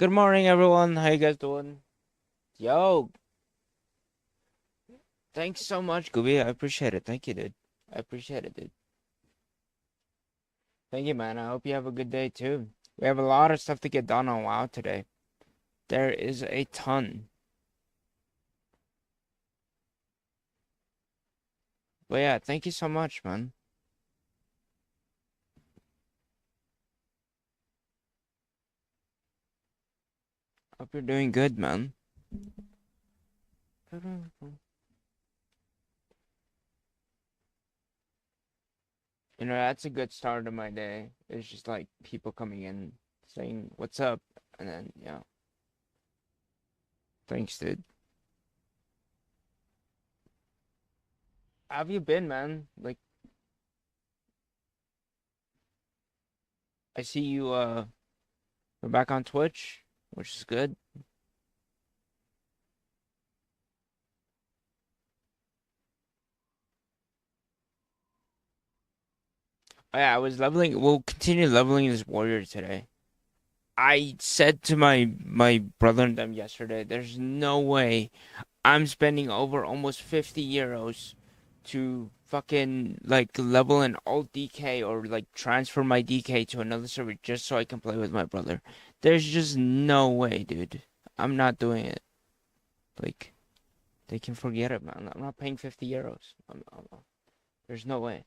Good morning, everyone. How you guys doing? Yo, thanks so much, Gooby. I appreciate it. Thank you, dude. I appreciate it, dude. Thank you, man. I hope you have a good day, too. We have a lot of stuff to get done on WoW today. There is a ton. But yeah, thank you so much, man. Hope you're doing good, man. You know, that's a good start of my day. It's just like people coming in saying, "What's up?" And then, yeah. Thanks, dude. How have you been, man? Like, I see you, we're back on Twitch, which is good. Oh, yeah, I was leveling. We'll continue leveling this warrior today. I said to my brother and them yesterday, there's no way I'm spending over almost 50 euros to fucking like level an alt DK or like transfer my DK to another server just so I can play with my brother. There's just no way, dude. I'm not doing it. Like they can forget it, man. I'm not paying 50 euros. There's no way.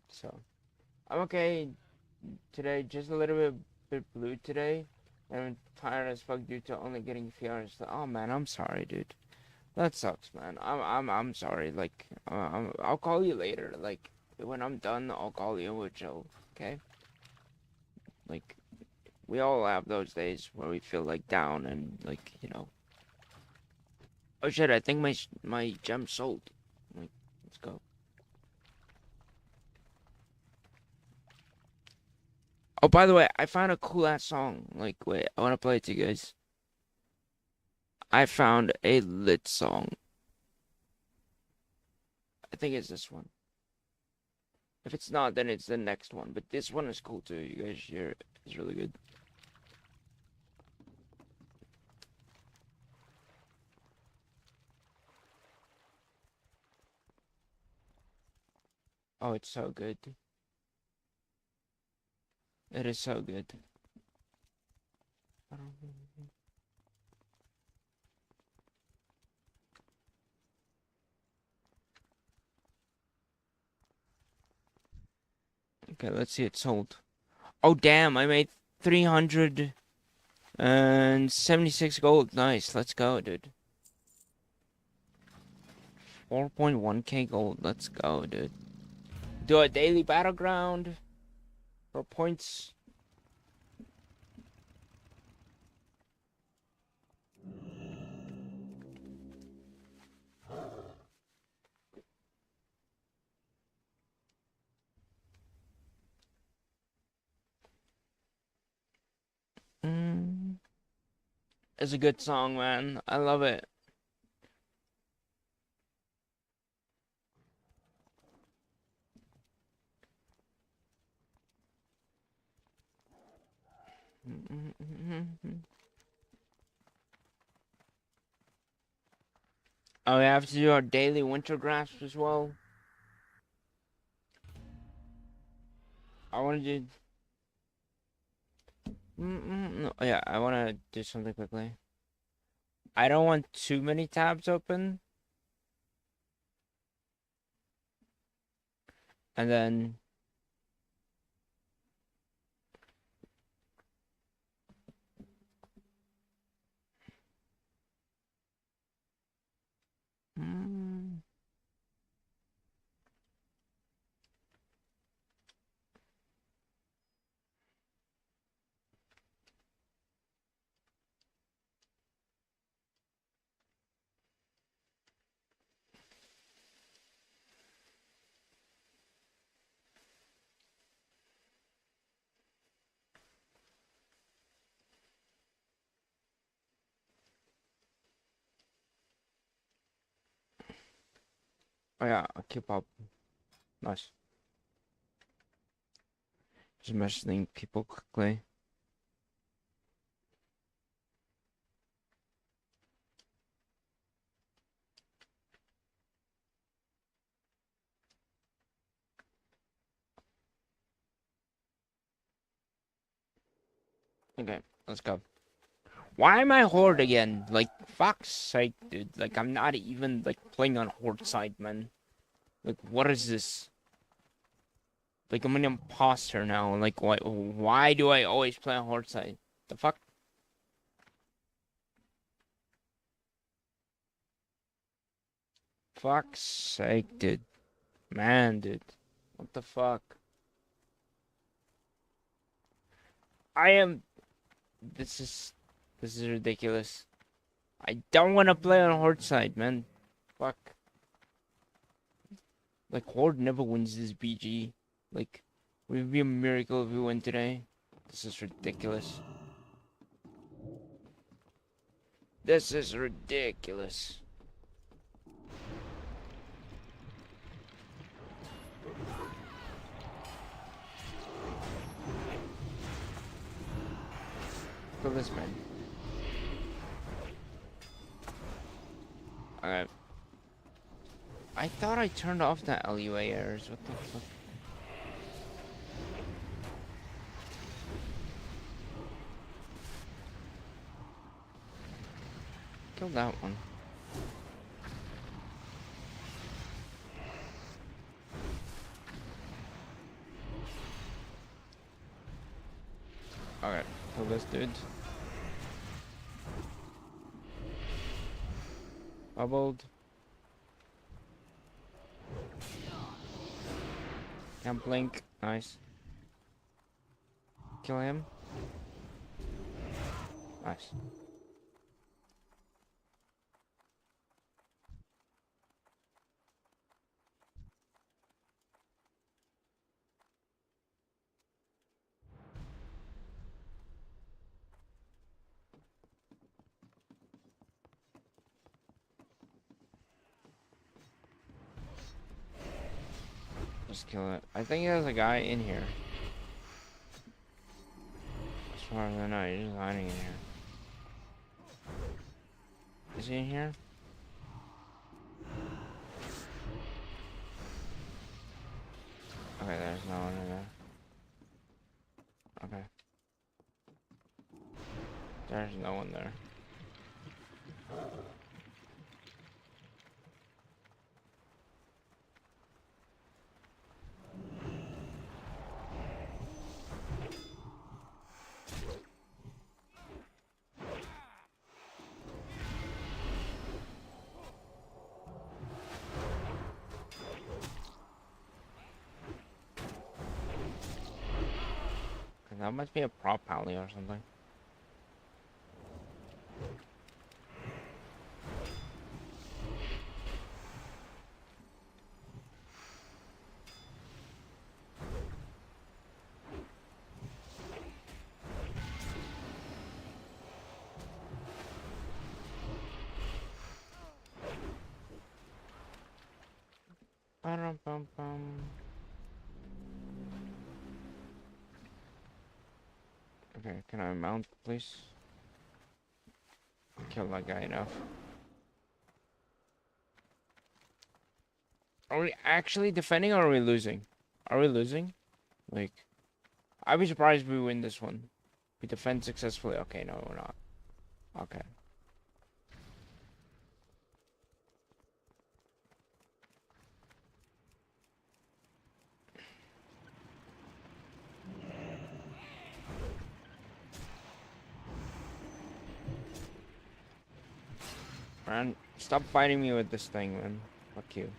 So I'm okay today, just a little bit blue today. And I'm tired as fuck due to only getting 3 hours. Oh man, I'm sorry, dude. That sucks, man. I'm sorry. Like, I'll call you later. Like, when I'm done, I'll call you with Joe. Okay? Like, we all have those days where we feel like down and like, you know. Oh shit! I think my gem sold. Like, let's go. Oh, by the way, I found a cool ass song. Like, wait, I want to play it to you guys. I found a lit song. I think it's this one. If it's not, then it's the next one. But this one is cool too. You guys hear it. It's really good. Oh, it's so good. It is so good. Okay, let's see it sold. Oh, damn, I made 376 gold. Nice, let's go, dude. 4.1k gold. Let's go, dude. Do a daily battleground for points. Mm. It's a good song, man. I love it. Oh, we have to do our daily winter grasp as well. I want to do. No, yeah, I want to do something quickly. I don't want too many tabs open. And then. Mm, oh, yeah, I'll keep up. Nice. Just messaging people quickly. Okay, let's go. Why am I Horde again? Like, fuck's sake, dude. Like, I'm not even, like, playing on Horde side, man. Like, what is this? Like, I'm an imposter now. Like, why do I always play on Horde side? The fuck? Fuck's sake, dude. Man, dude. What the fuck? I am... This is ridiculous. I don't want to play on Horde side, man. Fuck. Like, Horde never wins this BG. Like, it would be a miracle if we win today. This is ridiculous. This is ridiculous. Kill this man. Alright. I thought I turned off that LUA errors. What the fuck? Kill that one. Alright, kill this dude. Bubbled. Can't blink. Nice. Kill him. Nice. Just kill it. I think there's a guy in here. As far as I know, he's just hiding in here. Is he in here? Okay, there's no one in there. Okay. There's no one there. That must be a prop pally or something. Ba-dum-bum-bum. Okay, can I mount, please? Kill that guy enough. Are we actually defending or are we losing? Are we losing? Like, I'd be surprised if we win this one. We defend successfully. Okay, no, we're not. Okay. Man, stop fighting me with this thing, man. Fuck you.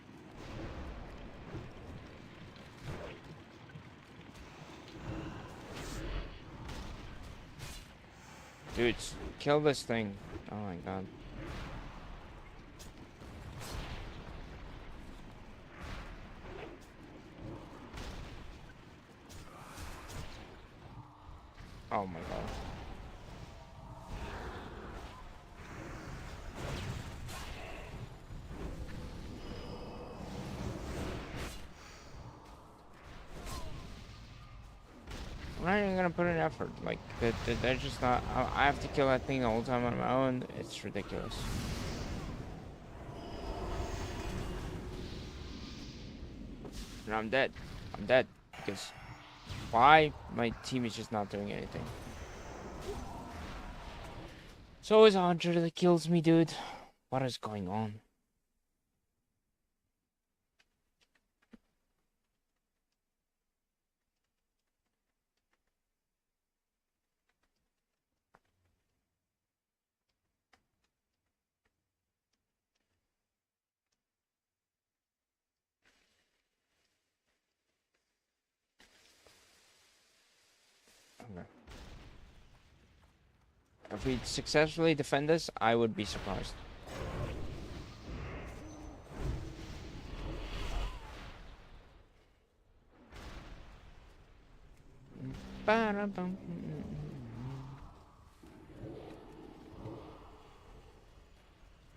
Dudes, kill this thing. Oh my god. Oh my god. even gonna put in effort. Like, they're just not. I have to kill that thing the whole time on my own. It's ridiculous. And I'm dead. I'm dead. Because why? My team is just not doing anything. So it's 100 that kills me, dude. What is going on? Okay. If we successfully defend this, I would be surprised.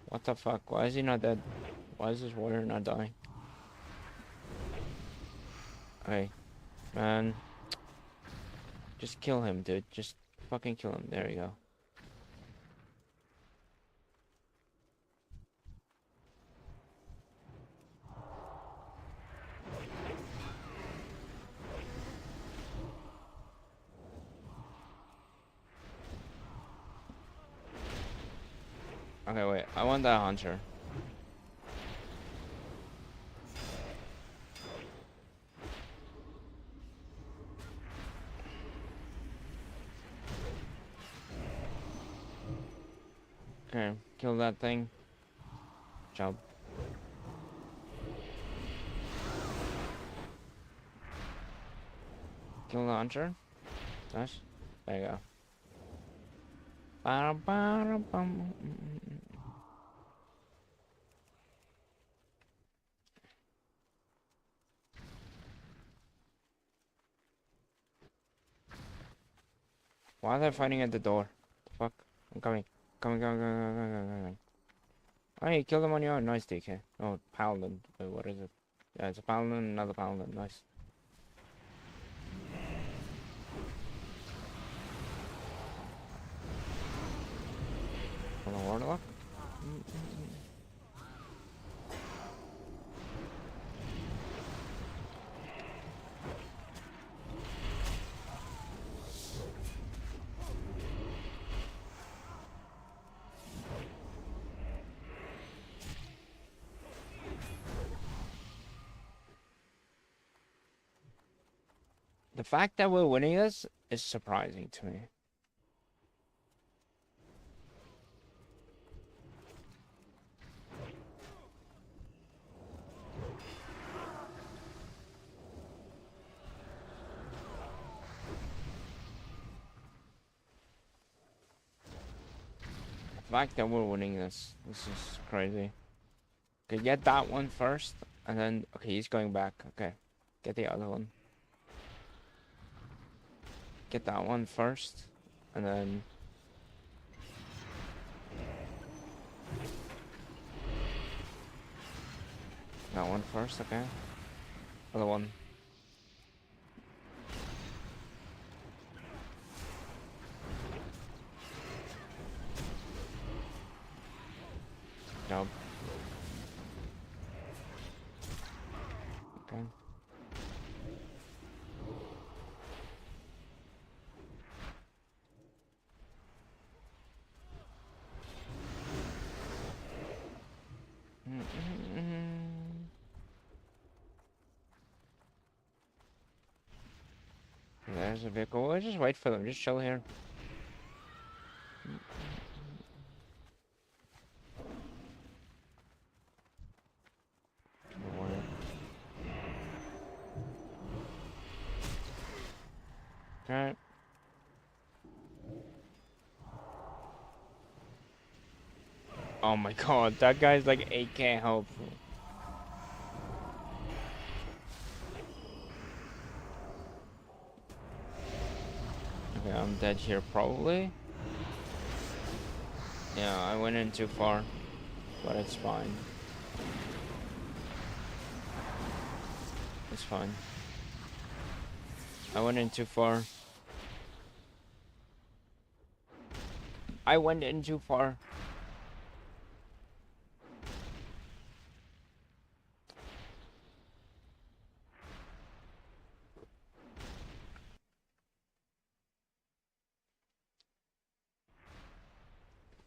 What the fuck? Why is he not dead? Why is this warrior not dying? Hey, man. Just kill him, dude. Just fucking kill him. There you go. Okay, wait. I want that hunter. Okay, kill that thing. Job. Kill the hunter. Nice. There you go. Why are they fighting at the door? The fuck? I'm coming. Coming. Oh, you killed him on your own. Nice, DK. Oh, Paladin. Wait, what is it? Yeah, it's a Paladin, another Paladin. Nice. Warlock? The fact that we're winning this is surprising to me. The fact that we're winning this is crazy. Okay, get that one first, and then, okay, he's going back. Okay, get the other one. Get that one first, and then... That one first, okay. Other one. Job. Okay. There's a vehicle. We'll just wait for them. Just chill here. Okay. Oh my god, that guy's like 8k health. Okay, I'm dead here probably. Yeah, I went in too far, but it's fine. It's fine. I went in too far. I went in too far.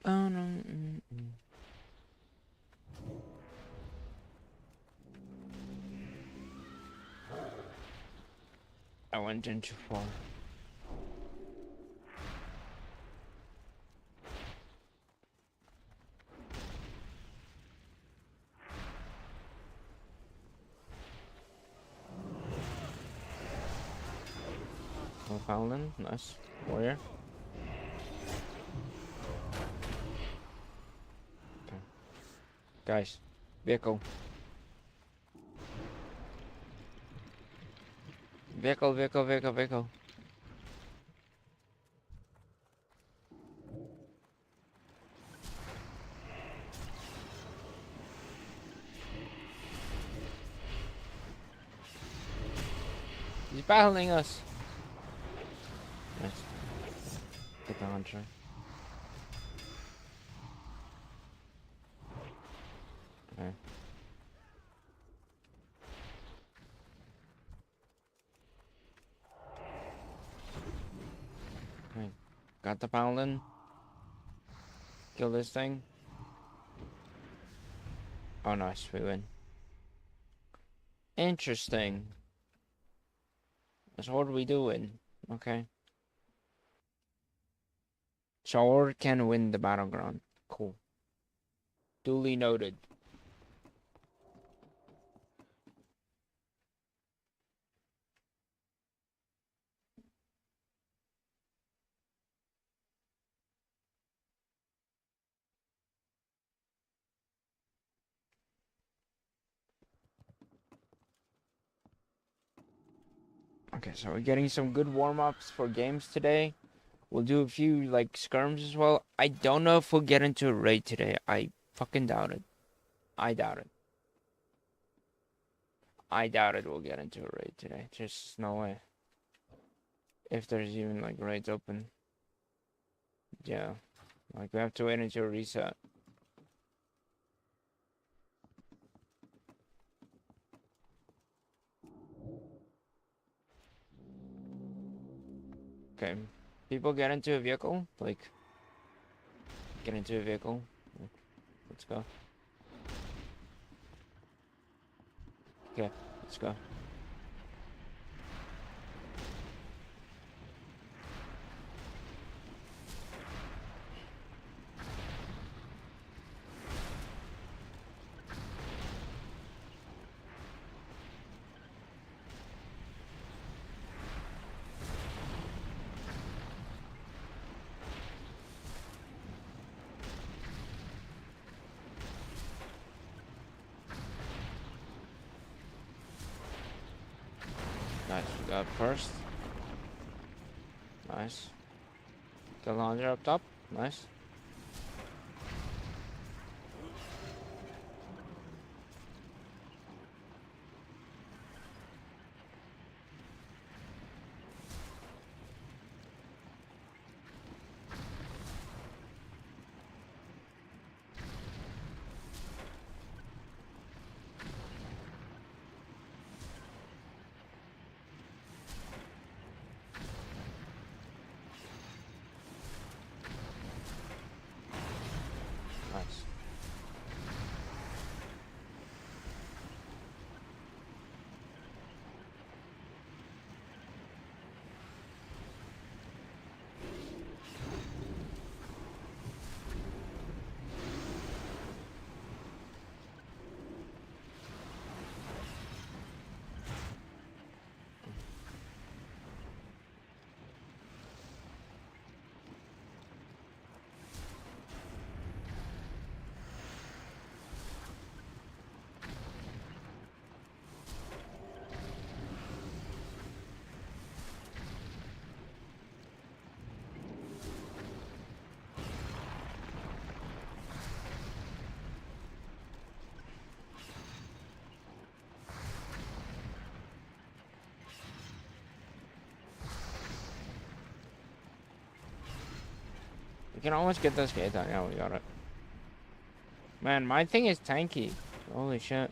Oh no. I went in too far. Oh, Fallon, nice. Warrior. Okay. Guys, vehicle. Vehicle. He's battling us. Nice. Get the hunter. Okay. Okay. Got the paladin. Kill this thing. Oh, nice. We win. Interesting. So what are we doing? Okay. Shure can win the battleground. Cool. Duly noted. Okay, so we're getting some good warm-ups for games today. We'll do a few, like, skirms as well. I don't know if we'll get into a raid today. I fucking doubt it. I doubt it. I doubt it we'll get into a raid today. Just no way. If there's even, like, raids open. Yeah. Like, we have to wait until reset. Okay. People get into a vehicle. Like, get into a vehicle. Let's go. Okay, let's go. Nice, we got first. Nice. The launcher up top. Nice. can almost get this gate done. Yeah, we got it. Man, my thing is tanky. Holy shit.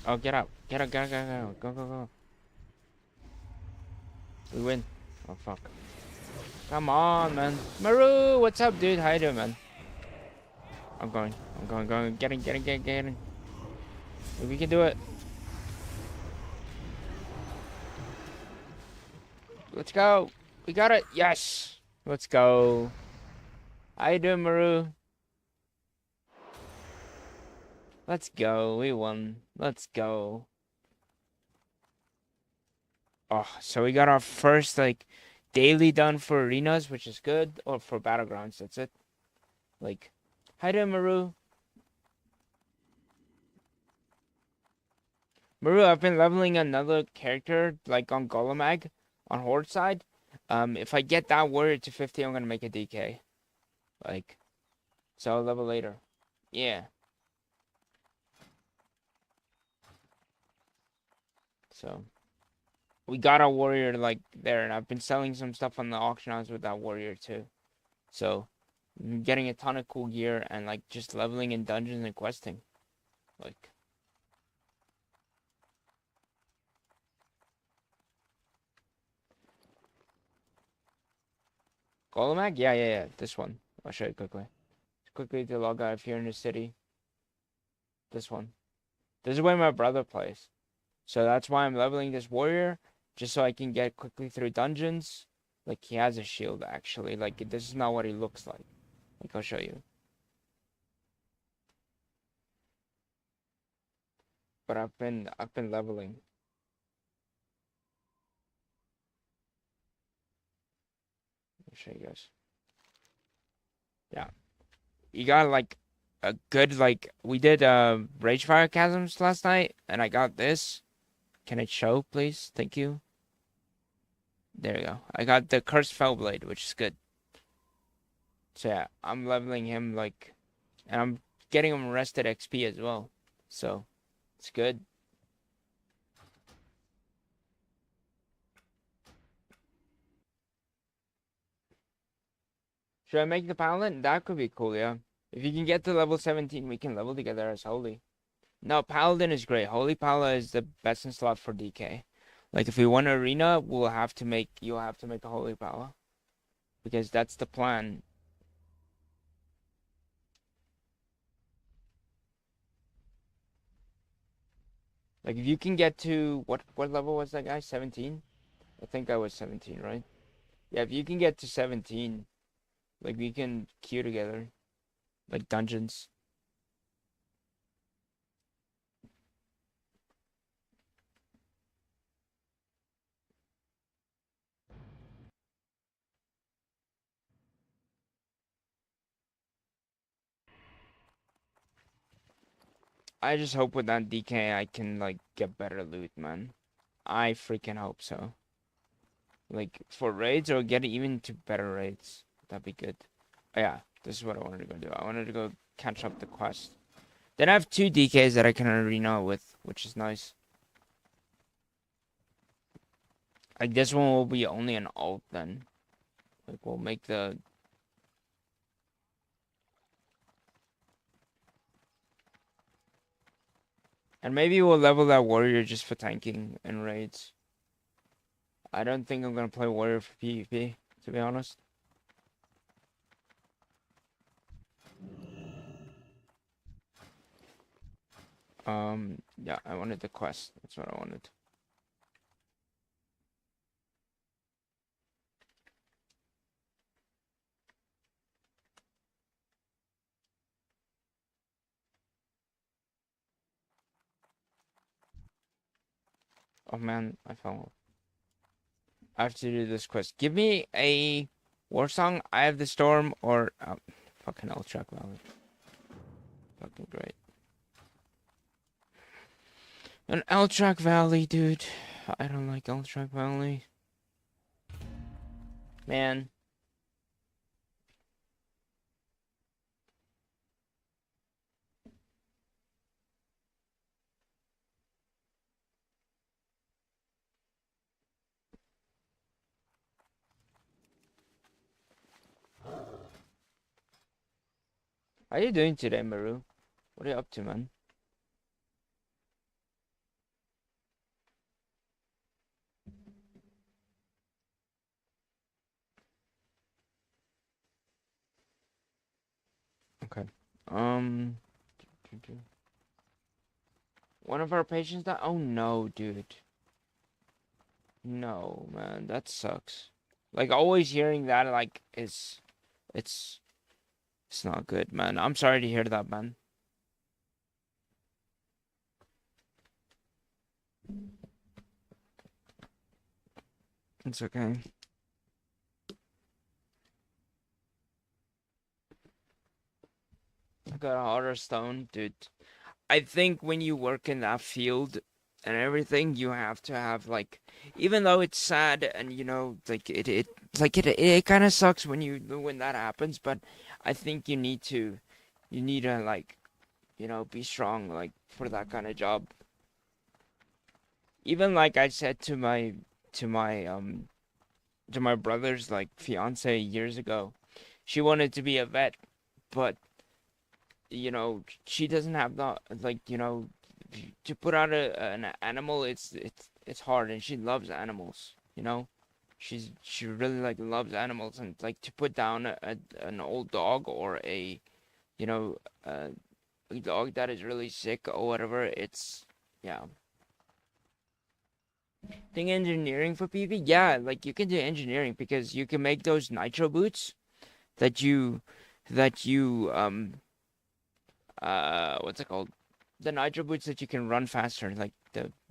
Oh, get out. Get out, get out, get out. Go, go, go. We win. Oh, fuck. Come on, man. Maru, what's up, dude? How you doing, man? I'm going. Get in. We can do it. Let's go. We got it. Yes. Let's go. How you doing, Maru? Let's go. We won. Let's go. Oh, so we got our first, like, daily done for arenas, which is good. Or for battlegrounds, that's it. Like, hi there, Maru. Maru, I've been leveling another character, like, on Golemag, on Horde side. If I get that warrior to 50, I'm gonna make a DK. Like, so I'll level later. Yeah. So, we got a warrior, like, there, and I've been selling some stuff on the auction house with that warrior, too. So, I'm getting a ton of cool gear and, like, just leveling in dungeons and questing. Like, Golemag? Yeah. This one. I'll show you quickly. Quickly to log out if you're in the city. This one. This is where my brother plays. So that's why I'm leveling this warrior. Just so I can get quickly through dungeons. Like, he has a shield, actually. Like, this is not what he looks like. Like, I'll show you. But I've been leveling. I'll show you guys. Yeah. You got, like, a good, like, we did Ragefire Chasms last night, and I got this. Can it show, please? Thank you. There you go. I got the Cursed Fellblade, which is good. So yeah, I'm leveling him, like, and I'm getting him rested XP as well. So, it's good. Should I make the Paladin? That could be cool, yeah. If you can get to level 17, we can level together as Holy. No, Paladin is great. Holy Pala is the best in slot for DK. Like, if we want arena, you'll have to make a Holy Pala. Because that's the plan. Like, if you can get to, what level was that guy? 17? I think I was 17, right? Yeah, if you can get to 17, like, we can queue together. Like, dungeons. I just hope with that DK I can, like, get better loot, man. I freaking hope so. Like, for raids or get even to better raids. That'd be good. Oh, yeah, this is what I wanted to go do. I wanted to go catch up the quest. Then I have 2 DKs that I can arena with, which is nice. Like, this one will be only an alt then. Like, we'll make the... And maybe we'll level that warrior just for tanking and raids. I don't think I'm gonna play warrior for PvP, to be honest. Yeah, I wanted the quest. That's what I wanted. Oh man, I fell off. I have to do this quest. Give me a war song. I have the storm or fucking hell, Chuck Valley. Fucking great. An L-Track Valley, dude. I don't like L-Track Valley. Man. How you doing today, Maru? What are you up to, man? Okay. Um, one of our patients died. Oh no, dude. No, man, that sucks. Like always hearing that, like, it's it's not good, man. I'm sorry to hear that, man. It's okay. I got a harder stone, dude. I think when you work in that field and everything, you have to have like, even though it's sad and you know, like it kind of sucks when that happens. But I think you need to like, you know, be strong like for that kind of job. Even like I said to my to my brother's like fiance years ago, she wanted to be a vet, but you know, she doesn't have the like, you know, to put out an animal. It's hard, and she loves animals. You know, she really like loves animals, and like to put down an old dog or you know a dog that is really sick or whatever. It's yeah. Think engineering for PV? Yeah, like you can do engineering because you can make those nitro boots that you what's it called? The nitro boots that you can run faster. Like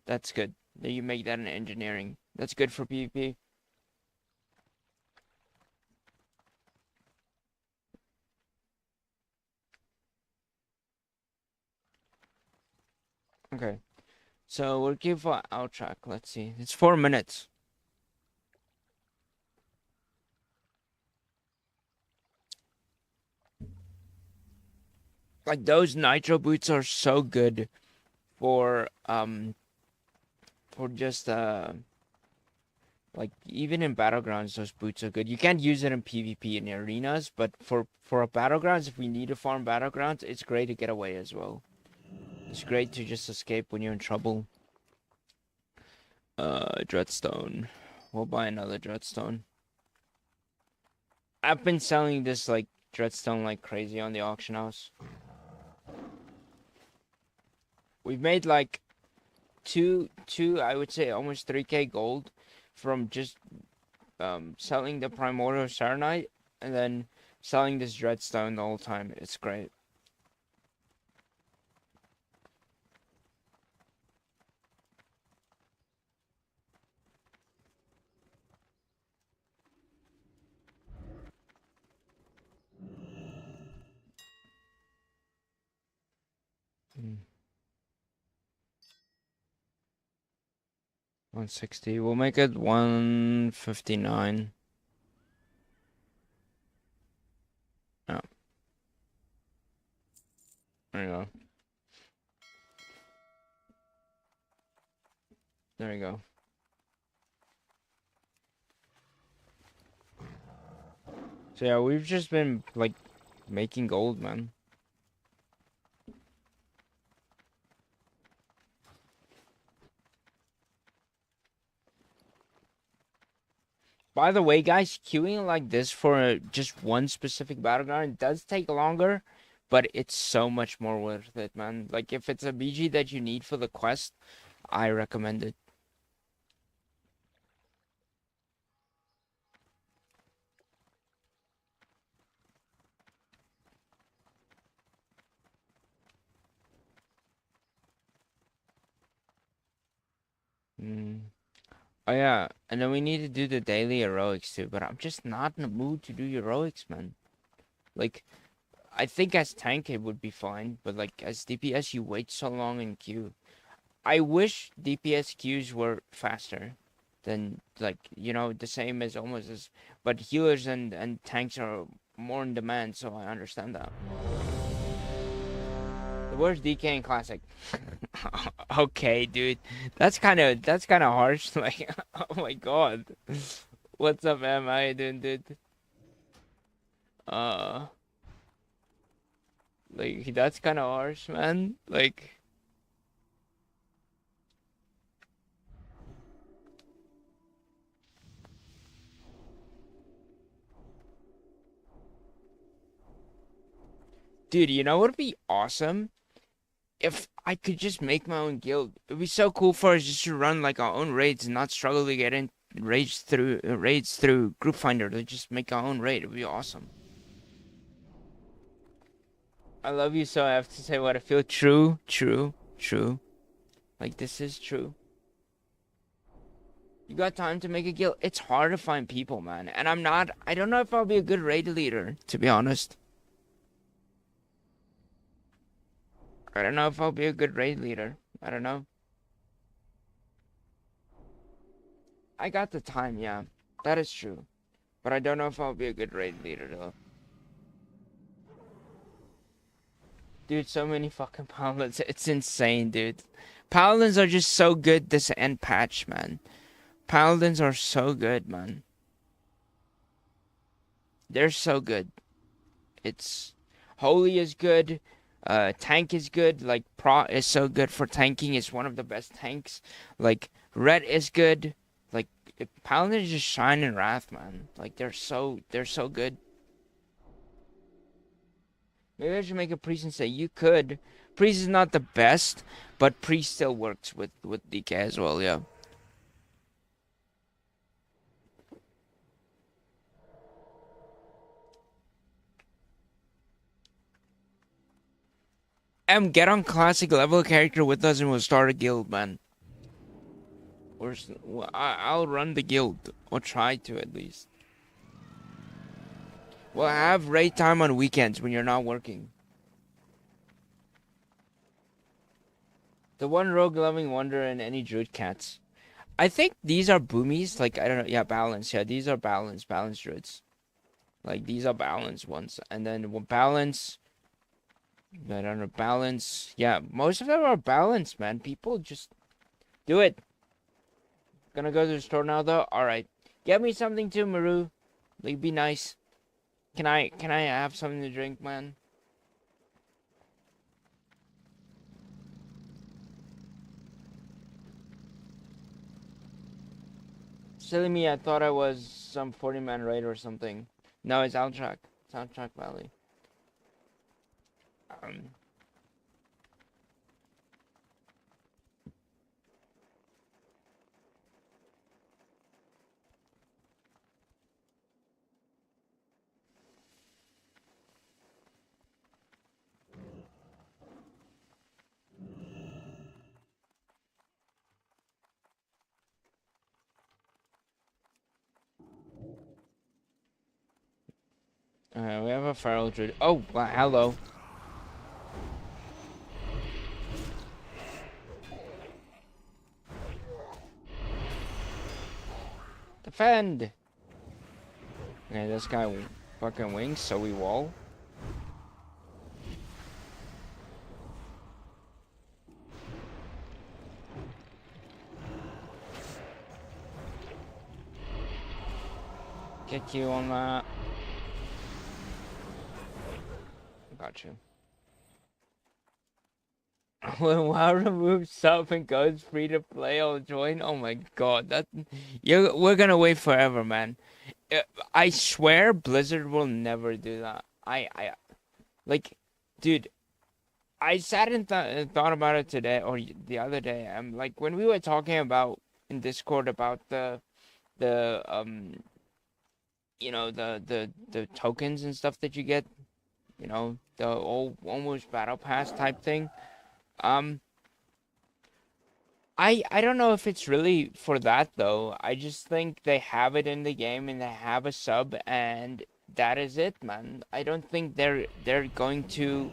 that's good. That you make that in engineering. That's good for PvP. Okay. So we'll give our track. Let's see. It's 4 minutes. Like those nitro boots are so good for just like even in battlegrounds those boots are good. You can't use it in PvP in arenas, but for a battlegrounds, if we need to farm battlegrounds, it's great to get away as well. It's great to just escape when you're in trouble. Dreadstone. We'll buy another Dreadstone. I've been selling this like Dreadstone like crazy on the auction house. We've made like two I would say almost 3K gold from just selling the Primordial Saronite and then selling this Dreadstone the whole time. It's great. Mm. 160. We'll make it 159. Oh, there you go. There you go. So yeah, we've just been like making gold, man. By the way, guys, queuing like this for just one specific battleground does take longer, but it's so much more worth it, man. Like if it's a BG that you need for the quest, I recommend it. Mm. Oh yeah, and then we need to do the daily heroics too, but I'm just not in the mood to do heroics, man. Like I think as tank it would be fine, but like as DPS you wait so long in queue. I wish DPS queues were faster than, like, you know, the same as almost as, but healers and tanks are more in demand, so I understand that. The worst DK in Classic. Okay, dude. That's kind of harsh. Like, oh my god. What's up, man? How you doing, dude? Uh, like, that's kind of harsh, man. Like, dude, you know what would be awesome? If I could just make my own guild. It'd be so cool for us just to run like our own raids and not struggle to get in raids through Group Finder. To just make our own raid. It'd be awesome. I love you, so I have to say what I feel. True, true, true. Like, this is true. You got time to make a guild? It's hard to find people, man. And I don't know if I'll be a good raid leader, to be honest. I don't know if I'll be a good raid leader. I don't know. I got the time, yeah. That is true. But I don't know if I'll be a good raid leader, though. Dude, so many fucking paladins. It's insane, dude. Paladins are just so good this end patch, man. Paladins are so good, man. They're so good. It's... Holy is good. Tank is good. Like, Pro is so good for tanking. It's one of the best tanks. Like, Red is good. Like, Paladins just shine in Wrath, man. Like, they're so good. Maybe I should make a priest and say you could. Priest is not the best, but priest still works with DK as well, yeah. Get on classic level character with us and we'll start a guild, man. Or I'll run the guild, or try to at least. We'll have raid time on weekends when you're not working. The one rogue loving wonder and any druid cats. I think these are boomies. Like, I don't know. Yeah, balance. Yeah, these are balanced druids. Like, these are balanced ones. And then balance. I don't know, balance. Yeah, most of them are balanced, man. People just do it. Gonna go to the store now, though. All right, get me something too, Maru. Like, be nice. Can I have something to drink, man? Silly me, I thought I was some 40-man raid or something. No, it's Outtrack. It's Outtrack Valley. We have a feral druid. Oh, wow, hello. Defend! Okay, this guy fucking wings, so we wall. Get you on that. Got you. When WoW removes sub and goes free to play, I'll join. Oh my god, we're gonna wait forever, man. I swear Blizzard will never do that. Like, dude, I sat and thought about it today or the other day. I'm like, when we were talking about in Discord about the you know, the tokens and stuff that you get, you know, the old almost battle pass type thing. I don't know if it's really for that though. I just think they have it in the game and they have a sub and that is it, man. I don't think they're going to.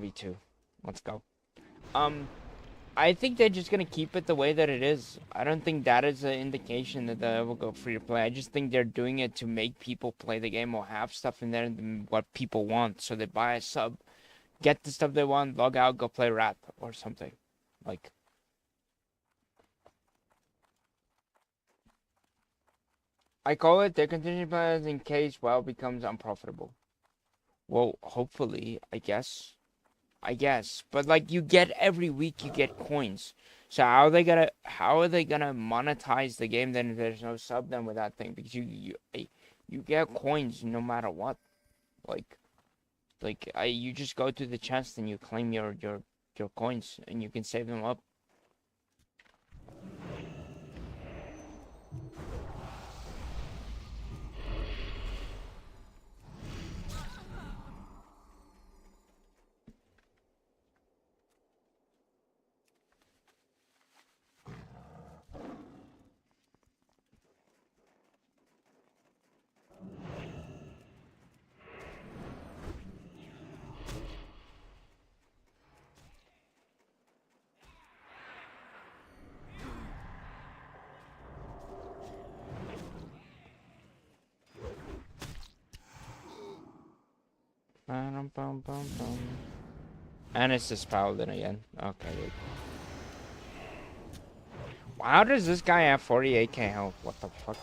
1v2. Let's go. I think they're just gonna keep it the way that it is. I don't think that is an indication that they will go free to play. I just think they're doing it to make people play the game or have stuff in there what people want. So they buy a sub, get the stuff they want, log out, go play rap or something. Like, I call it their contingent plans in case WoW becomes unprofitable. Well, hopefully, I guess. But like you get every week you get coins. So how are they gonna monetize the game then if there's no sub then with that thing? Because you get coins no matter what. You just go to the chest and you claim your coins and you can save them up. And it's just Paladin again. Okay, dude. How does this guy have 48k health? What the fuck?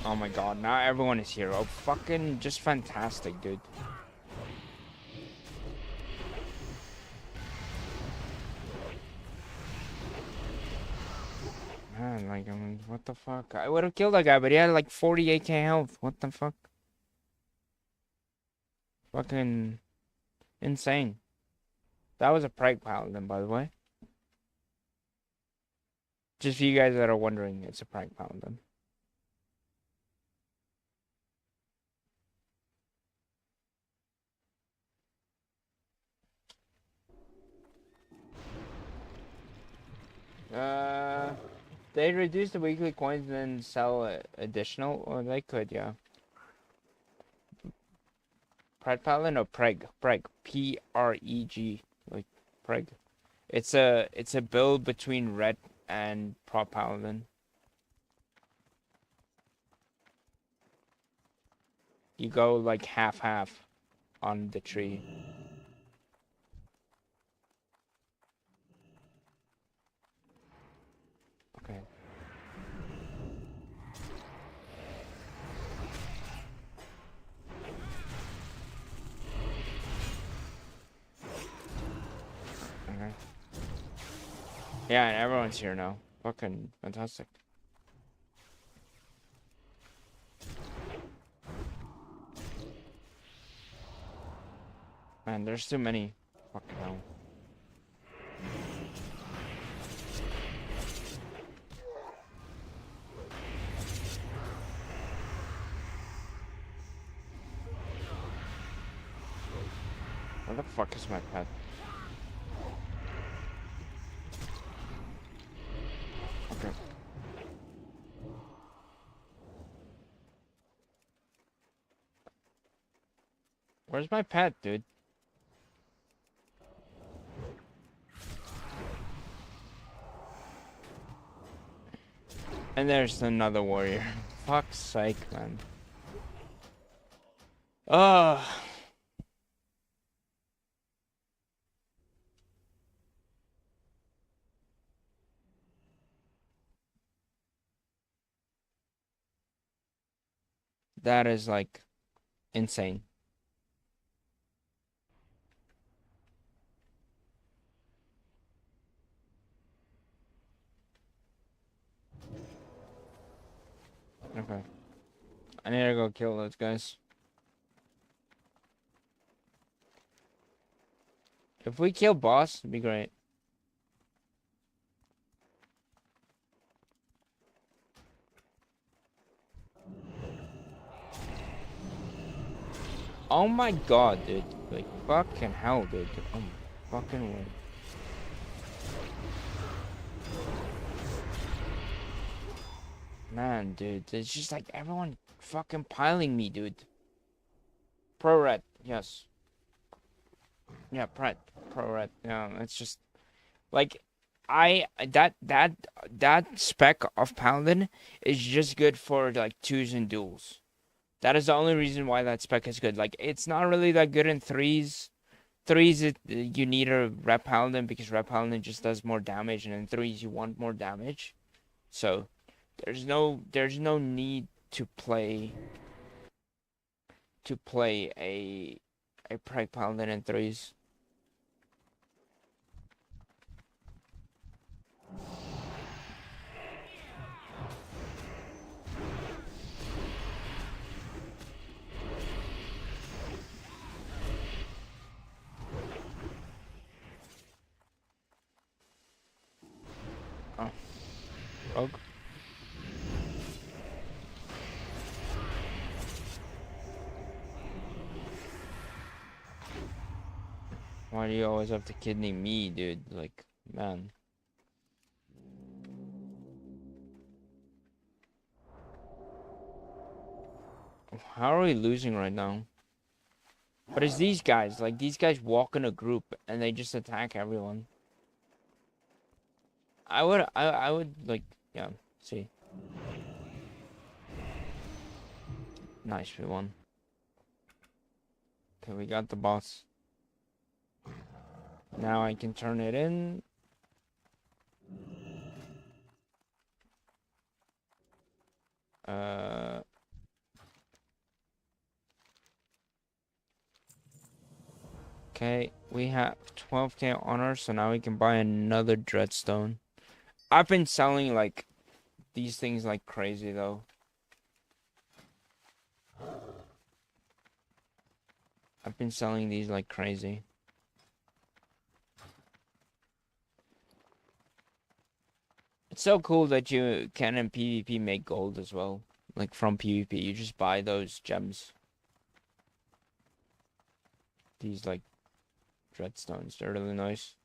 Oh my god, now everyone is hero. Fucking just fantastic, dude. Man, like, I mean, what the fuck? I would have killed that guy, but he had like 48k health. What the fuck? Fucking insane. That was a Prague Paladin, by the way. Just for you guys that are wondering, it's a Prague Paladin. They reduce the weekly coins and then sell additional, or they could, yeah. Prague Paladin or Prague? Prague. P-R-E-G. Like, Prague. It's a build between Red and Pro Paladin. You go like half-half on the tree. Okay. Okay. Yeah, and everyone's here now. Fucking fantastic. Man, there's too many. Fucking hell. Where the fuck is my pet? Okay. Where's my pet, dude? And there's another warrior. Fuck's sake, man. Ugh. That is like insane. Okay. I need to go kill those guys. If we kill boss, it'd be great. Oh my god, dude. Like, fucking hell, dude. Oh my fucking word. Man, dude, it's just like everyone fucking piling me, dude. Pro red, yes. Yeah, pro red. Yeah, it's just like that spec of Paladin is just good for like twos and duels. That is the only reason why that spec is good. Like it's not really that good in threes. Threes, you need a rep Paladin because rep Paladin just does more damage, and in threes you want more damage. So there's no need to play a Preg Paladin in threes. Oh, Rogue. Why do you always have to kidney me, dude? Like, man. How are we losing right now? But it's these guys. Like, these guys walk in a group and they just attack everyone. I would, like, yeah, see. Nice, we won. Okay, we got the boss. Now I can turn it in. Okay, we have 12K honor, so now we can buy another Dreadstone. I've been selling, like, these things like crazy, though. I've been selling these like crazy. It's so cool that you can in PvP make gold as well. Like from PvP, you just buy those gems. These like dreadstones, they're really nice.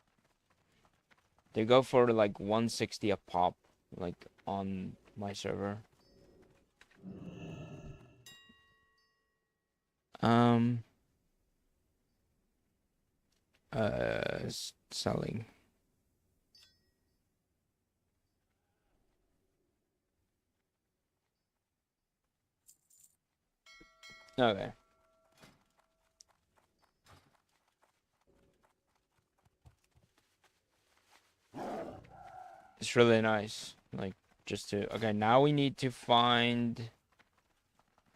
They go for like 160 a pop, like on my server. Um, selling. Okay. It's really nice. Like just to okay, now we need to find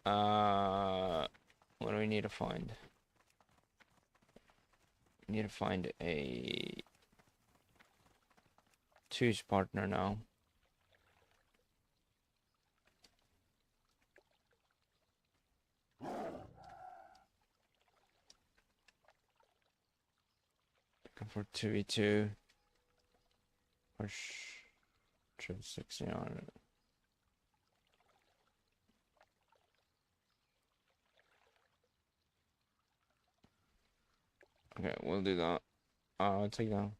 what do we need to find? We need to find a twos partner now. Looking for 2v2. Push 60 on it. Okay, we'll do that. I'll take that.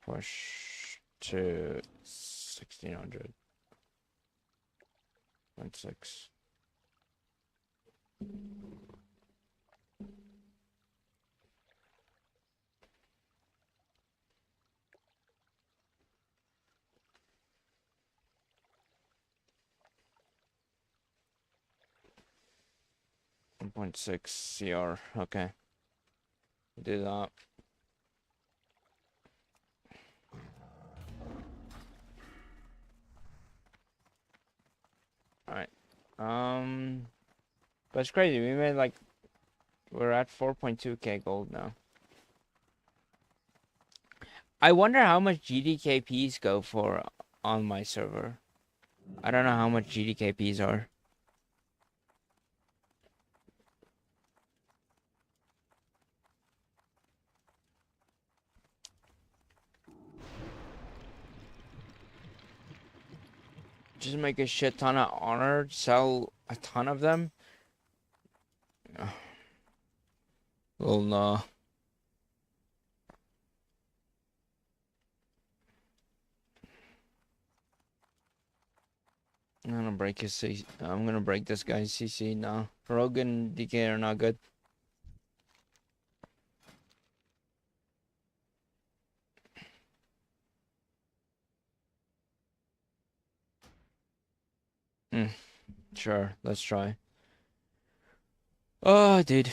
Push to 1600. 0.6. .6 CR. Okay. Do that. Alright. But it's crazy. We made like we're at 4.2k gold now. I wonder how much GDKPs go for on my server. I don't know how much GDKPs are. Just make a shit ton of honor, sell a ton of them. Well, no. I'm gonna break this guy's CC now. Rogan DK are not good. Sure, let's try. Oh, dude,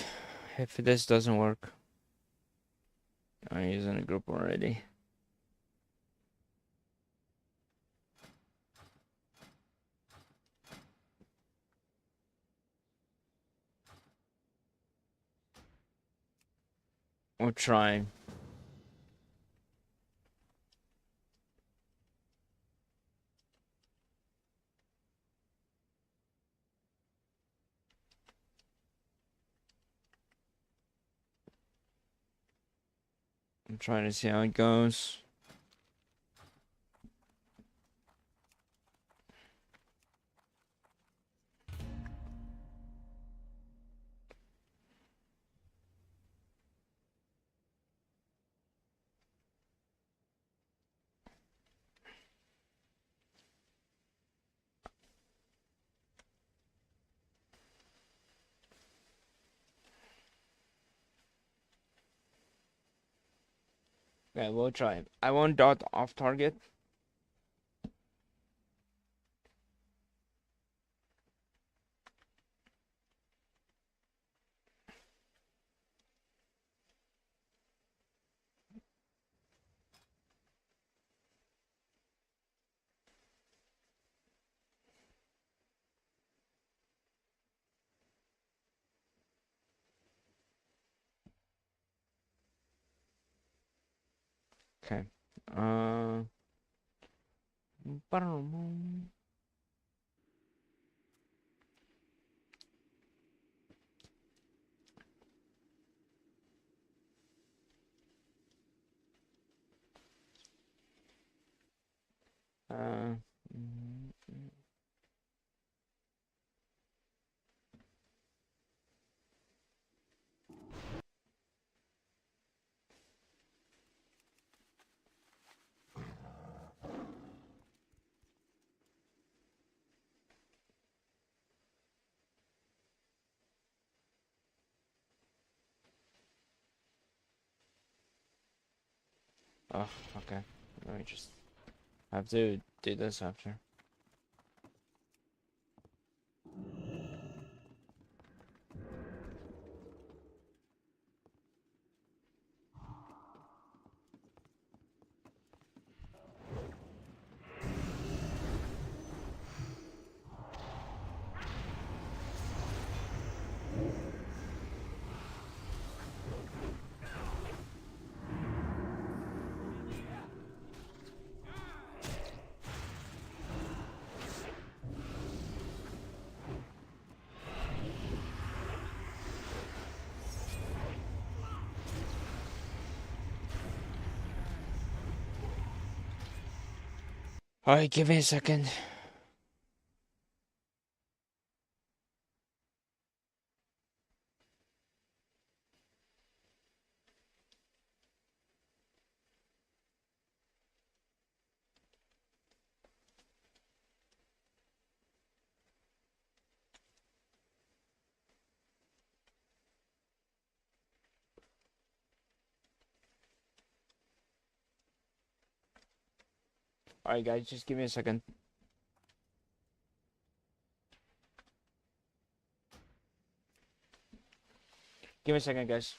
if this doesn't work, I'm using a group already. We're trying. I'm trying to see how it goes. Okay, we'll try. I won't dot off target. Okay. Uh. Uh. Oh, okay. Let me just have to do this after. Alright, give me a second. Alright, guys, just give me a second. Give me a second, guys.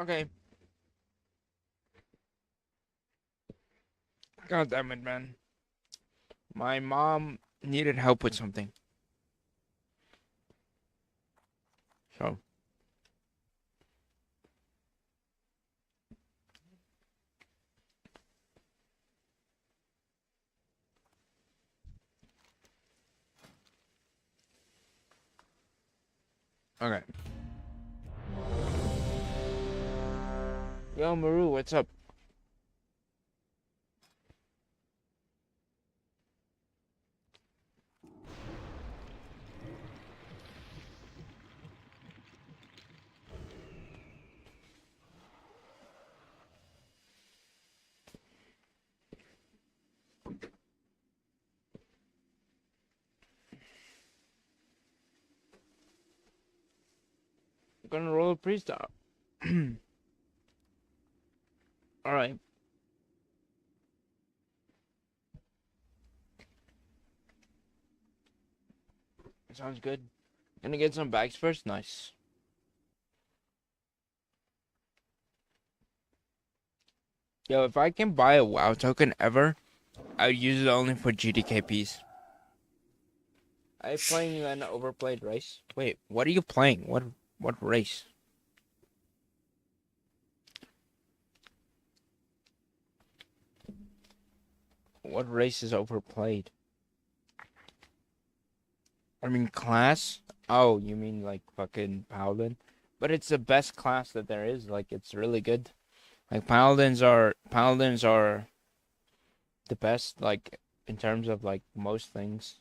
Okay. God damn it, man. My mom needed help with something. So. Okay. Yo, Maru, what's up? I'm gonna roll a pre-stop. Alright. Sounds good. Gonna get some bags first? Nice. Yo, if I can buy a WoW token ever, I would use it only for GDKPs. Are you playing an overplayed race? Wait, what are you playing? What race? What race is overplayed? I mean class? Oh, you mean like fucking Paladin? But it's the best class that there is. Like it's really good. Like Paladins are the best. Like in terms of like most things.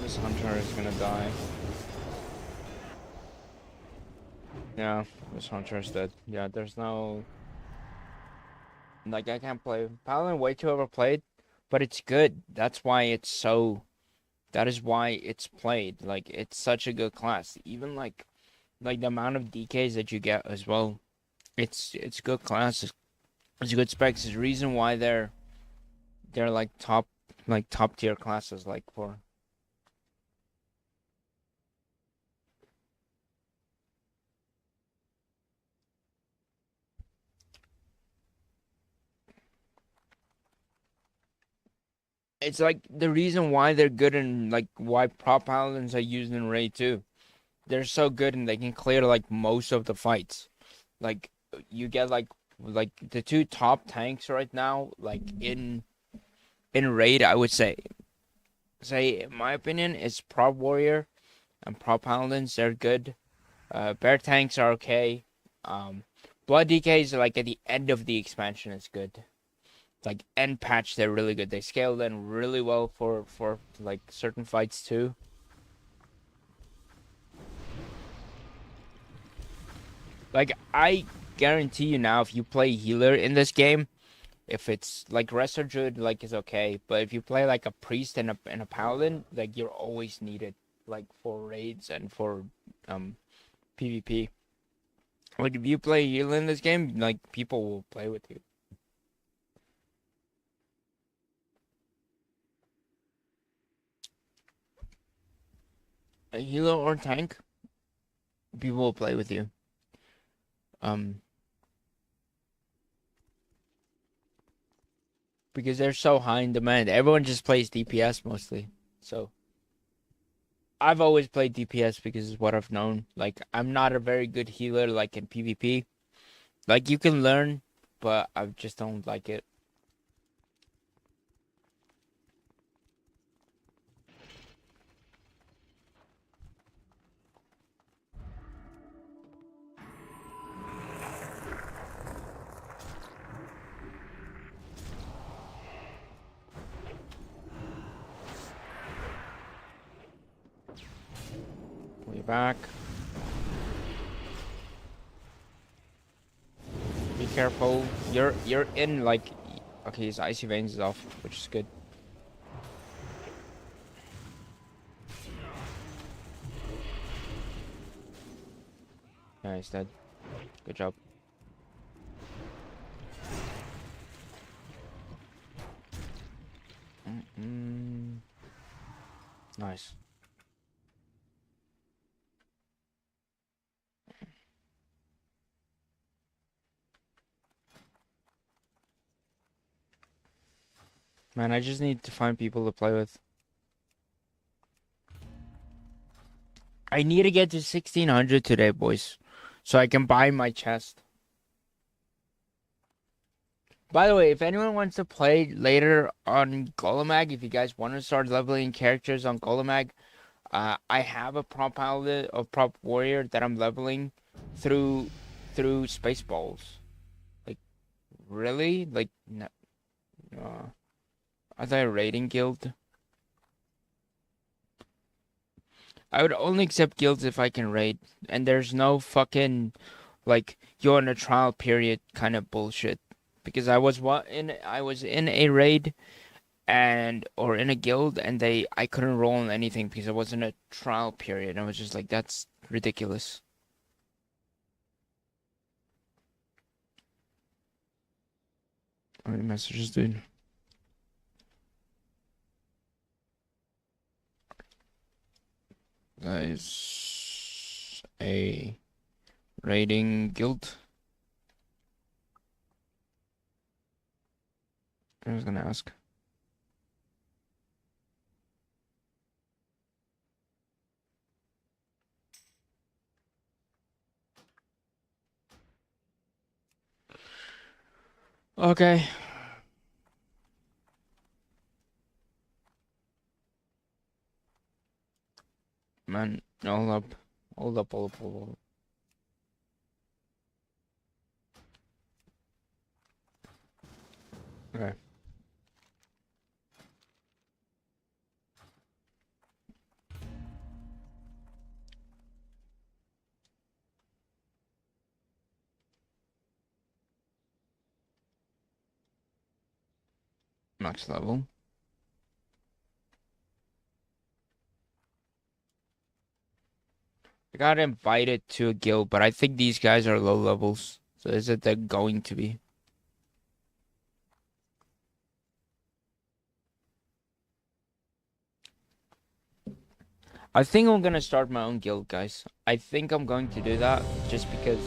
This hunter is gonna die. Yeah, this hunter is dead. Yeah, there's no like I can't play Paladin way too overplayed, but it's good. That's why it's so. That is why it's played. Like it's such a good class. Even like the amount of DKs that you get as well. It's good class. It's good specs. There's a reason why they're like top tier classes like for. It's like the reason why they're good and like why prop paladins are used in raid too. They're so good and they can clear like most of the fights. Like you get like the two top tanks right now like in raid I would say in my opinion is prop warrior and prop paladins. They're good. Bear tanks are okay. Blood DKs are like at the end of the expansion is good. Like end patch, they're really good. They scaled in really well for like certain fights too. Like I guarantee you now, if you play healer in this game, if it's like Rest Druid, like is okay. But if you play like a priest and a paladin, like you're always needed, like for raids and for PvP. Like if you play healer in this game, like people will play with you. A healer or tank, people will play with you. Um, because they're so high in demand. Everyone just plays DPS mostly. So I've always played DPS because it's what I've known. Like I'm not a very good healer like in PvP. Like you can learn, but I just don't like it. Way back. Be careful. You're in like okay, his icy veins is off, which is good. Yeah, he's dead. Good job. Nice. Man, I just need to find people to play with. I need to get to 1600 today, boys, so I can buy my chest. By the way, if anyone wants to play later on Golemag, if you guys want to start leveling characters on Golemag, I have a prop pilot of prop warrior that I'm leveling through Spaceballs. Like, really? Like, no, are they a raiding guild? I would only accept guilds if I can raid, and there's no fucking like you're in a trial period kind of bullshit. Because I was in a raid and or in a guild and I couldn't roll on anything because I was in a trial period. I was just like, that's ridiculous. How many messages, dude? Guys, a raiding guild. I was gonna ask. Okay. Man, hold up. Hold up, hold up, hold up. Okay. Max level. I got invited to a guild, but I think these guys are low levels. So is it they're going to be? I think I'm gonna start my own guild, guys. I think I'm going to do that just because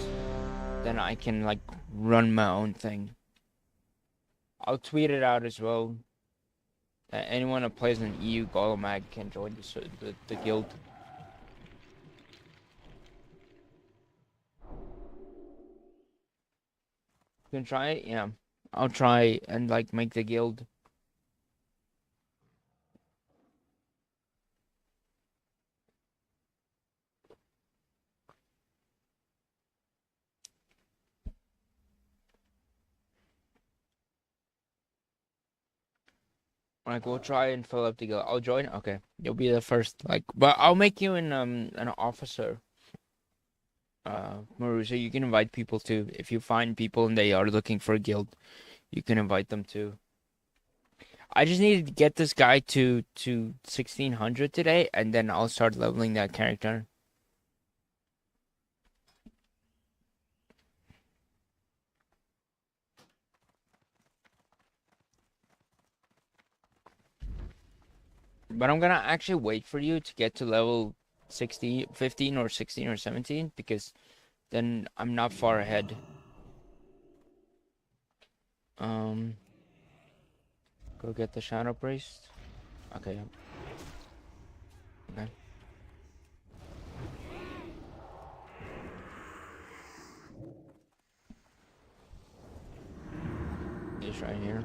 then I can like run my own thing. I'll tweet it out as well. That anyone that plays an EU Golem can join the guild. You can try it, yeah. I'll try and like make the guild. Like we'll try and fill up the guild. I'll join. Okay, you'll be the first. Like, but I'll make you an officer. Maru, so you can invite people too. If you find people and they are looking for a guild, you can invite them too. I just needed to get this guy to 1600 today, and then I'll start leveling that character. But I'm gonna actually wait for you to get to level 16, 15 or 16 or 17 because then I'm not far ahead. Go get the shadow priest. Okay. Okay. He's right here.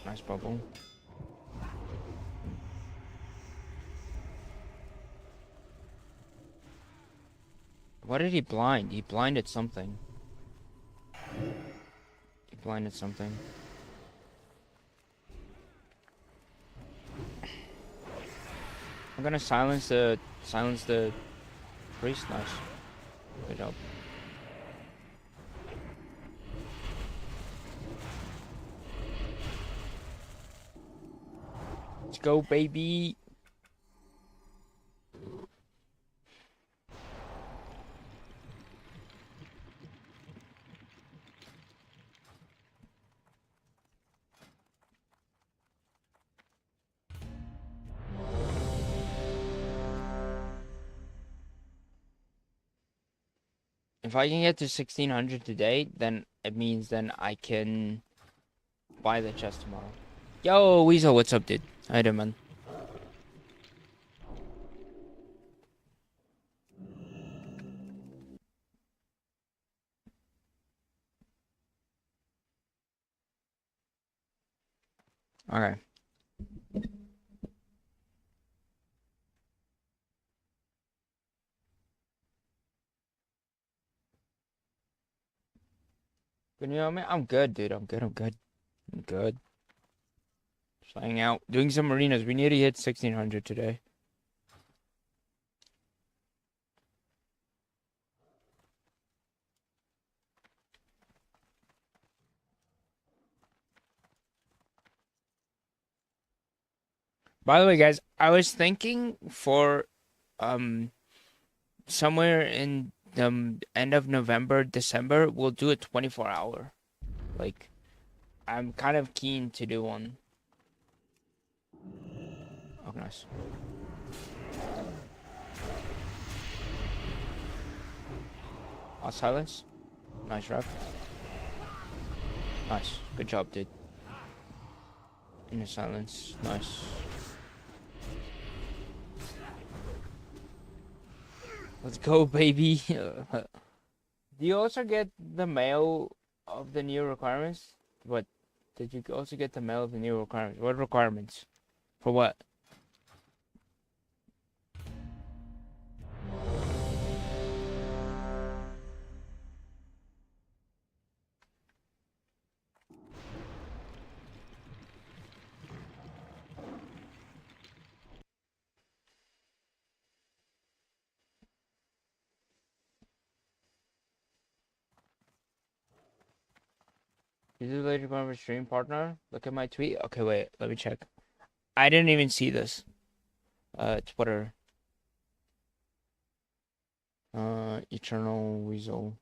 Nice bubble. What did he blind? He blinded something. He blinded something. I'm gonna silence the priest. Nice. Good job. Let's go, baby. If I can get to 1600 today, then it means then I can buy the chest tomorrow. Yo, Weasel, what's up, dude? How you doing, man? Okay. Can you hear me? I'm good, dude. I'm good. I'm good. I'm good. Just hanging out, doing some arenas. We need to hit 1600 today. By the way, guys, I was thinking for um somewhere in the end of November, December, we'll do a 24-hour. Like, I'm kind of keen to do one. Oh, nice. Oh, silence. Nice rep. Nice. Good job, dude. In the silence. Nice. Let's go, baby. Do you also get the mail of the new requirements? What? Did you also get the mail of the new requirements? What requirements? For what? Is this later going to stream partner? Look at my tweet. Okay, wait. Let me check. I didn't even see this. Twitter. Eternal Weasel.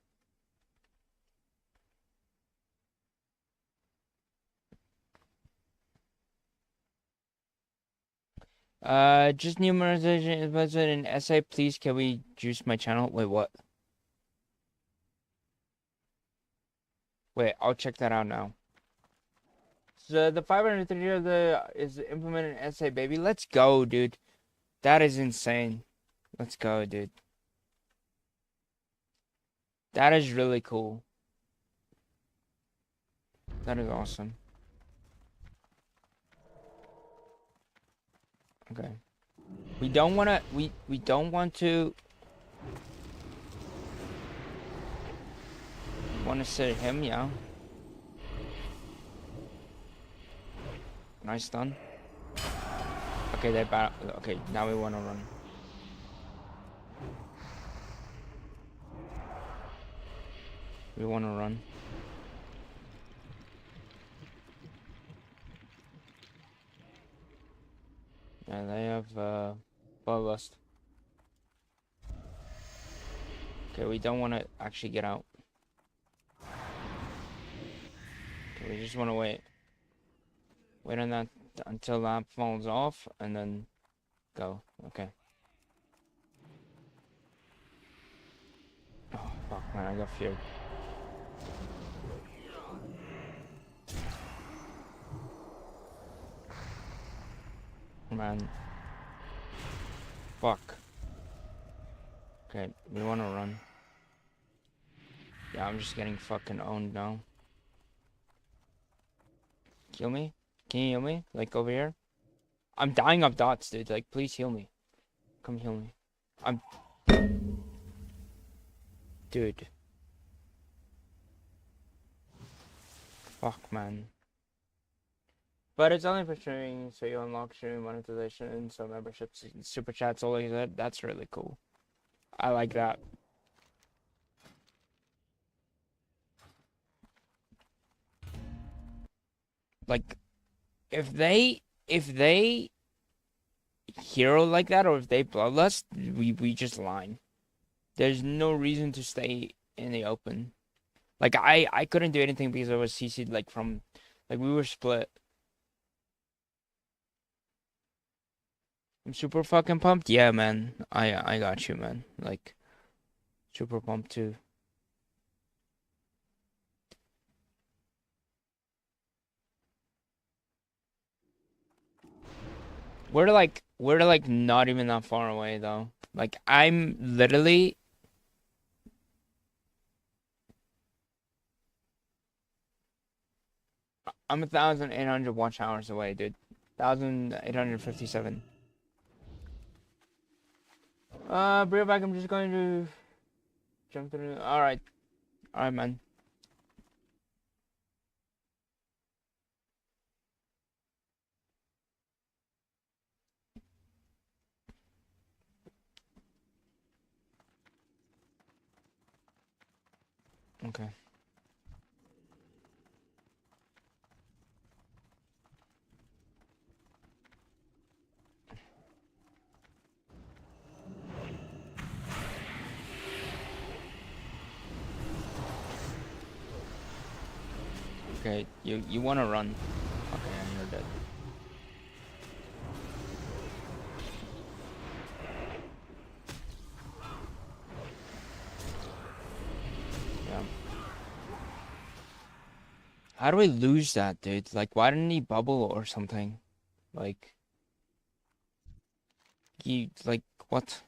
Just numerization is an essay. Please, can we juice my channel? Wait, what? Wait, I'll check that out now. So the 530 of the is implemented essay, baby. Let's go, dude. That is insane. Let's go, dude. That is really cool. That is awesome. Okay. We don't wanna we don't want to sit him, yeah. Nice stun. Okay, they battle. Okay, now we wanna run. We wanna run. Yeah, they have bloodlust. Okay, we don't wanna actually get out. Okay, we just wanna wait. Wait on that until that falls off and then go. Okay. Oh fuck, man, I got feared. Man. Fuck. Okay, we wanna run. Yeah, I'm just getting fucking owned now. Heal me? Can you heal me? Like over here? I'm dying of dots, dude. Like, please heal me. Come heal me. I'm... Dude. Fuck, man. But it's only for streaming, so you unlock streaming monetization, so memberships, super chats, all like that. That's really cool. I like that. Like, if they hero like that, or if they bloodlust, we just line. There's no reason to stay in the open. Like, I couldn't do anything because I was CC'd, like, from, like, we were split. I'm super fucking pumped. Yeah, man. I got you, man. Like, super pumped too. We're like not even that far away though. Like I'm literally I'm 1,800 watch hours away, dude. 1,857. Bring it back. I'm just going to jump through. All right, man. Okay. Okay, you want to run? Okay, and you're dead. Yeah. How do I lose that, dude? Like, why didn't he bubble or something? Like, he like what?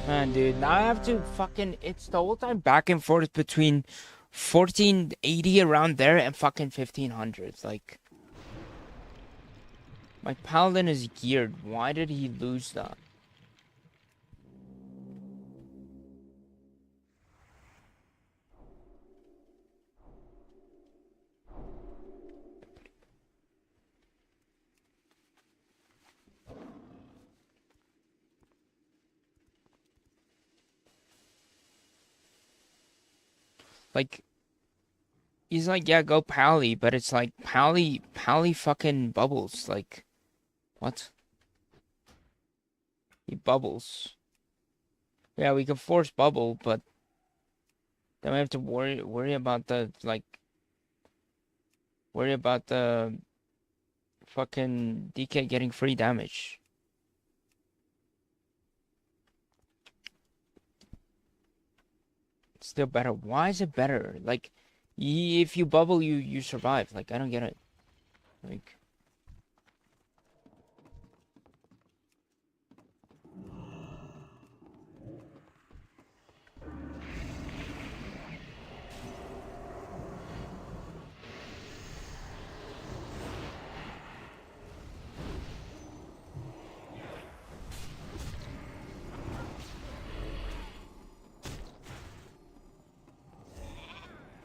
Man, dude, now I have to fucking. It's the whole time back and forth between 1480 around there and fucking 1500s. Like, my paladin is geared. Why did he lose that? Like, he's like, yeah, go Pally, but it's like Pally fucking bubbles. Like, what? He bubbles. Yeah, we can force bubble, but then we have to worry about the like worry about the fucking DK getting free damage. It's still better. Why is it better? Like, if you bubble, you survive. Like, I don't get it. Like,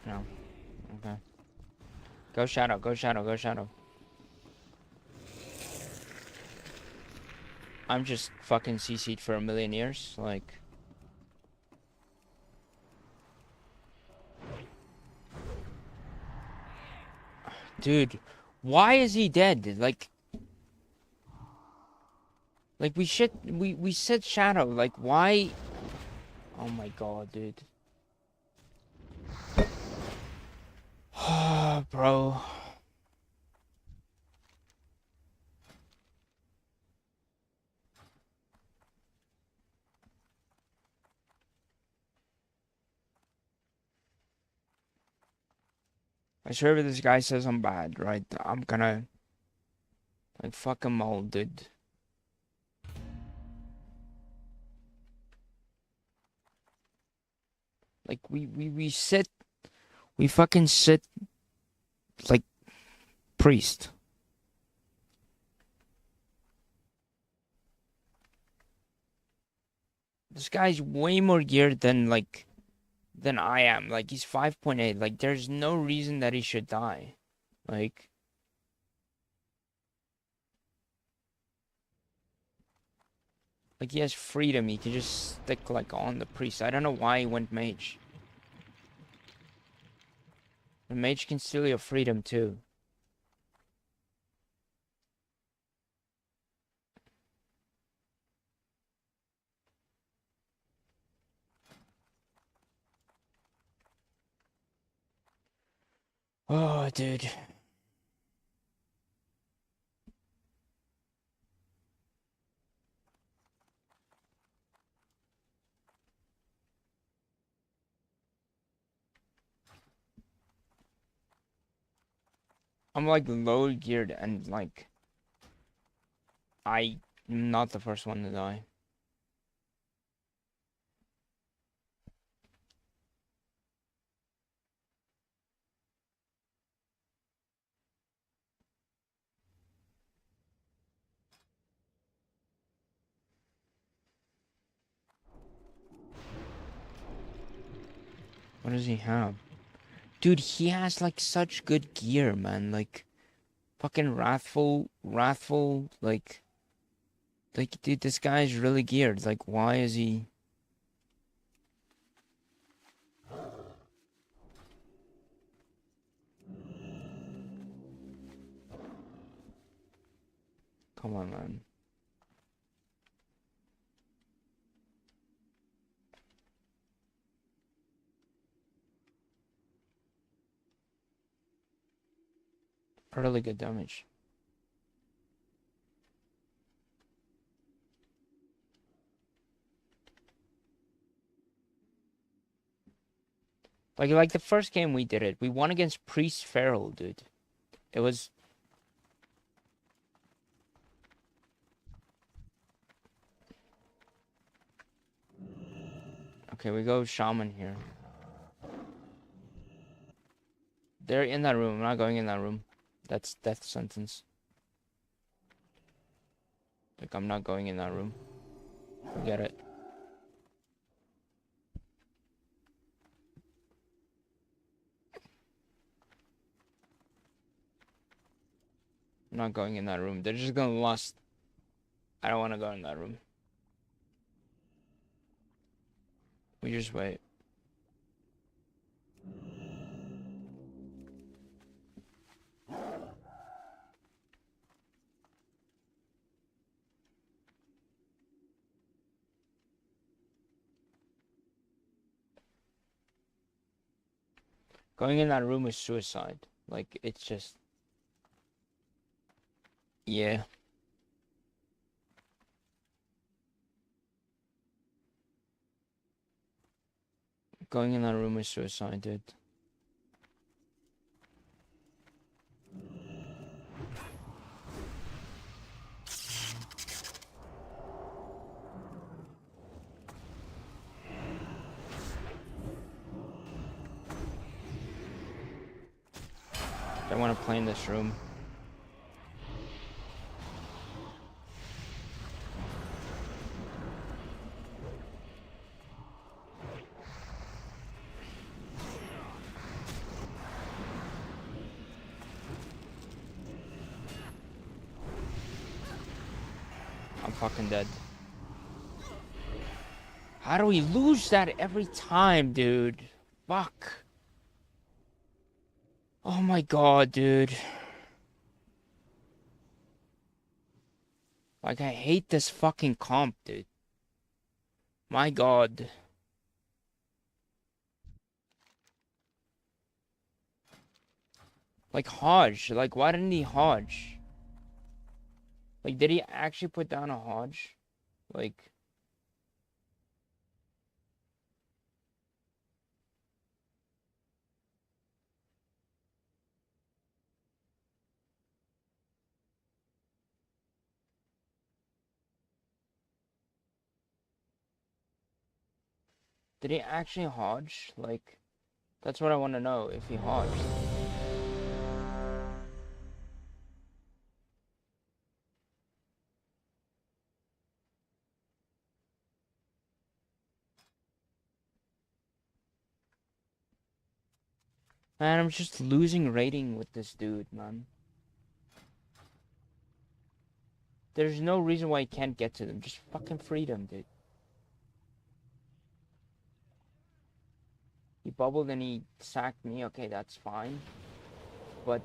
no. Okay. Go shadow. Go shadow. Go shadow. I'm just fucking CC'd for a million years. Like, dude, why is he dead? Like we said shadow. Like, why? Oh my god, dude. Bro. I swear if this guy says I'm bad, right? I'm gonna like fuck him all, dude. Like we fucking sit like priest. This guy's way more geared than I am. Like he's 5.8. Like there's no reason that he should die. Like like he has freedom. He can just stick like on the priest. I don't know why he went mage. The mage can steal your freedom too. Oh, dude. I'm like low geared and like I'm not the first one to die. What does he have? Dude, he has like such good gear, man. Like fucking wrathful, like dude, this guy's really geared. Like, why is he? Come on, man. Really good damage. Like the first game we did it, we won against Priest Feral, dude. It was. Okay, we go Shaman here. They're in that room. I'm not going in that room. That's death sentence. Like, I'm not going in that room. Forget it. I'm not going in that room. They're just gonna lust. I don't want to go in that room. We just wait. Going in that room is suicide. Like, it's just... Yeah. Going in that room is suicide, dude. I want to play in this room. I'm fucking dead. How do we lose that every time, dude? Fuck. Oh my god, dude. Like, I hate this fucking comp, dude. My god. Like, Hodge. Like, why didn't he Hodge? Like, did he actually put down a Hodge? Like... Did he actually Hodge? Like, that's what I want to know, if he Hodged. Man, I'm just losing rating with this dude, man. There's no reason why he can't get to them. Just fucking freedom, dude. He bubbled and he sacked me. Okay, that's fine. But...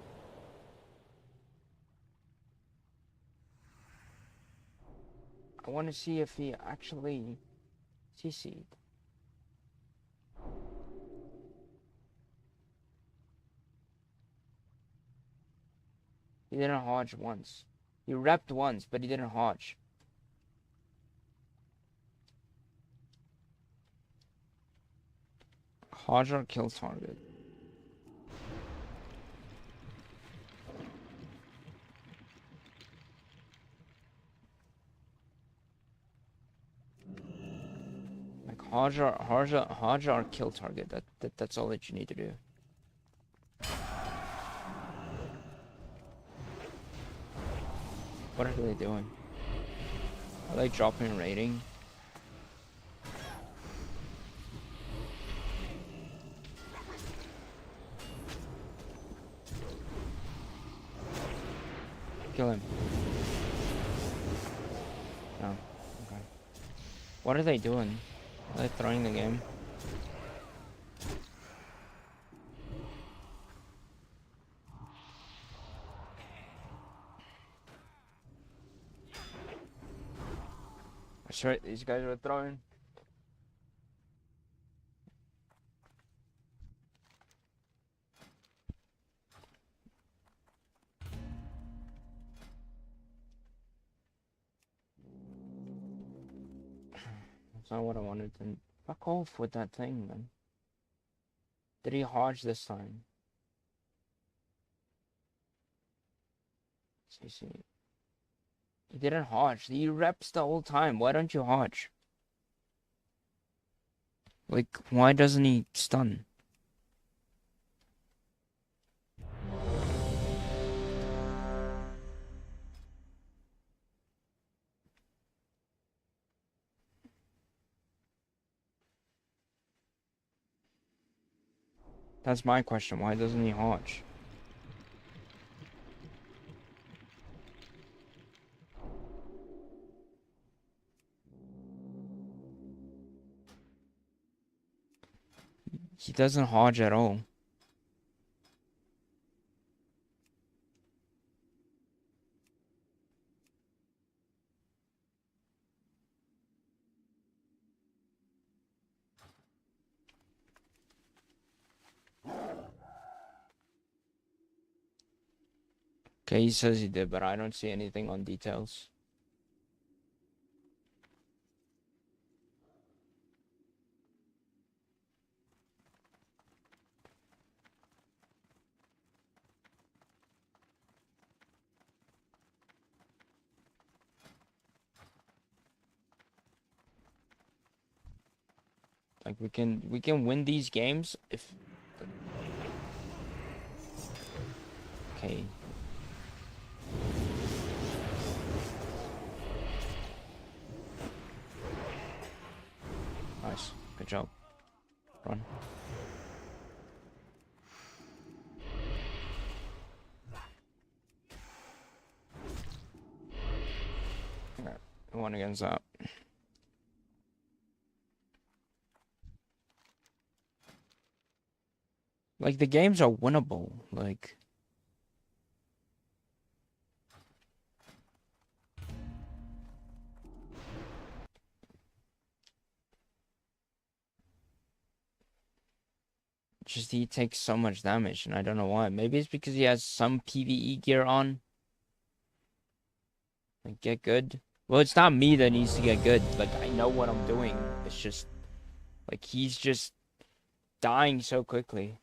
I want to see if he actually CC'd. He didn't Hodge once. He repped once, but he didn't Hodge. Hodge or kill target. Hodge our kill target. That's all that you need to do. What are they doing? Are they dropping rating? Kill him. No. Okay. What are they doing? Are they throwing the game? That's right, these guys are throwing. That's not what I wanted to. Fuck off with that thing, man. Did he hodge this time? CC. He didn't hodge. He reps the whole time. Why don't you hodge? Like, why doesn't he stun? That's my question. Why doesn't he hodge? He doesn't hodge at all. Okay, he says he did, but I don't see anything on details. Like, we can win these games if... Okay. Nice. Good job. Run. Alright. One against that. Like, the games are winnable. Like... Just he takes so much damage, and I don't know why. Maybe it's because he has some PvE gear on. Like, get good. Well, it's not me that needs to get good. Like, I know what I'm doing. It's just... Like, he's just... dying so quickly.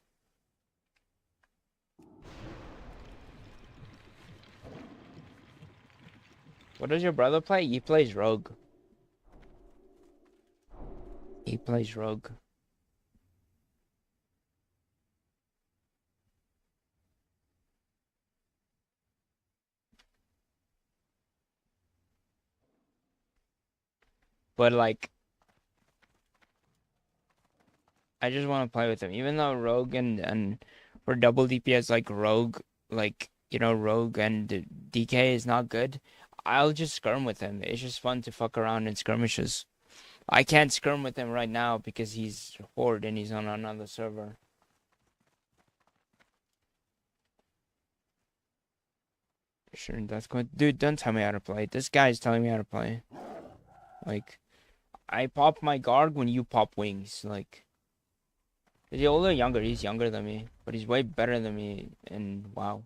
What does your brother play? He plays Rogue. He plays Rogue. But, like... I just want to play with him. Even though Rogue and for double DPS, like, Rogue... Like, you know, Rogue and DK is not good. I'll just skirm with him. It's just fun to fuck around in skirmishes. I can't skirm with him right now because he's Horde and he's on another server. Sure, that's good. Dude, don't tell me how to play. This guy's telling me how to play. Like, I pop my Garg when you pop wings. Like, is he older or younger? He's younger than me, but he's way better than me. And wow.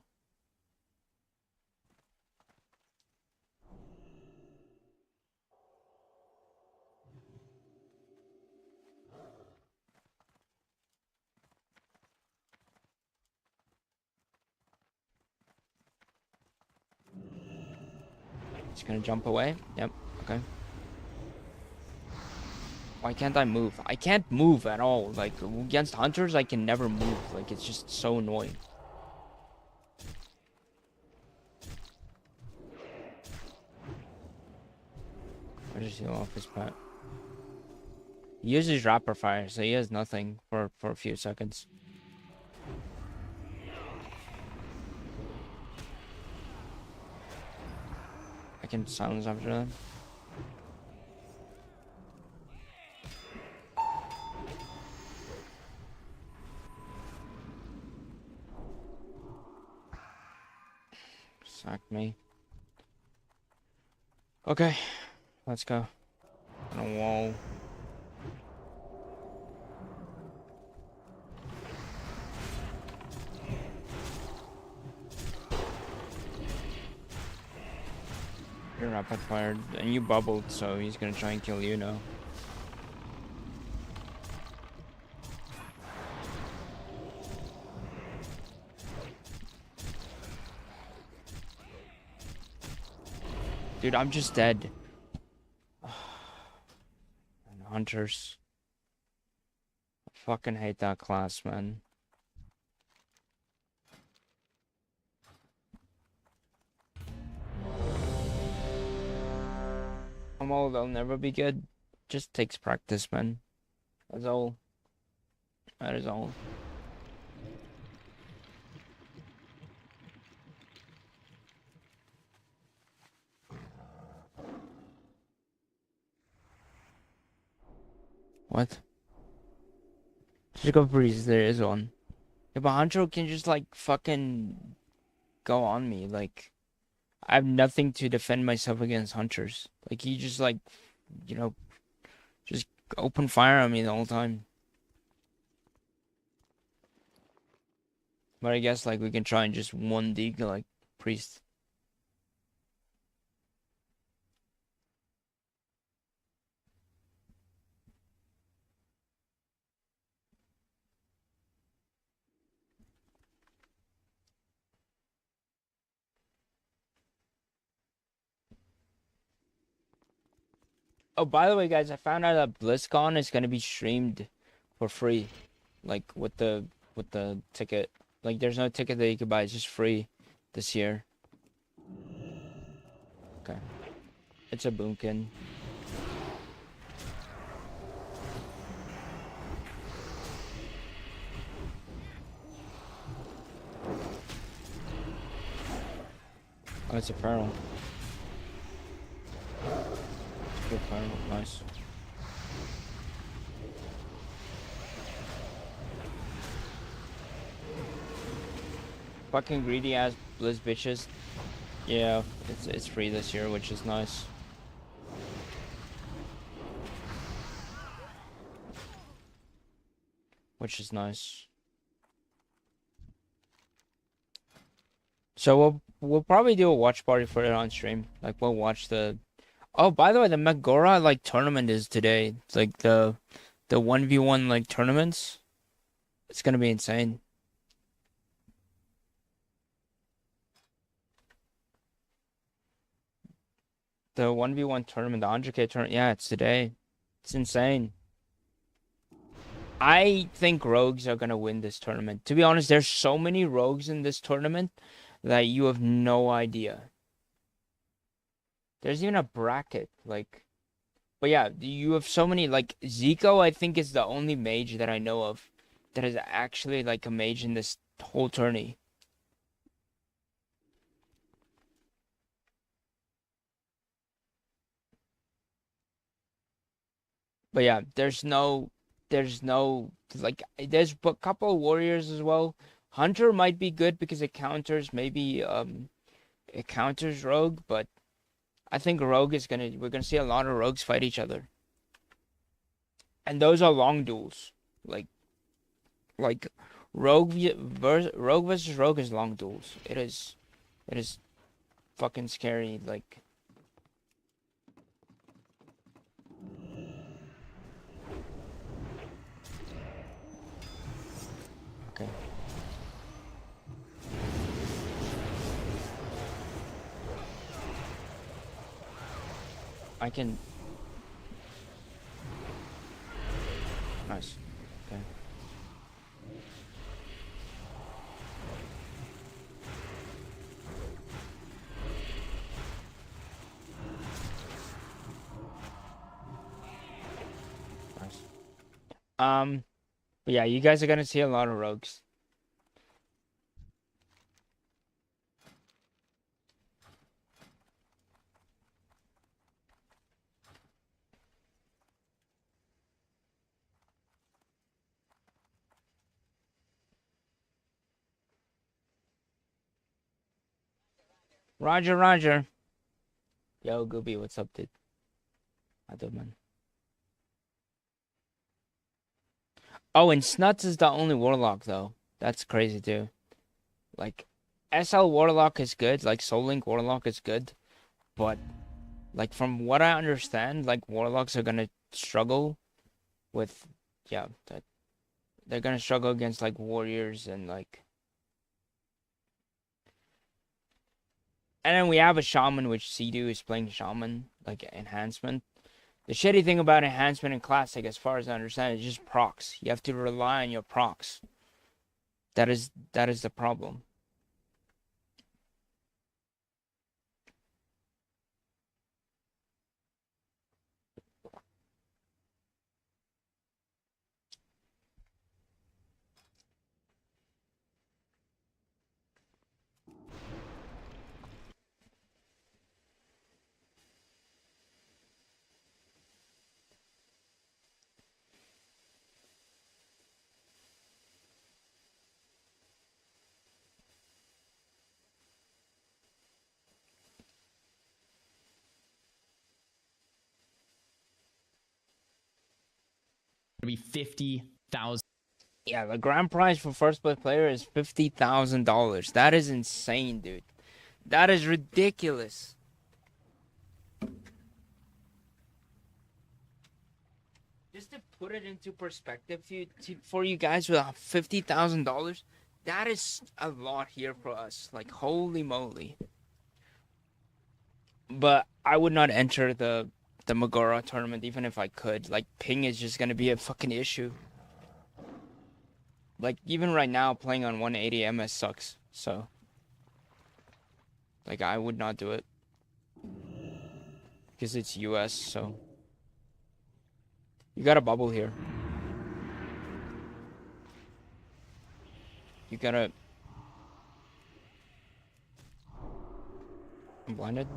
He's gonna jump away. Yep. Okay. Why can't I move? I can't move at all. Like, against hunters, I can never move. Like, it's just so annoying. I just heal off his pet. He uses rapid fire, so he has nothing for a few seconds. I can silence after that. Sack me. Okay, let's go. On a wall. You're rapid fired, and you bubbled, so he's gonna try and kill you now. Dude, I'm just dead. And hunters. I fucking hate that class, man. I'm old, I'll never be good. Just takes practice, man. That's all. That is all. What? Just go breeze, there is one. Yeah, but Hancho can just like fucking go on me. Like, I have nothing to defend myself against hunters. Like, he just like, you know, just open fire on me the whole time. But I guess like we can try and just 1D like priest. Oh, by the way, guys, I found out that BlizzCon is gonna be streamed for free, like with the ticket. Like, there's no ticket that you could buy; it's just free this year. Okay, it's a boomkin. Oh, it's a feral. Good feral, nice. Fucking greedy ass Blizz bitches. Yeah, it's free this year, which is nice. Which is nice. So we'll probably do a watch party for it on stream. Like, we'll watch the. Oh, by the way, the Megora like tournament is today. It's like the 1v1 like tournaments. It's gonna be insane. The 1v1 tournament, the 100K tournament. Yeah, it's today. It's insane. I think rogues are gonna win this tournament. To be honest, there's so many rogues in this tournament that you have no idea. There's even a bracket, like, but yeah, you have so many, like, Zico, I think, is the only mage that I know of that is actually, like, a mage in this whole tourney. But yeah, there's no, like, there's a couple of warriors as well. Hunter might be good because it counters, maybe, it counters rogue, but I think rogue is we're gonna see a lot of rogues fight each other. And those are long duels. Like rogue versus rogue is long duels. It is fucking scary, like. Okay. I can. Okay. Nice. But yeah, you guys are gonna see a lot of rogues. Roger, Roger. Yo, Gooby, what's up, dude? I do, man. Oh, and Snuts is the only Warlock, though. That's crazy, too. Like, SL Warlock is good. Like, Soul Link Warlock is good. But, like, from what I understand, like, Warlocks are gonna struggle with, yeah, that they're gonna struggle against, like, Warriors and, like... And then we have a Shaman, which Sea-Doo is playing Shaman, like, Enhancement. The shitty thing about Enhancement in Classic, as far as I understand, is just procs. You have to rely on your procs. That is the problem. Be 50,000. Yeah, the grand prize for first place player is $50,000. That is insane, dude. That is ridiculous. Just to put it into perspective for you guys with $50,000, that is a lot here for us. Like, holy moly. But I would not enter the Megara tournament even if I could. Like, ping is just gonna be a fucking issue. Like, even right now, playing on 180 MS sucks. So, like, I would not do it. Because it's US, so. You got a bubble here. You gotta... I'm blinded.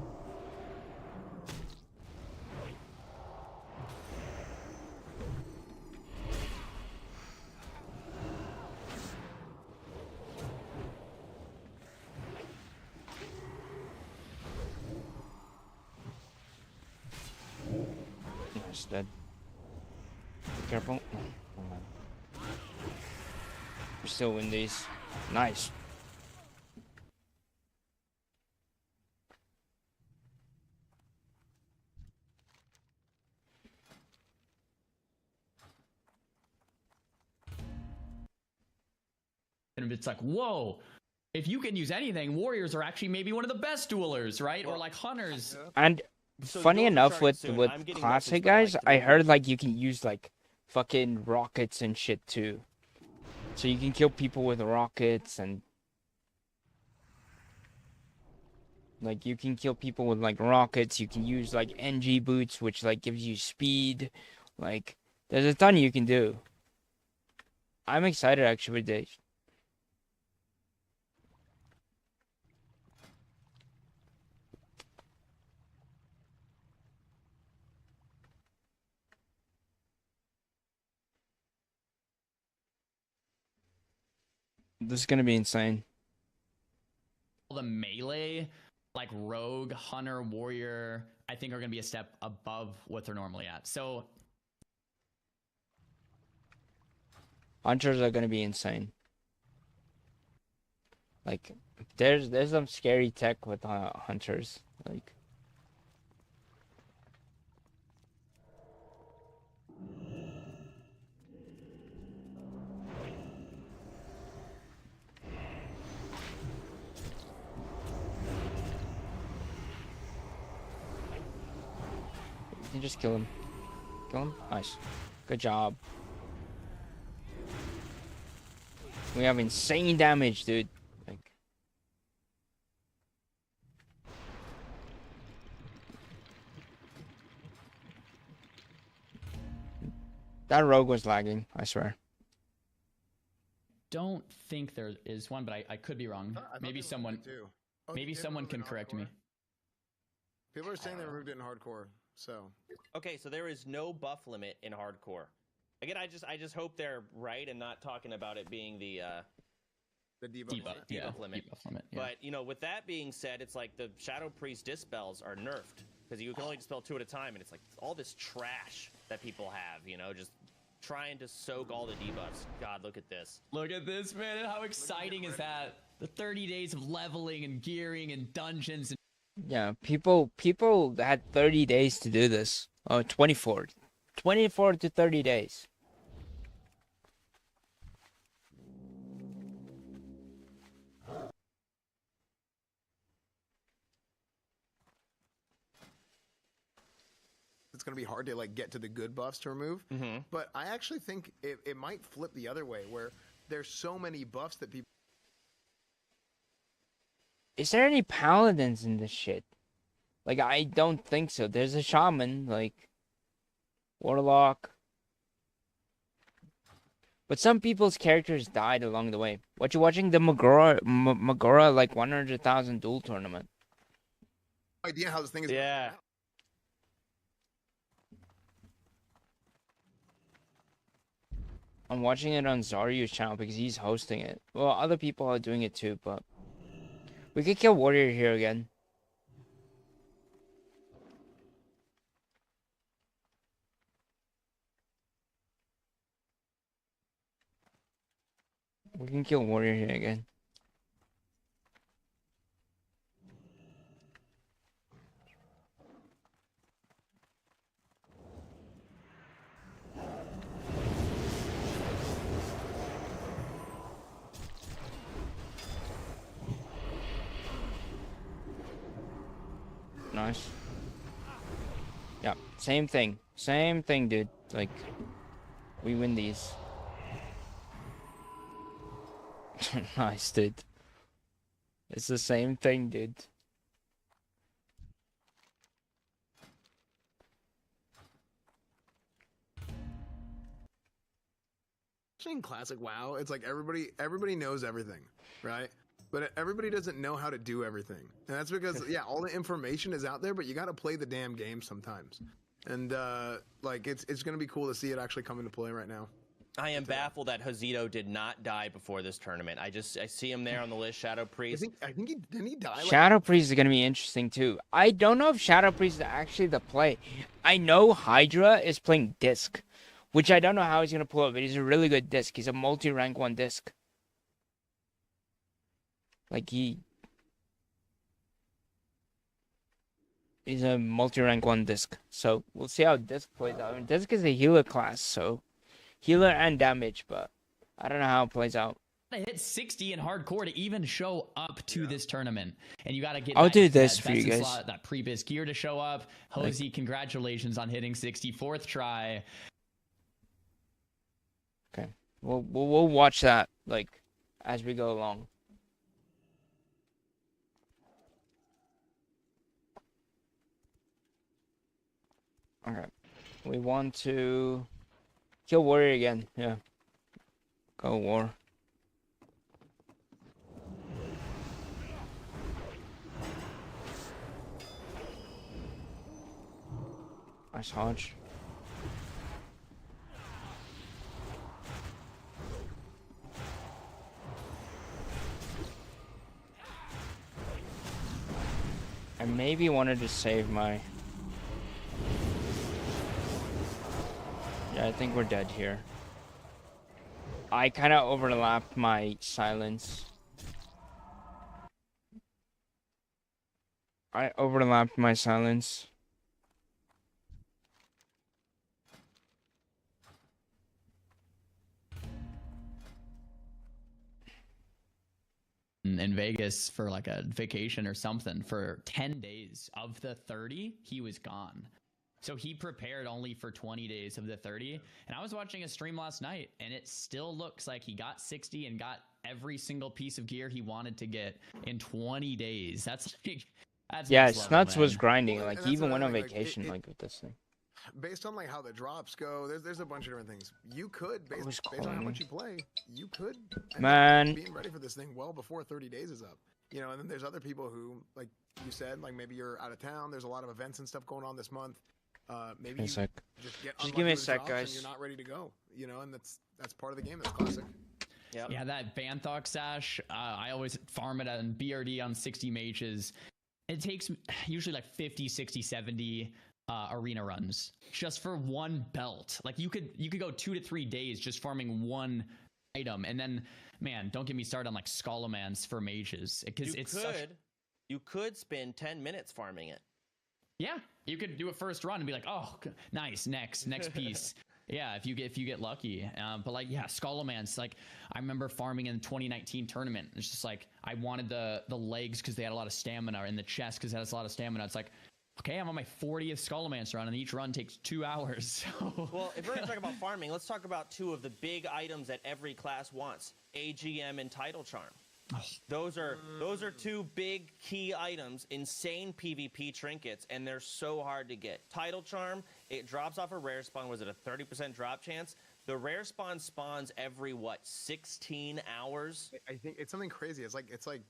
Nice, dead. Be careful. We still win these. Nice. And it's like, whoa, if you can use anything, warriors are actually maybe one of the best duelers, right? Or like hunters. And funny enough, with classic guys, I heard like you can use like fucking rockets and shit too. So you can kill people with rockets and like you can kill people with like rockets. You can use like NG boots, which like gives you speed. Like there's a ton you can do. I'm excited actually with this. This is gonna be insane. The melee, like rogue, hunter, warrior, I think are going to be a step above what they're normally at. So Hunters are gonna be insane. Like there's some scary tech with hunters. Like you can just kill him. Kill him. Nice. Good job. We have insane damage, dude. Like, that rogue was lagging, I swear. Don't think there is one, but I could be wrong. Maybe someone can correct me. People are saying they removed it in hardcore, so. Okay, so there is no buff limit in hardcore. Again, I just hope they're right and not talking about it being the debuff limit. Yeah. But you know, with that being said, it's like the Shadow Priest dispels are nerfed because you can only dispel 2 at a time, and it's like all this trash that people have, you know, just trying to soak all the debuffs. God, look at this. Look at this, man. How exciting is that? The 30 days of leveling and gearing and dungeons. And Yeah, people had 30 days to do this. Oh, 24 to 30 days. It's gonna be hard to like get to the good buffs to remove. But I actually think it might flip the other way, where there's so many buffs that people. Is there any paladins in this shit? Like, I don't think so. There's a shaman, like, warlock. But some people's characters died along the way. What you watching the Magora like 100,000 duel tournament? Idea how this thing is. Yeah. I'm watching it on Zaryu's channel because he's hosting it. Well, other people are doing it too, but we could kill Warrior here again. We can kill Warrior here again. Nice. Yeah, same thing. Same thing, dude. Like, we win these. Nice, dude. It's the same thing, dude. In classic WoW, it's like everybody knows everything, right? But everybody doesn't know how to do everything, and that's because all the information is out there, but you got to play the damn game sometimes. And like it's gonna be cool to see it actually come into play right now. I am baffled that Josito did not die before this tournament. I see him there on the list, Shadow Priest. I think he die. Shadow Priest is gonna be interesting too. I don't know if Shadow Priest is actually the play. I know Hydra is playing Disc, which I don't know how he's gonna pull up, but he's a really good Disc. He's a multi-rank 1 Disc. Like he's a multi-rank 1 Disc. So we'll see how Disc plays out. I mean, Disc is a healer class, so healer and damage, but I don't know how it plays out. I hit 60 in hardcore to even show up to this tournament, and you got to get. I'll do this for you guys. Slot, that pre-biz gear to show up. Hosey, congratulations on hitting 64th try. Okay, we'll watch that like as we go along. Okay, we want to kill Warrior again. Yeah, go War. Nice Hodge. I maybe wanted to save my... Yeah, I think we're dead here. I kind of overlapped my silence. In Vegas for like a vacation or something for 10 days. Of the 30, he was gone. So he prepared only for 20 days of the 30. And I was watching a stream last night, and it still looks like he got 60 and got every single piece of gear he wanted to get in 20 days. That's like, that's Yeah, next level, Snuts was man. grinding. Well, Like and he that's even went on another thing, like, vacation like with this thing. Based on like how the drops go, there's a bunch of different things. You could, based was on how cold. much you play, you could end up Man. being ready for this thing well before 30 days is up. You know, and then there's other people who, like you said, like maybe you're out of town. There's a lot of events and stuff going on this month. Maybe you Sec. just get Just unlucky give me a with sec, drops and guys. you're not ready to go. You know, and that's part of the game. That's classic. Yep. Yeah, that Banthox Sash, I always farm it on BRD on 60 mages. It takes usually like 50, 60, 70 arena runs just for one belt. Like you could go 2 to 3 days just farming one item. And then, man, don't get me started on like Scholomans for mages. Because You could spend 10 minutes farming it. Yeah, you could do a first run and be like, oh, nice, next piece. Yeah, if you get lucky. But like, yeah, Scholomans, like I remember farming in the 2019 tournament. It's just like I wanted the legs because they had a lot of stamina, and the chest because it has a lot of stamina. It's like, okay, I'm on my 40th Scholomance run, and each run takes 2 hours. So. Well, if we're going to talk about farming, let's talk about 2 of the big items that every class wants: AGM and Title Charm. Those are 2 big key items, insane PvP trinkets, and they're so hard to get. Title Charm, it drops off a rare spawn. Was it a 30% drop chance? The rare spawn spawns every 16 hours? I think it's something crazy. It's like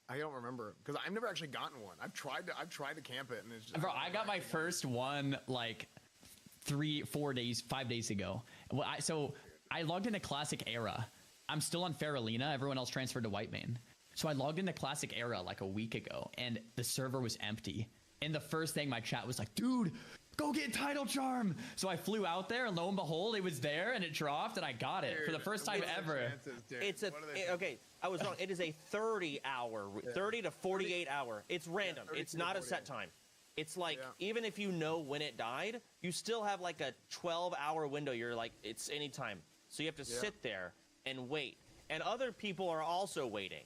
I don't remember because I've never actually gotten one. I've tried to camp it, and it's just, Bro, I got my first one like 5 days ago. Well, so I logged into Classic Era. I'm still on Faralina. Everyone else transferred to Whitemane. So I logged into Classic Era like a week ago, and the server was empty. And the first thing my chat was like, dude, go get Title Charm. So I flew out there, and lo and behold, it was there, and it dropped, and I got it for the first time ever. It's okay, I was wrong. It is a 30 to 48 hour. It's random. It's not a set time. It's like, even if you know when it died, you still have like a 12-hour window. You're like, it's anytime. So you have to sit there and wait. And other people are also waiting.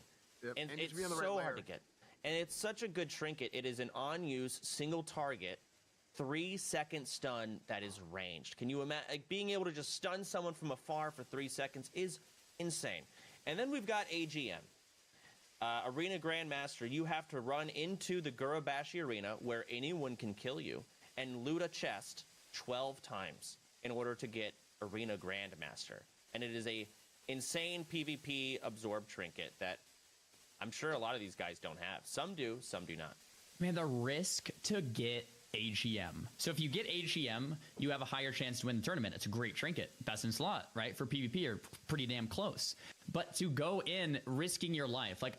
And it's so hard to get. And it's such a good trinket. It is an on-use, single target, 3-second stun that is ranged. Can you imagine? Like, being able to just stun someone from afar for 3 seconds is insane. And then we've got AGM. Arena Grandmaster, you have to run into the Gurabashi Arena where anyone can kill you and loot a chest 12 times in order to get Arena Grandmaster. And it is a insane PvP absorb trinket that I'm sure a lot of these guys don't have. Some do, some do not. Man, the risk to get AGM. So if you get AGM, you have a higher chance to win the tournament. It's a great trinket. Best in slot, right? For PvP, are pretty damn close. But to go in risking your life, like,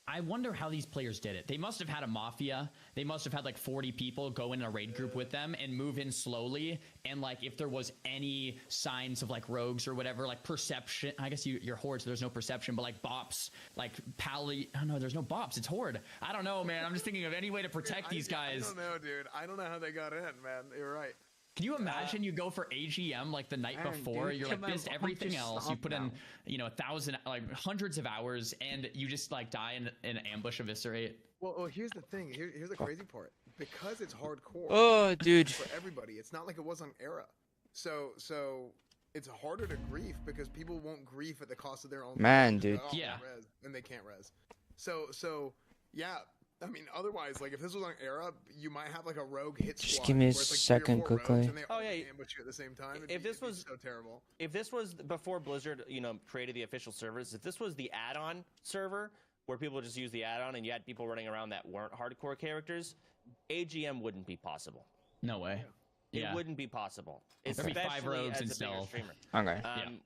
I wonder how these players did it. They must have had a mafia. They must have had like 40 people go in a raid group with them and move in slowly. And like, if there was any signs of like rogues or whatever, like perception, I guess you're horde, so there's no perception, but like bops, like oh no, there's no bops. It's horde. I don't know, man. I'm just thinking of any way to protect these guys. I don't know, dude. I don't know how they got in, man. You're right. Can you imagine you go for AGM like the night before? Dude, you're like missed everything else. You put in, 1,000, like hundreds of hours, and you just like die in an ambush eviscerate. Well, here's the thing. Here's the crazy part. Because it's hardcore. Oh, dude. For everybody, it's not like it was on Era. So it's harder to grief because people won't grief at the cost of their own. Man, life. dude. Oh, Yeah. Res, and they can't res. So yeah. I mean, otherwise, like if this was on Era, you might have like a rogue hit squad. Just give me a where it's, like, 3 or second 4 rogues, quickly. and they all yeah. ambush you at the same time. If this was so terrible. If this was before Blizzard, created the official servers, if this was the add-on server where people just use the add-on and you had people running around that weren't hardcore characters, AGM wouldn't be possible. No way. It Yeah. wouldn't be possible, There'd be 5 especially rogues as and a bigger stealth. streamer. Okay.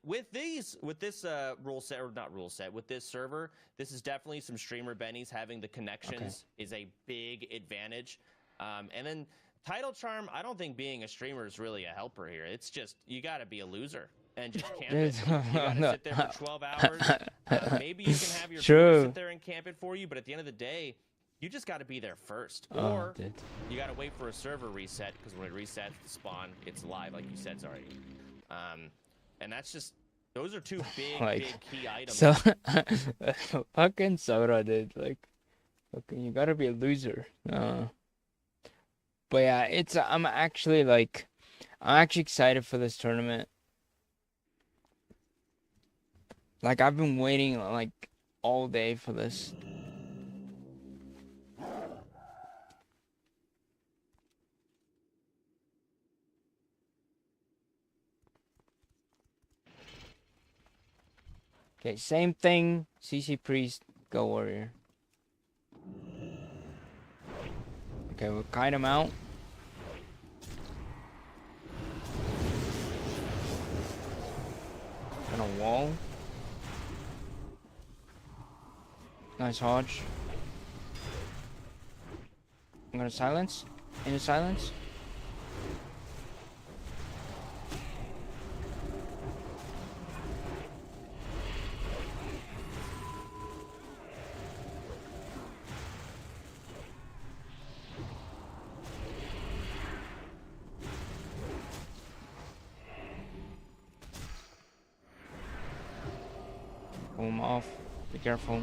With this rule set, or not rule set, with this server, this is definitely some streamer bennies. Having the connections is a big advantage. And then Title Charm, I don't think being a streamer is really a helper here. It's just, you got to be a loser and just camp it. You got to sit there for 12 hours. Maybe you can have your True. sit there and camp it for you, but at the end of the day, you just got to be there first. Oh, Or dude. you got to wait for a server reset, because when it resets the spawn, it's live, like you said, sorry. And that's just, those are 2 big, Like, big key items. So, fucking Soda, dude. Like, fucking, you gotta be a loser. But yeah, I'm actually excited for this tournament. Like I've been waiting like all day for this. Okay, same thing. CC Priest, go Warrior. Okay, we'll kite him out. Gonna wall. Nice Hodge. I'm gonna silence. Into silence. Pull him off. Be careful.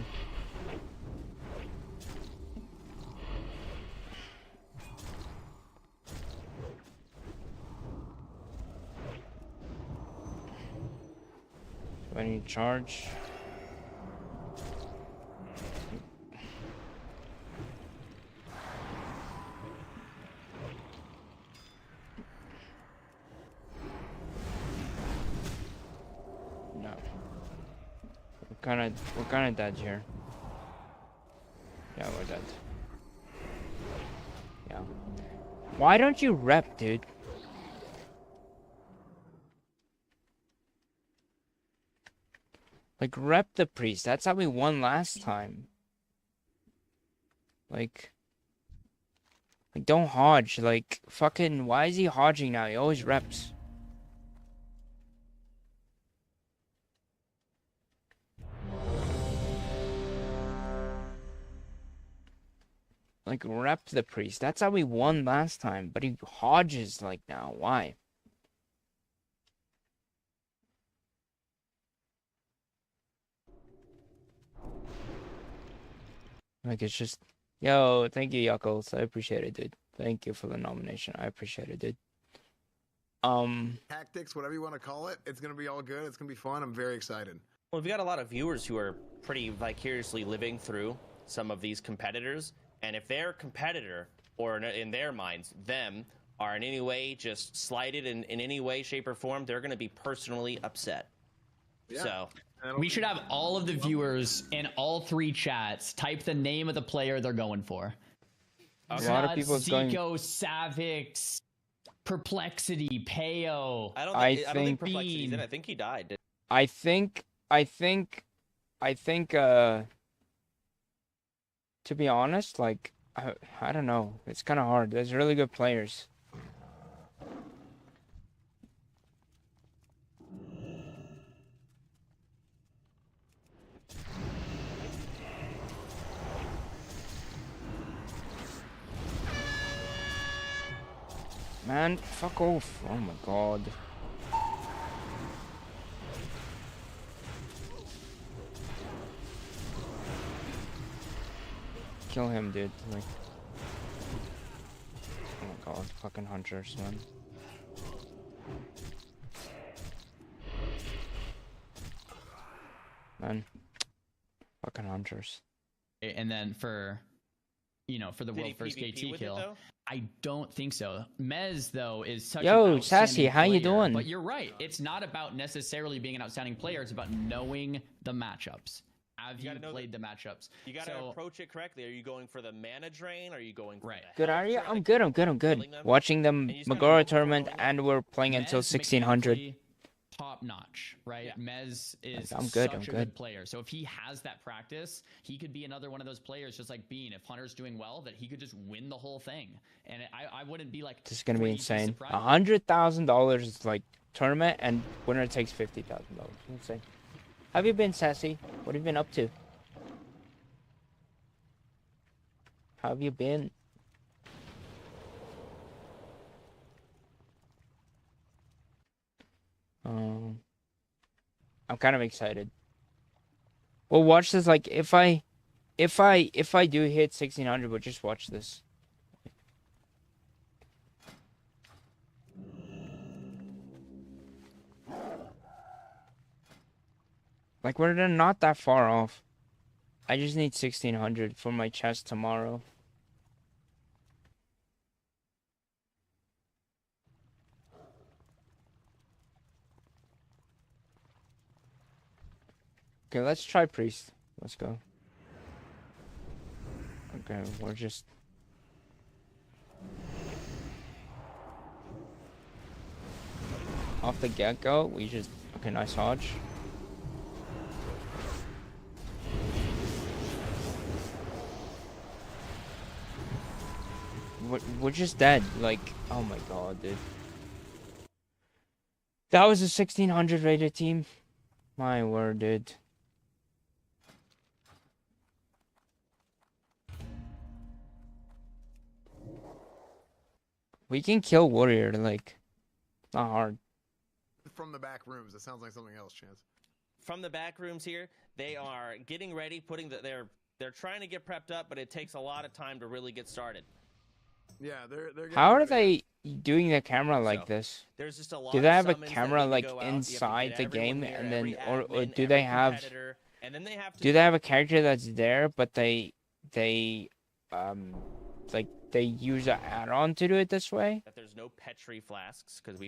Do I need to charge? No. We're kinda dead here. Yeah, we're dead. Yeah. Why don't you rep, dude? Like, rep the priest. That's how we won last time. Like, don't hodge. Like, fucking, why is he hodging now? He always reps. Like, rep the priest. That's how we won last time. But he hodges, like, now. Why? Like, it's just... Yo, thank you, Yuckles. I appreciate it, dude. Thank you for the nomination. I appreciate it, dude. Tactics, whatever you want to call it. It's going to be all good. It's going to be fun. I'm very excited. Well, we've got a lot of viewers who are pretty vicariously living through some of these competitors. And if their competitor, or in their minds, them, are in any way just slighted in any way, shape, or form, they're going to be personally upset. Yeah. So... We should have all of the viewers in all 3 chats type the name of the player they're going for. A lot of people going... Zico, Savix, Perplexity, Peo. I don't think Perplexity's in. I think he died. I think, to be honest, like, I don't know. It's kind of hard. There's really good players. Man, fuck off. Oh my god. Kill him, dude. Like... Oh my god, fucking hunters, man. Man. Fucking hunters. And then for, for the world first KT kill, I don't think so. Mez, though, is such Yo, an Sassy, how player, you doing? But you're right. It's not about necessarily being an outstanding player. It's about knowing the matchups. Have you played the matchups? You got to approach it correctly. Are you going for the mana drain? Are you going for the Good, are you? I'm good. Watching the Magora tournament, and we're playing until 1600. Top notch, right? Yeah. Mez is such a good player. So if he has that practice, he could be another one of those players, just like Bean. If Hunter's doing well, that he could just win the whole thing. And I wouldn't be like, this is gonna be insane. $100,000 like tournament, and winner takes $50,000. Insane. How have you been, Sassy? What have you been up to? How have you been? I'm kind of excited. Well, watch this. Like, if I do hit 1600, but just watch this. Like, we're not that far off. I just need 1600 for my chest tomorrow. Okay, let's try priest. Let's go. Okay, we're just... Off the get-go, we just... Okay, nice hodge. We're just dead. Like, oh my god, dude. That was a 1600 rated team. My word, dude. We can kill warrior, like, not hard. From the back rooms, it sounds like something else, Chance. From the back rooms here, they are getting ready, they're trying to get prepped up, but it takes a lot of time to really get started. Yeah, they're getting How are ready. they doing the camera like So, this? There's just a lot Do of they have a summons that camera need to like go out. You have to inside get the everyone game, here, and then, every or admin, do every they have? competitor, and then they have to Do they have a character that's there, but they like they use an add-on to do it this way? that there's no Petri flasks because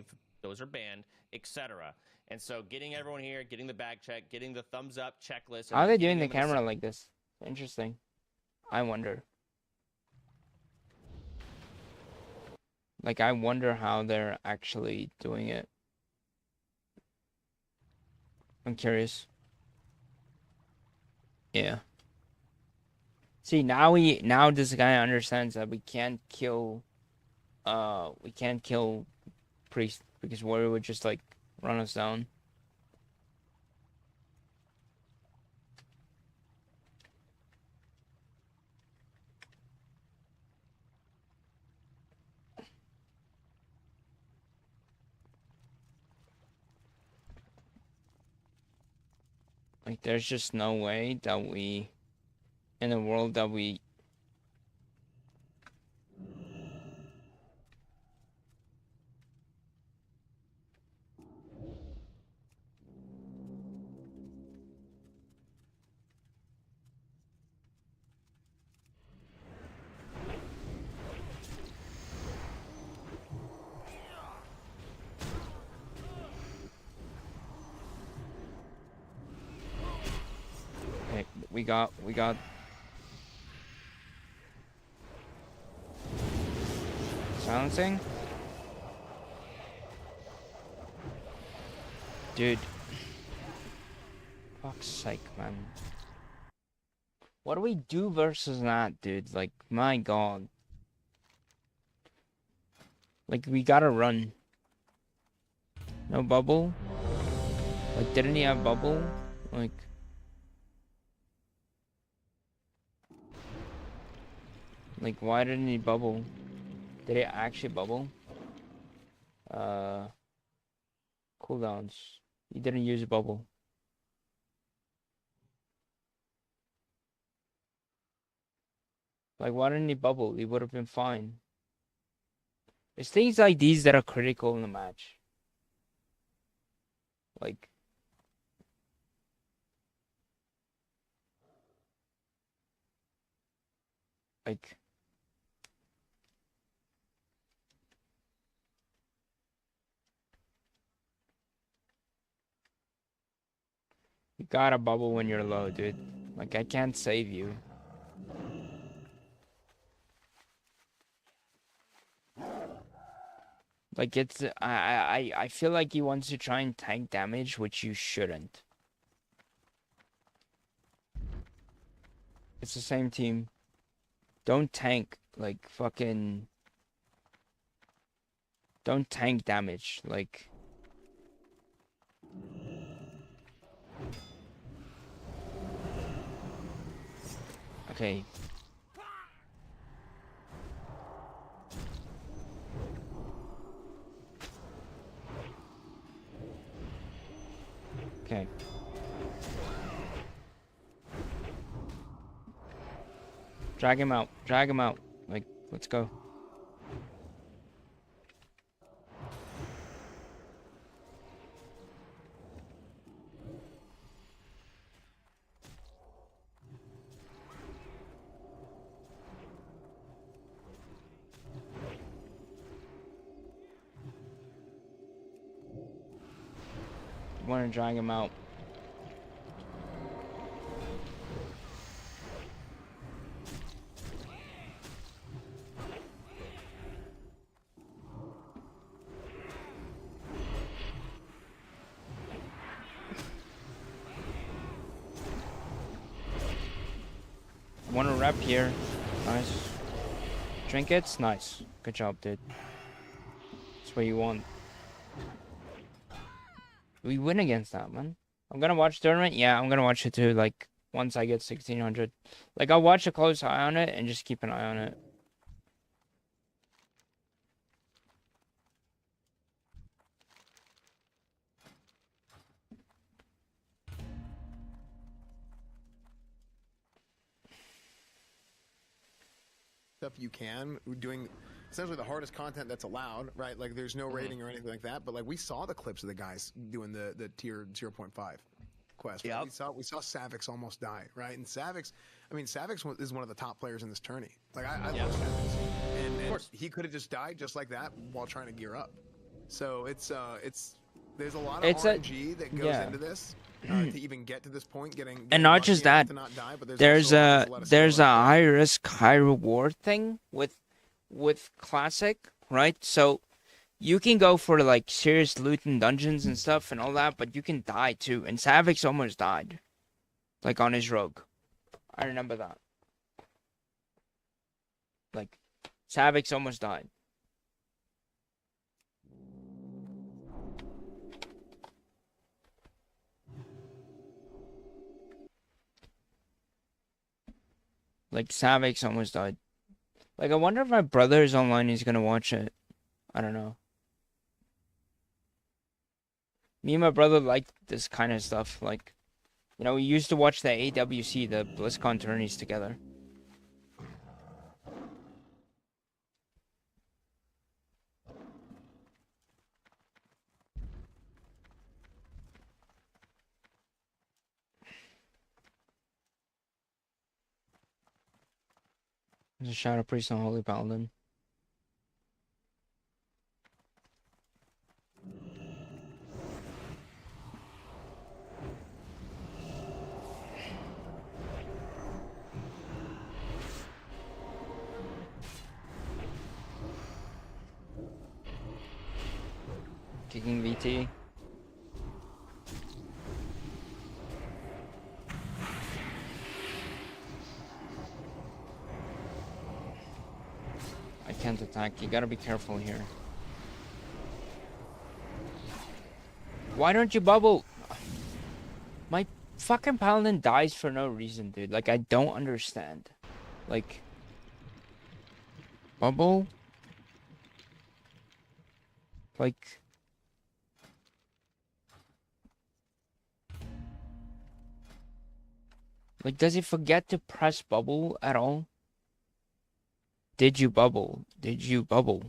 those are banned, etc. And so getting everyone here, getting the bag check, getting the thumbs up checklist. How are and they then doing getting the them in camera like this? Interesting. I wonder. Like, I wonder how they're actually doing it. I'm curious. Yeah. See, now this guy understands that we can't kill priest because warrior would just like run us down. Like, there's just no way that we, in a world that we... Okay, we got... Silencing? Dude. Fuck's sake, man. What do we do versus that, dude? Like, my god. Like, we gotta run. No bubble? Like, didn't he have bubble? Like... Like, why didn't he bubble? Did it actually bubble? Cooldowns. He didn't use a bubble. Like, why didn't he bubble? He would have been fine. It's things like these that are critical in the match. Like... Like... You gotta bubble when you're low, dude. Like, I can't save you. Like, it's... I feel like he wants to try and tank damage, which you shouldn't. It's the same team. Don't tank, like, fucking... Don't tank damage, like... Okay. Okay. Drag him out. Drag him out. Like, let's go. want to drag him out. Want to rep here. Nice. Trinkets? Nice. Good job, dude. That's what you want. We win against that, man. I'm gonna watch the tournament. Yeah, I'm gonna watch it too. Like, once I get 1600. Like, I'll watch a close eye on it and just keep an eye on it. Stuff you can doing essentially the hardest content that's allowed, right? Like there's no rating or anything like that, but like we saw the clips of the guys doing the tier 0.5 quest. Right? Yep. We saw Savix almost die, right? And Savix, I mean, Savix is one of the top players in this tourney. Like I love Savix, and he could have just died just like that while trying to gear up. So it's there's a lot of RNG that goes into this. To even get to this point, getting and not just that, to not die, but there's a high risk, high reward thing with classic, right? So you can go for like serious loot and dungeons and stuff and all that, but you can die too. And Savix almost died, like on his rogue. I remember that. Like Savix almost died. Like, Savix almost died. Like, I wonder if my brother is online, he's gonna watch it. I don't know. Me and my brother like this kind of stuff. Like, you know, we used to watch the AWC, the BlizzCon tourneys together. There's a Shadow Priest and Holy Paladin. Kicking VT. I can't attack. You gotta be careful here. Why don't you bubble? My fucking paladin dies for no reason, dude. Like, I don't understand. Like, bubble? Like, does he forget to press bubble at all? Did you bubble? Did you bubble?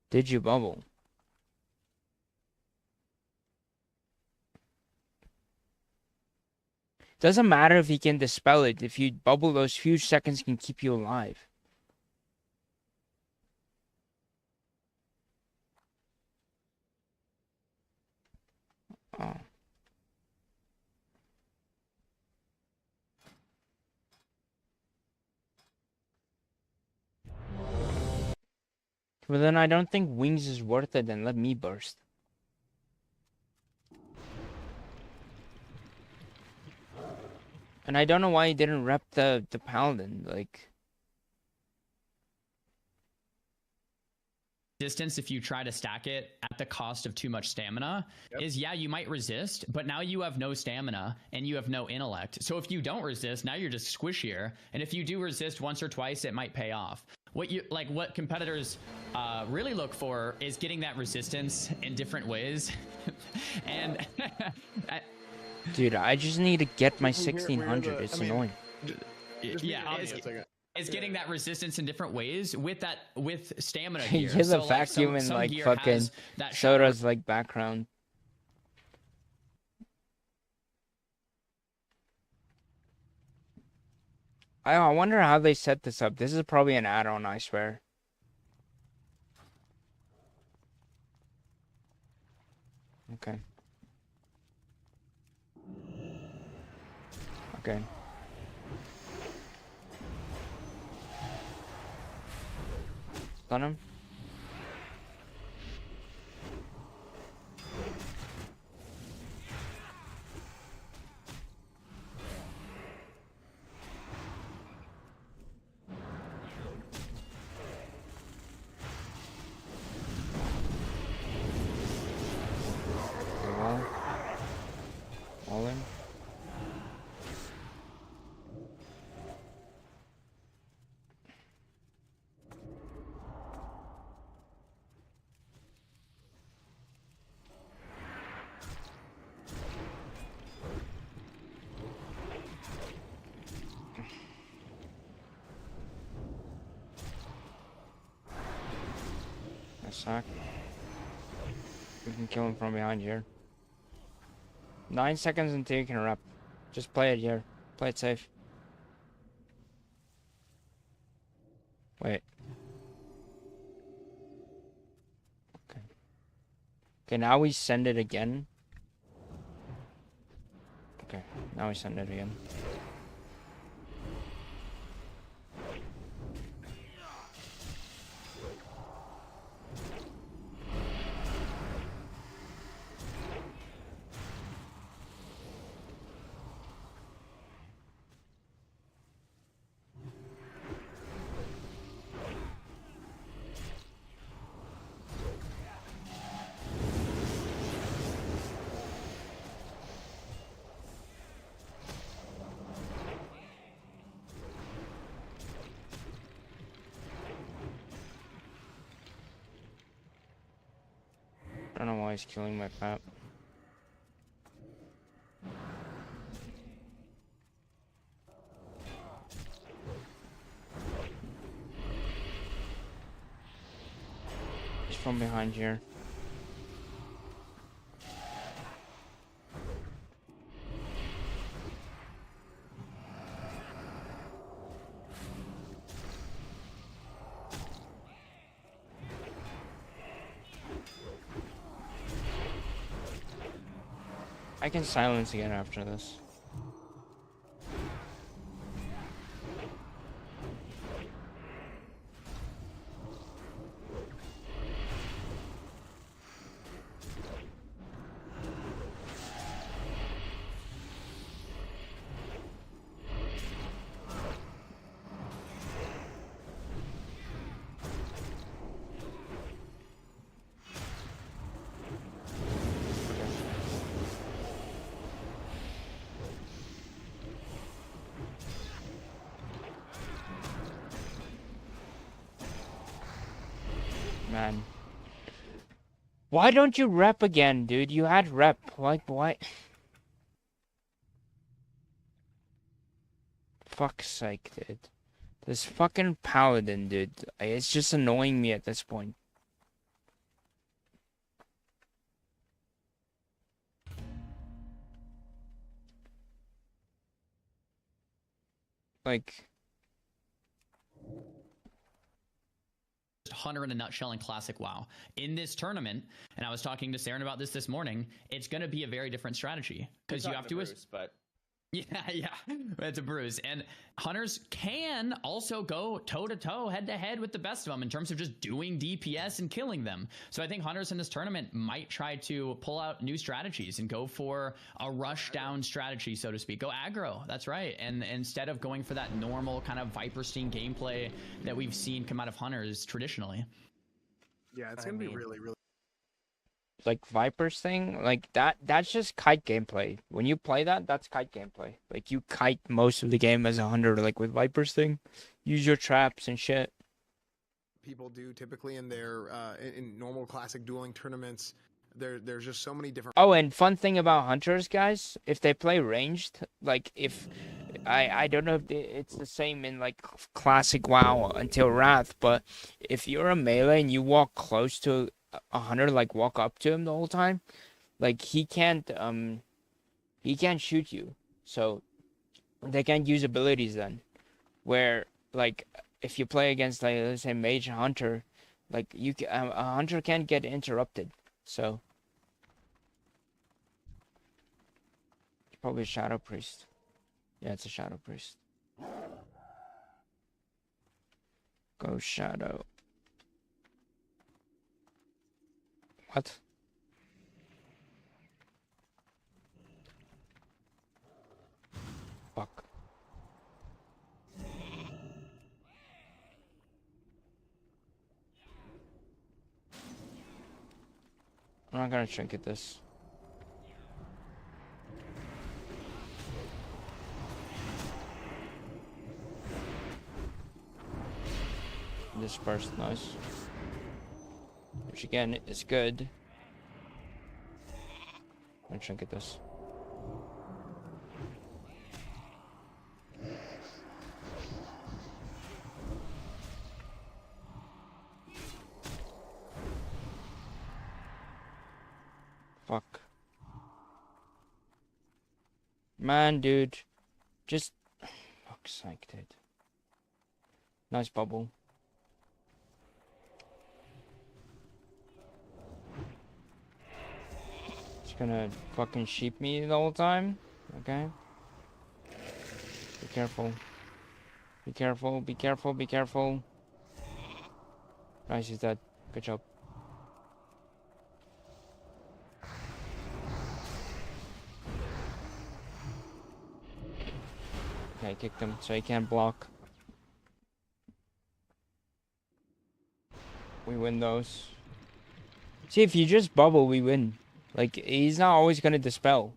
Did you bubble? Doesn't matter if he can dispel it. If you bubble, those few seconds can keep you alive. Oh. But then I don't think wings is worth it, then let me burst. And I don't know why he didn't rep the paladin, like. Distance, if you try to stack it at the cost of too much stamina, is you might resist, but now you have no stamina and you have no intellect. So if you don't resist, now you're just squishier. And if you do resist once or twice, it might pay off. What competitors really look for is getting that resistance in different ways. And dude, I just need to get my 1600. It's annoying. It's getting that resistance in different ways with stamina gear. Here's a vacuum and like fucking Soda's like background. I wonder how they set this up. This is probably an add-on, I swear. Okay. Okay. Stun him. All in. That suck. We can kill him from behind here. 9 seconds until you can rep. Just play it here. Play it safe. Wait. Okay. Okay, now we send it again. Okay, now we send it again. I don't know why he's killing my pap. He's from behind here. I can silence again after this. Man. Why don't you rep again, dude? You had rep. Like, why? Fuck's sake, dude. This fucking paladin, dude. It's just annoying me at this point. Like... Hunter in a nutshell in classic WoW. In this tournament, and I was talking to Saren about this morning, it's going to be a very different strategy because you have to Bruce, but yeah, it's a bruise. And hunters can also go toe-to-toe, head-to-head with the best of them in terms of just doing DPS and killing them. So I think hunters in this tournament might try to pull out new strategies and go for a rush-down strategy, so to speak. Go aggro, that's right. And instead of going for that normal kind of Viper-Sting gameplay that we've seen come out of hunters traditionally. Yeah, it's going to be really, really... Like Viper's thing, like that's just kite gameplay. When you play that, that's kite gameplay. Like you kite most of the game as a hunter, like with Viper's thing. Use your traps and shit. People do typically in their in normal classic dueling tournaments. There's just so many different... Oh, and fun thing about hunters, guys, if they play ranged, like if I don't know if it's the same in like classic WoW until Wrath, but if you're a melee and you walk close to a hunter, like walk up to him the whole time, like he can't shoot you, so they can't use abilities then. Where like if you play against, like, let's say mage hunter, like a hunter can't get interrupted, so probably Shadow Priest. Yeah, it's a Shadow Priest. Go Shadow. What? Fuck. I'm not gonna trinket this. Disperse, nice. Which again is good. I'm gonna trinket this. Fuck. Man, dude. Just... Fuck's sake, dude. Nice bubble. Just gonna fucking sheep me the whole time. Okay? Be careful. Be careful, be careful, be careful. Nice, he's dead. Good job. Okay, I kicked him so he can't block. We win those. See, if you just bubble, we win. Like, he's not always gonna dispel.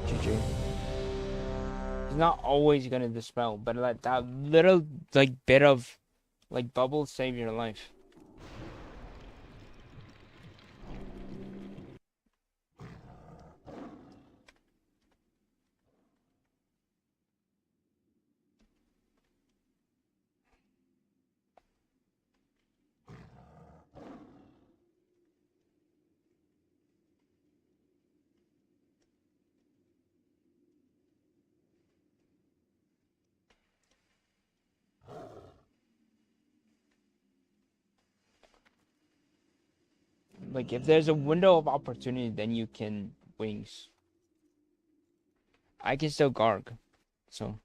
GG. He's not always gonna dispel, but like that little like bit of like bubble save your life. Like, if there's a window of opportunity, then you can wings. I can still garg, so.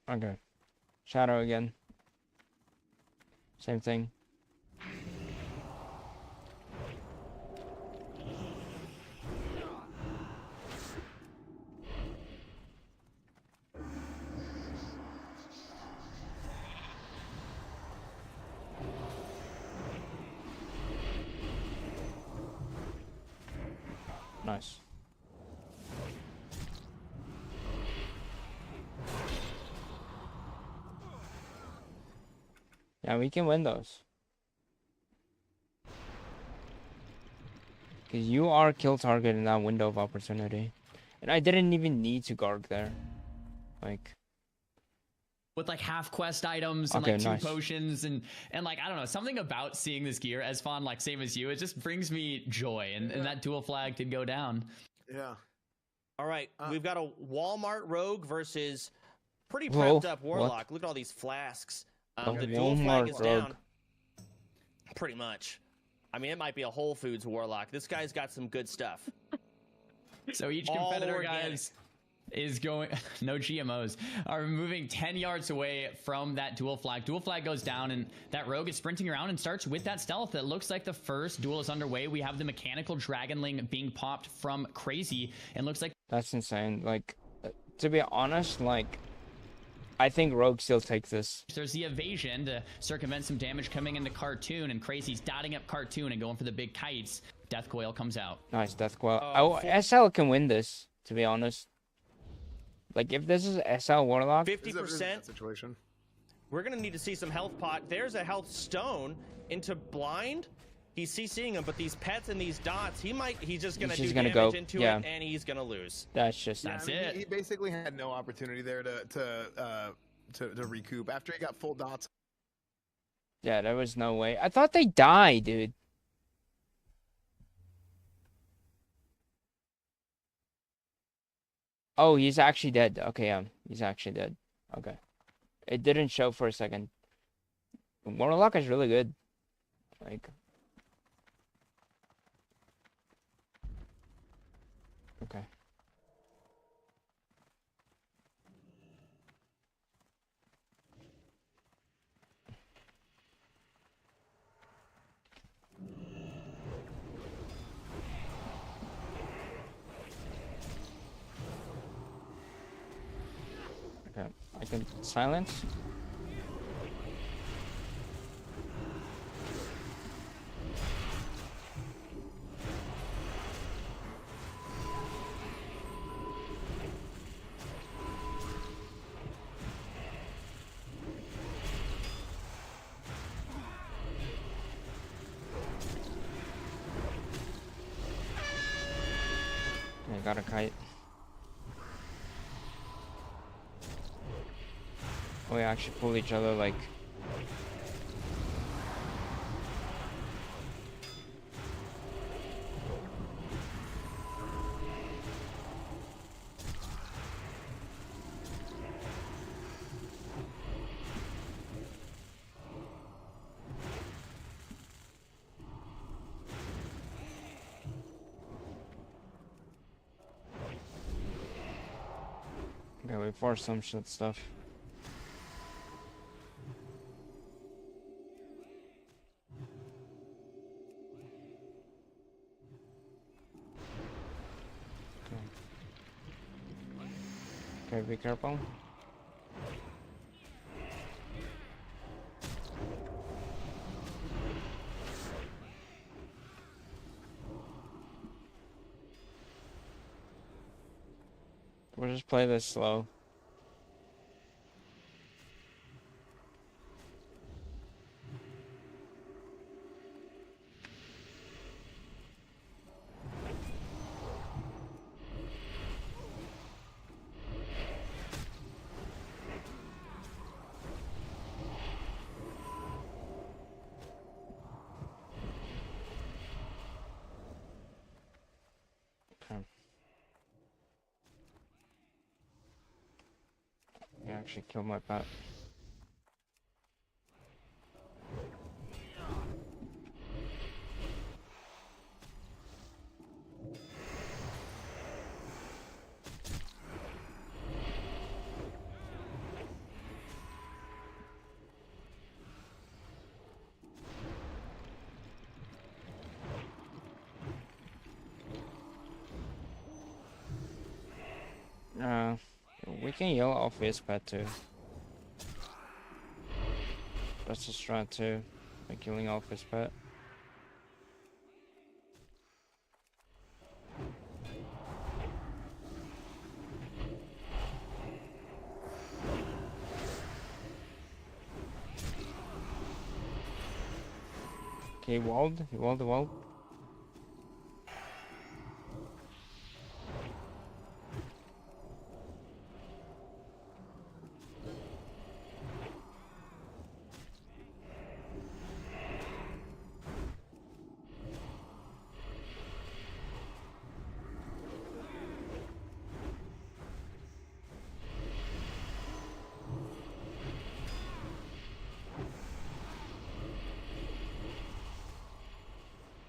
Okay. Shadow again. Same thing. Nice. Yeah, we can win those. Because you are kill target in that window of opportunity. And I didn't even need to garg there. Like... With like half quest items and Okay, like two nice. potions and like I don't know, something about seeing this gear as fun, like same as you, it just brings me joy, and that dual flag did go down. Yeah. All right, we've got a Walmart Rogue versus pretty Whoa, prepped up Warlock. Look at all these flasks. Oh, The dual flag is Walmart down. Rogue. Pretty much. I mean, it might be a Whole Foods Warlock. This guy's got some good stuff. So each All competitor, organic. guys, is going, no GMOs, are moving 10 yards away from that dual flag. Dual flag goes down, and that rogue is sprinting around and starts with that stealth. It looks like the first duel is underway. We have the mechanical dragonling being popped from Crazy, and looks like That's insane. Like, to be honest, like, I think Rogue still takes this. there's the evasion to circumvent some damage coming into Cartoon, and Crazy's dotting up Cartoon and going for the big kites. Death Coil comes out. Nice Death Coil. Oh, SL can win this, to be honest. Like, if this is SL Warlock... 50%. Situation. We're going to need to see some health pot. There's a health stone into blind. He's CCing him, but these pets and these dots, he's just going to do damage go, into yeah. it, and he's going to lose. That's just... That's I mean, it. He basically had no opportunity there to recoup after he got full dots. Yeah, there was no way. I thought they died, dude. Oh, he's actually dead. Okay, he's actually dead. Okay. It didn't show for a second. WotLK is really good. Like, okay. Okay, I can silence. I got a kite. We actually pull each other like. Okay, we force some shit stuff. Okay, be careful. We'll just play this slow. Okay. I actually killed my pet. We can yell off his pet too. That's a strat too, by killing off his pet. Okay, he walled the wall.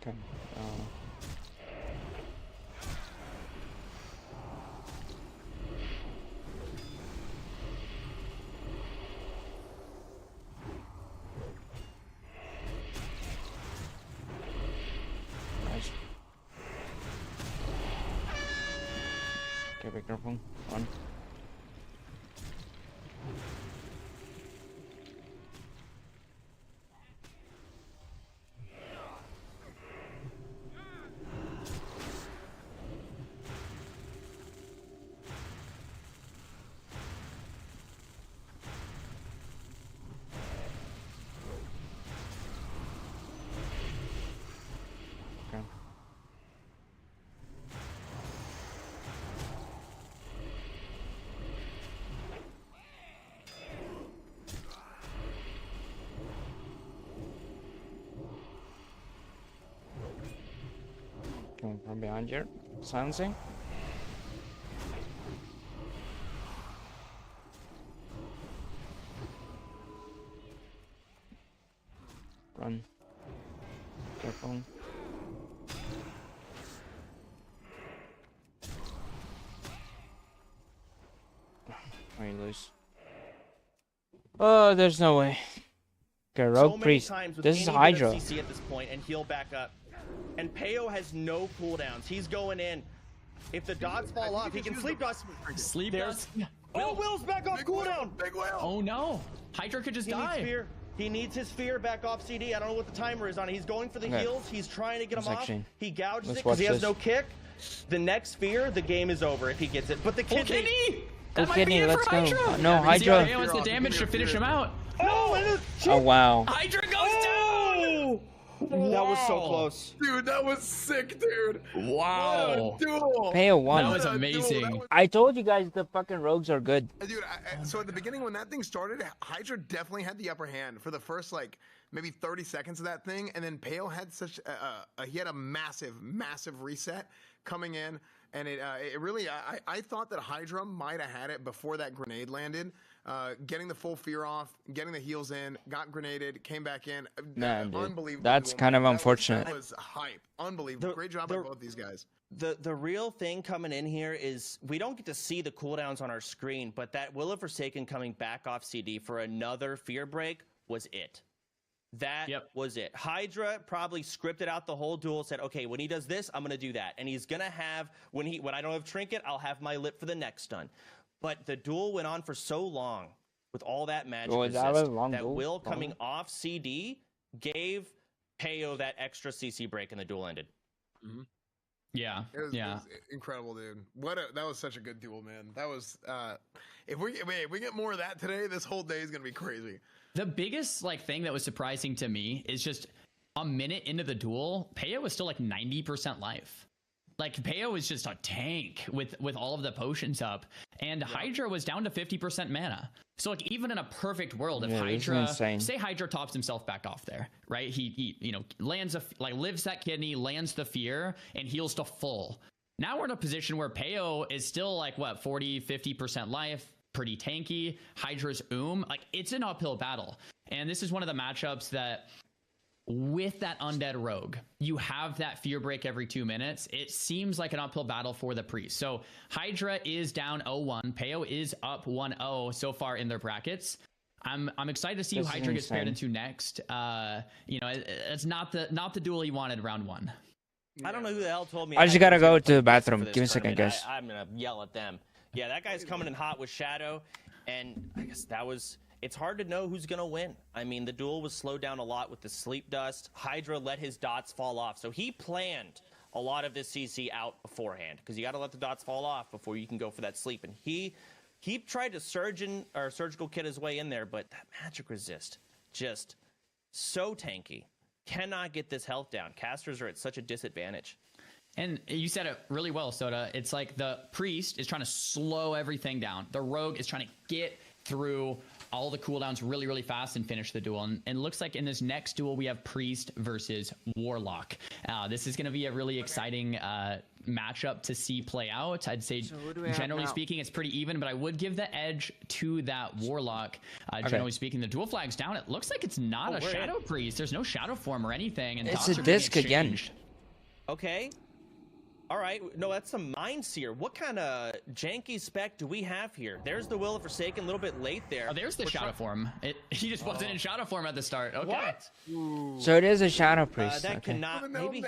Okay. Nice. Okay, be careful. One. Okay. Coming from behind here. Silencing. microphone. Are you loose? Oh, there's no way. Okay, So Rogue many Priest. times with This is any bit Hydra. of CC at this point, and he'll back up. And Peo has no cooldowns. He's going in. If the dots fall off, he can sleep dust. Sleep There's- dust. Oh, Will's back off Big cooldown. whale, big whale. Oh no. Hydra could just He needs die. fear. He needs his fear back off CD. I don't know what the timer is on it. He's going for the Okay. heals. He's trying to get him Let's off. actually- He gouges let's it because he watch has this. no kick. The next fear, the game is over if he gets it. But the Full kidney. kidney. That might kidney, be it let's for go. Hydra. No, Yeah, Hydra. Peo has the damage to finish him out. Oh, and the Oh wow. Hydra goes Oh! That was so Wow. close. Dude, that was sick, dude. down. Wow. What a duel. Peo won. That was What a duel. amazing. That was- I told you guys the fucking rogues are good. Dude, so at the beginning when that thing started, Hydra definitely had the upper hand for the first like maybe 30 seconds of that thing, and then Pale had such he had a massive reset coming in, and it really I thought that Hydra might have had it before that grenade landed, getting the full fear off, getting the heals in, got grenaded, came back in. Nah, dude. Unbelievable. That's duel, kind man. of unfortunate. That was hype. Unbelievable. Great job by both these guys. The real thing coming in here is we don't get to see the cooldowns on our screen, but that Will of Forsaken coming back off CD for another fear break was it. That was it. Hydra probably scripted out the whole duel, said, okay, when he does this, I'm gonna do that. And he's gonna have when I don't have Trinket, I'll have my lip for the next stun. But the duel went on for so long with all that magic Oh, is that resist a long that duel? Will coming off CD gave Peo that extra CC break and the duel ended. Yeah. It was incredible, dude. That was such a good duel, man. That was if we get more of that today, this whole day is gonna be crazy. The biggest thing that was surprising to me is just a minute into the duel, Peo was still 90% life. Peo was just a tank with all of the potions up, and Hydra was down to 50% mana. So even in a perfect world, if Yeah, this is Hydra, insane. say Hydra tops himself back off there, right? He lands lives that kidney, lands the fear, and heals to full. Now we're in a position where Peo is still 40, 50% life, pretty tanky. Hydra's it's an uphill battle, and this is one of the matchups that, with that undead rogue, you have that fear break every 2 minutes. It seems like an uphill battle for the priest. So Hydra is down 0-1. Peo is up 1-0 so far in their brackets. I'm excited to see who This is Hydra gets paired insane. into next. It's not the duel he wanted round one. I don't know who the hell told me. I just Hydra gotta was go gonna to play the this bathroom. for this Give me a second, tournament. guys. I'm gonna yell at them. Yeah, that guy's coming in hot with Shadow, and I guess it's hard to know who's gonna win. I mean, the duel was slowed down a lot with the sleep dust. Hydra let his dots fall off, so he planned a lot of this CC out beforehand because you got to let the dots fall off before you can go for that sleep. And he tried to surgical kit his way in there, but that magic resist just so tanky. Cannot get this health down. Casters are at such a disadvantage. And you said it really well, Soda. It's like the priest is trying to slow everything down. The rogue is trying to get through all the cooldowns really, really fast and finish the duel. And it looks like in this next duel, we have priest versus warlock. This is going to be a really exciting matchup to see play out. I'd say, So who do we have generally now? speaking, it's pretty even, but I would give the edge to that warlock. Generally speaking, the duel flag's down. It looks like it's not a we're shadow in. priest. There's no shadow form or anything. And It's dots a are being disc again. exchanged. Okay. All right. No, that's a Mind Seer. What kind of janky spec do we have here? There's the Will of Forsaken, a little bit late there. Oh, there's the shadow form. He just wasn't in shadow form at the start. Okay. What? So it is a Shadow Priest. That okay. cannot maybe.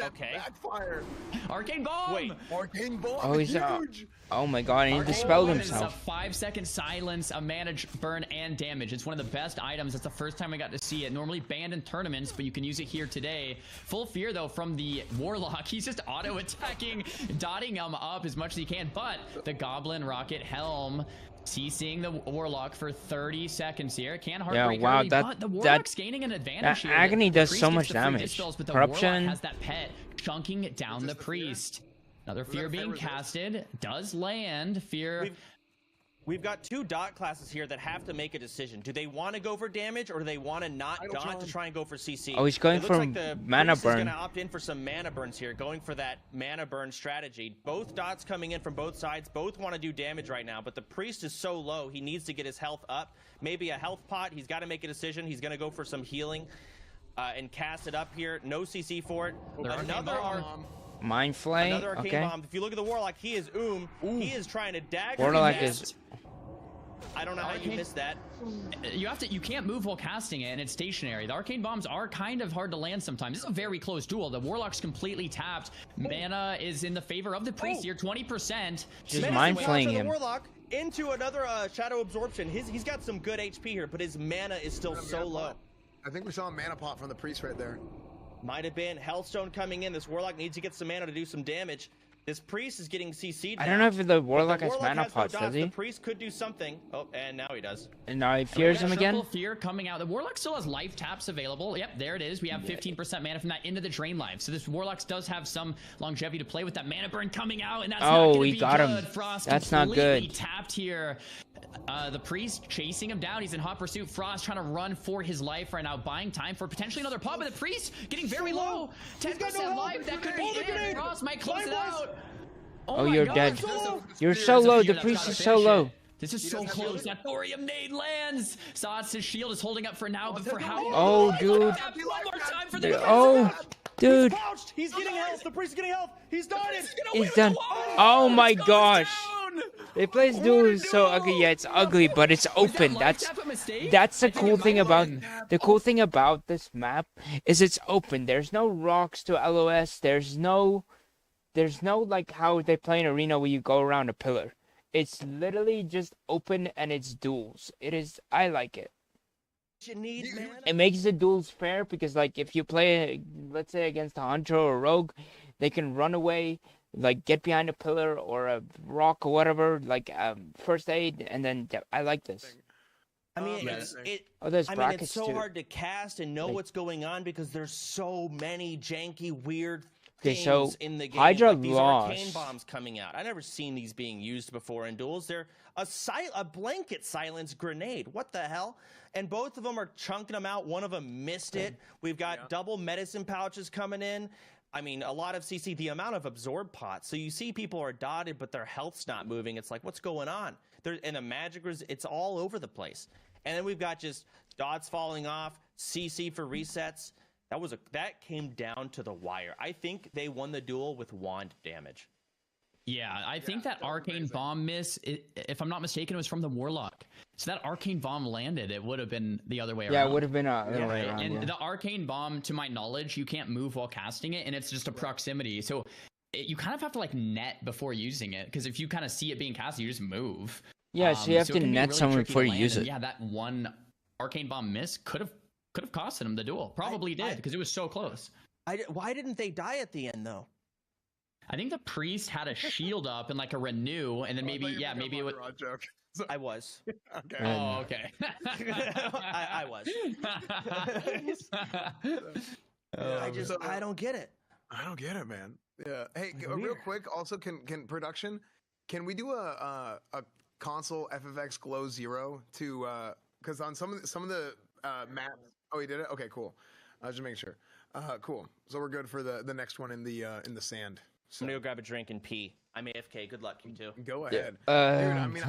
Okay. Backfire. Arcane bomb. Wait. Arcane bomb. Oh, he's huge. Oh my god, he Arcane dispelled bomb is himself. a 5-second silence, a manage, burn, and damage. It's one of the best items. It's the first time I got to see it. Normally banned in tournaments, but you can use it here today. Full fear though from the warlock. He's just auto attacking, dotting him up as much as he can. But the goblin rocket helm. CCing the warlock for 30 seconds here. Can't heartbreak wow, early, that- but the warlock's gaining an advantage that here. agony The does priest so gets much the free damage. dispels, but the Corruption. warlock has that pet chunking down the the fear? priest. Another fear that being fear resist? casted. Does land. Fear. We've got two dot classes here that have to make a decision. Do they want to go for damage or do they want to not Idle dot charm. to try and go for CC? Oh, he's going it looks for like the mana priest burn. is going to opt in for some mana burns here, going for that mana burn strategy. Both dots coming in from both sides. Both want to do damage right now, but the priest is so low, he needs to get his health up. Maybe a health pot. He's got to make a decision. He's going to go for some healing. and cast it up here. No CC for it. Another Mind Flay. Another arcane Okay. bomb. If you look at the Warlock, he is He is trying to dagger. Warlock his is. I don't know how you missed that. You can't move while casting it, and it's stationary. The arcane bombs are kind of hard to land sometimes. This is a very close duel. The Warlock's completely tapped. Mana is in the favor of the priest here, 20%. Just mind flaying him. Warlock into another shadow absorption. He's got some good HP here, but his mana is still so low. I think we saw a mana pot from the priest right there. Might have been Hellstone coming in. This Warlock needs to get some mana to do some damage. This priest is getting CC'd. I don't know if the Warlock has mana no pots, dots. does he? The priest could do something. Oh, and now he does. And now he fears him again. Triple fear coming out. The Warlock still has life taps available. Yep, there it is. We have 15% mana from that into the drain life. So this Warlock does have some longevity to play with. That mana burn coming out, and that's not Oh, gonna he be got good. him. Frost That's not completely good. tapped here. The priest chasing him down. He's in hot pursuit. Frost trying to run for his life right now, buying time for potentially another pop. But the priest getting very low. 10% life. That could be it. Frost might close it out. Oh, my you're God. dead. So You're there's so a low. fear The that's priest gotta is so finish low. it. This is so close. That thorium nade lands. Saat's shield is holding up for now, but for how long? Oh, dude. One more time for the Oh, dude. He's pouched. He's getting health. The priest is getting health. He's done it. He's done. Oh my gosh. They play duels so ugly. Yeah, it's ugly, but it's open. That's the cool thing about this map is it's open. There's no rocks to LOS. There's no like how they play in arena where you go around a pillar. It's literally just open and it's duels. I like it. You need, man. It makes the duels fair because like if you play, let's say against a hunter or a rogue, they can run away, like get behind a pillar or a rock or whatever, like first aid, and then I like this. I mean, There's I mean, brackets it's so too. hard to cast and know what's going on because there's so many janky, weird Okay, things so in the game. Hydra like these arcane lost. bombs coming out. I've never seen these being used before in duels. They're a blanket silence grenade. What the hell? And both of them are chunking them out. One of them missed it. We've got double medicine pouches coming in. I mean, a lot of CC, the amount of absorb pots. So you see people are dotted, but their health's not moving. It's like, what's going on? And the magic, it's all over the place. And then we've got just dots falling off, CC for resets. That came down to the wire. I think they won the duel with wand damage. Yeah, I think that arcane bomb miss, if I'm not mistaken, it was from the Warlock. So that arcane bomb landed, it would have been the other way around. Yeah, it would have been the other way around. And Yeah. the arcane bomb, to my knowledge, you can't move while casting it, and it's just a proximity. So you kind of have to like net before using it, because if you kind of see it being casted, you just move. Yeah, so you have to it can be net really someone tricky before to you land, use and it. yeah, that one arcane bomb miss could have costed him the duel. Probably did, because it was so close. Why didn't they die at the end though? I think the priest had a shield up and like a renew, and then maybe it would. I was. Okay. Oh, okay. I was. I don't get it. I don't get it, man. Yeah. Hey, real quick. Also, can production? Can we do a console FFX Glow 0 to because on some of the maps. Oh, he did it. Okay, cool. I was just making sure. Cool. So we're good for the next one in the sand. So. I'm gonna go grab a drink and pee. I'm AFK. Good luck, you two. Go ahead. Dude, I mean,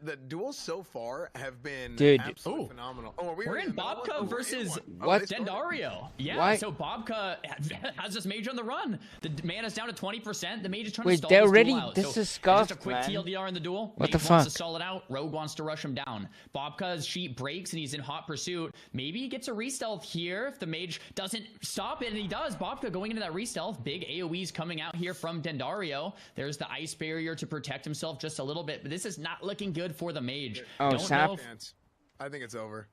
the duels so far have been absolutely phenomenal. Oh, we're in Bobka versus Dendario. Yeah, Why? so Bobka has this mage on the run. The mana's down to 20%. The mage is trying to Wait, stall they this already- duel out. this So is scuffed, just a quick man. TLDR in the duel. What Mage the wants fuck? to stall it out. Rogue wants to rush him down. Bobka's sheet breaks and he's in hot pursuit. Maybe he gets a re-stealth here if the mage doesn't stop it, and he does. Bobka going into that re-stealth. Big AoEs coming out here from Dendario. There's the ice barrier to protect himself just a little bit, but this is not looking good for the mage. Oh, Don't Sap. know if- I think it's over.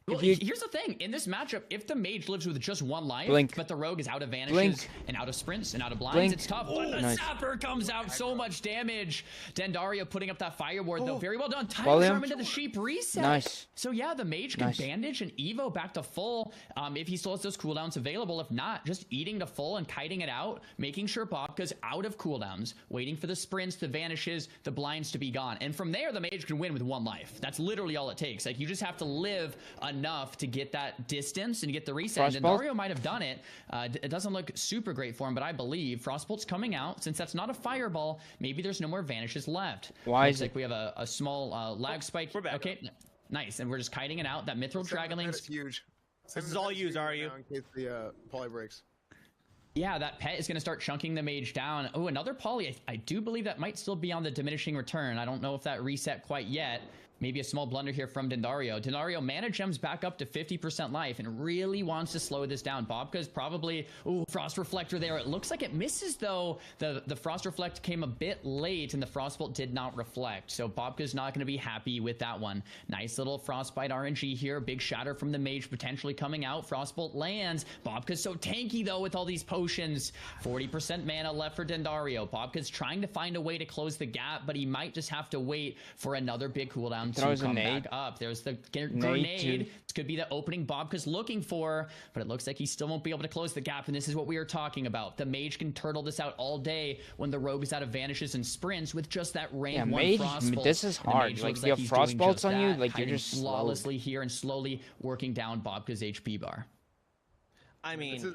Well, here's the thing. In this matchup, if the mage lives with just one life, Blink. but the rogue is out of vanishes Blink. and out of sprints and out of blinds, Blink. it's tough. But the Nice. sapper comes out, so much damage. Dendario putting up that fire ward, though. Very well done. Time Volume. Sherman into the sheep reset. Nice. So yeah, the mage can Nice. bandage and Evo back to full if he still has those cooldowns available. If not, just eating to full and kiting it out, making sure Bobka's out of cooldowns, waiting for the sprints, the vanishes, the blinds to be gone. And from there, the mage can win with one life. That's literally all it takes. Like, you just have to live enough to get that distance and get the reset. And Frostbolt? Dario might have done it. It doesn't look super great for him, but I believe Frostbolt's coming out. Since that's not a fireball, maybe there's no more vanishes left. Why Looks is like we have a small lag spike. we're back. Okay, nice. And we're just kiting it out. That Mithril Dragon That's Lane's huge. This is all you, are you? In case the poly breaks. Yeah, that pet is going to start chunking the mage down. Oh, another poly. I do believe that might still be on the diminishing return. I don't know if that reset quite yet. Maybe a small blunder here from Dendario. Dendario mana gems back up to 50% life and really wants to slow this down. Bobka's probably, ooh, Frost Reflector there. It looks like it misses though. The Frost Reflect came a bit late and the Frostbolt did not reflect. So Bobka's not going to be happy with that one. Nice little Frostbite RNG here. Big Shatter from the mage potentially coming out. Frostbolt lands. Bobka's so tanky though with all these potions. 40% mana left for Dendario. Bobka's trying to find a way to close the gap, but he might just have to wait for another big cooldown to come back up. There's the grenade. This could be the opening Bobka's looking for, but it looks like he still won't be able to close the gap, and this is what we are talking about. The mage can turtle this out all day when the rogue is out of vanishes and sprints with just that range one Frostbolt. This is hard. Like, you have Frostbolts on you, like, you're just flawlessly here and slowly working down Bobka's HP bar. I mean,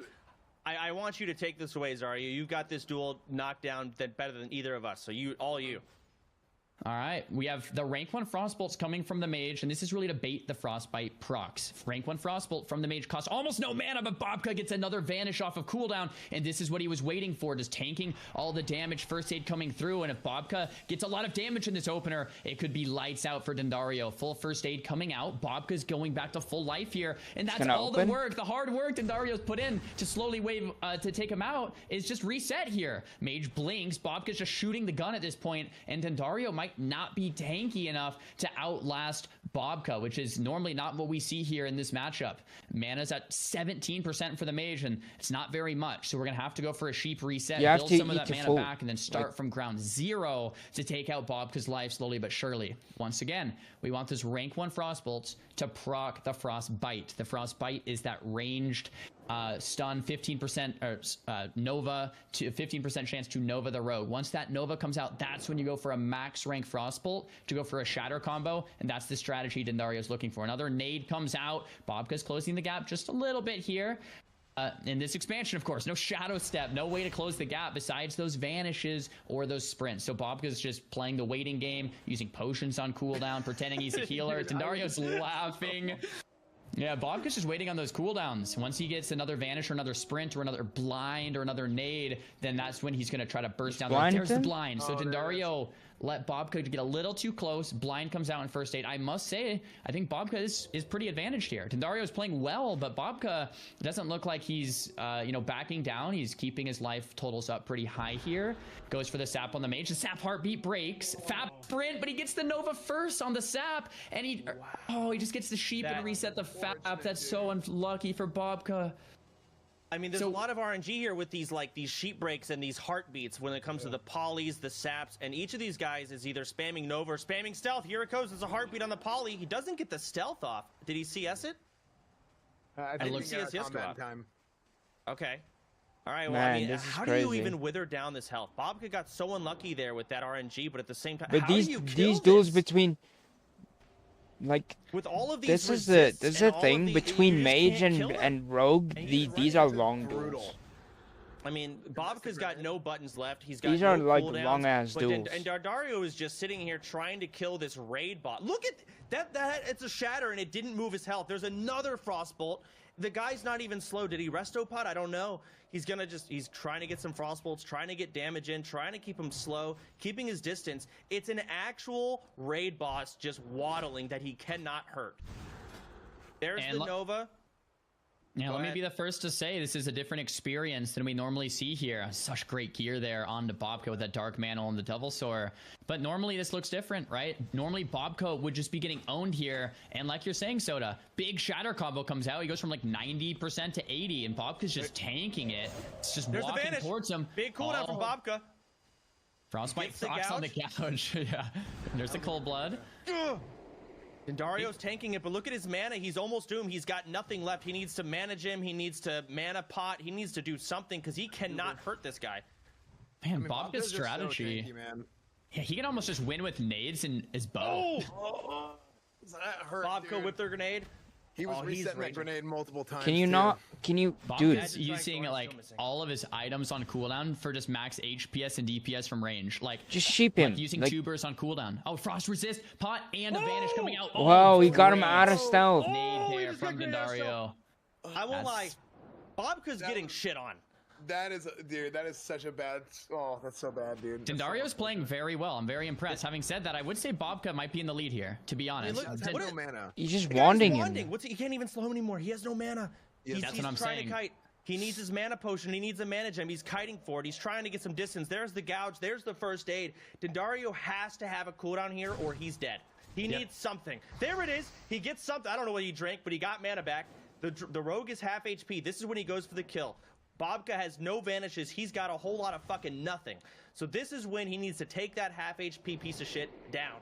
I want you to take this away, Zarya. You've got this duel knocked down better than either of us, so all you. All right, we have the rank 1 Frostbolts coming from the mage, and this is really to bait the Frostbite procs. Rank 1 Frostbolt from the mage costs almost no mana, but Bobka gets another vanish off of cooldown, and this is what he was waiting for, just tanking all the damage, first aid coming through, and if Bobka gets a lot of damage in this opener, it could be lights out for Dendario. Full first aid coming out, Bobka's going back to full life here, and that's all the work, the hard work Dendario's put in to slowly wave, to take him out, is just reset here. Mage blinks, Bobka's just shooting the gun at this point, and Dendario might not be tanky enough to outlast Bobka, which is normally not what we see here in this matchup. Mana's at 17% for the mage, and it's not very much, so we're gonna have to go for a sheep reset, build some of that mana back, and then start from ground zero to take out Bobka's life slowly but surely. Once again, we want this rank 1 Frostbolts to proc the Frostbite. The Frostbite is that ranged stun, 15% or Nova, to 15% chance to Nova the rogue. Once that Nova comes out, that's when you go for a max rank Frostbolt to go for a Shatter combo, and that's the strategy Dendario's looking for. Another nade comes out. Bobka's closing the gap just a little bit here. In this expansion, of course, no shadow step, no way to close the gap besides those vanishes or those sprints. So Bobka's just playing the waiting game, using potions on cooldown, pretending he's a healer. Dendario's laughing. Yeah, Bobka's just waiting on those cooldowns. Once he gets another vanish or another sprint or another blind or another nade, then that's when he's going to try to burst down. There's the blind. So Dendario let Bobka get a little too close. Blind comes out in first aid. I must say, I think Bobka is pretty advantaged here. Dendario is playing well, but Bobka doesn't look like he's backing down. He's keeping his life totals up pretty high here. Goes for the sap on the mage. The sap heartbeat breaks. Fab sprint, but he gets the Nova first on the sap, and he just gets the sheep and reset the fab. That's so unlucky for Bobka. I mean, there's a lot of RNG here with these sheep breaks and these heartbeats when it comes to the polys, the saps, and each of these guys is either spamming Nova or spamming stealth. Here it goes. There's a heartbeat on the poly. He doesn't get the stealth off. Did he CS it? I didn't see his time. Okay. All right. Well, I mean, how do you even wither down this health? Bobka got so unlucky there with that RNG, but at the same time, but these duels between, like, with all of these, this is the thing between mage and rogue. These are long duels. I mean, Bobka's got no buttons left. He's got these are like long ass duels. And Dendario is just sitting here trying to kill this raid bot. Look at that! It's a shatter, and it didn't move his health. There's another frostbolt. The guy's not even slow. Did he restopod? I don't know. He's trying to get some frostbolts, trying to get damage in, trying to keep him slow, keeping his distance. It's an actual raid boss just waddling that he cannot hurt. There's the Nova. Yeah, let me be the first to say this is a different experience than we normally see here. Such great gear there on to Bobka with that Dark Mantle and the Devil Soar. But normally this looks different, right? Normally Bobka would just be getting owned here. And like you're saying, Soda, big Shatter combo comes out. He goes from like 90% to 80, and Bobka's just tanking it. It's just walking towards him. Big cooldown from Bobka. Frostbite procs on the couch. Yeah. There's the Cold Blood. Dendario's tanking it, but look at his mana. He's almost doomed. He's got nothing left. He needs to manage him. He needs to mana pot. He needs to do something because he cannot hurt this guy. Man, Bobka's strategy. So tanky, man. Yeah, he can almost just win with nades and his bow. That hurt, Bobka whipped their grenade. He was resetting that grenade multiple times. Can you not? Can you, dude? Bobka's using like all of his items on cooldown for just max HPS and DPS from range. Like just sheep him. Like using tubers on cooldown. Oh, frost resist pot and a vanish coming out. Wow, he got him out of stealth. Nade there from Dendario. I won't lie. That's- Bobka's getting shit on. That is, dude. That is such a bad. Oh, that's so bad, dude. Dendario's playing very well. I'm very impressed. Having said that, I would say Bobka might be in the lead here, to be honest. Look, No mana. He's just The guy's wanding wanding. him. What's he can't even slow him anymore. He has no mana. Yes. That's He's what I'm trying saying. to kite. He needs his mana potion. He needs a mana gem. He's kiting for it. He's trying to get some distance. There's the gouge. There's the first aid. Dendario has to have a cooldown here or he's dead. He needs something. There it is. He gets something. I don't know what he drank, but he got mana back. The rogue is half HP. This is when he goes for the kill. Bobka has no vanishes. He's got a whole lot of fucking nothing. So this is when he needs to take that half HP piece of shit down.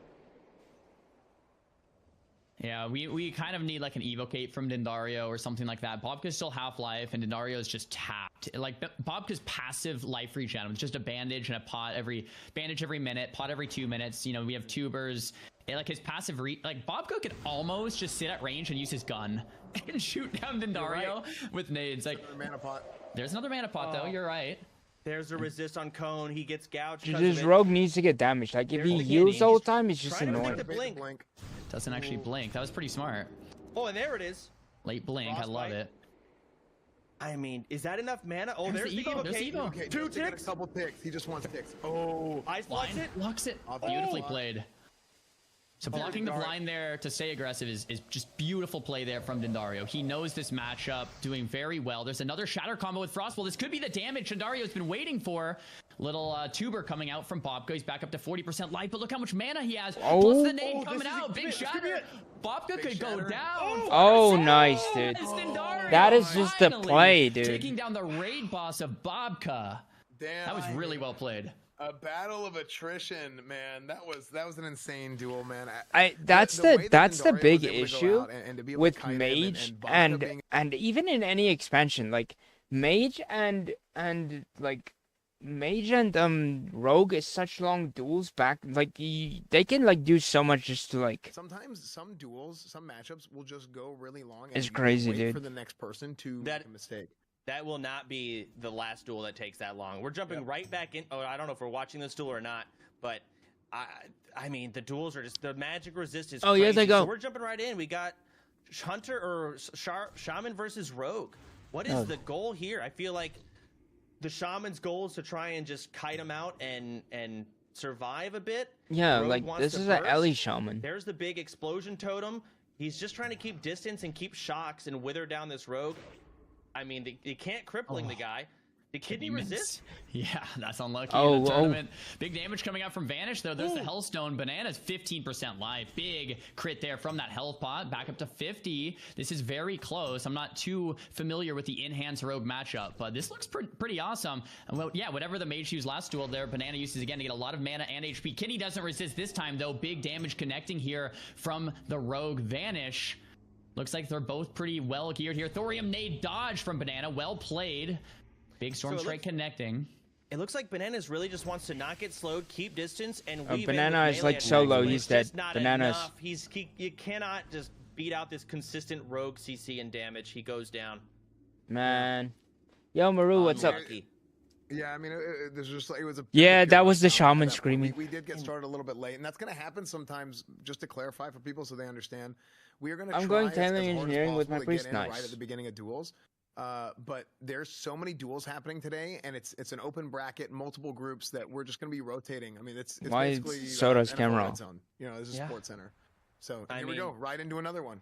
Yeah, we kind of need like an evocate from Dendario or something like that. Bobka's still half-life and Dendario's just tapped. Like Bobka's passive life regen with just a bandage and a pot every minute, pot every 2 minutes. You know, we have tubers. And like his passive like Bobka could almost just sit at range and use his gun and shoot down Dendario with nades. Like Mana pot. there's another mana pot though. You're right. There's a resist on Cone. He gets gouged. This rogue needs to get damaged. Like if There's he the heals candy. all the time, it's just Trying to annoying. make the blink. Doesn't actually blink. That was pretty smart. Oh, and there it is. Late blink. I love Frostbite. it. I mean, is that enough mana? Oh, There's there's the the Evo, there's evocate. Evo. Okay, Two just to get ticks. a couple ticks. He just wants ticks. Oh, Ice blocks Blind it. blocks it. Oh, Beautifully oh. played. So blocking the blind there to stay aggressive is just beautiful play there from Dendario. He knows this matchup, doing very well. There's another shatter combo with Frostbolt. This could be the damage Dendario's been waiting for. Little tuber coming out from Bobka. He's back up to 40% life, but look how much mana he has. Oh. Plus the nade Oh, coming this is out. it. Big This could be shatter. it. Bobka could go shatter. down. Oh, nice, dude. Yes, Dendario That is just the finally play, dude. Taking down the raid boss of Bobka. damn. That was really well played. A battle of attrition, man. That was an insane duel, man. That's way the that that's the Dendario big was able to go issue out and to be able to with kite him Mage Bobka and being- and even in any expansion, like Mage and Rogue is such long duels back. Like they can like do so much just to like. sometimes some duels, some matchups will just go really long. And It's you crazy, wait dude. for the next person to That- make a mistake. That will not be the last duel that takes that long. We're jumping right back in. Oh, I don't know if we're watching this duel or not, but I mean, the duels are just the magic resist is. Oh, yeah, they crazy. go. So we're jumping right in. We got Hunter or Shaman versus Rogue. What is Oh. the goal here? I feel like the Shaman's goal is to try and just kite him out and survive a bit. Yeah, Rogue like wants this to is an burst. Ellie Shaman. There's the big explosion totem. He's just trying to keep distance and keep shocks and wither down this Rogue. I mean, they can't crippling the guy. The kidney resist. Yeah, that's unlucky Oh, in the oh. tournament. Big damage coming out from Vanish, though. There's the Hellstone. Banana's 15% life. Big crit there from that health pot. Back up to 50. This is very close. I'm not too familiar with the Enhanced Rogue matchup, but this looks pretty awesome. And well, yeah, whatever the Mage used last duel there, Banana uses again to get a lot of mana and HP. Kenny doesn't resist this time, though. Big damage connecting here from the Rogue Vanish. Looks like they're both pretty well geared here. Thorium nade dodge from Banana. Well played. Big Storm So it Strike looks- connecting. It looks like Bananas really just wants to not get slowed, keep distance, and weave in Banana with is melee like attacks, solo, but he's it's just dead. not Bananas. enough. You cannot just beat out this consistent Rogue CC and damage. He goes down. Man, yo Maru, what's up? Unlucky. Yeah, I mean, there's just like it was a. Yeah, it was that was the at shaman that point. screaming. We did get started a little bit late, and that's going to happen sometimes. Just to clarify for people so they understand, we are going to. I'm going tailoring engineering with my priest. Right Nice. at the beginning of duels. But there's so many duels happening today, and it's an open bracket, multiple groups that we're just going to be rotating. I mean, it's Why is basically Soda's NFL camera Red off? Zone. You know, this is Yeah. Sports Center. So I here we go, mean- right into another one.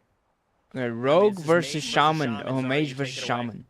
Rogue this is versus Mage versus Shaman. Shaman, Oh, so Mage you versus take it away. Shaman.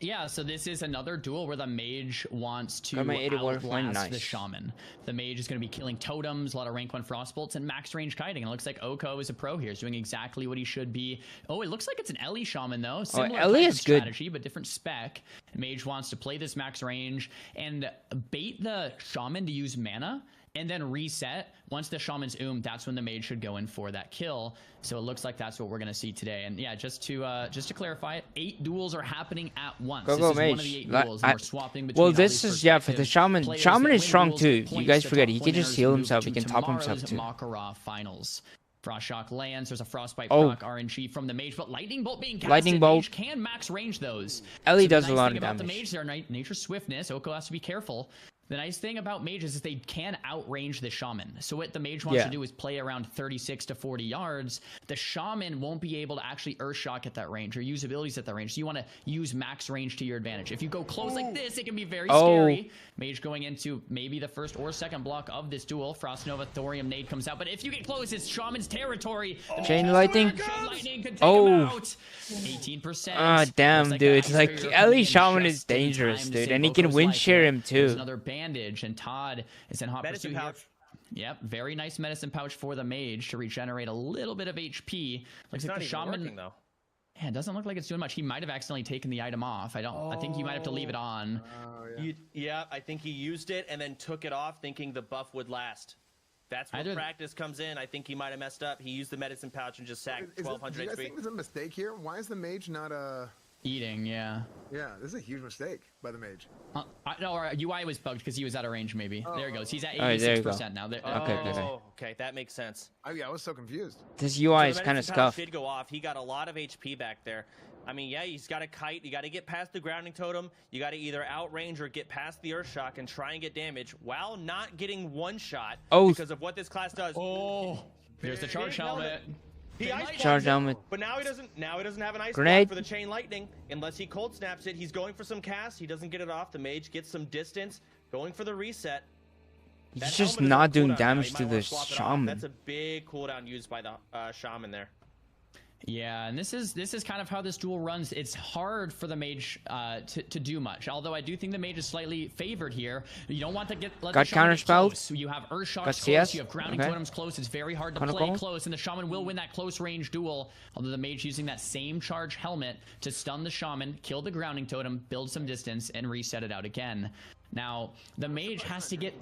Yeah, so this is another duel where the Mage wants to Got my 80 water flame, outlast the nice. Shaman. The Mage is going to be killing totems, a lot of rank 1 frostbolts, and max range kiting. And it looks like Oko is a pro here. He's doing exactly what he should be. Oh, it looks like it's an Ellie Shaman, though. Similar Ellie type is of good. strategy, but different spec. Mage wants to play this max range and bait the Shaman to use mana, and then reset. Once the Shaman's that's when the Mage should go in for that kill. So it looks like that's what we're going to see today. And yeah, just to clarify it, 8 duels are happening at once. Go, This go, is one of Mage. the 8 Like, duels, and we're swapping between Well, all this these is for the perspectives. Shaman. Players Shaman that is win strong duels, too. You points guys to forget top he can just winners heal move himself. to He can top himself tomorrow's too. Makarov finals. Frost Shock lands. There's a Frostbite Oh. proc RNG from the Mage, but Lightning Bolt being casted. Lightning Bolt. Mage can max range those. Ellie So the does a nice lot thing of about the damage. Mage, their nature swiftness. Oko has to be careful. The nice thing about mages is they can outrange the shaman. So what the mage wants to do is play around 36 to 40 yards. The shaman won't be able to actually earth shock at that range or use abilities at that range. So you want to use max range to your advantage. If you go close like this, it can be very scary. Mage going into maybe the first or second block of this duel. Frost Nova, Thorium Nade comes out. But if you get close, it's shaman's territory. Chain lightning. Chain lightning could take him out. 18%. Ah, damn, dude. It's like Ellie Shaman is dangerous, dude, and he can win share him too. Another bandage, and Todd is in hot Medicine pursuit pouch. here. Yep, very nice medicine pouch for the mage to regenerate a little bit of HP. Looks like the shaman. Working, though. Yeah, it doesn't look like it's doing much. He might have accidentally taken the item off. I think you might have to leave it on. Yeah, I think he used it and then took it off, thinking the buff would last. That's where practice comes in. I think he might have messed up. He used the medicine pouch and just sacked 1200 Do you guys HP. think there's a mistake here? Why is the mage not Eating, yeah. Yeah, this is a huge mistake by the mage. No, our UI was bugged because he was out of range, maybe. There he goes. He's at Alright, there you 86% now. Okay, that makes sense. I was so confused. This UI is So the kind of medicine pouch scuffed. did go off. He got a lot of HP back there. I mean, yeah, he's got a kite. You got to get past the grounding totem. You got to either outrange or get past the earth shock and try and get damage while not getting one shot because of what this class does. There's the charge helmet. He Charge helmet. But now he doesn't have an ice Grenade. block for the chain lightning unless he cold snaps it. He's going for some cast. He doesn't get it off. The mage gets some distance, going for the reset. That He's just helmet is not on doing cooldown now. damage You to might wanna the swap it off. shaman. That's a big cooldown used by the shaman there. Yeah, and this is kind of how this duel runs. It's hard for the mage to do much. Although I do think the mage is slightly favored here. You don't want to let the shaman get close. You have earth shocks close. You have grounding totems close. It's very hard to play close, and the shaman will win that close range duel. Although the mage using that same charge helmet to stun the shaman, kill the grounding totem, build some distance, and reset it out again. Now the mage has to get.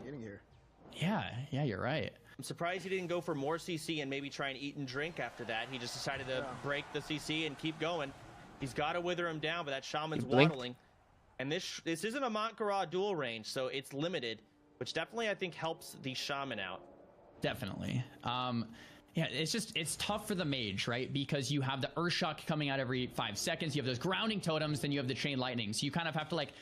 Yeah, you're right. I'm surprised he didn't go for more CC and maybe try and eat and drink after that. He just decided to break the CC and keep going. He's got to wither him down, but that shaman's waddling. And this isn't a Montgarra dual range, so it's limited, which definitely I think helps the shaman out. Definitely. Yeah, it's tough for the mage, right? Because you have the earth shock coming out every 5 seconds. You have those grounding totems, then you have the chain lightning. So you kind of have to like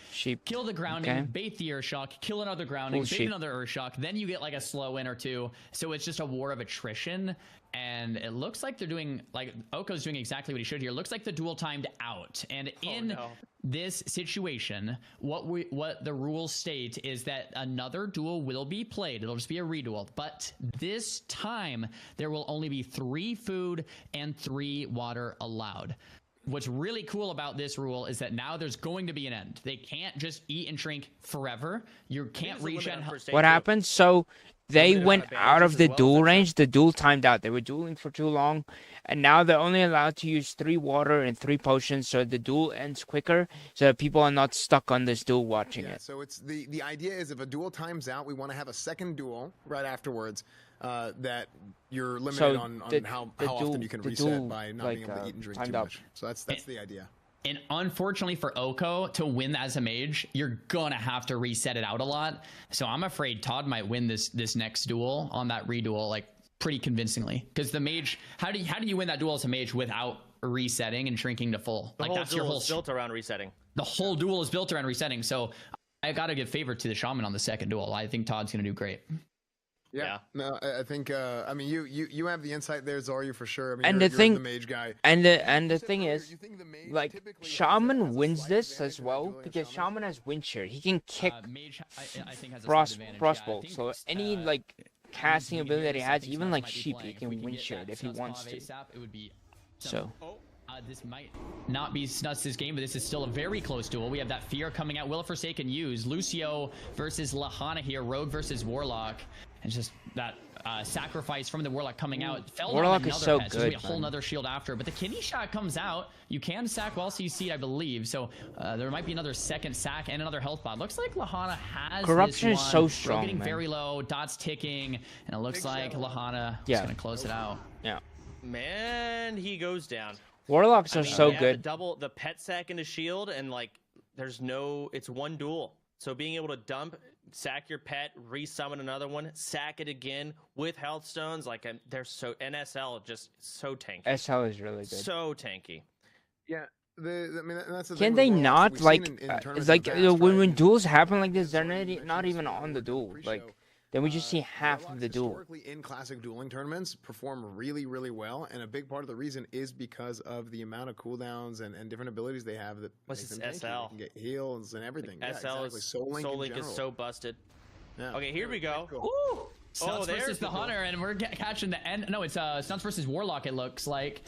kill the grounding, bait the earth shock, kill another grounding, bait another earth shock. Then you get like a slow in or two. So it's just a war of attrition. And it looks like they're doing, like, Oko's doing exactly what he should here. It looks like the duel timed out. And in this situation, what the rules state is that another duel will be played. It'll just be a reduel. But this time, there will only be 3 food and 3 water allowed. What's really cool about this rule is that now there's going to be an end. They can't just eat and drink forever. You can't regen. What happened? So they went out of the duel range. The duel timed out. They were dueling for too long, and now they're only allowed to use 3 water and 3 potions, so the duel ends quicker, so that people are not stuck on this duel watching it. So it's the idea is if a duel times out, we want to have a second duel right afterwards. That you're limited on how often you can reset by not being able to eat and drink too much. So that's the idea. And unfortunately for Oko, to win as a mage, you're gonna have to reset it out a lot. So I'm afraid Todd might win this next duel on that reduel, like, pretty convincingly. Because the mage, how do you win that duel as a mage without resetting and shrinking to full? Like, that's your whole built around resetting. The whole duel is built around resetting. So I gotta give favor to the shaman on the second duel. I think Todd's gonna do great. Yeah. No, I think I mean you have the insight there, Zarya, for sure. I mean, And you're the mage guy. And the thing is, like, Shaman wins this as well because Shaman has wind share. He can kick Mage, I think has a crossbow. So any like casting ability that he has, even like sheep, he can wind share it if he wants to. So. This might not be Snuts' game, but this is still a very close duel. We have that Fear coming out. Will Forsaken use Lucio versus Lahana here. Rogue versus Warlock. And just that sacrifice from the Warlock coming out. Warlock is so good. So there's a whole nother shield after. But the kidney shot comes out. You can sack while CC, I believe. So there might be another second sack and another health pod. Looks like Lahana has Corruption this is one. so strong, Getting man. very low. Dots ticking. And it looks like Lahana is going to close it out. Yeah. Man, he goes down. Warlocks are so good. The pet sack into shield, and like it's one duel. So being able to dump, sack your pet, resummon another one, sack it again with health stones, like they're so NSL just so tanky. SL is really good. So tanky. Yeah. I mean, that's the Can thing they with Warlocks that not we've like seen in tournaments in like the past, when right? duels happen And like this, they're some not, of you not mentioned even this on the duel. pre-show. Like then we just see half of Warlocks the duel. historically in classic dueling tournaments perform really, really well, and a big part of the reason is because of the amount of cooldowns and different abilities they have that What's make this them tanky. They SL? can get heals and everything. Like, Yeah, SL exactly. is Soul Link, in is general. so busted. Yeah. Okay, here we go. Cool. Ooh! Snuts there's versus the the duel. Hunter, and we're catching the end. No, it's Snuts versus Warlock. It looks like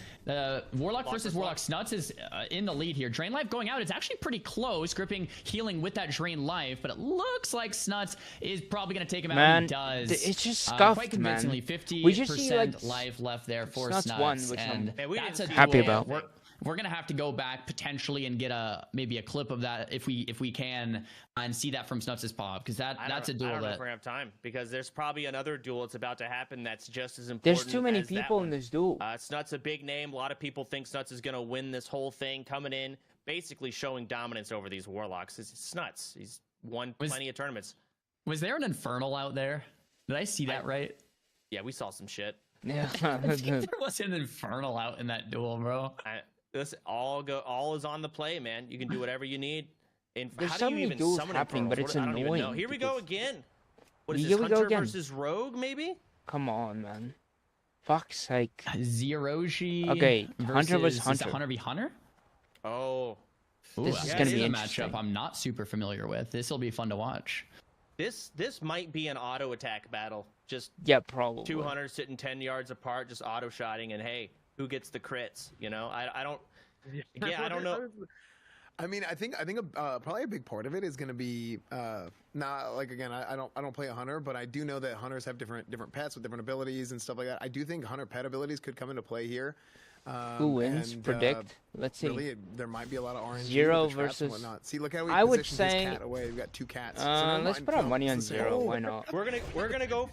Warlock versus Warlock. Snuts is in the lead here. Drain Life going out. It's actually pretty close. Gripping, healing with that Drain Life, but it looks like Snuts is probably going to take him out. Man, He does. it's just scuffed, quite convincingly. man. 50% We just see, like, life left there for Snuts Snuts, won, which and Man, we that's didn't a see happy duel. about. We're gonna have to go back potentially and get maybe a clip of that if we can and see that from Snuts' pop, because that's a I duel don't know that if we're gonna have time because there's probably another duel that's about to happen that's just as important. There's too many as that people one. in this duel. Snuts a big name. A lot of people think Snuts is gonna win this whole thing, coming in basically showing dominance over these Warlocks. It's Snuts. He's won plenty of tournaments. Was there an Infernal out there? Did I see that right? Yeah, we saw some shit. Yeah. I think there was an Infernal out in that duel, bro. This all is on the play, man. You can do whatever you need. And There's how so do you many even duels summon happening, but Infernals? it's I don't even know. annoying Here we go because- again. What is Here this? we go Hunter again. versus Rogue, maybe? Come on, man. Fuck's sake. Zeroji. Okay, Hunter versus is Hunter. that Hunter v Hunter? Oh, Ooh, This is that gonna a be matchup interesting. I'm not super familiar with. This will be fun to watch. this might be an auto attack battle. Just Yeah, probably. two hunters sitting 10 yards apart, just auto shotting, and hey, who gets the crits? You know, I don't. Yeah, I don't know. I mean, I think probably a big part of it is going to be not like, again, I don't play a hunter, but I do know that hunters have different pets with different abilities and stuff like that. I do think hunter pet abilities could come into play here. Who wins? and, Predict. Let's see. Really, there might be a lot of RNG Zero with the traps and versus- whatnot. See, look how he I would positioned say- his cat away. We've got two cats. So never Let's mind. put our No, money it's on the same. zero. Why not? We're gonna go.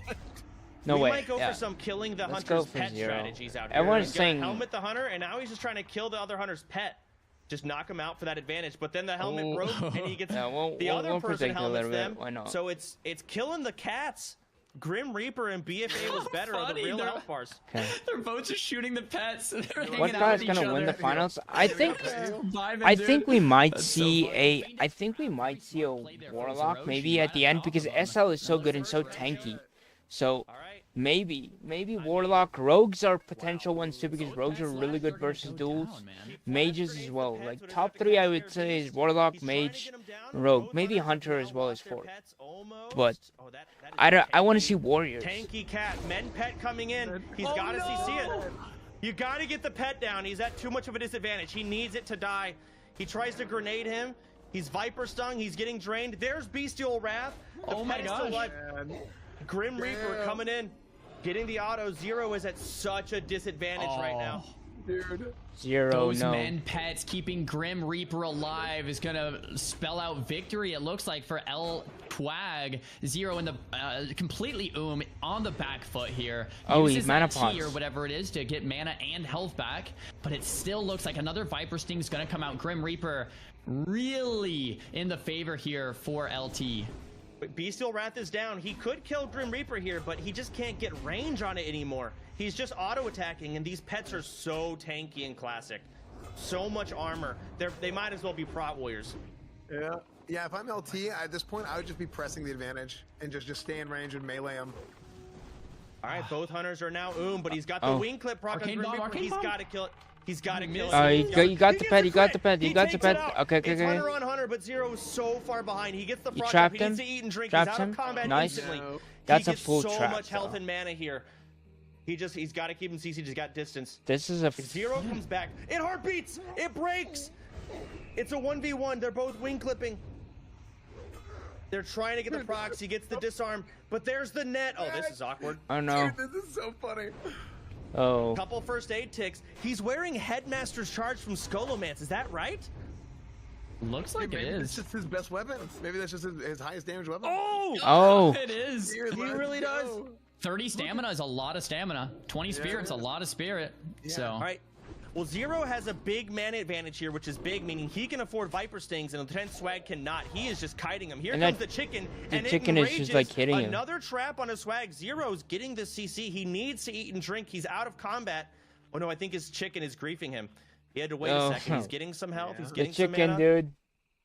No we way. might go yeah. for some killing the Let's go hunter's for pet zero. strategies out here. Everyone's He's gonna saying- helmet the hunter, and now he's just trying to kill the other hunter's pet. Just knock him out for that advantage. But then the helmet Oh. broke, and he gets Yeah, the other we'll person predict a helmets little them. bit. Why not? So it's killing the cats. Grim Reaper and BFA was better on the Funny, real they're- health bars. Okay. They're both just shooting the pets. They're What hanging out guy's with gonna each win the other. finals? I think. Vibing, I dude. think we might That's so see funny. I think we might see a Play there for Warlock Zeroshi maybe at the right end on because top of him. SL is so good and so tanky. So All right. maybe Warlock. Rogues are potential ones too because rogues are really good versus duels. Mages as well. Like top 3 I would say is Warlock, He's trying to Mage, get him down. Rogue. Both Maybe hunters Hunter now as well as lost their 4th. pets almost. But Oh, that is I want to tanky. see Warriors. Tanky cat, men pet coming in. He's Oh, got to CC no! it. You got to get the pet down. He's at too much of a disadvantage. He needs it to die. He tries to grenade him. He's Viper stung. He's getting drained. There's Bestial Wrath. The Oh pet my is still gosh. alive. Grim Reaper Damn. coming in. Getting the auto. Zero is at such a disadvantage right now. Dude. Zero, Those no. men pets keeping Grim Reaper alive is gonna spell out victory. It looks like for El Twag. Zero in the completely on the back foot here. Oh, Uses he's mana that T pots. or whatever it is to get mana and health back, but it still looks like another Viper Sting is gonna come out. Grim Reaper really in the favor here for LT. But Bestial Wrath is down. He could kill Grim Reaper here, but he just can't get range on it anymore. He's just auto-attacking, and these pets are so tanky and classic. So much armor. They might as well be Prot Warriors. Yeah. Yeah, if I'm LT, at this point, I would just be pressing the advantage and just stay in range and melee him. All right, both hunters are now but he's got the Oh. wing clip proc on Arcane Grim bomb, Reaper. arcane He's bomb. got to kill it. He's got to kill it. You got the He pet, gets you got the crit. pet, you He got the takes pet. it out. Okay, It's okay. hunter on hunter, but Zero is so far behind. He gets the You frog trapped trap. He needs him? to eat and drink. Trapped He's out him? of combat Nice. instantly. No. That's he a gets full so trap, much health though. and mana here. He's got to keep him CC. He's got distance. This is a Zero comes back. It heartbeats. It breaks. It's a 1v1. They're both wing clipping. They're trying to get the procs. He gets the disarm, but there's the net. Oh, this is awkward. Oh no. Dude, this is so funny. Oh. Couple first aid ticks. He's wearing Headmaster's Charge from Skolomance. Is that right? Looks like it Maybe it's is. just his best weapon. Maybe that's just his highest damage weapon. Oh! Oh. It is. Dude, He let's really does. go. 30 stamina is a lot of stamina. 20 spirit's a lot of spirit. So All right. Well, Zero has a big mana advantage here, which is big, meaning he can afford Viper Stings, and Lieutenant Swag cannot. He is just kiting him. Here And comes that- the chicken, the and chicken it is just, enrages. like, hitting him. Another trap on a Swag. Zero's getting the CC. He needs to eat and drink. He's out of combat. Oh, no, I think his chicken is griefing him. He had to wait a second. He's getting some health. He's The getting some chicken, mana. dude.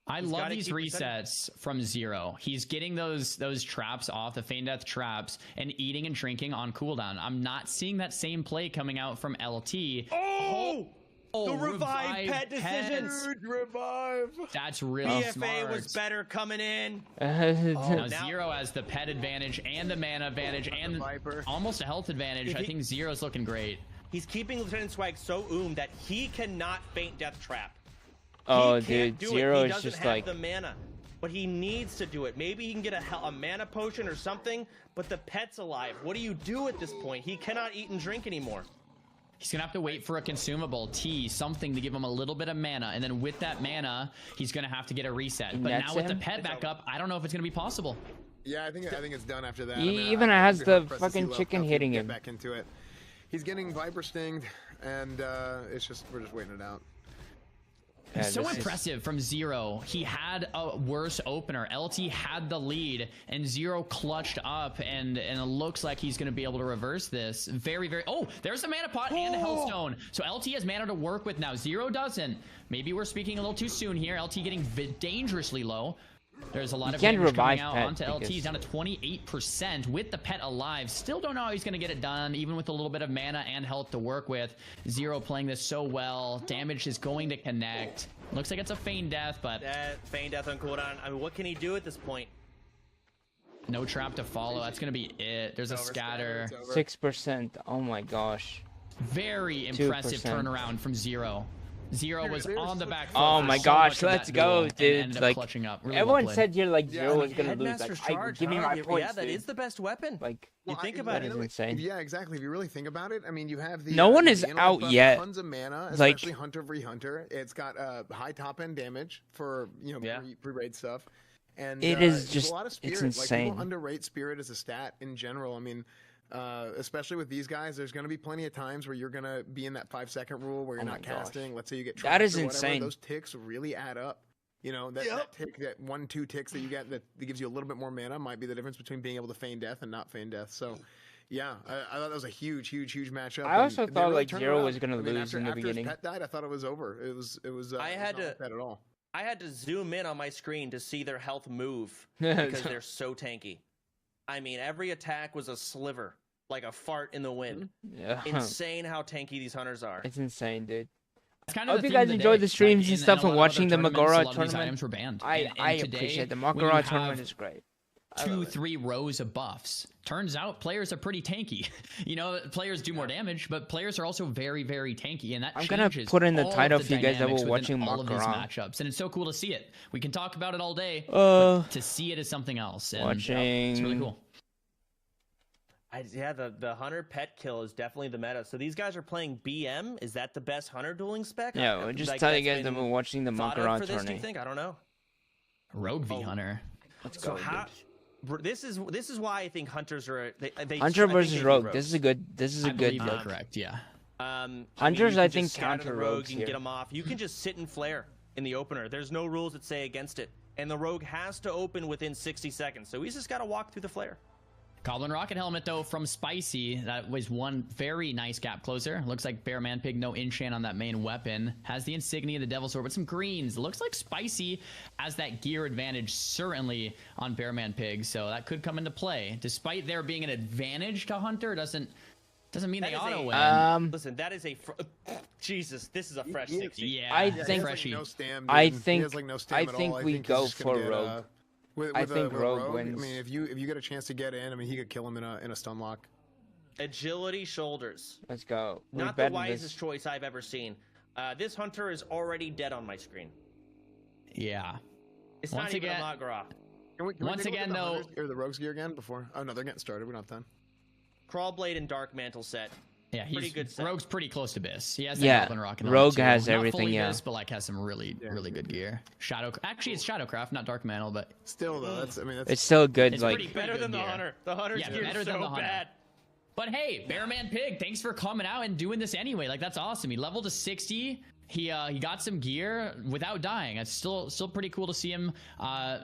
I He's love gotta these keep percent- resets from Zero. He's getting those traps off, the Feign Death traps, and eating and drinking on cooldown. I'm not seeing that same play coming out from LT. Oh! Oh, The revive pet decisions. Dude, revive. That's really BFA smart. was better coming in. Now, now- Zero has the pet advantage and the mana advantage and Viper. almost a health advantage. If I he- think Zero's looking great. He's keeping Lieutenant Swag so that he cannot feint death trap. Oh, He can't dude, do it. Zero He is doesn't just have like. the mana, but he needs to do it. Maybe he can get a mana potion or something, but the pet's alive. What do you do at this point? He cannot eat and drink anymore. He's gonna have to wait for a consumable, tea, something to give him a little bit of mana, and then with that mana, he's gonna have to get a reset. But Nets now with the him? pet back up, I don't know if it's gonna be possible. Yeah, I think it's done after that. He I even I has would be the hard-pressed to see fucking Love chicken Cup hitting get him. back into it. He's getting Viper stinged, and we're just waiting it out. Yeah, So this is- impressive from Zero. He had a worse opener. LT had the lead, and Zero clutched up, and it looks like he's going to be able to reverse this. Very, very... Oh, there's the mana pot and the Hellstone. So LT has mana to work with now. Zero doesn't. Maybe we're speaking a little too soon here. LT getting dangerously low. There's a lot of can't damage coming revive out pet onto LT. He's because- down to 28% with the pet alive. Still don't know how he's going to get it done, even with a little bit of mana and health to work with. Zero playing this so well. Damage is going to connect. Looks like it's a Feign Death, but That feint death on cooldown. I mean, what can he do at this point? no trap to follow. That's going to be it. There's a scatter. 6%. Oh my gosh. Very impressive 2%. turnaround from Zero. Zero was there's on the such- back foot Oh for my so gosh, much of let's that go, duel and dude. ended up Like, clutching up. Really everyone well played. said here like Yeah, Zero I was mean, gonna lose. Headmaster's Like, charge. give me huh? my Yeah, points, that dude. is the best weapon. Like, You think I- about that it. is insane. Yeah, exactly. If you really think about it, I mean, you have the No one the is analog out buff, yet. Tons of mana, Like- especially Hunter v Hunter. It's got high top end damage for Yeah. pre-raid stuff, and It is there's just- a lot of it's spirit. Like, insane. people underrate spirit as a stat in general. I mean, especially with these guys, there's going to be plenty of times where you're going to be in that 5-second rule where you're Oh not my gosh. casting. Let's say you get That trapped is or whatever, insane. Those ticks really add up. You know, that tick, that 1-2 ticks that you get that gives you a little bit more mana might be the difference between being able to feign death and not feign death. So, yeah, I thought that was a huge matchup. I also and they thought, really like, turned Zero around. was gonna I mean, lose in the after beginning. his pet died, I thought it was over. It was. I had not to- like that at all. I had to zoom in on my screen to see their health move because they're so tanky. I mean, every attack was a sliver, like a fart in the wind. Yeah. Insane how tanky these hunters are. It's insane, dude. It's kind I of hope the you theme of guys the enjoyed day. the streams Like, and stuff a lot and of watching the other tournaments, Magora a lot of these tournament. items were banned. I And today, appreciate the when you Magora have tournament is great. I love it. 2-3 rows of buffs. Turns out players are pretty tanky. You know, players do more damage, but players are also very, very tanky, and that I'm gonna changes put in the all of title the for you guys that dynamics were within watching all of these Magora. matchups, and it's so cool to see it. We can talk about it all day, but to see it as something else, and it's really Watching. cool. Yeah, the hunter pet kill is definitely the meta. So these guys are playing BM. Is that the best hunter dueling spec? Yeah, we'll just Like, tell you that's guys that been we're watching the thought of Magora for this, do you tournament. think? I don't know. Rogue v Hunter. Let's So go, how? dude. This is why I think hunters are they Hunter I think versus they do Rogue. rogues. This is a good. This is a I good believe you're look. correct. Yeah. Hunters, you I can think, just scatter the counter rogue, rogues you can here. get them off. You can just sit and flare in the opener. There's no rules that say against it, and the rogue has to open within 60 seconds. So he's just got to walk through the flare. Goblin Rocket Helmet, though, from Spicy. That was one very nice gap closer. Looks like Bear Man Pig, no enchant on that main weapon. Has the insignia, the Devil's Sword, with some greens. Looks like Spicy has that gear advantage, certainly, on Bear Man Pig. So that could come into play. Despite there being an advantage to Hunter, doesn't mean That they is auto a- win. Listen, that is a Jesus. This is a fresh Yeah. 60. Yeah, I Yeah, he think- has, like, freshy. no stam, I dude. He think- has, like, no stam I at all. think we he's go just gonna for get, Rogue. with I think with Rogue wins. I mean, if you get a chance to get in, I mean, he could kill him in a stun lock. Agility shoulders. Let's go. We Not the betted wisest this. choice I've ever seen. This hunter is already dead on my screen. Yeah. It's Once not even again- a Magara. Can we Once take a look again, at the though- hunters or the rogues gear again before? Oh no, they're getting started. We don't have time. Crawlblade and Dark Mantle set. Yeah, Pretty good set. Rogue's pretty close to Biss. He has Yeah, Goblin Rocket Rogue too. has Not everything, fully yeah. Biss, but like has some really good gear. Actually, it's Shadowcraft, not Dark Mantle, but Still though, that's It's still good. It's like pretty Better good than the gear. hunter. The hunter's Yeah, gear better is than so the hunter. bad. But hey, Bearman Pig, thanks for coming out and doing this anyway. Like, that's awesome. He leveled to 60 He got some gear without dying. It's still pretty cool to see him.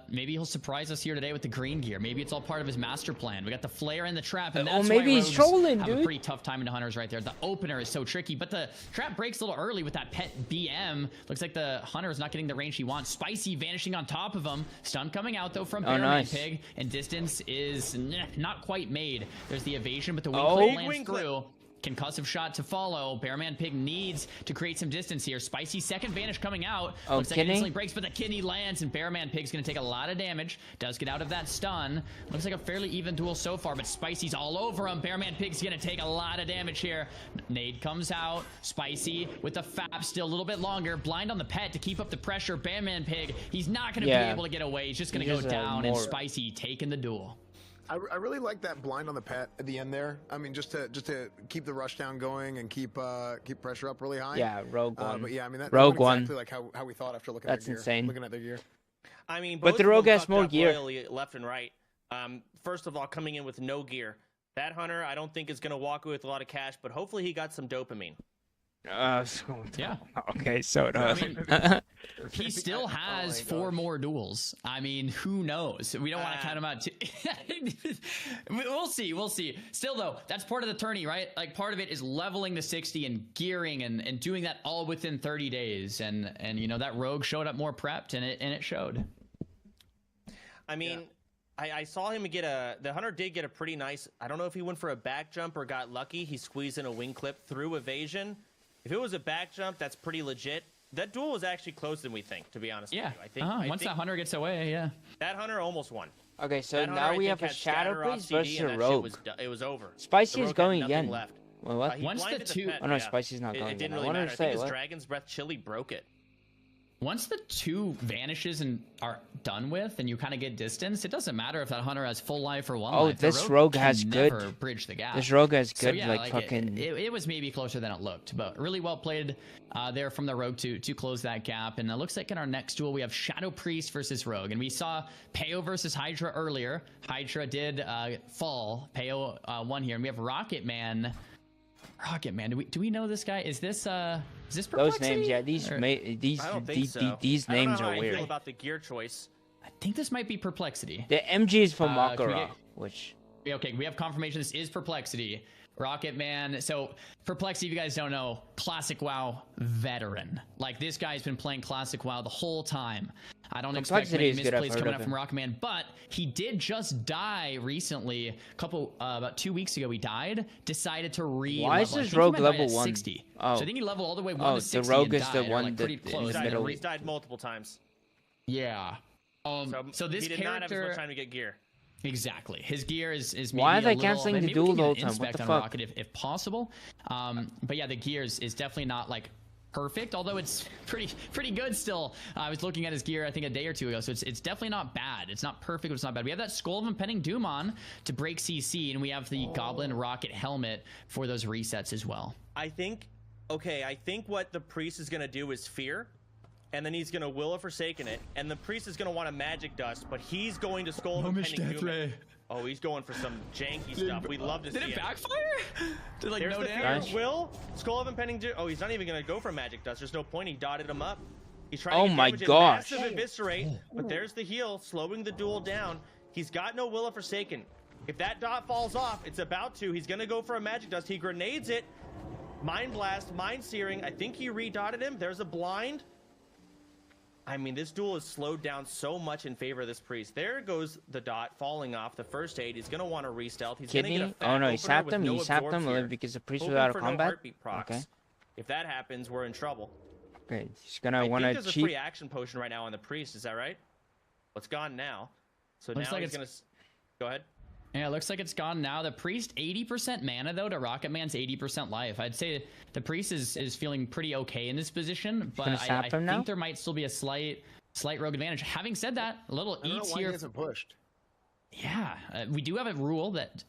Maybe he'll surprise us here today with the green gear. Maybe it's all part of his master plan. We got the flare and the trap, and that's maybe why he's rogues trolling, have dude. a pretty tough time into hunters right there. The opener is so tricky, but the trap breaks a little early with that pet BM. Looks like the hunter is not getting the range he wants. Spicy vanishing on top of him. Stun coming out though from nice. Pig, and distance is not quite made. There's the evasion, but the wing Oh. clip lands Wing clip. through. Concussive shot to follow. Bearman Pig needs to create some distance here. Spicy second vanish coming out. Oh, Looks like it kidney? instantly breaks, but the kidney lands, and Bearman Pig's going to take a lot of damage. Does get out of that stun. Looks like a fairly even duel so far, but Spicy's all over him. Bearman Pig's going to take a lot of damage here. Nade comes out. Spicy with the FAP still a little bit longer. Blind on the pet to keep up the pressure. Bearman Pig, he's not going to be able to get away. He's just going to go down, and Spicy taking the duel. I really like that blind on the pet at the end there. I mean, just to keep the rush down going and keep pressure up really high. Yeah, Rogue One. But yeah, I mean that Rogue went exactly One. like how we thought after looking That's at their gear. insane. Looking at their gear. I mean, But both the of Rogue them has fucked more up gear. royally left and right. First of all, coming in with no gear. That hunter, I don't think is going to walk away with a lot of cash, but hopefully he got some dopamine. Yeah. Okay, so it I does. mean, he still has 4 more duels. I mean, who knows? We don't want to count him out. We'll see. We'll see. Still, though, that's part of the tourney, right? Like, part of it is leveling to 60 and gearing and doing that all within 30 days. And you know, that rogue showed up more prepped, and it showed. I mean, I saw him get the hunter did get a pretty nice, I don't know if he went for a back jump or got lucky. He squeezed in a wing clip through evasion. If it was a back jump, that's pretty legit. That duel was actually closer than we think, to be honest with you. I think, Once that hunter gets away, yeah. that hunter almost won. Okay, so That hunter, now I we think, have a had Shadow scatter off Priest CD, versus and a that Rogue. shit it was over. Spicy The is Rogue had going nothing again. left. Wait, what? He Once the blinded two- pet, Oh no, yeah. Spicy's not going It didn't again. I really wanted matter. to I say think his what? Dragon's Breath chili broke it. Once the 2 vanishes and are done with, and you kind of get distance, it doesn't matter if that hunter has full life or 1 Oh, life. The this rogue can has good- never bridge the gap. This Rogue has So, good, yeah, like fucking. It was maybe closer than it looked, but really well played there from the Rogue to close that gap. And it looks like in our next duel we have Shadow Priest versus Rogue, and we saw Peo versus Hydra earlier. Hydra did fall. Peo won here, and we have Rocket Man. Rocket Man, do we know this guy? Is this Those Perplexity? names, yeah, these Or- these I don't think these, so. these I don't names know how are I weird. feel about the gear choice. I think this might be Perplexity. The MG is from Can we Makara, get- which Yeah, okay, we have confirmation this is Perplexity. Rocket Man. So Perplexity, if you guys don't know, Classic WoW veteran. Like, this guy's been playing Classic WoW the whole time. I don't expect Perplexity many is good, I've misplays heard coming of up from him. Rocket Man, but he did just die recently. About 2 weeks ago, he died. Decided to re-level. Why is I this think he Rogue might die at level 1? 60. Oh. So I think he leveled all the way 1 Oh, to the 60 Rogue and is the died, or, one like, that pretty is close. in the middle. He's died multiple times. Yeah. So this he did not have as character. much time to get gear. Exactly. His gear is maybe Why are a they little, canceling the maybe we duel can the get whole an time? What inspect the on fuck? Rocket if possible. But yeah, the gear is definitely not like perfect, although it's pretty good still. I was looking at his gear I think a day or 2 ago, so it's definitely not bad. It's not perfect, but it's not bad. We have that Skull of Impending Doom on to break CC, and we have the Goblin Rocket helmet for those resets as well. I think what the priest is going to do is fear, and then he's going to will of Forsaken it, and the priest is going to want a magic dust, but he's going to Skull of Impending Doom it. Oh, he's going for some janky stuff. We'd love to see it. Did it backfire? Did like There's no the fear. damage? Will, Skull of Impending Doom. Oh, he's not even going to go for magic dust. There's no point. He dotted him up. He's trying Oh to get my damage in. gosh. Massive eviscerate, but there's the heal, slowing the duel down. He's got no Will of Forsaken. If that dot falls off, it's about to. He's going to go for a magic dust. He grenades it. Mind blast, mind searing. I think he redotted him. There's a blind. I mean, this duel is slowed down so much in favor of this priest. There goes the dot falling off the first aid. He's going to want to re-stealth. He's going to get Kidney? a fat Oh no, he opener sapped with him. no He sapped absorb him fear. because the priest Hoping was out of for no combat. heartbeat procs. Okay. If that happens, we're in trouble. Okay, he's gonna I want think to there's cheat. a free action potion right now on the priest. Is that right? Well, it's gone now. So Looks now like he's going to... Go ahead. Yeah, it looks like it's gone now. The Priest, 80% mana, though, to Rocket Man's 80% life. I'd say the Priest is feeling pretty okay in this position, but gonna I sap him now? think there might still be a slight rogue advantage. Having said that, a little I don't know eats why he here. hasn't pushed. Yeah, we do have a rule that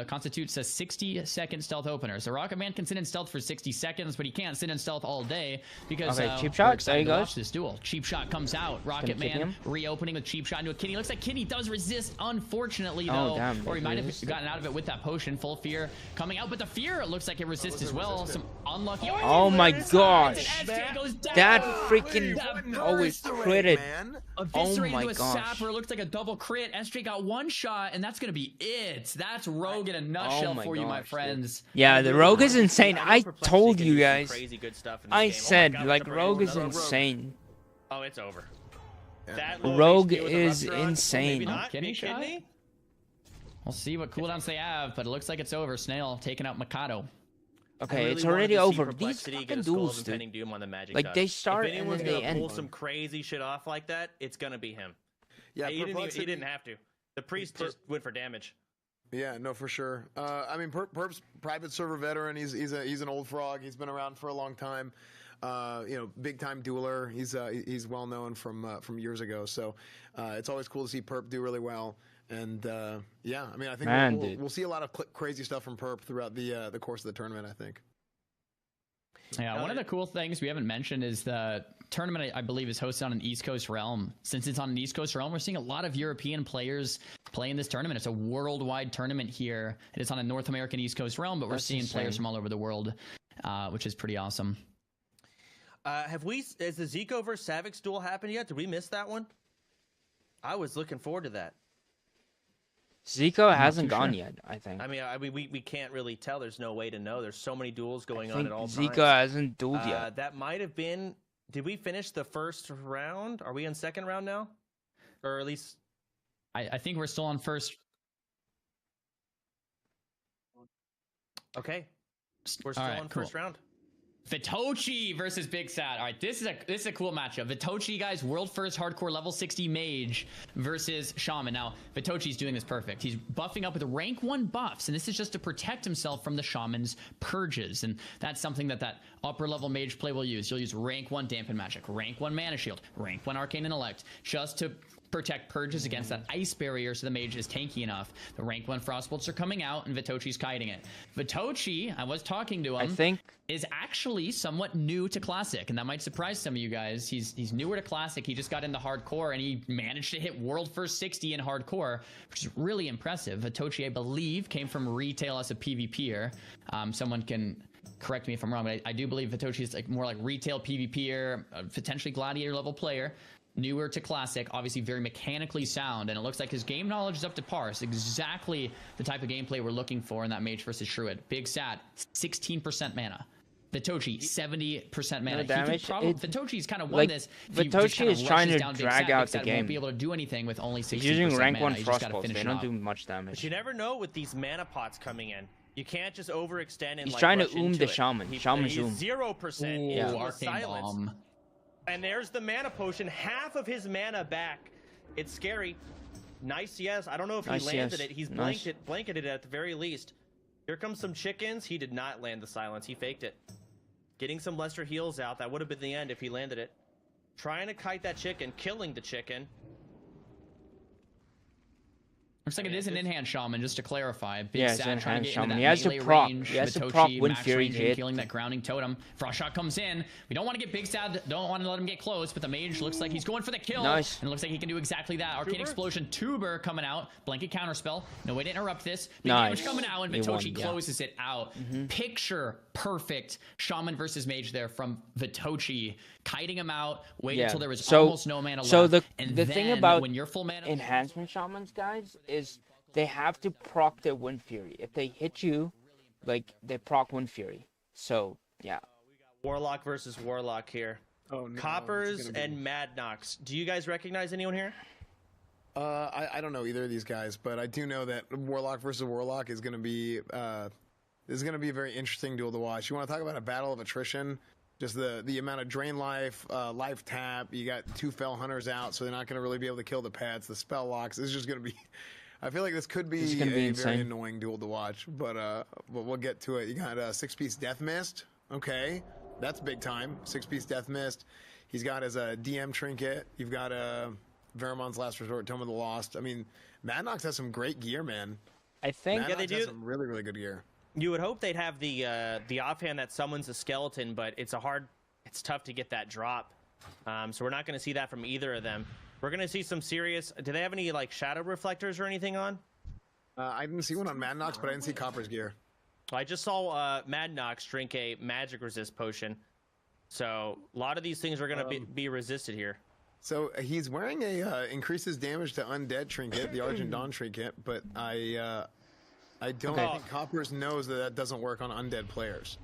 constitutes a 60-second stealth opener. So Rocket Man can sit in stealth for 60 seconds, but he can't sit in stealth all day because Okay, cheap we're shot. excited There he to goes. watch this duel. Cheap shot comes out. Rocket Gonna kick Man him. reopening with cheap shot into a Kitty. Looks like Kitty does resist, unfortunately, Oh, though. damn, Or he they might have resisted. gotten out of it with that potion. Full fear coming out, but the fear looks like it resists as well. Some unlucky. Oh my gosh. SJ goes down. That freaking That always Eviscerate, critted. man. Eviscerate Oh my into a gosh. sapper. Looks like a double crit. SJ got one shot, and that's going to be it. That's Rogue in a nutshell my for you, my gosh, dude. friends. Yeah, the Rogue is insane. know I Perplexity told can you do some guys. Crazy good stuff in this I game. said, oh my God, like, the Rogue is another insane. Oh, it's over. Yeah. That low Rogue HP with a is restaurant, insane. Maybe not. Kidney Big shot? kidney? We'll see what cooldowns they have, but it looks like it's over. Snail taking out Mikado. Okay, I really it's wanted already to see over. These Perplexity get fucking a Skull of duels, Impending dude. Doom on the Magic Like, Touch. they start if and anyone's then they gonna end. pull some crazy shit off like that, it's gonna be him. Yeah, he Perplexity- didn't have to. The priest just went for damage. Yeah, no, for sure. I mean, Perp's private server veteran. He's an old frog. He's been around for a long time. Big time dueler. He's well known from years ago. So it's always cool to see Perp do really well. And yeah, I mean, I think Man, we'll see a lot of crazy stuff from Perp throughout the course of the tournament. I think. Yeah, one of the cool things we haven't mentioned is the tournament, I believe, is hosted on an East Coast realm. Since it's on an East Coast realm, we're seeing a lot of European players play in this tournament. It's a worldwide tournament here. It is on a North American East Coast realm, but we're That's seeing players insane. from all over the world, which is pretty awesome. Has the Zico versus Savix duel happened yet? Did we miss that one? I was looking forward to that. Zico hasn't too gone sure. yet, I think. I mean, we can't really tell. There's no way to know. There's so many duels going I on think at all Zico times. hasn't dueled yet. That might have been. Did we finish the first round? Are we in second round now? Or at least. I think we're still on first. Okay. We're still All right, on cool. first round. Vitochi versus Big Sad. All right, this is a cool matchup. Vitochi, guys, world first hardcore level 60 mage versus Shaman. Now, Vitochi's doing this perfect. He's buffing up with rank 1 buffs, and this is just to protect himself from the Shaman's purges. And that's something that upper level mage play will use. You'll use rank 1 Dampen Magic, rank 1 Mana Shield, rank 1 Arcane Intellect, just to protect purges against that ice barrier so the mage is tanky enough. The rank 1 Frostbolts are coming out, and Vitochi's kiting it. Vitochi, I was talking to him. I think Is actually somewhat new to Classic, and that might surprise some of you guys. He's newer to Classic. He just got into Hardcore, and he managed to hit World First 60 in Hardcore, which is really impressive. Vitochi, I believe, came from retail as a PvPer. Someone can correct me if I'm wrong, but I do believe Vitochi is more like retail PvPer, potentially Gladiator level player. Newer to Classic, obviously very mechanically sound, and it looks like his game knowledge is up to par. It's exactly the type of gameplay we're looking for in that Mage versus Shruid. Big Sad, 16% mana. Vitochi, 70% mana. damage. Vitochi's kind of won like, this. If he just Vitochi kinda is trying rushes to down Big drag Sad, out Big the Sad game. won't be able to do anything with only 60% he's using rank mana. 1 You just gotta Frostbolts. finish They it don't off. do much But damage. you never know with these mana pots coming in. You can't just overextend and He's like trying to rush oom into the it. Shaman. Shaman's oom. He's 0%. Ooh, He's on the Arcane silence. Bomb. And there's the mana potion, half of his mana back. It's scary. Nice, yes. I don't know if he Nice, landed yes. it. He's Nice. blanketed it at the very least. Here comes some chickens. He did not land the silence. He faked it. Getting some lesser heals out. That would have been the end if he landed it. Trying to kite that chicken, killing the chicken. Looks like it is an in-hand shaman, just to clarify. Big Yeah, it's Sad trying in-hand to get shaman. into He that has to melee proc. range. He has to Vitochi, proc Wind max Fury range and hit. killing that grounding totem. Frost shot comes in. We don't want to get Big Sad. Don't want to let him get close, but the mage looks like he's going for the kill. Nice. And it looks like he can do exactly that. Arcane Tuber? Explosion, Tuber coming out. Blanket counterspell. No way to interrupt this. Big Nice. damage coming out, and He won, Vitochi yeah. closes it out. Picture perfect shaman versus mage there from Vitochi. Kiting him out, waiting Yeah. until there was So- almost no mana so left. the- and the thing then about when you're full mana, Enhancement Shamans, guys, is they have to proc their Wind Fury. If they hit you, like, they proc Wind Fury. So, yeah. Warlock versus Warlock here. Oh no, Coppers this is gonna be- and Mad Nox. Do you guys recognize anyone here? I don't know either of these guys, but I do know that Warlock versus Warlock is going to be a very interesting duel to watch. You want to talk about a battle of attrition? Just the amount of drain life, life tap. You got 2 Fell Hunters out, so they're not going to really be able to kill the pets. The spell locks. It's just going to be. I feel like this could be, This is gonna be a insane. very annoying duel to watch, but we'll get to it. You got a 6-piece Death Mist. Okay, that's big time. 6-piece Death Mist. He's got his DM trinket. You've got a Verimon's Last Resort, Tome of the Lost. I mean, Madnox has some great gear, man. I think Madnox they do. has some really, really good gear. You would hope they'd have the offhand that summons a skeleton, but it's tough to get that drop. So we're not going to see that from either of them. We're going to see some serious. Do they have any like shadow reflectors or anything on? I didn't see one on Madnox, but I didn't see Copper's gear. I just saw Madnox drink a magic resist potion. So a lot of these things are going to be resisted here. So he's wearing a increases damage to undead trinket, the Argent Dawn trinket, but I don't think Coppers knows that doesn't work on undead players.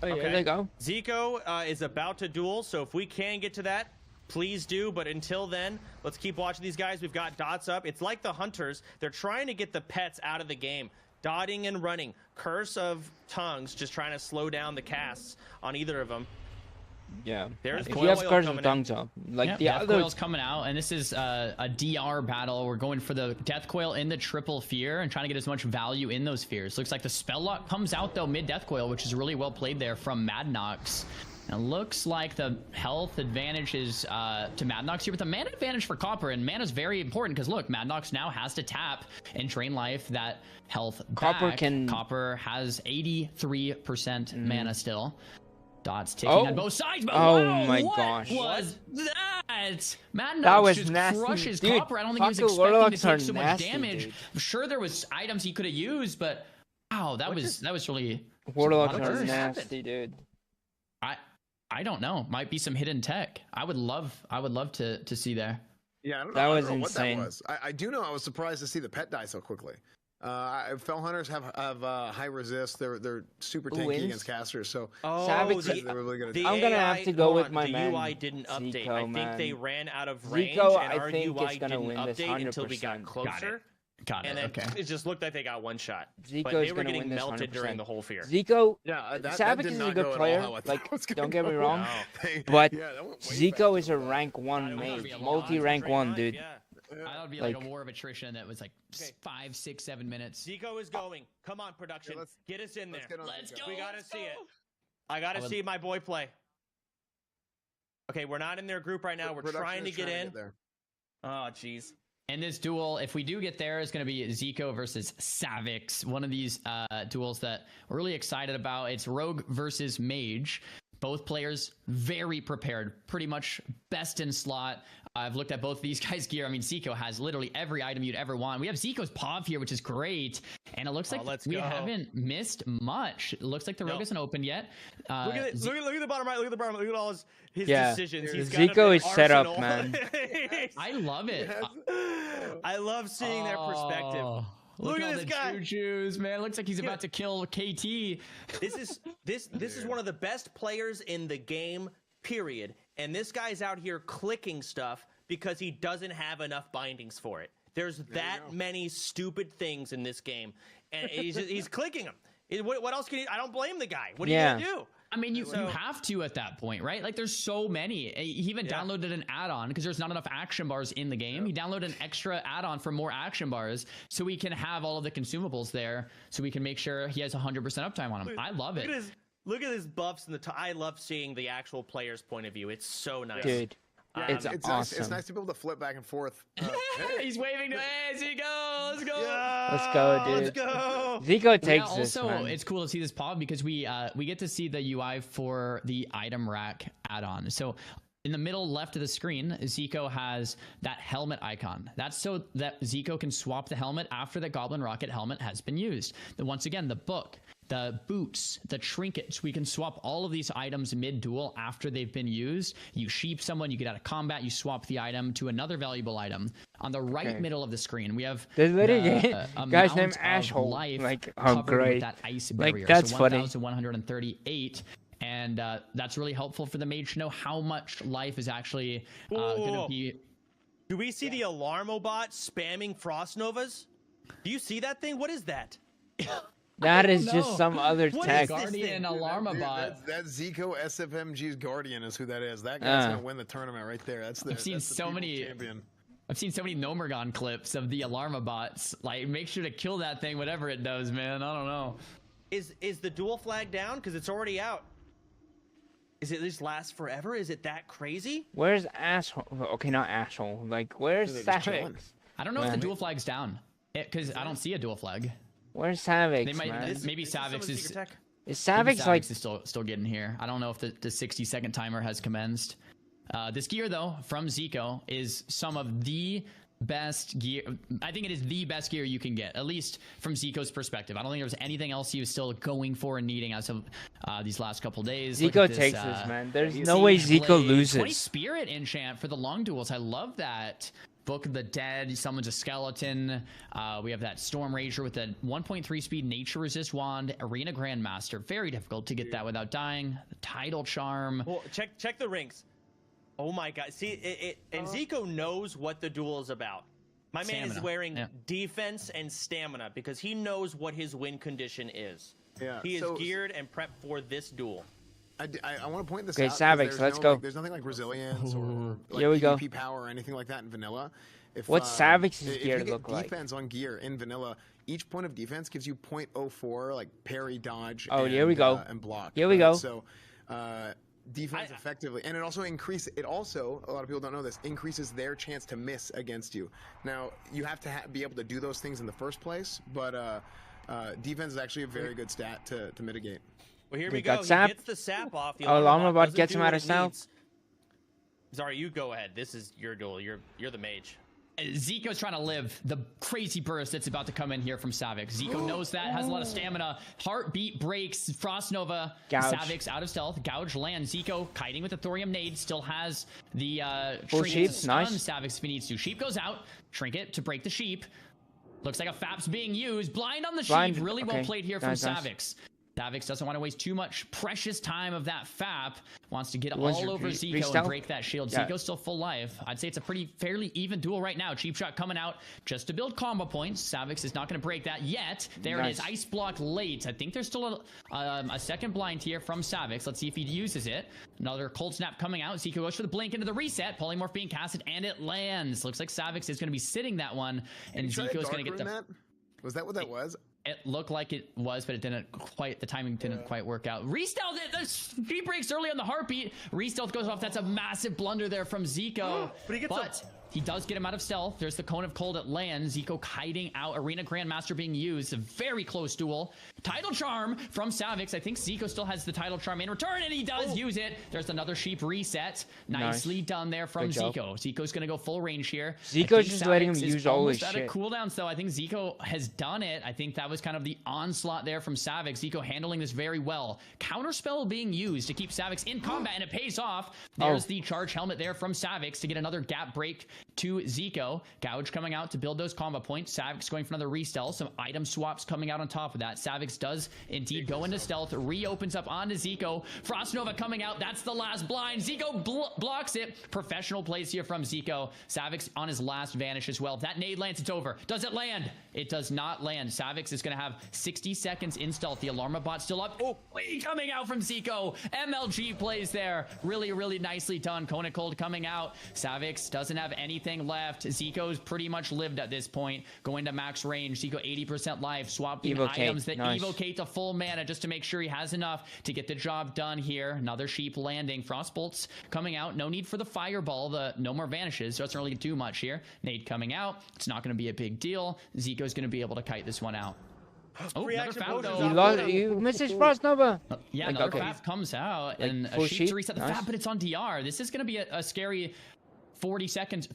Oh, yeah, Okay. there they go. Zico is about to duel, so if we can get to that, please do. But until then, let's keep watching these guys. We've got dots up. It's like the hunters. They're trying to get the pets out of the game. Dotting and running. Curse of tongues, just trying to slow down the casts on either of them. Yeah. There's If Coil you have Curse coming of in. Tongues up, like Yep, the Death other. Coil's coming out, and this is a DR battle. We're going for the Death Coil in the triple fear and trying to get as much value in those fears. Looks like the spell lock comes out though mid Death Coil, which is really well played there from Madnox. And it looks like the health advantage is to Madnox here, with the mana advantage for Copper, and mana's very important because look, Madnox now has to tap and drain life that health Copper back. can- Copper has 83% mana still. Dots ticking Oh. on both sides. But Oh wow, my what gosh. was that? Madnox That was just nasty. crushes Dude, Copper. I don't think he was Pocket expecting to Warlocks are take so much nasty, damage. dude. I'm sure there was items he could have used, but wow, that was really Warlocks What are just nasty, dude. I don't know. Might be some hidden tech. I would love to see there. Yeah, I don't know. That I don't was know insane. what that was. I do know I was surprised to see the pet die so quickly. Fell Hunters have high resist. They're super tanky wins? against casters. So Savage- they were really good at the I'm gonna have AI to go hold with on, my the man, UI didn't update. Zico, I think they man. ran out of range, Zico, and I our think, UI is gonna didn't win this update until we got 100%. closer. Got it. And then Okay. it just looked like they got one shot. Zico But is they were gonna getting win this melted 100%. during the whole fear. Zico, that Savage did is not a good go at all player. how I thought Like, it was gonna don't get me go. wrong, They- but yeah, that went way Zico faster. is a rank That one would mage, be a lot. multi-rank Great one, knife, dude. Yeah. That would be Like- like a war of attrition that was like 5, 6, 7 minutes. Zico is going. Come on, production. Yeah, let's- get us in there. let's get on Let's Zico. go. We gotta let's see go. it. I gotta see my boy play. Okay, we're not in their group right now. We're Production trying to is get in. there. Oh, jeez. And this duel, if we do get there, is going to be Zico versus Savix. One of these duels that we're really excited about. It's Rogue versus Mage. Both players very prepared, pretty much best in slot. I've looked at both of these guys' gear. I mean, Zico has literally every item you'd ever want. We have Zico's POV here, which is great. And it looks like let's we go. haven't missed much. It looks like the Rogue No. hasn't opened yet. Look at it. Look at the bottom right. Look at the bottom. Look at all his Yeah. decisions. He's Zico got is set up, man. I love it. I love seeing their perspective. Oh, Look at all this the guy. choo-choos, man. Looks like he's about to kill KT. This is one of the best players in the game, period. And this guy's out here clicking stuff because he doesn't have enough bindings for it. There's that many stupid things in this game, and he's clicking them. What else can he? I don't blame the guy. What are you gonna do? I mean, you So- have to at that point, right? Like, there's so many. He even downloaded an add-on because there's not enough action bars in the game. He downloaded an extra add-on for more action bars so we can have all of the consumables there so we can make sure he has 100% uptime on him. I love it. Look at his buffs in the top. I love seeing the actual player's point of view. It's so nice. Dude, it's Nice. awesome. It's nice to be able to flip back and forth. He's waving to, hey, Zico, let's go. Yeah, Let's go, dude. Let's go. Zico takes Yeah, this, also, man. it's cool to see this pod because we get to see the UI for the item rack add-on. So in the middle left of the screen, Zico has that helmet icon. That's so that Zico can swap the helmet after the Goblin Rocket helmet has been used. Then once again, the book, the boots, the trinkets, we can swap all of these items mid-duel after they've been used. You sheep someone, you get out of combat, you swap the item to another valuable item. On the right middle of the screen, we have There's literally the guys amount named of Asshole. life Like, oh, covered great. with that ice Like, barrier. that's so funny. 1,138. And that's really helpful for the mage to know how much life is actually going to be. Do we see the Alarmobot spamming Frost Novas? Do you see that thing? What is that? That is know. just some other What tech. is this Guardian thing? Alarmabot. That Zico SFMG's Guardian is who that is. That guy's Ah. gonna win the tournament right there. That's the. I've seen that's the so people's many- champion. I've seen so many Nomergon clips of the Alarmabots. Like, make sure to kill that thing, whatever it does, man. I don't know. Is the dual flag down? Because it's already out. Is it just last forever? Is it that crazy? Where's asshole? Okay, not asshole. Like, where's They're just chilling. Savix? I don't know if the dual flag's down. Because I don't see a dual flag. Where's Savix, They might man? maybe Savix is Tech? Is maybe Savix like? Savix is still getting here. I don't know if the 60-second timer has commenced. This gear though from Zico is some of the best gear. I think it is the best gear you can get, at least from Zico's perspective. I don't think there's anything else he was still going for and needing as of these last couple days. Look Zico at this, takes this, man. There's no way Siege Zico Blade, 20 loses. Spirit enchant for the long duels. I love that. Book of the Dead, summons a skeleton. We have that Storm Rager with a 1.3 speed nature resist wand. Arena Grandmaster, very difficult to get that without dying. The Tidal Charm. Well, check the ranks. Oh my god. See, and Zico knows what the duel is about. My man is Stamina. wearing Yeah. defense and stamina because he knows what his win condition is. Yeah, He is so- geared and prepped for this duel. I want to point this Okay, out. 'cause Savix, there's let's no, go. Like, there's nothing like resilience or like Here we go. PvP power or anything like that in vanilla. If, What's Savix's if gear you get look like? defense on gear in vanilla, each point of defense gives you 0.04 like parry, dodge. Oh, and, here we go. And block. Here we right? go. So, defense effectively, and it also a lot of people don't know this, increases their chance to miss against you. Now you have to be able to do those things in the first place, but defense is actually a very good stat to mitigate. Well, here They we got go. He sap. gets the sap off. The Oh, Llama Llama Bot Bot doesn't gets do him what out of it stealth. needs. Zara, you go ahead. This is your duel. You're the mage. Zico's trying to live the crazy burst that's about to come in here from Savix. Zico knows that, has a lot of stamina. Heartbeat breaks. Frost Nova. Gouge. Savix out of stealth. Gouge lands. Zico kiting with the thorium nade. Still has the Full trinket sheep, to stun nice. Savix if he needs to. Sheep goes out. Trinket to break the sheep. Looks like a FAP's being used. Blind on the Blind, sheep. Really well okay. played here Nice, from nice. Savix. Savix doesn't want to waste too much precious time of that FAP. Wants to get Wants all to over Zico re-stealth? and break that shield. Yeah. Zico's still full life. I'd say it's a fairly even duel right now. Cheap shot coming out just to build combo points. Savix is not going to break that yet. There it is. Nice. Ice block late. I think there's still a second blind here from Savix. Let's see if he uses it. Another cold snap coming out. Zico goes for the blink into the reset. Polymorph being casted and it lands. Looks like Savix is going to be sitting that one, and Zico's going to get the. that. Was that what that was? It looked like it was, but it didn't quite. The timing didn't quite work out. Re-stealth it. The speed breaks early on the heartbeat. Re-stealth goes off. That's a massive blunder there from Zico. But he gets he does get him out of stealth. There's the Cone of Cold at lands. Zico hiding out. Arena Grandmaster being used. A very close duel. Tidal Charm from Savix. I think Zico still has the Tidal Charm in return, and he does use it. There's another sheep reset. Nicely done there from Good job. Zico. Zico's going to go full range here. Zico's I think just letting him Savix is use all his almost out shit. of cooldowns, though. I think Zico has done it. I think that was kind of the onslaught there from Savix. Zico handling this very well. Counterspell being used to keep Savix in combat, and it pays off. There's the charge helmet there from Savix to get another gap break to Zico. Gouge coming out to build those combo points. Savix going for another re-stealth. Some item swaps coming out on top of that. Savix does indeed go into stealth. Reopens up onto Zico. Frost Nova coming out. That's the last blind. Zico blocks it. Professional plays here from Zico. Savix on his last vanish as well. If that nade lands, it's over. Does it land? It does not land. Savix is going to have 60 seconds in stealth. The Alarma bot still up. Oh, coming out from Zico. MLG plays there. Really, really nicely done. Conan Cold coming out. Savix doesn't have anything left. Zico's pretty much lived at this point. Going to max range. Zico 80% life. Swapping Evocate. items that Nice. evocate to full mana just to make sure he has enough to get the job done here. Another sheep landing. Frostbolts coming out. No need for the fireball. No more vanishes, so it doesn't really do much here. Nade coming out. It's not going to be a big deal. Zico's going to be able to kite this one out. Oh, another Reaction FAP potions though. He lost. He missed his Frost Nova. Yeah, Like, another okay. FAP comes out, Like, and full a sheep sheep? to reset the Nice. FAP, but it's on DR. This is going to be a scary 30 seconds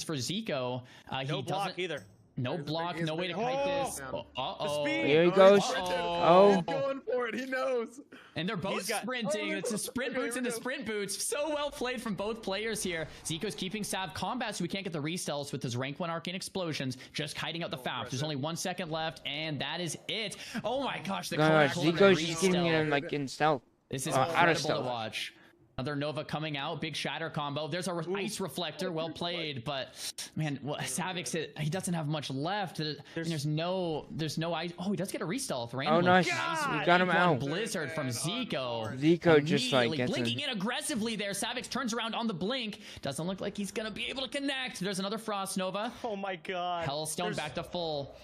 for Zico. No He block doesn't. either. No block, no way to kite this. Oh! Uh-oh. speed. Here he goes. Uh-oh. He's going for it. He knows. And they're both He's got- sprinting. It's the sprint Okay, boots here and we the go. sprint boots. So well played from both players here. Zico's keeping Sav combat so we can't get the restells with his rank 1 arcane explosions. Just kiting out the FAP. There's only 1 second left, and that is it. Oh my gosh, the Gosh, Cold Zico's just getting Restell. him like in stealth. This is out of incredible to stealth. watch. Another Nova coming out, big shatter combo. There's a ice reflector, well played, but man, Savix, he doesn't have much left. And there's no ice. Oh, he does get a re-stealth randomly. Oh, nice. We got him One out. Blizzard from Zico. Zico just, like, Immediately gets blinking him. in aggressively there. Savix turns around on the blink. Doesn't look like he's gonna be able to connect. There's another Frost Nova. Oh my god. Hellstone back to full.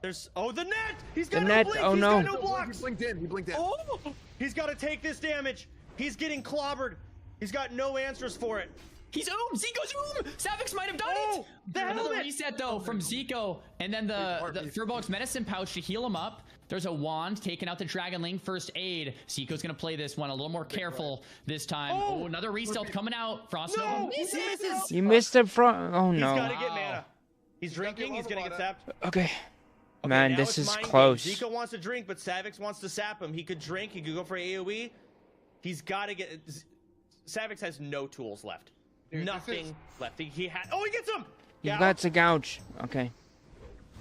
There's the net. He's got The no net, blink. oh He's no. got no blocks. He blinked in. He blinked in. Oh, he's got to take this damage. He's getting clobbered. He's got no answers for it. He's Zico's Savix might have done it. The Another helmet. reset though from Zico, and then the Furbolg's medicine pouch to heal him up. There's a wand taking out the Dragon Link first aid. Zico's gonna play this one a little more careful this time. Oh, another re-stealth coming out. Frost Nova misses. You missed the front. Oh He's no. gotta get mana. He's drinking. He's gonna get sapped. Okay. Man, now this it's is mind close. game. Zico wants to drink, but Savix wants to sap him. He could drink. He could go for AOE. He's got to get. Savix has no tools left. Dude, Nothing left. He had. Oh, he gets him. You got to gouge. Okay.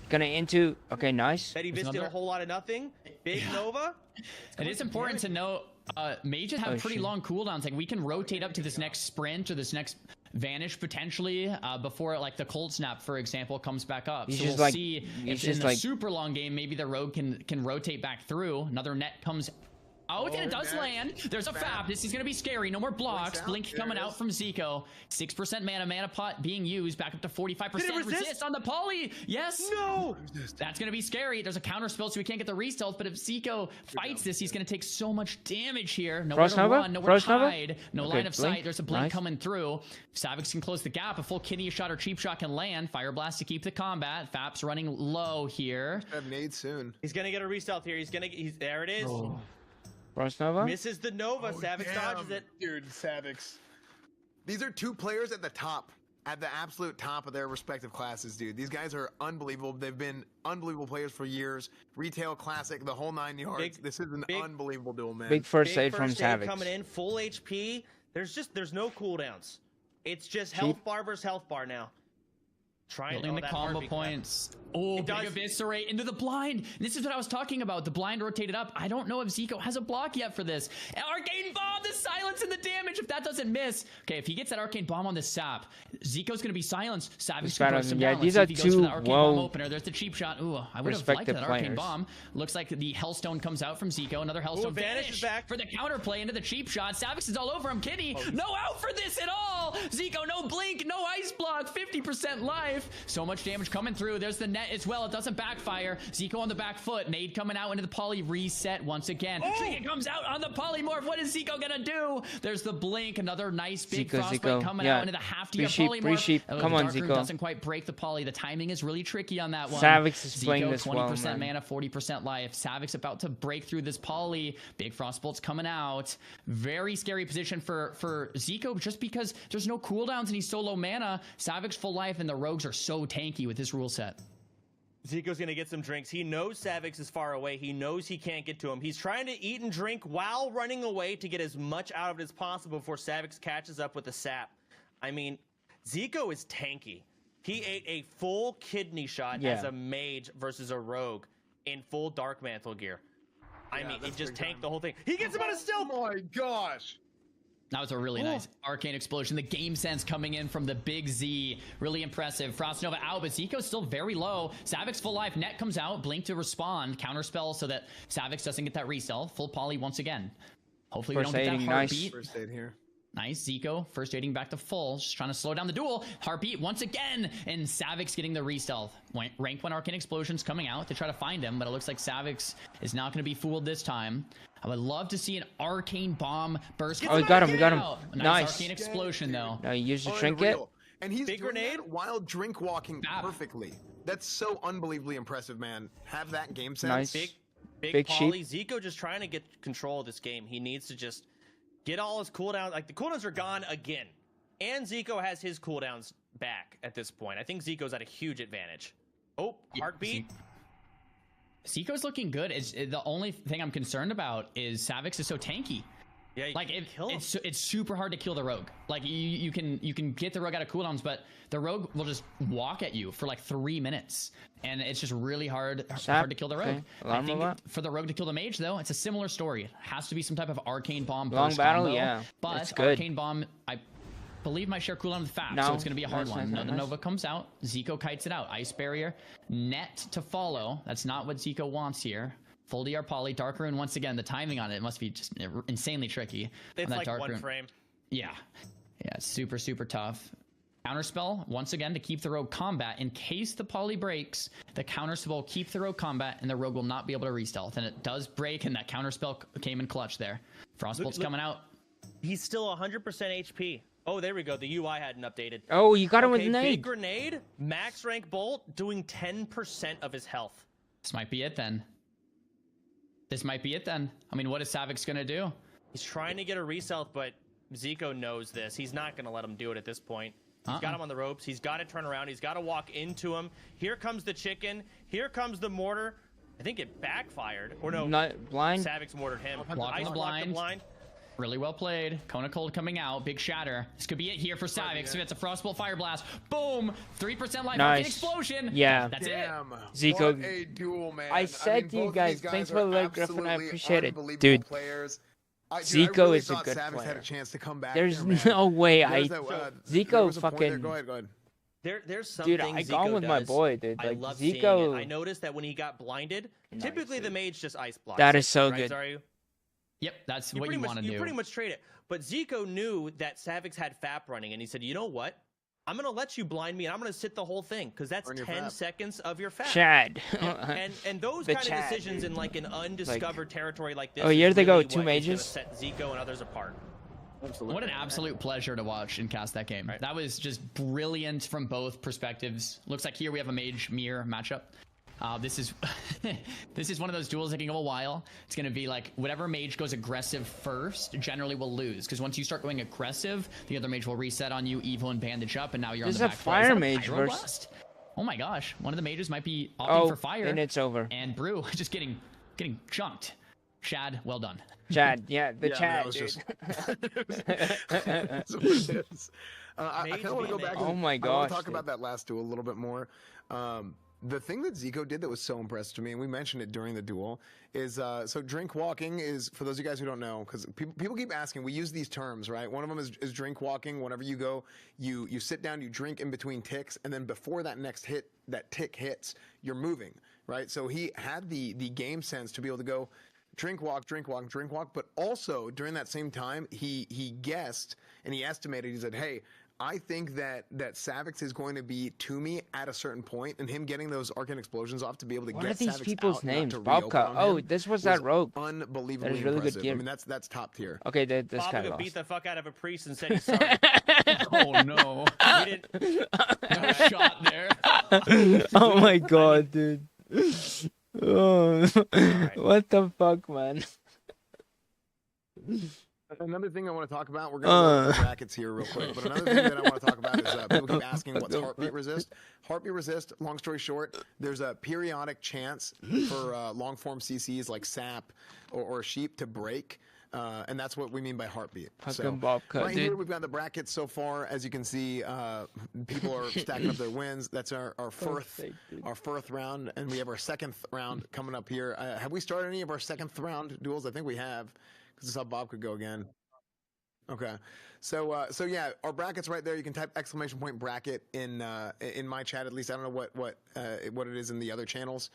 Gonna into. Okay, nice. Betty Vis did a whole lot of nothing. Big Nova. It is important to note, mages have pretty shit. long cooldowns. Like we can rotate up to this next sprint or this next vanish potentially before like the cold snap, for example, comes back up. He's So just we'll like- see he's if in just the like- super long game maybe the rogue can rotate back through. Another net comes. Oh, and it does net. land. There's a FAP. This is going to be scary. No more blocks. out. Blink There coming it out is. from Zico. 6% mana pot being used. Back up to 45%. Did it resist? On the poly. Yes. No. That's going to be scary. There's a counter spell, so we can't get the re-stealth. But if Zico fights this, he's going to take so much damage here. Nowhere Frost to Nova? run, nowhere Frost to Nova? hide. No Okay, line of blink. sight. There's a blink Nice. coming through. Savix can close the gap. A full kidney shot or cheap shot can land. Fire blast to keep the combat. Fap's running low here. Have nade soon. He's gonna get a restealth here. He's there. It is. Frost Nova. Misses the Nova. Savix dodges it. Dude, Savix. These are two players at the top, at the absolute top of their respective classes, dude. These guys are unbelievable. They've been unbelievable players for years. Retail, classic, the whole 9 yards. This is an unbelievable duel, man. Big first Big aid from first aid Savix. coming in, full HP. There's no cooldowns. It's just health bar versus health bar now. Trying Building the that combo heartbeat clap. points. Oh, It big does. eviscerate into the blind. And this is what I was talking about. The blind rotated up. I don't know if Zico has a block yet for this. Arcane bomb, the silence and the damage. If that doesn't miss. Okay, if he gets that arcane bomb on the sap, Zico's going to be silenced. Savage can post some yeah, down. these Let's are see if he goes for two the arcane bomb well opener. There's the cheap shot. Ooh, I would have liked respected that arcane players. bomb. Looks like the Hellstone comes out from Zico. Another Hellstone Vanish is back. for the counterplay into the cheap shot. Savix is all over him. Kitty, no out for this at all. Zico, no blink, no ice block, 50% life. So much damage coming through. There's the net as well. It doesn't backfire. Zico on the back foot. Nade coming out into the poly. Reset once again. It comes out on the polymorph. What is Zico gonna do? There's the blink. Another nice big frostbite coming out into the half to your polymorph. Re-sheep. Oh, Come the on, Dark Rune Zico. doesn't quite break the poly. The timing is really tricky on that one. Savix is Zico, playing this 20% well, man. mana, 40% life. Savix about to break through this poly. Big frostbolts coming out. Very scary position for Zico just because there's no cooldowns and he's so low mana. Savix full life and the rogues are so tanky with this rule set. Zico's gonna get some drinks. He knows Savix is far away. He knows he can't get to him. He's trying to eat and drink while running away to get as much out of it as possible before Savix catches up with the sap. I mean, Zico is tanky. He ate a full kidney shot as a mage versus a rogue in full Dark Mantle gear. I mean, he just tanked the whole thing. He gets him out of stealth! Oh my gosh. That was a really nice arcane explosion. The game sense coming in from the big Z. Really impressive. Frost Nova out, but Zico's still very low. Savix full life. Net comes out. Blink to respond. Counterspell so that Savix doesn't get that resell. Full poly once again. Hopefully we don't get that heartbeat. First aid here. Nice, Zico. First aiding back to full. Just trying to slow down the duel. Heartbeat once again. And Savix getting the re-stealth. Rank 1 arcane explosions coming out to try to find him, but it looks like Savix is not going to be fooled this time. I would love to see an arcane bomb burst. Oh, we got him. We got him. Nice arcane explosion, though. Now you use the Oh, trinket. And he's Big doing grenade? that while drink walking perfectly. That's so unbelievably impressive, man. Have that game sense. Nice. Big poly. Zico just trying to get control of this game. He needs to just get all his cooldowns. Like, the cooldowns are gone again. And Zico has his cooldowns back at this point. I think Zico's at a huge advantage. Oh, heartbeat. Zico's looking good. The only thing I'm concerned about is Savix is so tanky. Yeah, like it's super hard to kill the rogue. Like you can get the rogue out of cooldowns, but the rogue will just walk at you for like 3 minutes, and it's just really hard to kill the rogue. I think for the rogue to kill the mage, though, it's a similar story. It has to be some type of arcane bomb. Long battle, combo, yeah. But it's good. arcane bomb, I believe my share cooldown with FAP, so it's going to be a hard one. The Nova comes out. Zico kites it out. Ice barrier, net to follow. That's not what Zico wants here. Full DR poly, Dark Rune once again. The timing on it must be just insanely tricky. It's that like Dark one Rune. frame. Yeah, super tough. Counterspell once again to keep the rogue combat in case the poly breaks. The counterspell will keep the rogue combat, and the rogue will not be able to re-stealth. And it does break, and that counterspell came in clutch there. Frostbolt's coming out. He's still 100% HP. Oh, there we go. The UI hadn't updated. Oh, you got him with Okay, an big nade. grenade, max rank bolt, doing 10% of his health. This might be it then. This might be it then. I mean, what is Savix gonna do? He's trying to get a resell, but Zico knows this. He's not going to let him do it at this point. He's got him on the ropes. He's got to turn around. He's got to walk into him. Here comes the chicken. Here comes the mortar. I think it backfired. Or no, Not blind. Savix mortared him. Blocking the Blocked blind. Really well played. Kona Cold coming out. Big shatter. This could be it here for Savix. If it's a Frostbolt Fire Blast. Boom. 3% life. Nice. Explosion. Yeah. That's Damn. it. Zico. What a duel, man. I said to you both of guys, these thanks are for the like, Griffin. I absolutely appreciate it. unbelievable Dude. Players. I Zico really is a thought good Savix had player. a chance to come back. There's there, man. no way There's there was was a point there. fucking. Go ahead. There's some Dude, things I gone Zico with my does. boy, dude. I Like, love seeing Zico- it. I noticed that when he got blinded, Nice, typically the dude. mage just ice blocks. That it, is so right, good. Zaryu? Yep. That's what you want to do. You pretty much trade it. But Zico knew that Savix had FAP running, and he said, you know what? I'm going to let you blind me, and I'm going to sit the whole thing, because that's Burn your 10 FAP. seconds of your FAP. Chad. And those The kind of Chad, decisions dude. in like an undiscovered territory like this. Oh, is here they go, really two what is gonna mages. Set Zico and others apart. What an absolute pleasure to watch and cast that game. Right. That was just brilliant from both perspectives. Looks like here we have a mage mirror matchup. This is this is one of those duels that can go a while. It's going to be like whatever mage goes aggressive first generally will lose, because once you start going aggressive, the other mage will reset on you, evo and bandage up, and now you're This on is the a back foot. Is fire that mage Pyro versus- Blast? Oh my gosh, one of the mages might be opting Oh, for fire. and it's over. And Brew just getting junked. Shad, well done. Chad, yeah, the Yeah, Chad, that was dude. just. That's what it is. I kind of want to go back. Oh and, my I want gosh, to talk dude. about that last duel a little bit more. The thing that Zico did that was so impressive to me, and we mentioned it during the duel, is so drink walking is, for those of you guys who don't know, because people keep asking, we use these terms, right? One of them is drink walking. Whenever you go, you sit down, you drink in between ticks, and then before that next hit, that tick hits, you're moving, right? So he had the game sense to be able to go drink walk, but also during that same time, he guessed and he estimated. He said, "Hey, I think that Savix is going to be to me at a certain point, and him getting those arcane explosions off to be able to What get are these Savix people's out, not names? to reopen Bobka. on Oh, him this was that rogue. Unbelievably That is really good impressive. gear. I mean, that's top tier. Okay, this guy Bob lost. beat the fuck out of a priest and said he's sorry. Oh no. We didn't. No shot there. Oh my god, dude. Oh, what the fuck, man? Another thing I want to talk about, we're going to go to the brackets here real quick, but another thing that I want to talk about is people keep asking what's heartbeat resist. Heartbeat resist, long story short, there's a periodic chance for long form CCs like SAP or Sheep to break. And that's what we mean by heartbeat. Fucking Bobka, right here dude. we've got the brackets so far. As you can see, people are stacking up their wins. That's our fourth round, and we have our second round coming up here. Have we started any of our second round duels? I think we have, because this is how Bob could go again. Okay, so yeah, our brackets right there. You can type !bracket in my chat. At least I don't know what it is in the other channels.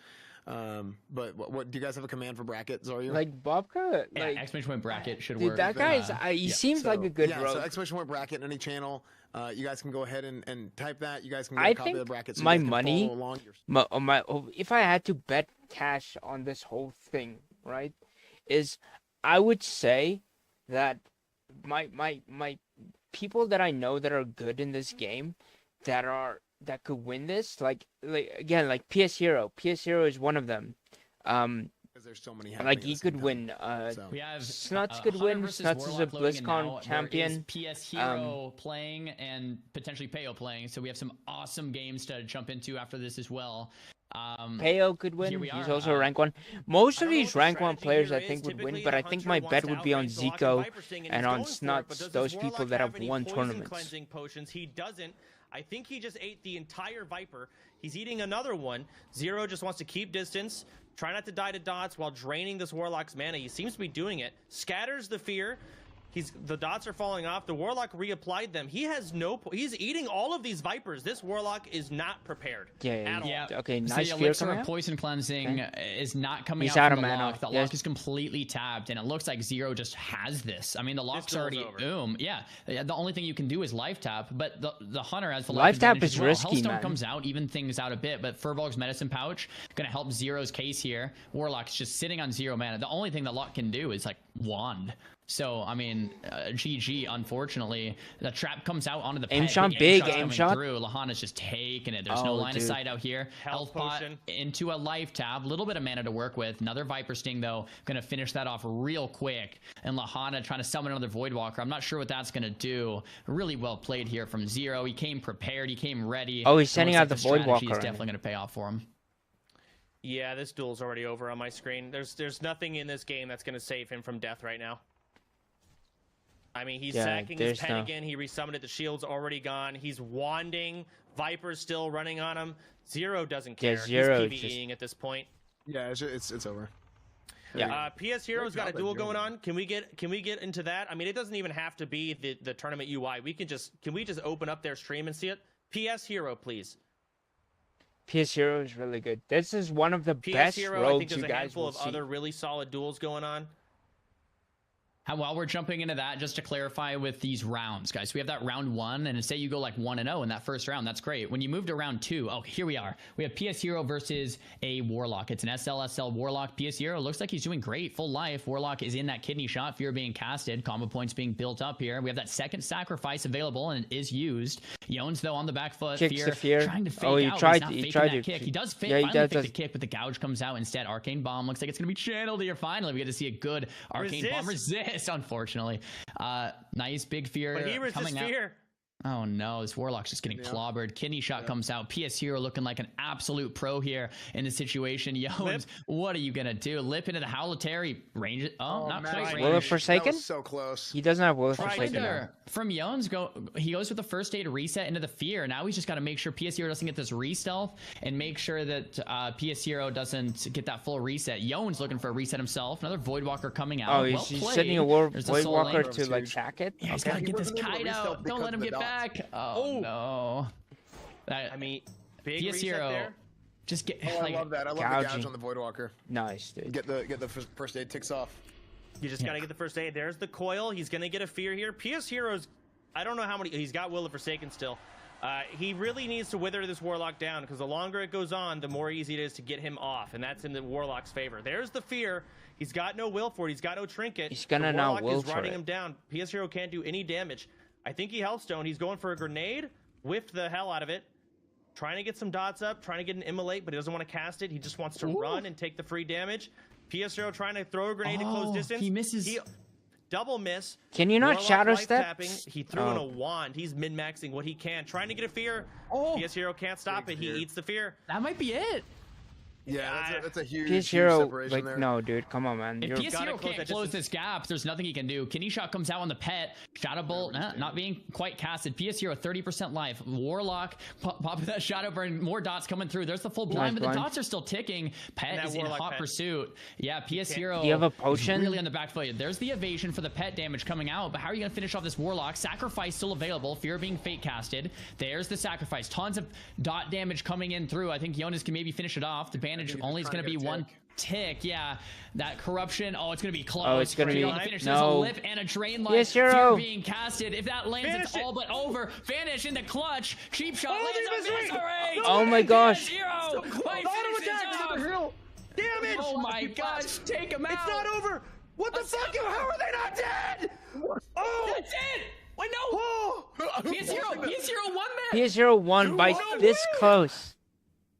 But what do you guys have a command for brackets? Are you Like Bobka, Yeah, like exclamation bracket should dude, work. that guy is. He yeah. seems like a good yeah, rogue. so exclamation bracket in any channel. You guys can go ahead and type that. You guys can get I a copy of think the bracket. So my you guys can money- follow along. If I had to bet cash on this whole thing, right, is I would say that my people that I know that are good in this game, that could win this, like again, like PS Hero. PS Hero is one of them. Because there's so many. Like happening he at the could same win. So. We have Snuts could Hunter win. versus Snuts is a Warlock loading in BlizzCon now. champion. There is PS Hero playing and potentially Peo playing, so we have some awesome games to jump into after this as well. Peo could here win. we He's are, also a rank 1. Most I of don't know these what the rank 1 strategy players here I is. think would win, Typically, but I the think hunter my wants bet to would be on outright block Zico Viper Sting, and he's on going for it, Snuts, but does those this people Warlock that have any won poison tournaments. Cleansing potions? He doesn't. I think he just ate the entire Viper. He's eating another one. Zero just wants to keep distance, try not to die to dots while draining this Warlock's mana. He seems to be doing it. Scatters the fear. The dots are falling off. The Warlock reapplied them. He has he's eating all of these Vipers. This Warlock is not prepared. Yeah. At all. Okay, So nice the fear elixir coming of out. poison cleansing is not coming He's out out from of the mana. lock. The Yes. lock is completely tapped, and it looks like Zero just has this. I mean, the lock's duel's already over. boom. Yeah, the only thing you can do is life tap, but the hunter has the Life tap advantage is as well. risky, Hellstone man. comes out, even things out a bit, but Furbolg's medicine pouch gonna help Zero's case here. Warlock's just sitting on 0 mana. The only thing the lock can do is like wand. So, I mean, GG, unfortunately. The trap comes out onto the Aim pet. shot, big shot's aim coming shot. Through. Lahana's just taking it. There's no Oh, line dude. of sight out here. Health pot potion. into a life tab. Little bit of mana to work with. Another Viper Sting, though. Gonna finish that off real quick. And Lahana trying to summon another Voidwalker. I'm not sure what that's gonna do. Really well played here from Zero. He came prepared. He came ready. Oh, he's It sending looks out like the strategy Voidwalker is on definitely gonna pay off for him. Yeah, this duel's already over on my screen. There's nothing in this game that's gonna save him from death right now. I mean, he's sacking his pet again. He resummoned it. The shield's already gone. He's wanding. Viper's still running on him. Zero doesn't care. Zero He's PvEing at this point. Yeah, it's over. Yeah. PS Hero's got a duel going on. Can we get into that? I mean, it doesn't even have to be the tournament UI. Can we just open up their stream and see it? PS Hero, please. PS Hero is really good. This is one of the PS best Hero, I rogues think there's you a guys handful will of see. other really solid duels going on. While we're jumping into that, just to clarify with these rounds, guys, we have that round 1, and say you go like 1-0 in that first round, that's great. When you move to round 2, oh, here we are. We have PS Hero versus a Warlock. It's an SLSL Warlock. PS Hero looks like he's doing great. Full life. Warlock is in that kidney shot. Fear being casted. Combo points being built up here. We have that second sacrifice available, and it is used. Yones, though, on the back foot. Kicks the Fear. Trying to fake Oh, he out. tried- He's not he faking tried that to- kick. He does Yeah, he finally fake does. the kick, but the gouge comes out instead. Arcane Bomb looks like it's going to be channeled here finally. We get to see a good Arcane Bomb resist, unfortunately. Nice big Fear But he resists coming out. Fear. Oh no, this Warlock's just getting clobbered. Kidney shot comes out. PS Hero looking like an absolute pro here in the situation. Yones, what are you gonna do? Lip into the Howletary range. Oh, not quite range. Will it Forsaken? That was so close. He doesn't have Will of Right Forsaken. there. From Yones, he goes with the first aid reset into the Fear. Now he's just got to make sure PS Hero doesn't get this re-stealth and make sure that PS Hero doesn't get that full reset. Yones looking for a reset himself. Another Voidwalker coming out. Oh, Well he's played. sending a There's the Soul Voidwalker Link. to like sack it. Yeah, he's Okay. got to get this wasn't able to kite re-stealth out. Don't because let him of the get dots. back. Oh no. I mean, big PS reset Hero. there. Just get. Oh, I love that. I love the gouging. gouge on the Voidwalker. Nice, dude. Get the first aid ticks off. You just gotta get the first aid. There's the coil. He's gonna get a Fear here. PS Hero's, I don't know how many. He's got Will of Forsaken still. He really needs to wither this Warlock down, because the longer it goes on, the more easy it is to get him off, and that's in the Warlock's favor. There's the Fear. He's got no Will for it. He's got no trinket. He's gonna the now Warlock will is for running it. him down. PS Hero can't do any damage. I think he Healthstone. He's going for a grenade. Whiffed the hell out of it. Trying to get some dots up. Trying to get an immolate, but he doesn't want to cast it. He just wants to run and take the free damage. PS Hero trying to throw a grenade at close distance. He misses. Double miss. Can you not Warlock shadow life step? tapping. He threw in a wand. He's min-maxing what he can. Trying to get a Fear. PS Hero can't stop it. He eats the Fear. That might be it. Yeah, that's a huge, PS huge Hero, separation like, there. no, dude, come on, man. If You're- PS gotta Hero close can't that close distance. this gap, there's nothing he can do. Kidney shot comes out on the pet. Shadow Bolt not being quite casted. PS Hero 30% life. Warlock popping that Shadow Burn. More dots coming through. There's the full blind, but the blind. dots are still ticking. Pet that is in Warlock hot pet. pursuit. Yeah, PS Hero. Do you have a is potion? Really on the back foot. There's the evasion for the pet damage coming out, but how are you going to finish off this Warlock? Sacrifice still available. Fear being fate casted. There's the sacrifice. Tons of dot damage coming in through. I think Jonas can maybe finish it off. The advantage he's only is trying going to to be get a one tick. tick. Yeah, that corruption. Oh, it's going to be close. Oh, it's gonna Fear be- on the finish. no. There's a lip and a drain life. Yes, Hero. Fear being casted. If that lands, Vanish it's it. all but over. Vanish in the clutch. Cheap shot Oh, lands on Misery. Misery. Oh my gosh. PS Hero. By finishes off. Damage! Oh my gosh, take him out. It's not over! What the fuck? How are they not dead? Oh! That's it. Wait, no. Oh! PS Hero won that. PS Hero won by this close.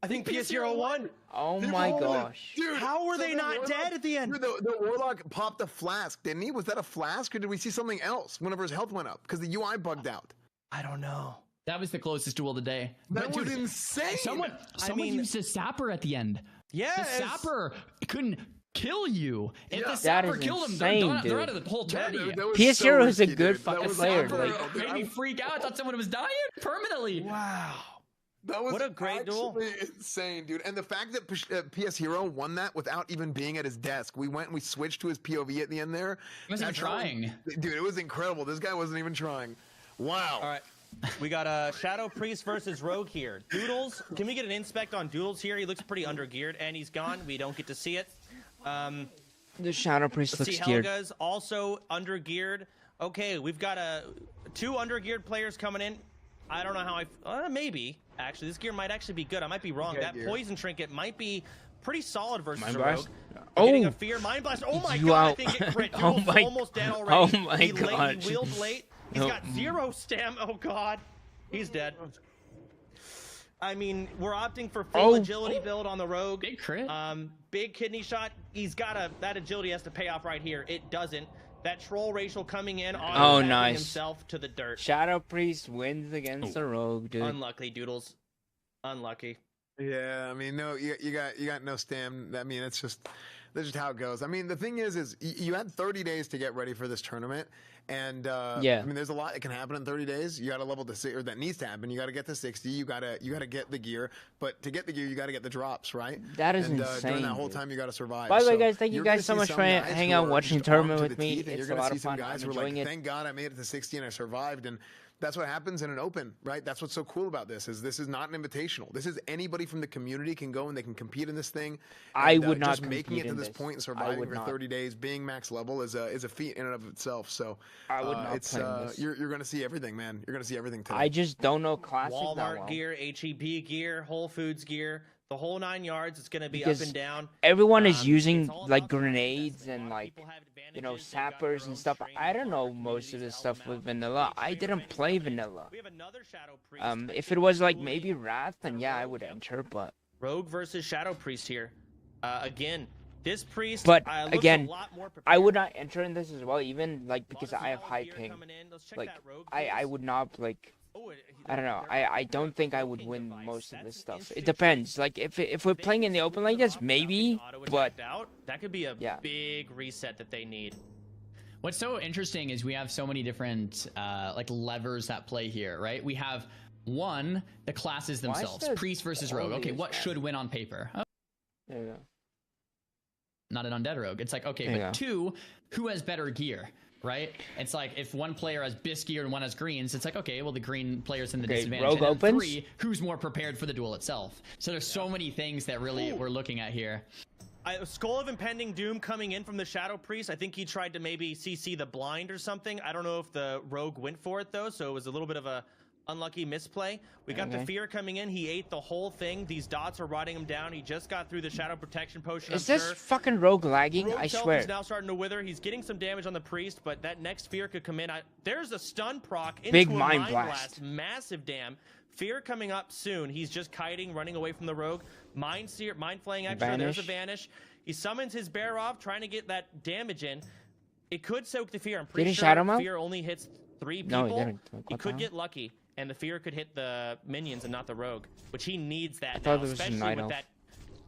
I think PS Hero won. Oh my gosh. Dude, How were so they the not Warlock- dead at the end? Dude, the Warlock popped a flask, didn't he? Was that a flask, or did we see something else whenever his health went up? Because the UI bugged out. I don't know. That was the closest duel of the day. That But, was dude, insane. Someone mean- used a sapper at the end. Yeah. The sapper couldn't kill you. If the Yeah. sapper is killed him, insane, they're out dude. of the whole tourney. That was PS so Hero is a risky, good dude. fucking That was player, so like- brutal, dude. Made me freak out. I thought someone was dying permanently. Wow. That was What a great duel. actually insane, dude. And the fact that PS Hero won that without even being at his desk. We went and we switched to his POV at the end there. He wasn't even That was- trying. Dude, it was incredible. This guy wasn't even trying. Wow. All right. We got a Shadow Priest versus Rogue here. Doodles, can we get an inspect on Doodles here? He looks pretty undergeared, and he's gone. We don't get to see it. The Shadow Priest Let's looks see, geared. Helga's also undergeared. Okay, we've got two undergeared players coming in. I don't know how maybe. Actually, this gear might actually be good. I might be wrong. Okay, That gear. poison trinket might be pretty solid versus Mind a Blast? rogue. Getting Oh! a fear mind blast. Oh my You god! I out. think it crit. Oh Duel's my- almost dead already. oh my he gosh. He wheeled late. He's No. got 0 stam. Oh god, he's dead. I mean, we're opting for full agility build on the rogue. Big crit. Big kidney shot. He's got that agility has to pay off right here. It doesn't. That troll racial coming in on nice. himself to the dirt. Shadow Priest wins against the rogue, dude. Unlucky, Doodles. Unlucky. Yeah, I mean, no, you got no stam. I mean, that's just how it goes. I mean, the thing is you had 30 days to get ready for this tournament, and yeah, I mean, there's a lot that can happen in 30 days. You got to level to or that needs to happen. You got to get to 60. You got to get the gear, but to get the gear, you got to get the drops, right? That is and, insane. During that whole time, you got to survive. By the way, So guys, thank you you're guys so gonna much see for some guys hanging who out are watching just tournament armed with to the me. teeth, and It's you're a gonna lot see of some fun. guys I'm who are enjoying like, it. thank God I made it to 60 and I survived, and that's what happens in an open, right? That's what's so cool about this is not an invitational. This is anybody from the community can go and they can compete in this thing. I And, would not just making compete it to in this this. point and I surviving would for not. 30 days, being max level is a feat in and of itself. So I would not it's play in this. you're gonna see everything, man. You're gonna see everything today. I just don't know classic that Walmart well. gear, HEB gear, Whole Foods gear, the whole 9 yards. It's going to be Because up and down. Everyone is It's using all like about the mindset. grenades A lot and of like, people have you know, advantages. They've got sappers their and own stuff. training, I don't know other most of communities this to stuff help with them out. vanilla. I Great didn't training play coming in. vanilla. We have another Shadow Priest. I If think it was like Unholy maybe Wrath, then yeah, I would Yep. enter. But Rogue versus Shadow Priest here. Again, this priest. But, looks again, a lot more I would prepared. not enter in this as well, even like because I have high ping. Like I would not like. I don't know. I don't think I would win most of this stuff. It depends. Like if we're playing in the open like this, maybe. But that could be a yeah. big reset that they need. What's so interesting is we have so many different like levers that play here, right? We have one, the classes themselves, does priest versus rogue. Okay, what should win on paper? Oh, there you go. not an undead rogue. It's like, okay, There you but go. two, who has better gear? Right? It's like if one player has bisque gear and one has greens, it's like, okay, well, the green player's in the Okay, disadvantage. rogue And then opens. three, who's more prepared for the duel itself? So there's so many things that really we're looking at here. Skull of Impending Doom coming in from the Shadow Priest. I think he tried to maybe CC the blind or something. I don't know if the rogue went for it though, so it was a little bit of a unlucky misplay. We got the fear coming in. He ate the whole thing. These dots are rotting him down. He just got through the Shadow Protection Potion. Is I'm this sure. fucking rogue lagging? Rogue's I health swear. is now starting to wither. He's getting some damage on the priest, but that next fear could come in. There's a stun proc into Big a mind mind blast. Massive dam. Fear coming up soon. He's just kiting, running away from the rogue. Mind flaying extra. There's a vanish. He summons his bear off, trying to get that damage in. It could soak the fear. I'm pretty he sure shadow mount? fear only hits 3 No, people. he didn't. Like, He what could the get lucky, and the fear could hit the minions and not the rogue, which he needs that thought now, there was a especially night with elf. that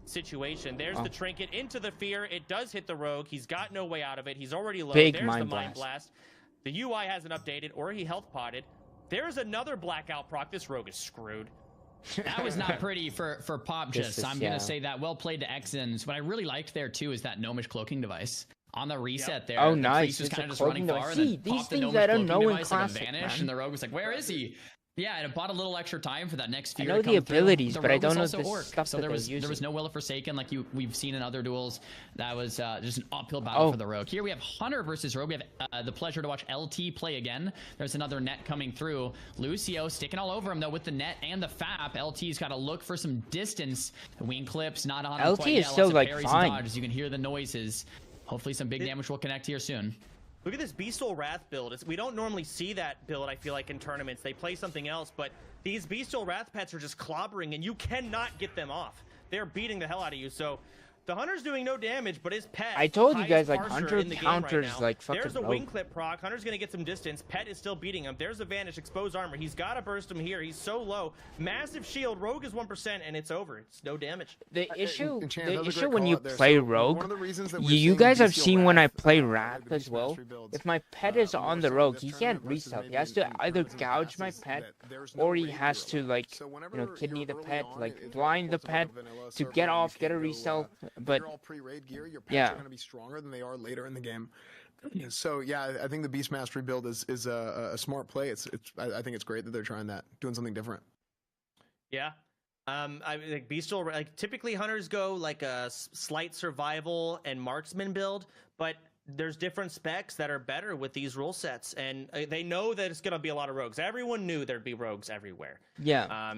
situation. There's the trinket into the fear. It does hit the rogue. He's got no way out of it. He's already low. Big There's mind the mind blast. blast. The UI hasn't updated, or he health potted. There's another blackout proc. This rogue is screwed. That was not pretty for Pop This Just. is- I'm yeah. gonna say that. Well played to Xens. What I really liked there too is that gnomish cloaking device. On the reset there, Oh, the nice. priest was It's kind a of just running cloaking far device. and See, then these popped the things gnomish I don't cloaking know in device like a Classic, vanish, man. and the rogue was like, "Where is he?" Yeah, and it bought a little extra time for that next I fear know to the come through. abilities, The but I rogue don't was know also the orc, stuff so that there they're was using. no Will of Forsaken like we've seen in other duels. That was just an uphill battle Oh. for the rogue. Here we have Hunter versus rogue. We have the pleasure to watch LT play again. There's another net coming through. Lucio sticking all over him though with the net and the FAP. LT's got to look for some distance. Wing clips not on him LT quite is yet. still, Lots of like, parries and fine. dodges. You can hear the noises. Hopefully some big damage will connect here soon. Look at this Beastol Wrath build. We don't normally see that build, I feel like, in tournaments. They play something else, but these Beastol Wrath pets are just clobbering, and you cannot get them off. They're beating the hell out of you, so the Hunter's doing no damage, but his pet... I told you highest guys, like, parser Hunter in the game counters, right now. like, fucking There's a rogue. wing clip proc. Hunter's going to get some distance. Pet is still beating him. There's a vanish. Exposed armor. He's got to burst him here. He's so low. Massive shield. Rogue is 1%, and it's over. It's no damage. The issue, and Chance, that was a great when call you out there. play So, rogue, one of the reasons that we're you seeing guys have Bestial seen when I Wrath, play like Wrath the as Beast well. Mastery builds, If my pet is more on the so rogue, this he can't tournament versus reset. maybe He has to in either tournaments in the gouge my past, is pet, that there's no or he raid has gear to allowed. like, So whenever you know, kidney you're the early pet, on, like it's very blind the close to like pet a vanilla to server get where you off, get a can't go, resell. if But you're all pre-raid gear, your pets yeah. are going to be stronger than they are later in the game. So yeah, I think the Beast Mastery build is a smart play. I think it's great that they're trying that, doing something different. Yeah. I like Beastol, like typically hunters go like a slight survival and marksman build, but there's different specs that are better with these rule sets, and they know that it's gonna be a lot of rogues. Everyone knew there'd be rogues everywhere. Yeah.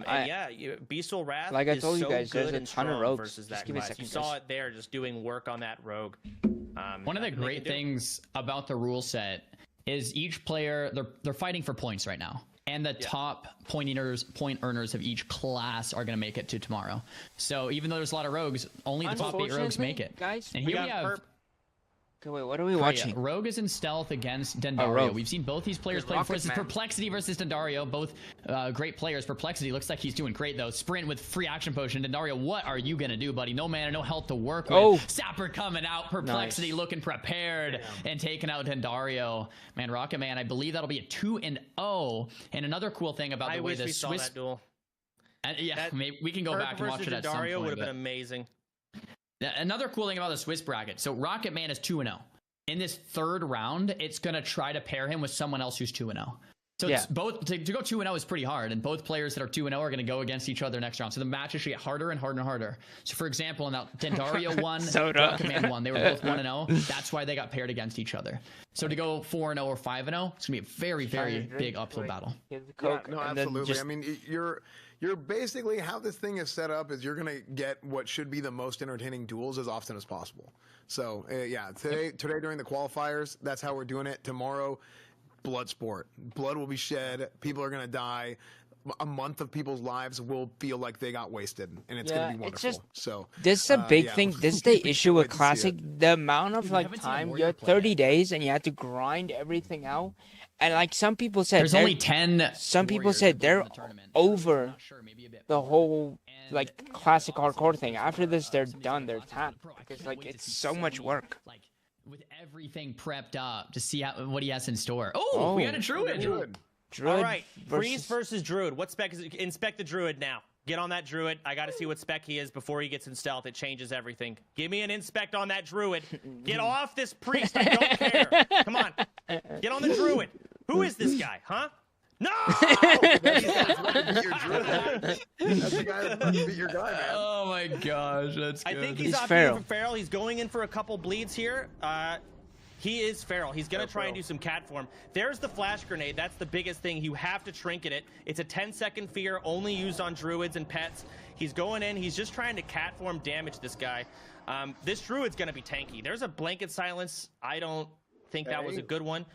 Bestial Wrath. Like I is told you so guys, there's good a and ton of strong rogues. versus Just that give me a class. second, You saw guys. it there, just doing work on that rogue. One of the nothing they great can do. things about the rule set is each player they're fighting for points right now, and the top point earners of each class are going to make it to tomorrow. So even though there's a lot of rogues, only the top 8 rogues make it. Guys, And We here we got have. Okay, wait, what are we watching? Rogue is in stealth against Dendario. Rogue. We've seen both these players play before. This is Rocket Man. Perplexity versus Dendario. Both great players. Perplexity looks like he's doing great, though. Sprint with free action potion. Dendario, what are you going to do, buddy? No mana, no health to work with. Oh. Sapper coming out. Perplexity Nice. looking prepared and taking out Dendario. Man, Rocket Man, I believe that'll be a 2-0. And another cool thing about I the way wish the we saw Swiss... that duel. Maybe we can go back and watch it at some Dario point. would have but- been amazing. Another cool thing about the Swiss bracket. So Rocket Man is 2-0. In this third round, it's going to try to pair him with someone else who's 2-0. So it's both to go 2-0 is pretty hard, and both players that are 2-0 are going to go against each other next round. So the matches should get harder and harder and harder. So for example, in that Dendario won, Rocket Man won. They were both 1-0. That's why they got paired against each other. So to go 4-0 or 5-0, it's going to be a very, very big uphill battle. Give the Yeah, Coke, no, and then absolutely. just- I mean, you're basically how this thing is set up is you're gonna get what should be the most entertaining duels as often as possible. So today during the qualifiers, that's how we're doing it. Tomorrow, blood sport. Blood will be shed. People are gonna die. A month of people's lives will feel like they got wasted, and it's gonna be Yeah, it's wonderful. just- So This is a big yeah, thing. This is the we issue can't with wait to see Classic. it. The amount of Dude, we like haven't seen a time. Warrior You have play 30 yet. days, and you have to grind everything out. And like some people said, There's only 10. some people warriors said that play in they're the tournament. over Not sure, maybe a bit the more. whole And like classic hardcore thing. After this, they're some of these done. They're other classes tapped are pro. I because can't like wait to it's see so much Sunny, work. like with everything prepped up to see what he has in store. Oh, we got a druid. Druid. Druid All right, Priest versus versus Druid. What spec is it? Inspect the Druid now. Get on that Druid. I got to see what spec he is before he gets in stealth. It changes everything. Give me an inspect on that Druid. Get off this Priest. I don't care. Come on. Get on the Druid. Who is this guy, huh? No! Beat your Druid. That's the guy that's about to beat your guy, man. Oh my gosh, that's I good. think He's he's opting feral. for feral. He's going in for a couple bleeds here. He is feral. He's going to try and do some cat form. There's the flash grenade. That's the biggest thing. You have to trinket it. It's a 10-second fear, only used on druids and pets. He's going in. He's just trying to cat form damage this guy. This druid's going to be tanky. There's a blanket silence. I don't think that was a good one.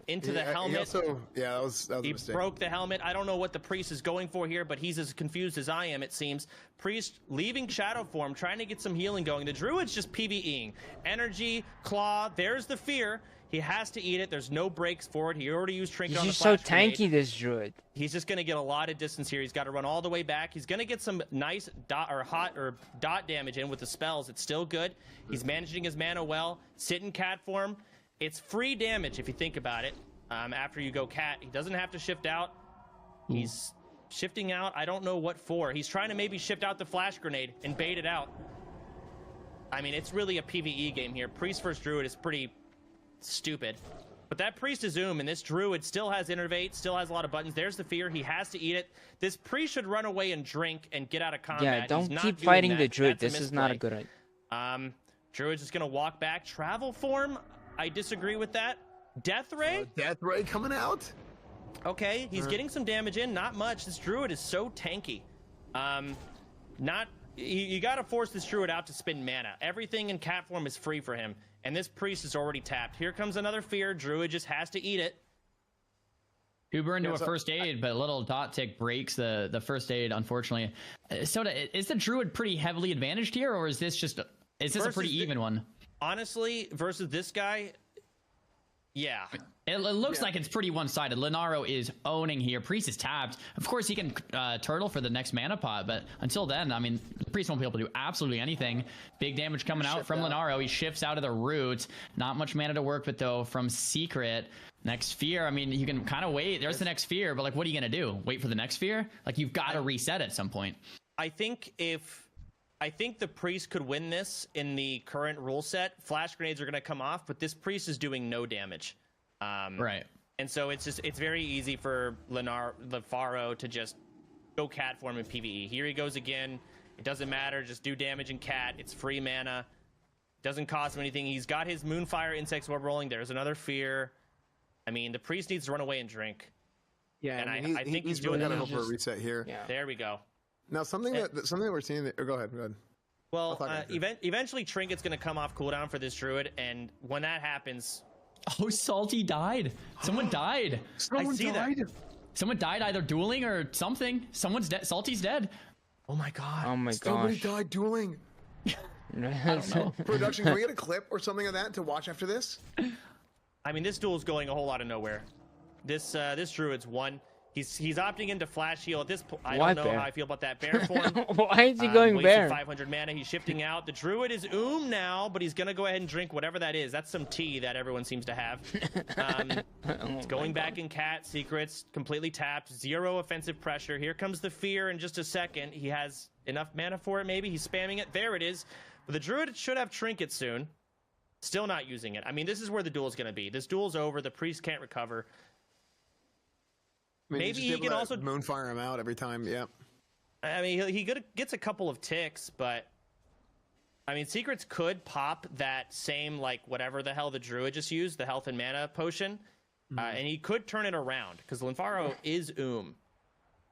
Into the helmet. That was a He mistake. broke the helmet. I don't know what the priest is going for here, but he's as confused as I am, it seems. Priest leaving shadow form, trying to get some healing going. The druid's just PvEing. Energy, claw, there's the fear. He has to eat it. There's no breaks for it. He already used trinket he's on the just so flash grenade. tanky. This Druid. He's just going to get a lot of distance here. He's got to run all the way back. He's going to get some nice dot damage in with the spells. It's still good. He's managing his mana well. Sit in cat form. It's free damage if you think about it. After you go cat, he doesn't have to shift out. He's shifting out. I don't know what for. He's trying to maybe shift out the flash grenade and bait it out. I mean, it's really a PvE game here. Priest versus Druid is pretty stupid. But that Priest is Zoom, and this Druid still has Innervate, still has a lot of buttons. There's the fear. He has to eat it. This Priest should run away and drink and get out of combat. Yeah, He's don't not keep doing fighting that. the Druid. That's This is not a misplay. good idea. Druid's just going to walk back. Travel form? I disagree with that. Death Ray? Death Ray coming out. Okay, he's getting some damage in. Not much. This Druid is so tanky. You got to force this Druid out to spend mana. Everything in cat form is free for him. And this Priest is already tapped. Here comes another fear. Druid just has to eat it. Uber into a first aid, but a little dot tick breaks the first aid, unfortunately. Soda, is the Druid pretty heavily advantaged here, or is this just a pretty even one? Honestly, versus this guy, yeah. It looks like it's pretty one-sided. Lenaro is owning here. Priest is tapped. Of course, he can turtle for the next mana pot, but until then, I mean, the Priest won't be able to do absolutely anything. Big damage coming out from Lenaro. He shifts out of the root. Not much mana to work with, though, from Secret. Next fear, I mean, you can kind of wait. There's the next fear, but, like, what are you going to do? Wait for the next fear? Like, you've got to reset at some point. I think the Priest could win this in the current rule set. Flash grenades are going to come off, but this Priest is doing no damage. Right. And so it's very easy for Lefaro to just go cat form in PvE. Here he goes again. It doesn't matter. Just do damage in cat. It's free mana. Doesn't cost him anything. He's got his Moonfire Insect Orb rolling. There's another Fear. I mean, the priest needs to run away and drink. Yeah, and I mean, I think he's doing really got to it. go for a reset here. Yeah. There we go. Now, something that we're seeing. Go ahead. Go ahead. Well, eventually Trinket's going to come off cooldown for this druid, and when that happens... Oh, Salty died. Someone died. I see that. Someone died either dueling or something. Someone's dead. Salty's dead. Oh my god. Oh my Somebody gosh. died dueling. I don't know. Production, can we get a clip or something of that to watch after this? I mean, this duel's going a whole lot of nowhere. This druid's won. He's opting into flash heal at this point. I don't know bear? how I feel about that bear form. Why is he going wasted bear? 500 mana. He's shifting out. The druid is now, but he's gonna go ahead and drink whatever that is. That's some tea that everyone seems to have. It's going back in cat secrets, completely tapped, 0 offensive pressure. Here comes the fear in just a second. He has enough mana for it. Maybe he's spamming it. There it is. But the druid should have trinket soon. Still not using it. I mean, this is where the duel's gonna be. This duel's over. The priest can't recover. I mean, Maybe he can also Moonfire him out every time. Yeah. I mean, he gets a couple of ticks, but I mean, secrets could pop that same, like, whatever the hell the druid just used, the health and mana potion, and he could turn it around because Linfaro is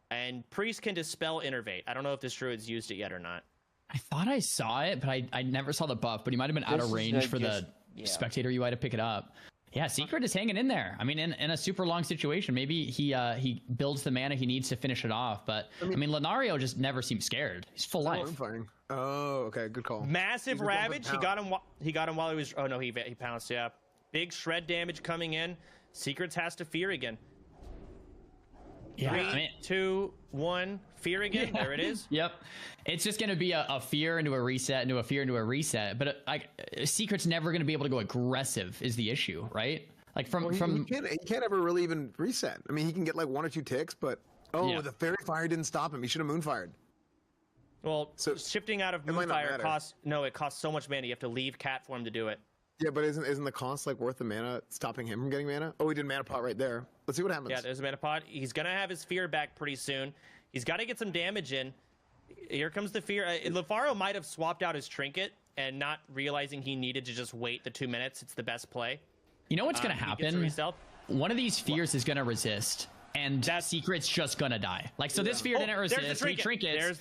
and priest can dispel innervate. I don't know if this druid's used it yet or not. I thought I saw it, but I never saw the buff. But he might have been out This of is range for just- the spectator UI to pick it up. Yeah, Secret is hanging in there. I mean, in a super long situation, maybe he builds the mana he needs to finish it off. But I mean, Lenario just never seems scared. He's full life. Moonfiring. Oh, okay, good call. Massive He's gonna ravage. pump He got him while he was. Oh no, he pounced. Yeah, big shred damage coming in. Secrets has to fear again. Yeah, 3, 2, 1, fear again. Yeah. There it is. Yep, it's just gonna be a fear into a reset, into a fear into a reset. But Secret's never gonna be able to go aggressive. Is the issue, right? Like he can't ever really even reset. I mean, he can get like 1 or 2 ticks, but the fairy fire didn't stop him. He should have moonfired. Well, so shifting out of Moonfire costs so much mana. You have to leave cat form to do it. Yeah, but isn't the cost like worth the mana stopping him from getting mana? Oh, he did mana pot right there. Let's see what happens. Yeah, there's a mana pot. He's gonna have his fear back pretty soon. He's got to get some damage in. Here comes the fear. Lefaro might have swapped out his trinket and not realizing he needed to just wait the 2 minutes. It's the best play. You know what's gonna happen? One of these fears is gonna resist, and that Secret's just gonna die. Like, so this fear didn't resist. We trinkets.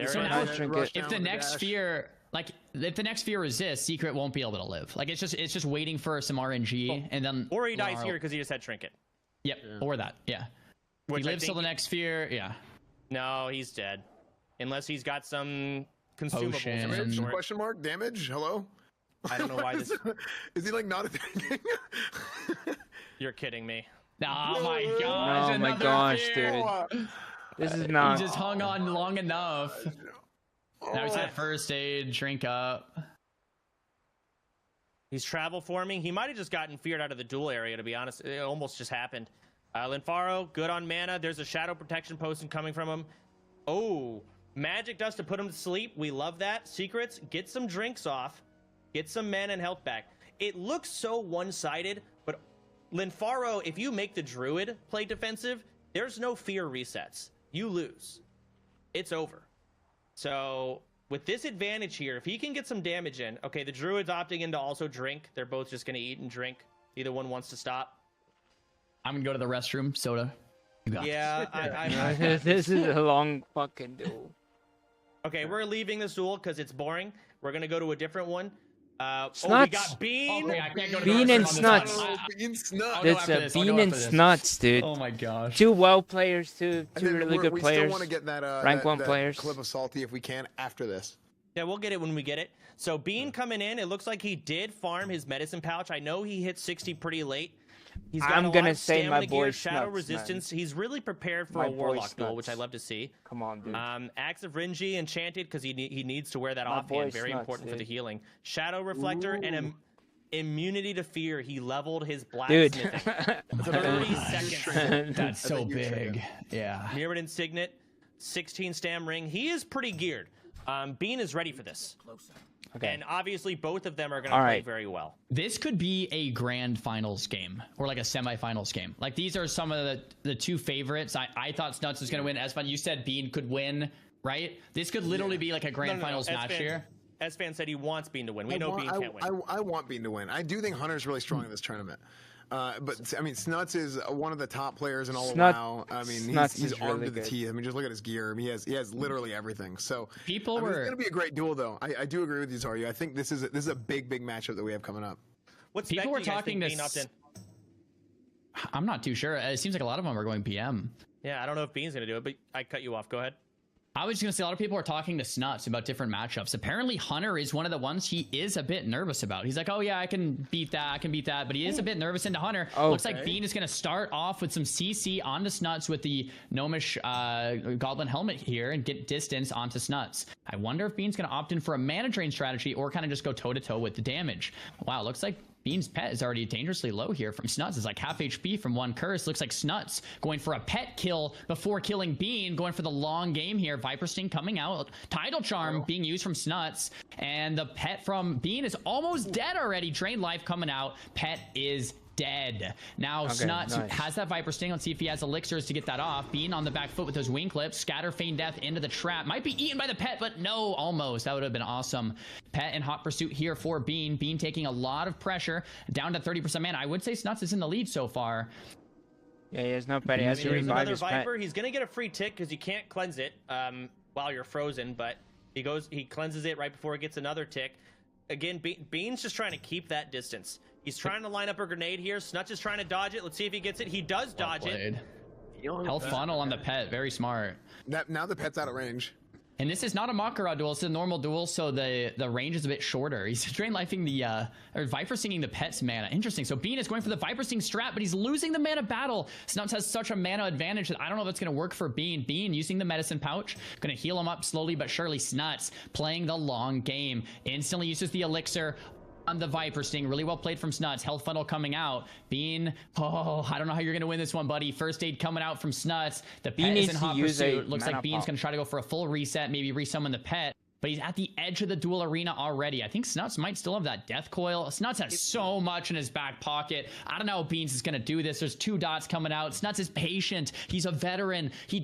So now, if the next fear, if the next fear resists, Secret won't be able to live. Like, it's just waiting for some RNG, and then or he dies here because he just had trinket. Yep, or that. Yeah. He lives till the next fear. Yeah. No, he's dead, unless he's got some consumables. Potion. Question mark damage? Hello. I don't know why this. Is he like not attacking? You're kidding me. Oh my gosh! Oh my gosh, dude. This is not. He just hung on long enough. Now he's at first aid. Drink up. He's travel forming. He might have just gotten feared out of the duel area, to be honest. It almost just happened. Linfaro, good on mana. There's a shadow protection potion coming from him. Oh, magic dust to put him to sleep. We love that. Secrets, get some drinks off. Get some mana and health back. It looks so one-sided, but Linfaro, if you make the druid play defensive, there's no fear resets. You lose. It's over. So with this advantage here, if he can get some damage in, okay, the druid's opting in to also drink. They're both just going to eat and drink. Either one wants to stop. I'm going to go to the restroom. Soda. You got Yeah, this is a long fucking duel. Okay, we're leaving this duel because it's boring. We're going to go to a different one. We Snuts. got Bean. Okay, I can't go to Bean the and restroom Snuts. on this one. It's a Bean and Snuts, dude. Oh my gosh. Two players, two really good we players. still want to get that Rank 1 that players. clip of Salty if we can after this. Yeah, we'll get it when we get it. So Bean coming in. It looks like he did farm his medicine pouch. I know he hit 60 pretty late. He's got I'm a lot gonna of say my stamina boy gear, shadow Snuts, resistance. man. He's really prepared for My a boy warlock duel, Snuts. which I love to see. Come on, dude. Axe of Rinji enchanted because he needs to wear that My boy offhand. Very Snuts, important for the dude. healing. Shadow reflector and immunity to fear. He leveled his Dude. blacksmithing. 30 seconds. That's so big. Yeah. Mirrored Signet, 16 stam ring. He is pretty geared. Bean is ready for this. Okay. And obviously both of them are going to All play right. very well. This could be a grand finals game or like a semifinals game. Like, these are some of the two favorites. I thought Snuts was going to win. Espan, you said Bean could win, right? This could literally be like a grand finals match here. S-Fan said he wants Bean to win. We know Bean can't win. I want Bean to win. I do think Hunter's really strong in this tournament. But I mean, Snuts is one of the top players in all of WoW. I mean, he's armed really to the good. teeth. I mean, just look at his gear. I mean, he has literally everything. So It's it's gonna be a great duel, though. I do agree with you, Zarya. I think this is a big matchup that we have coming up. What's People were talking Bean to. opt in? I'm not too sure. It seems like a lot of them are going PM. Yeah, I don't know if Bean's gonna do it, but I cut you off. Go ahead. I was just gonna say a lot of people are talking to Snuts about different matchups. Apparently Hunter is one of the ones he is a bit nervous about. He's like, oh yeah, I can beat that, but he is a bit nervous into Hunter. Okay. Looks like Bean is gonna start off with some CC onto Snuts with the Gnomish Goblin helmet here and get distance onto Snuts. I wonder if Bean's gonna opt in for a mana drain strategy or kind of just go toe to toe with the damage. Wow, looks like Bean's pet is already dangerously low here from Snuts. It's like half HP from one curse. Looks like Snuts going for a pet kill before killing Bean, going for the long game here. Viper Sting coming out. Tidal Charm being used from Snuts. And the pet from Bean is almost dead already. Drain life coming out. Pet is dead. Now Snuts has that Viper Sting. Let's see if he has elixirs to get that off. Bean on the back foot with those wing clips. Scatter Feign Death into the trap. Might be eaten by the pet, but no, almost. That would have been awesome. Pet in hot pursuit here for Bean. Bean taking a lot of pressure. Down to 30% mana. I would say Snuts is in the lead so far. Yeah, he has no pet. He has to There's revive another his pet. Viper. He's gonna get a free tick because you can't cleanse it while you're frozen, but he cleanses it right before it gets another tick. Again, Bean's just trying to keep that distance. He's trying to line up a grenade here. Snuts is trying to dodge it. Let's see if he gets it. He does dodge it. Health funnel on the pet. Very smart. Now the pet's out of range. And this is not a Makara duel. It's a normal duel, so the range is a bit shorter. He's drain lifing the or Viper Stinging the pet's mana. Interesting. So Bean is going for the Viper Sting strat, but he's losing the mana battle. Snuts has such a mana advantage that I don't know if it's going to work for Bean. Bean using the medicine pouch, going to heal him up slowly but surely. Snuts playing the long game. Instantly uses the elixir on the Viper Sting. Really well played from Snuts. Health funnel coming out. Bean, I don't know how you're going to win this one, buddy. First aid coming out from Snuts. The pet is in hot pursuit. Looks like Bean's going to try to go for a full reset, maybe resummon the pet. But he's at the edge of the duel arena already. I think Snuts might still have that death coil. Snuts has so much in his back pocket. I don't know how Beans is going to do this. There's 2 dots coming out. Snuts is patient. He's a veteran. He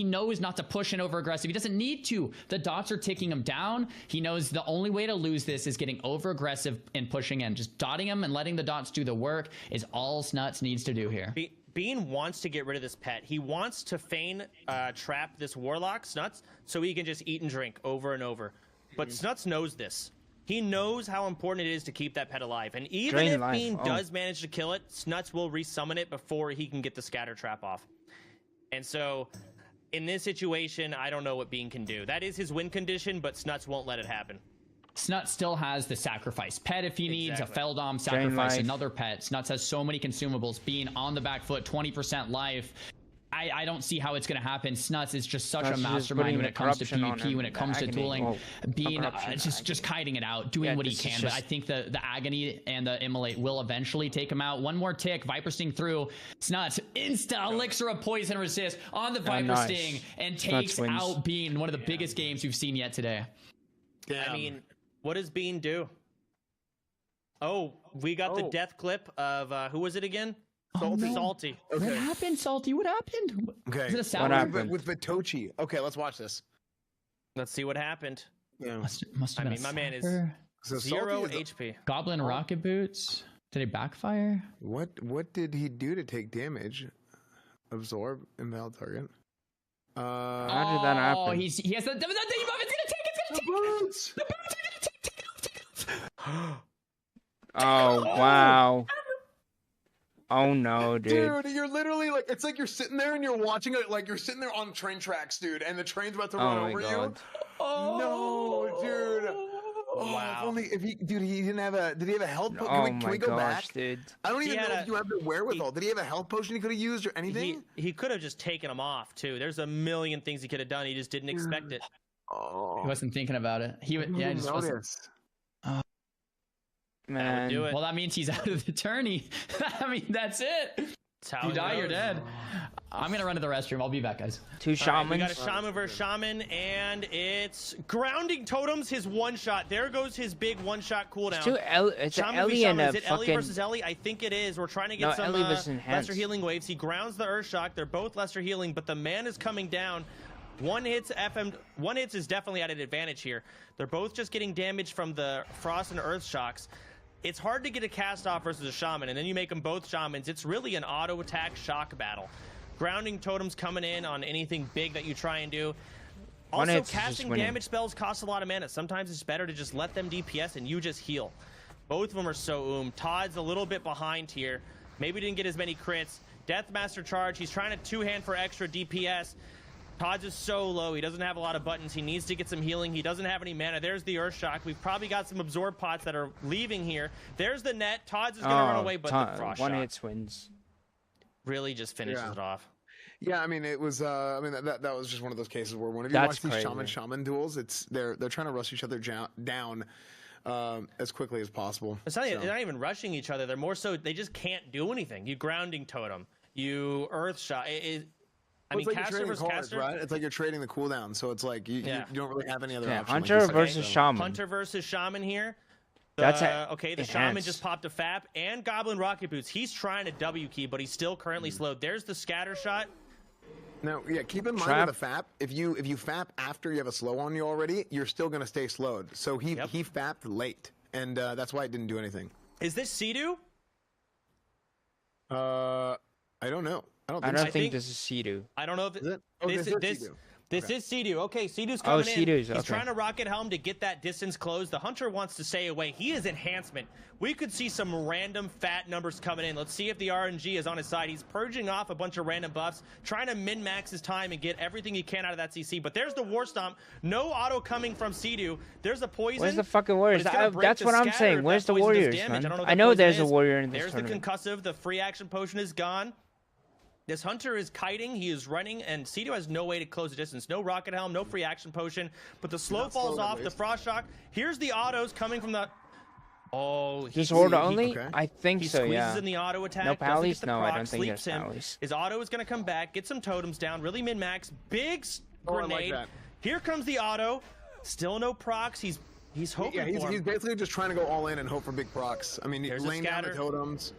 knows not to push in over aggressive. He doesn't need to. The dots are ticking him down. He knows the only way to lose this is getting over aggressive and pushing in. Just dotting him and letting the dots do the work is all Snuts needs to do here. Bean wants to get rid of this pet. He wants to feign trap this Warlock, Snuts, so he can just eat and drink over and over. But Snuts knows this. He knows how important it is to keep that pet alive. And even if Bean does manage to kill it, Snuts will resummon it before he can get the scatter trap off. And so, in this situation, I don't know what Bean can do. That is his win condition, but Snuts won't let it happen. Snuts still has the sacrifice pet if he needs a Feldom sacrifice, another pet. Snuts has so many consumables. Being on the back foot, 20% life. I don't see how it's going to happen. Snuts is just such a mastermind when it comes to PvP, when it comes to dueling. Being just kiting it out, doing what he can. But I think the agony and the immolate will eventually take him out. One more tick, Viper Sting through. Snuts insta elixir of poison resist on the Viper Sting and takes out Bean. One of the biggest games we've seen yet today. I mean, what does Bean do? Oh, we got the death clip of who was it again? Salty. Okay. What happened, Salty? What happened? Okay. Is it a sound? What happened? With Vitochi. Okay, let's watch this. Let's see what happened. Yeah. Must have been my man is So 0 Salty is HP. Goblin rocket boots. Did it backfire? What did he do to take damage? Absorb invalid target. How did that happen? Oh, he has the debuff. It's gonna take. Boots. The boots are gonna take. Oh, wow. Oh no, dude. Dude, you're literally like, it's like you're sitting there and you're watching it, like you're sitting there on train tracks, dude, and the train's about to run over you. Oh No, dude. Oh, Wow. if only if he, dude, he didn't have a. Did he have a health potion? Oh Can we my go gosh, back? dude. I don't even He know had if you have the wherewithal. Did he have a health potion he could have used or anything? He could have just taken him off too. There's a million things he could have done. He just didn't expect it. Oh, He wasn't thinking about it. He would. Yeah, just wasn't. Man. Do it. Well, that means he's out of the tourney. I mean, that's it. That's how You it die, you're goes. dead. I'm gonna run to the restroom. I'll be back, guys. 2 All right, shamans. we got a shaman versus shaman, and it's grounding totems. His one shot. There goes his big one shot cooldown. It's an Shaman Ellie v. and shaman. a Is it Ellie fucking. versus Ellie? I think it is. We're trying to get No, some Ellie was enhanced. lesser healing waves. He grounds the Earth Shock. They're both lesser healing, but the man is coming down. One hits is definitely at an advantage here. They're both just getting damage from the Frost and Earth Shocks. It's hard to get a cast off versus a Shaman, and then you make them both Shamans. It's really an auto attack shock battle. Grounding totems coming in on anything big that you try and do. Also, casting damage spells costs a lot of mana. Sometimes it's better to just let them DPS and you just heal. Both of them are so Todd's a little bit behind here. Maybe didn't get as many crits. Deathmaster charge. He's trying to two-hand for extra DPS. Todd's is so low. He doesn't have a lot of buttons. He needs to get some healing. He doesn't have any mana. There's the Earth Shock. We've probably got some Absorb pots that are leaving here. There's the net. Todd's is going to run away, but the Frost Shock. One hit wins. Really just finishes it off. Yeah, I mean, it was. I mean, that was just one of those cases where whenever you watch these shaman duels, they're trying to rush each other down as quickly as possible. They're not even rushing each other. They're more so they just can't do anything. You grounding totem. You Earth Shot. I mean, it's like caster you're versus cards, caster, right? It's like you're trading the cooldown, so it's like you don't really have any other option. Hunter versus Shaman. Hunter versus Shaman here. That's okay, the Shaman just popped a FAP and Goblin Rocket Boots. He's trying to W key, but he's still currently slowed. There's the scatter shot. Now, yeah, keep in mind with a FAP, if you FAP after you have a slow on you already, you're still going to stay slowed. So he FAP'd late, and that's why it didn't do anything. Is this Sea-Doo? I don't know. I don't think this is Sea-Doo. I don't know if is it? This is Sea-Doo. Okay, Sea-Doo's coming in. Sea-Doo's, He's trying to rocket helm to get that distance closed. The Hunter wants to stay away. He is enhancement. We could see some random fat numbers coming in. Let's see if the RNG is on his side. He's purging off a bunch of random buffs, trying to min-max his time and get everything he can out of that CC. But there's the War Stomp. No auto coming from Sea-Doo. There's a poison. Where's the fucking Warriors? That's what I'm saying. Where's the Warriors, man? I know there's a Warrior in this tournament. There's the concussive. The free action potion is gone. This Hunter is kiting, he is running, and Sea-Doo has no way to close the distance. No Rocket Helm, no free action potion, but the slow falls off, the Frost Shock. Here's the autos coming from the... Oh, just Horde only? Okay. I think so, He squeezes in the auto attack. No pallies? No, I don't think there's pallies. His auto is going to come back, get some totems down, really min-max. Big grenade. Like Here comes the auto. Still no procs. He's hoping for him. He's basically just trying to go all in and hope for big procs. I mean, he's laying down the totems.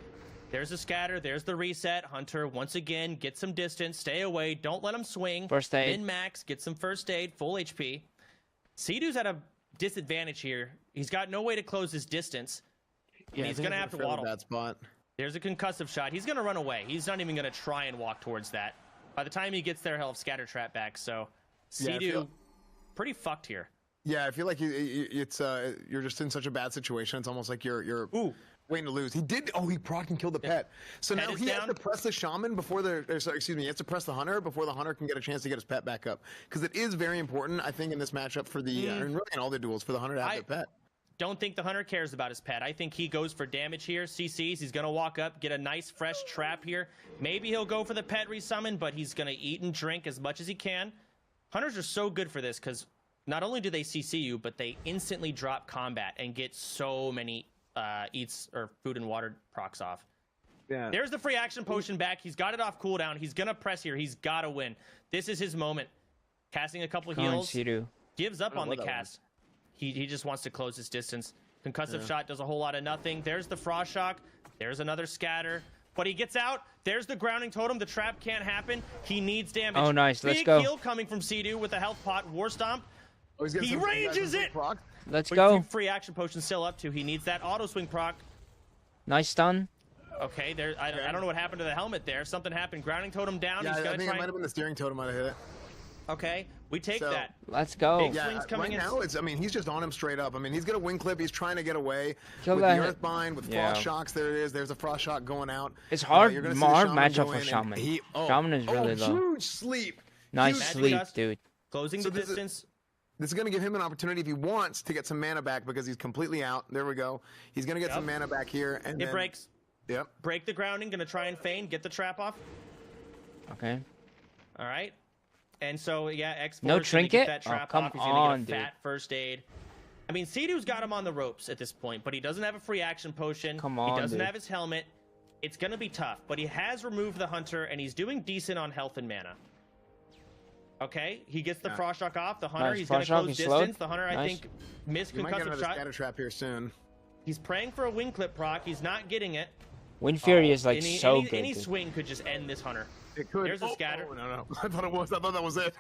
There's a scatter. There's the reset. Hunter, once again, get some distance. Stay away. Don't let him swing. First aid. Min-max. Get some first aid. Full HP. Sea-Doo's at a disadvantage here. He's got no way to close his distance. Yeah, he's going to have to waddle. That spot. There's a concussive shot. He's going to run away. He's not even going to try and walk towards that. By the time he gets there, he'll have scatter trap back. So, Sea-Doo, pretty fucked here. Yeah, I feel like you're just in such a bad situation. It's almost like you're waiting to lose. He did. Oh, he proc and killed the pet. So now he has to press the Shaman before he has to press the Hunter before the Hunter can get a chance to get his pet back up. Because it is very important, I think, in this matchup for the and really in all the duels for the Hunter to have their pet. Don't think the Hunter cares about his pet. I think he goes for damage here. CCs. He's gonna walk up, get a nice fresh trap here. Maybe he'll go for the pet resummon, but he's gonna eat and drink as much as he can. Hunters are so good for this because not only do they CC you, but they instantly drop combat and get so many eats or food and water procs off. Yeah. There's the free action potion back. He's got it off cooldown. He's gonna press here. He's gotta win. This is his moment. Casting a couple heals. Gives up on the cast. He just wants to close his distance. Concussive shot does a whole lot of nothing. There's the Frost Shock. There's another scatter. But he gets out. There's the grounding totem. The trap can't happen. He needs damage. Oh, nice. Let's go. Big heal coming from Sea-Doo with a health pot. War Stomp. Oh, he ranges it. Let's go. Free action potion still up to. He needs that auto swing proc. Nice stun. Okay, there. I don't know what happened to the helmet there. Something happened. Grounding totem down. Yeah, I think it might have been the steering totem might have hit it. Okay, we take that. Let's go. Big swings coming now, I mean, he's just on him straight up. I mean, he's got a wing clip. He's trying to get away with the Earthbind, with Frost Shocks. There it is. There's a Frost Shock going out. It's hard matchup for Shaman. Shaman is really low. Huge sleep. Nice sleep, dude. Closing the distance. This is going to give him an opportunity if he wants to get some mana back because he's completely out. There we go. He's going to get some mana back here. And it breaks. Yep. Break the grounding. Going to try and feign. Get the trap off. Okay. All right. And so, yeah, X-Force no trinket? That trap come off. He's on, get a fat first aid. I mean, Sea-Doo's got him on the ropes at this point, but he doesn't have a free action potion. Come on, he doesn't have his helmet. It's going to be tough, but he has removed the Hunter, and he's doing decent on health and mana. Okay, he gets the Frost Shock off. The Hunter, he's going to close distance. The Hunter, I think, missed concussive shot. Scatter trap here soon. He's praying for a wing clip proc. He's not getting it. Wind Fury is like so good. Any swing could just end this Hunter. It could. There's a scatter. Oh, no. I thought it was. I thought that was it.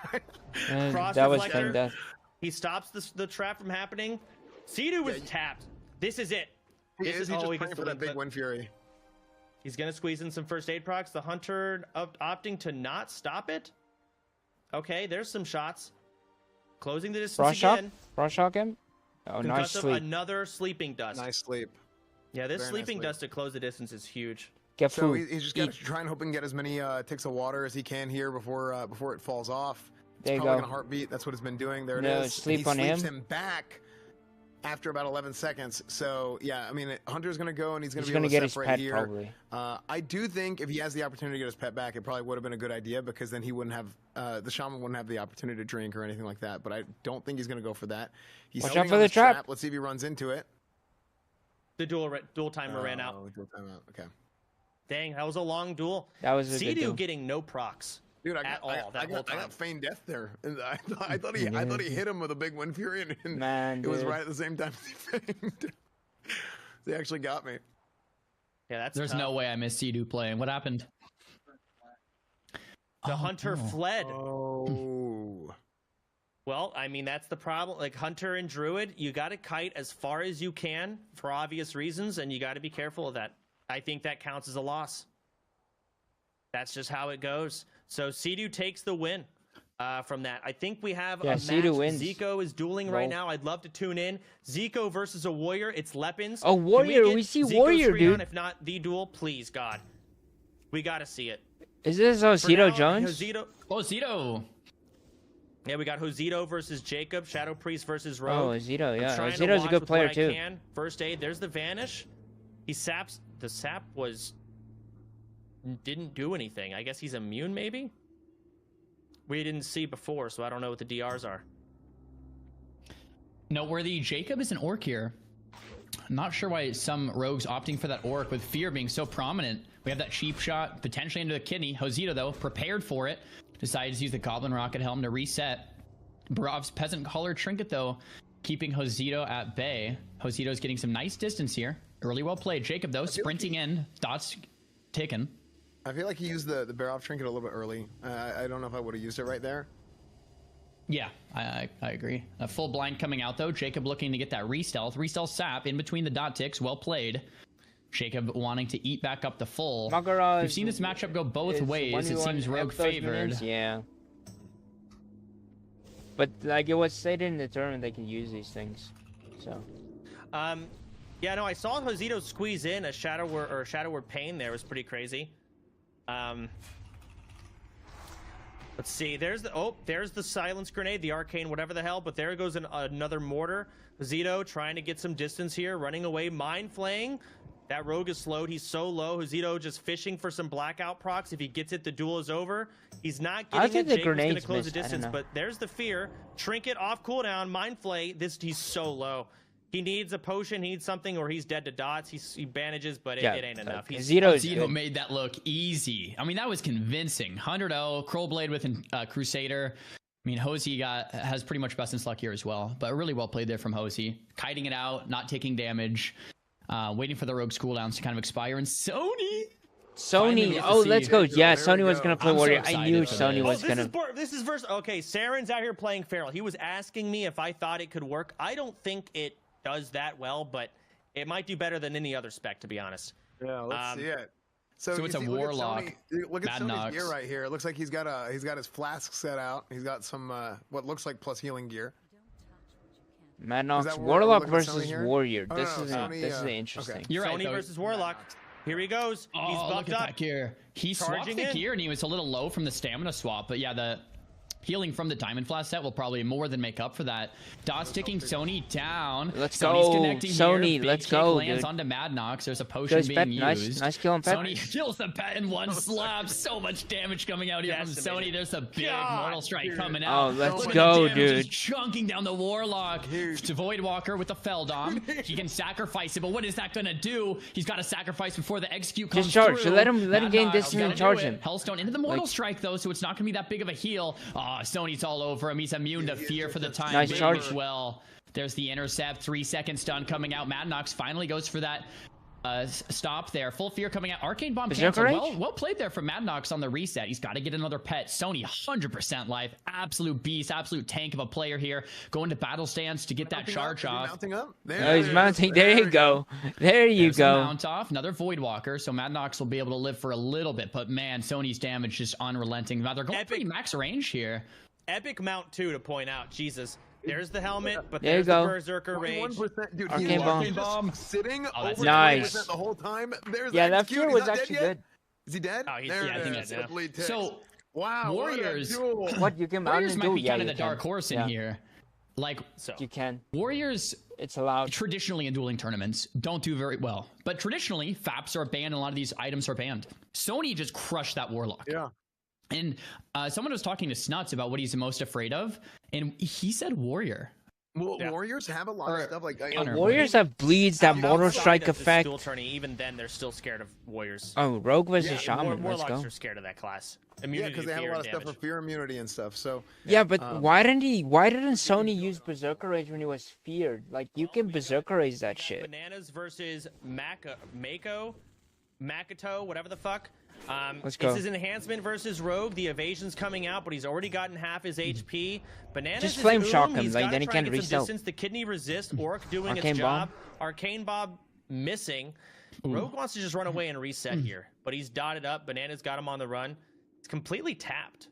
And Cross that was reflector. flame death. He stops the trap from happening. Sea-Doo was tapped. This is it. He This is. He's oh, just he praying gets for the that big clip. Wind Fury. He's gonna squeeze in some first aid procs. The Hunter opting to not stop it. Okay, there's some shots. Closing the distance Frost shock? again. Frost shock him? Oh, nice Concussive, sleep. another sleeping dust. Nice sleep. Yeah, this Very nice sleeping sleep. dust to close the distance is huge. Get So food. he's just got Eat. to try and hope and get as many ticks of water as he can here before it falls off. It's There you probably go. gonna heartbeat. That's what it's been doing. There it No, is. sleep he on sleeps him. back after about 11 seconds. So yeah, I mean, Hunter's gonna go and he's gonna He's be gonna able get to his separate pet here. probably. I do think if he has the opportunity to get his pet back, it probably would have been a good idea because then he wouldn't have the shaman wouldn't have the opportunity to drink or anything like that. But I don't think he's gonna go for that. He's Watch out holding for on the this trap. Let's see if he runs into it. The dual timer ran out. Oh, dual timeout. Okay. Dang, that was a long duel. That was a good Sea-Doo duel. getting no procs. Dude, I At got, I, all, that I, whole got, I time. got feigned death there. And I thought he hit him with a big Wind Fury, and Man, it was dude. right at the same time as he feigned. They actually got me. Yeah, that's There's tough. no way I missed Sea-Doo playing. What happened? The Hunter fled. Oh. Well, I mean, that's the problem. Like Hunter and Druid, you got to kite as far as you can for obvious reasons, and you got to be careful of that. I think that counts as a loss. That's just how it goes. So Sea-Doo takes the win from that. I think we have Yeah, a Sea-Doo match. wins. Zico is dueling Roll. right now. I'd love to tune in. Zico versus a Warrior. It's Lepins. Oh, Can Warrior. get We see Zico's Warrior, screen on, dude. if not the duel, please, God. We got to see it. Is this For Osito now, Jones? Josito- Oh, Zito. Yeah, we got Josito versus Jacob, Shadow Priest versus Oh, Rogue. Osito, yeah. I'm trying to Osito's a watch good with player what I too. can. First aid, there's the vanish. He saps. The sap didn't do anything. I guess he's immune, maybe. We didn't see before, so I don't know what the DRs are. Noteworthy, Jacob is an orc here. Not sure why some rogues opting for that orc with fear being so prominent. We have that cheap shot potentially into the kidney. Josito, though, prepared for it. Decided to use the Goblin Rocket Helm to reset. Barov's Peasant Collar Trinket, though, keeping Josito at bay. Josito's getting some nice distance here. Early well played. Jacob, though, sprinting in. Dots ticking. I feel like he used the Barov trinket a little bit early. I don't know if I would have used it right there. Yeah, I agree. A full blind coming out, though. Jacob looking to get that re-stealth. Re-stealth sap in between the dot ticks. Well played. Jacob wanting to eat back up the full. Magara We've seen this matchup go both is ways. It 1v1 seems rogue of those favored. minions, yeah. But like it was stated in the tournament, they can use these things. So Yeah, no, I saw Josito squeeze in a Shadow Word Pain there. It was pretty crazy. Let's see. There's the silence grenade, the arcane, whatever the hell. But there goes another mortar. Josito trying to get some distance here, running away, mind flaying. That rogue is slowed. He's so low. Josito just fishing for some blackout procs. If he gets it, the duel is over. He's not I getting think it. the Jake was gonna grenades close the missed. I don't distance, know. but there's the fear. Trinket off cooldown. Mind flay. He's so low. He needs a potion. He needs something, or he's dead to dots. He bandages, but it ain't enough. Zito made that look easy. I mean, that was convincing. 100-0, Crowblade with Crusader. I mean, Hosey has pretty much best in luck here as well, but really well played there from Hosey. Kiting it out, not taking damage, waiting for the Rogue's cooldowns to kind of expire, and Sony. Sony, get to oh, see- let's go. Yeah, There Sony we was go. gonna play I'm so Warrior. I excited knew for Sony this. was Oh, gonna. this is verse. Okay, Saren's out here playing feral. He was asking me if I thought it could work. I don't think it does that well, but it might do better than any other spec, to be honest. Yeah, let's see it. So you it's a see- look at warlock, Sony- Look at Mad Sony's Nox. gear right here. It looks like he's got his flask set out. He's got some what looks like plus healing gear. Mad Is Nox that Warlock looking at Sony versus here? Warrior. Oh, This no, is Sony, this is okay. interesting. You're right, Sony though. versus Warlock. Here he goes. He's Oh, buffed look at up. that gear. He swapped Charging the in. gear, and he was a little low from the stamina swap. But yeah, the healing from the Diamond Flask set will probably more than make up for that. Dots ticking Sony down. Let's Sony's go, connecting Sony, here. Big let's kick go, lands dude. onto Mad Nox. There's a potion Goes being pet, used. nice kill on pet. Sony kills the pet in one slap. So much damage coming out here from That's Sony. amazing. There's a big God, Mortal Strike dude. coming out. Oh, let's Look at go, the damage dude. just chunking down the Warlock. To Voidwalker with the Feldom. He can sacrifice it, but what is that going to do? He's got to sacrifice before the execute comes Just charge. So through. let him Mad gain Nox, distance gotta and do charge it. him. Hellstone into the Mortal Like- Strike, though, so it's not going to be that big of a heal. Sony's all over him. He's immune to fear for the time Nice being charge. as well. There's the intercept. 3 second stun coming out. Mad Nox finally goes for that stop there. Full fear coming out. Arcane bomb Berserker canceled. Rage? Well played there from Madnox on the reset. He's got to get another pet. Sony 100% life. Absolute beast, absolute tank of a player here. Going to battle stance to get that charge off. Mounting up? Oh, he's mounting. There you go. There you There's the go. mount off. Another Voidwalker. So Madnox will be able to live for a little bit. But man, Sony's damage just unrelenting. Now they're going pretty max range here. Epic mount too to point out. Jesus. There's the helmet, but There you there's the go. Berserker Rage. 21%, dude, Arcane he's bomb. just sitting over nice. 20% the whole time. There's Yeah, that execute. fear He's was not dead actually yet? good. Is he dead? Oh, he's- there yeah, I it think is. he's dead. Bleed ticks. So wow, Warriors- what a duel. What you can mount Warriors and might do? be Yeah, kind of you the can. dark horse in Yeah. here. Like So You can. Warriors It's allowed. traditionally in dueling tournaments don't do very well. But traditionally, FAPs are banned and a lot of these items are banned. Sony just crushed that Warlock. Yeah. And someone was talking to Snuts about what he's the most afraid of, and he said Warrior. Well, Yeah. Warriors have a lot Or of stuff like Honor. Warriors have bleeds, that mortal outside strike of the effect. Dual tourney, even then, they're still scared of warriors. Oh, Rogue versus Yeah, Shaman. Let's Warlocks go. are scared of that class. yeah, Immunity because to they have a fear lot of and stuff for damage. fear immunity and stuff. So Yeah, but why didn't Sony use Berserker Rage when he was feared? Like, you can Berserker Rage that shit. Bananas versus Makoto, whatever the fuck. Let's go. It's his enhancement versus Rogue. The evasion's coming out, but he's already gotten half his HP. Bananas Just is flame shock Oom. him, He's like, gotta then he try and can't get some reset. distance. The kidney resist. Orc doing Arcane its bomb. job. Arcane bomb missing. Rogue wants to just run away and reset here, but he's dotted up. Bananas got him on the run. It's completely tapped.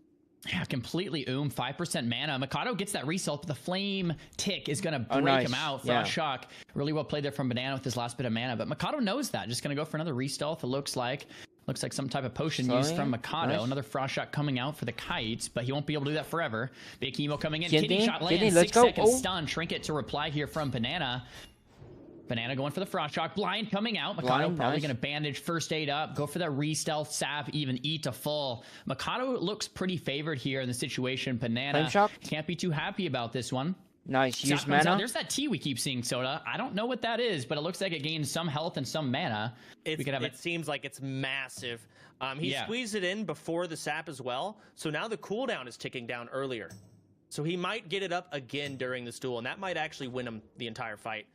Yeah, completely 5% mana. Mikado gets that result, but the flame tick is going to break nice. him out. Yeah. Frost shock. Really well played there from Banana with his last bit of mana, but Mikado knows that. Just going to go for another re-stealth, it looks like. Looks like some type of potion used Slowly. from Mikado. Nice. Another frost shot coming out for the kites, but he won't be able to do that forever. Big emo coming in. Kidney, Kidney shot lands. kidney, let's 6 go. seconds Oh. stun. Trinket to reply here from Banana. Banana going for the frost shock. Blind coming out. Mikado Blind, probably nice. going to bandage first aid up. Go for that re-stealth sap. Even eat to full. Mikado looks pretty favored here in the situation. Banana Flame shock? can't be too happy about this one. Nice. Sap Use comes out. mana. There's that T we keep seeing, Soda. I don't know what that is, but it looks like it gains some health and some mana. We could have It seems like it's massive. He Yeah. squeezed it in before the sap as well, so now the cooldown is ticking down earlier. So he might get it up again during this duel, and that might actually win him the entire fight.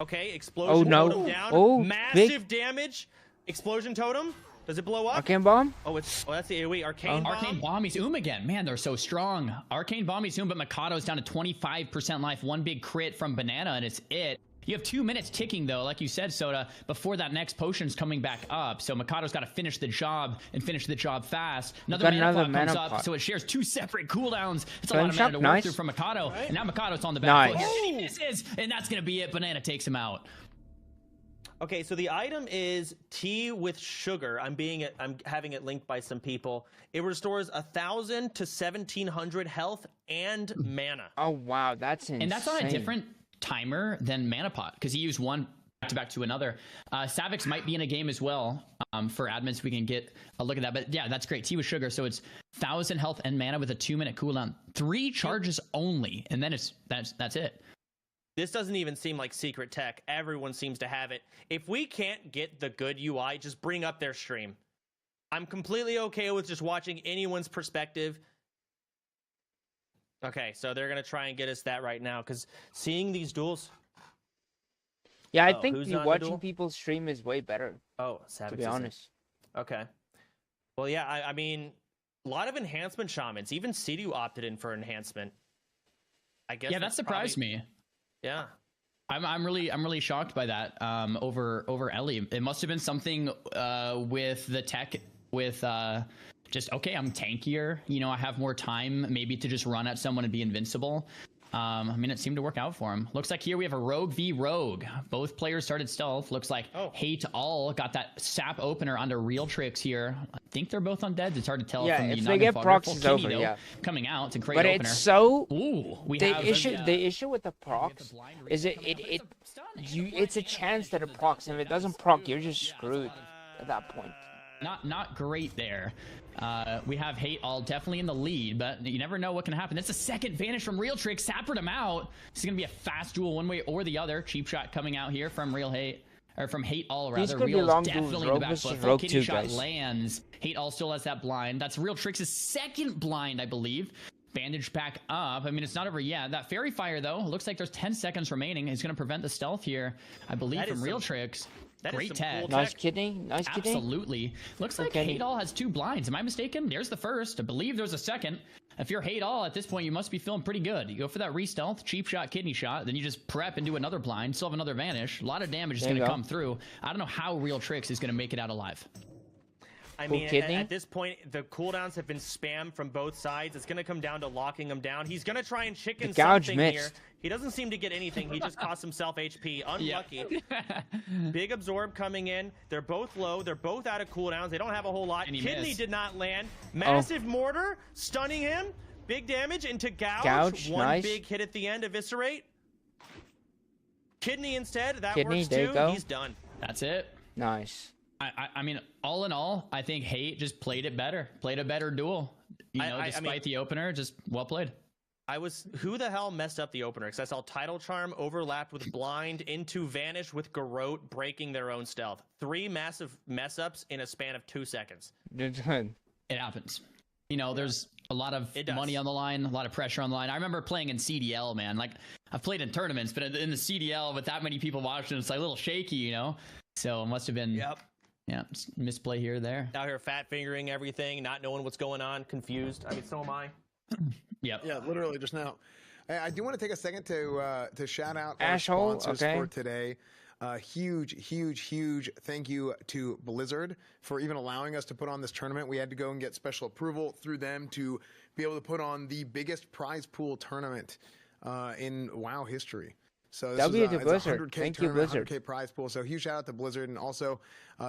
Okay, explosion Oh, no. totem down. Oh, massive damage. Explosion totem. Does it blow up? Arcane bomb. Oh, that's the AoE. Arcane bomb. Arcane Bombie's again. Man, they're so strong. Arcane Bombie's but Mikado's down to 25% life. One big crit from Banana, and it's it. You have 2 minutes ticking, though, like you said, Soda, before that next potion's coming back up. So Mikado's got to finish the job and finish the job fast. Another got mana another pot comes mana up, pot. so it shares 2 separate cooldowns. It's a Flame lot of shock, mana to work nice. through from Mikado. And now Mikado's on the back Nice. foot here. And he misses, and that's going to be it. Banana takes him out. Okay, so the item is tea with sugar. I'm having it linked by some people. It restores 1,000 to 1,700 health and mana. Oh wow, that's insane. And that's on a different timer than Manapot, because he used one back to back to another. Savix might be in a game as well. For admins, we can get a look at that. But yeah, that's great. Tea with sugar. So it's 1,000 health and mana with a 2-minute cooldown. 3 charges only, and then that's it. This doesn't even seem like secret tech. Everyone seems to have it. If we can't get the good UI, just bring up their stream. I'm completely okay with just watching anyone's perspective. Okay, so they're going to try and get us that right now, because seeing these duels... Yeah, I Oh, think who's not in the watching duel? people stream is way better, Oh, to Savage be isn't. honest. Okay. Well, yeah, I mean, a lot of enhancement shamans. Even Sidu opted in for enhancement. I guess Yeah, that surprised me. Yeah. I'm really shocked by that. Over Ellie, it must have been something with the tech with just okay, I'm tankier. You know, I have more time maybe to just run at someone and be invincible. I mean, it seemed to work out for him. Looks like here we have a Rogue v Rogue. Both players started stealth. Looks like Hate All got that sap opener onto Real Tricks here. I think they're both undead. It's hard to tell Yeah, from the if they get non-infographic. procs, Full it's kidney, over, though, yeah. coming out. It's a great But opener. it's so Ooh, we the have issue with the procs is it's a chance that it procs, and if it doesn't proc, you're just screwed at that point. Not great there. We have Hate All definitely in the lead, but you never know what can happen. That's a second vanish from Real Trick. Sappered him out. This is gonna be a fast duel one way or the other. Cheap shot coming out here from Hate All rather. These could be Real's long definitely duels. in the Rogue back versus foot. Rogue Kitty 2, shot guys. lands. Hate All still has that blind. That's Real Trick's second blind, I believe. Bandage back up. I mean, it's not over yet. That Fairy Fire, though, looks like there's 10 seconds remaining. It's going to prevent the stealth here, I believe, That from is Real some- Tricks. That is Great some tag. cool Nice tech. kidney. Nice kidney. Absolutely. Looks like Okay. Haydall has 2 blinds. Am I mistaken? There's the first. I believe there's a second. If you're Haydall at this point, you must be feeling pretty good. You go for that re-stealth, cheap shot, kidney shot, then you just prep and do another blind, still have another vanish. A lot of damage is There you going to go. come through. I don't know how Real Tricks is going to make it out alive. I Cool mean, kidney. at this point, the cooldowns have been spammed from both sides. It's going to come down to locking him down. He's going to try and chicken The gouge something here. missed. He doesn't seem to get anything. He just cost himself HP. Unlucky. Big absorb coming in. They're both low. They're both out of cooldowns. They don't have a whole lot. And he Kidney missed. did not land. Massive mortar stunning him. Big damage into gouge. One nice. big hit at the end. Eviscerate. Kidney instead. That Kidney, works there you too. go. He's done. That's it. Nice. I mean, all in all, I think Hate just played it better. Played a better duel. You know, despite mean, the opener, just well played. Who the hell messed up the opener? Because I saw Tidal Charm overlapped with Blind into Vanish with Garrote breaking their own stealth. 3 massive mess ups in a span of 2 seconds. It happens. You know, there's a lot of It does. money on the line, a lot of pressure on the line. I remember playing in CDL, man. Like, I've played in tournaments, but in the CDL with that many people watching, it's like a little shaky, you know? So it must have been, yeah, just misplay here or there. Out here fat fingering everything, not knowing what's going on, confused. I mean, so am I. Yep. Yeah, literally just now. I do want to take a second to shout out our Asshole, sponsors okay. for today. Huge thank you to Blizzard for even allowing us to put on this tournament. We had to go and get special approval through them to be able to put on the biggest prize pool tournament in WoW history. So this W is to it's a Blizzard. 100K Thank you, tournament, Blizzard. 100K prize pool. So huge shout out to Blizzard, and also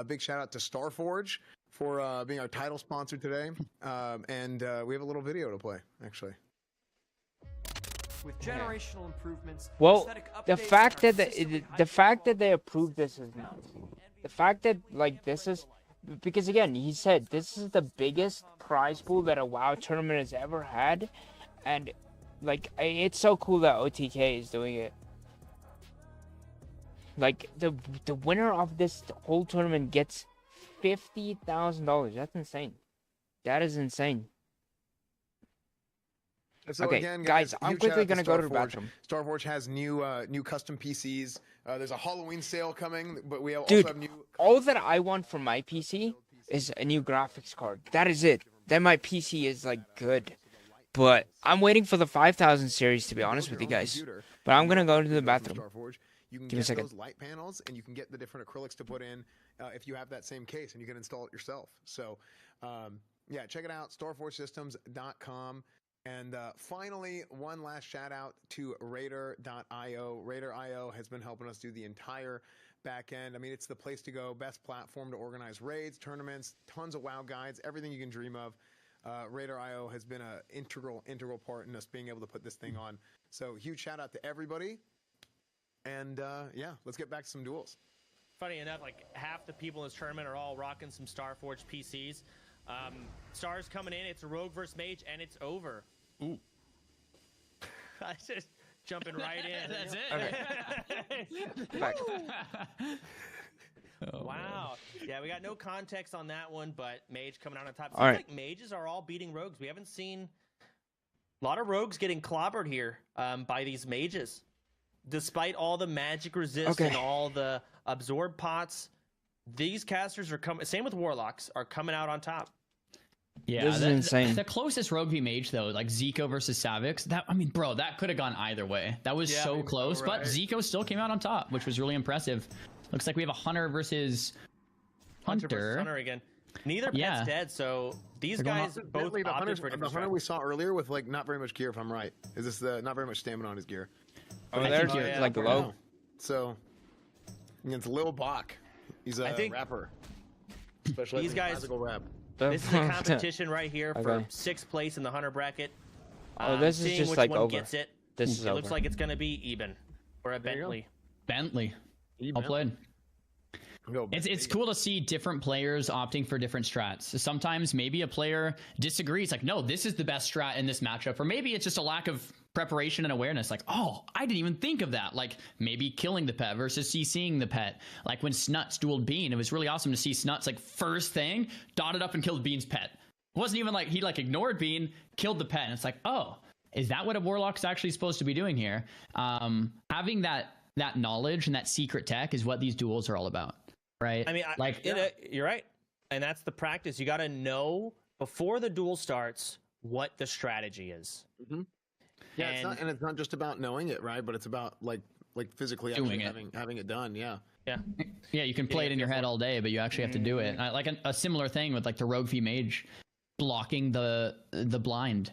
big shout out to Starforge for being our title sponsor today. And we have a little video to play, actually. With generational improvements, Well, aesthetic the updates, fact and that our consistently the high fact that quality they approved this is nuts. The fact that like this is because again he said this is the biggest prize pool that a WoW tournament has ever had, and like it's so cool that OTK is doing it. Like the winner of this whole tournament gets $50,000. That's insane. That is insane. So Okay, again, guys, I'm huge quickly shout out gonna go to the Starforge. bathroom. Starforge has new custom PCs. There's a Halloween sale coming, but we also Dude, have new. all that I want from my PC is a new graphics card. That is it. Then my PC is like good. But I'm waiting for the 5000 series to be honest with you guys. But I'm gonna go to the bathroom. Starforge. You can Give me a get second. those light panels, and you can get the different acrylics to put in if you have that same case, and you can install it yourself. So, yeah, check it out, starforgesystems.com. And finally, one last shout out to Raider.io. Raider.io has been helping us do the entire back end. I mean, it's the place to go, best platform to organize raids, tournaments, tons of WoW guides, everything you can dream of. Raider.io has been an integral part in us being able to put this thing on. So huge shout out to everybody. And yeah, let's get back to some duels. Funny enough, like half the people in this tournament are all rocking some Starforge PCs. Stars coming in. It's a rogue versus mage, and it's over. Ooh. I just jumping right in. That's it. Back. Wow. Yeah, we got no context on that one, but mage coming out on top. Seems All right. like mages are all beating rogues. We haven't seen a lot of rogues getting clobbered here by these mages. Despite all the magic resist and all the absorb pots, these casters are coming. Same with warlocks, are coming out on top. Yeah, This is insane. The closest rogue v mage though, like Zico versus Savix, that I mean, bro, that could have gone either way. That was so close, but Zico still came out on top, which was really impressive. Looks like we have a Hunter versus Hunter versus Hunter again. Neither pet's dead, so these guys both the opted for a different Hunter we saw earlier with like not very much gear, if I'm right. Is this the not very much stamina on his gear? Oh, there's you're like low. So against Lil Bach, he's a rapper. Especially these guys- classical rap. This is a competition right here for Okay. 6th place in the Hunter bracket. Oh, this is Seeing just which like one over. gets it. This is It over. looks like it's going to be even or a Bentley. Bentley. Well played. It's cool to see different players opting for different strats. Sometimes maybe a player disagrees, like, no, this is the best strat in this matchup. Or maybe it's just a lack of preparation and awareness. Like, oh, I didn't even think of that. Like maybe killing the pet versus CCing the pet. Like when Snuts dueled Bean, it was really awesome to see Snuts like first thing, dotted up and killed Bean's pet. It wasn't even like he like ignored Bean, killed the pet. And it's like, oh, is that what a Warlock's actually supposed to be doing here? Having that knowledge and that secret tech is what these duels are all about. right? I mean, you're right, and that's the practice. You got to know before the duel starts what the strategy is. Yeah, it's not just about knowing it, right? But it's about like physically Doing actually having it done. Yeah. Yeah, you can play it in your head all day, but you actually have to do it. Like a similar thing with like the Rogue V Mage blocking the blind,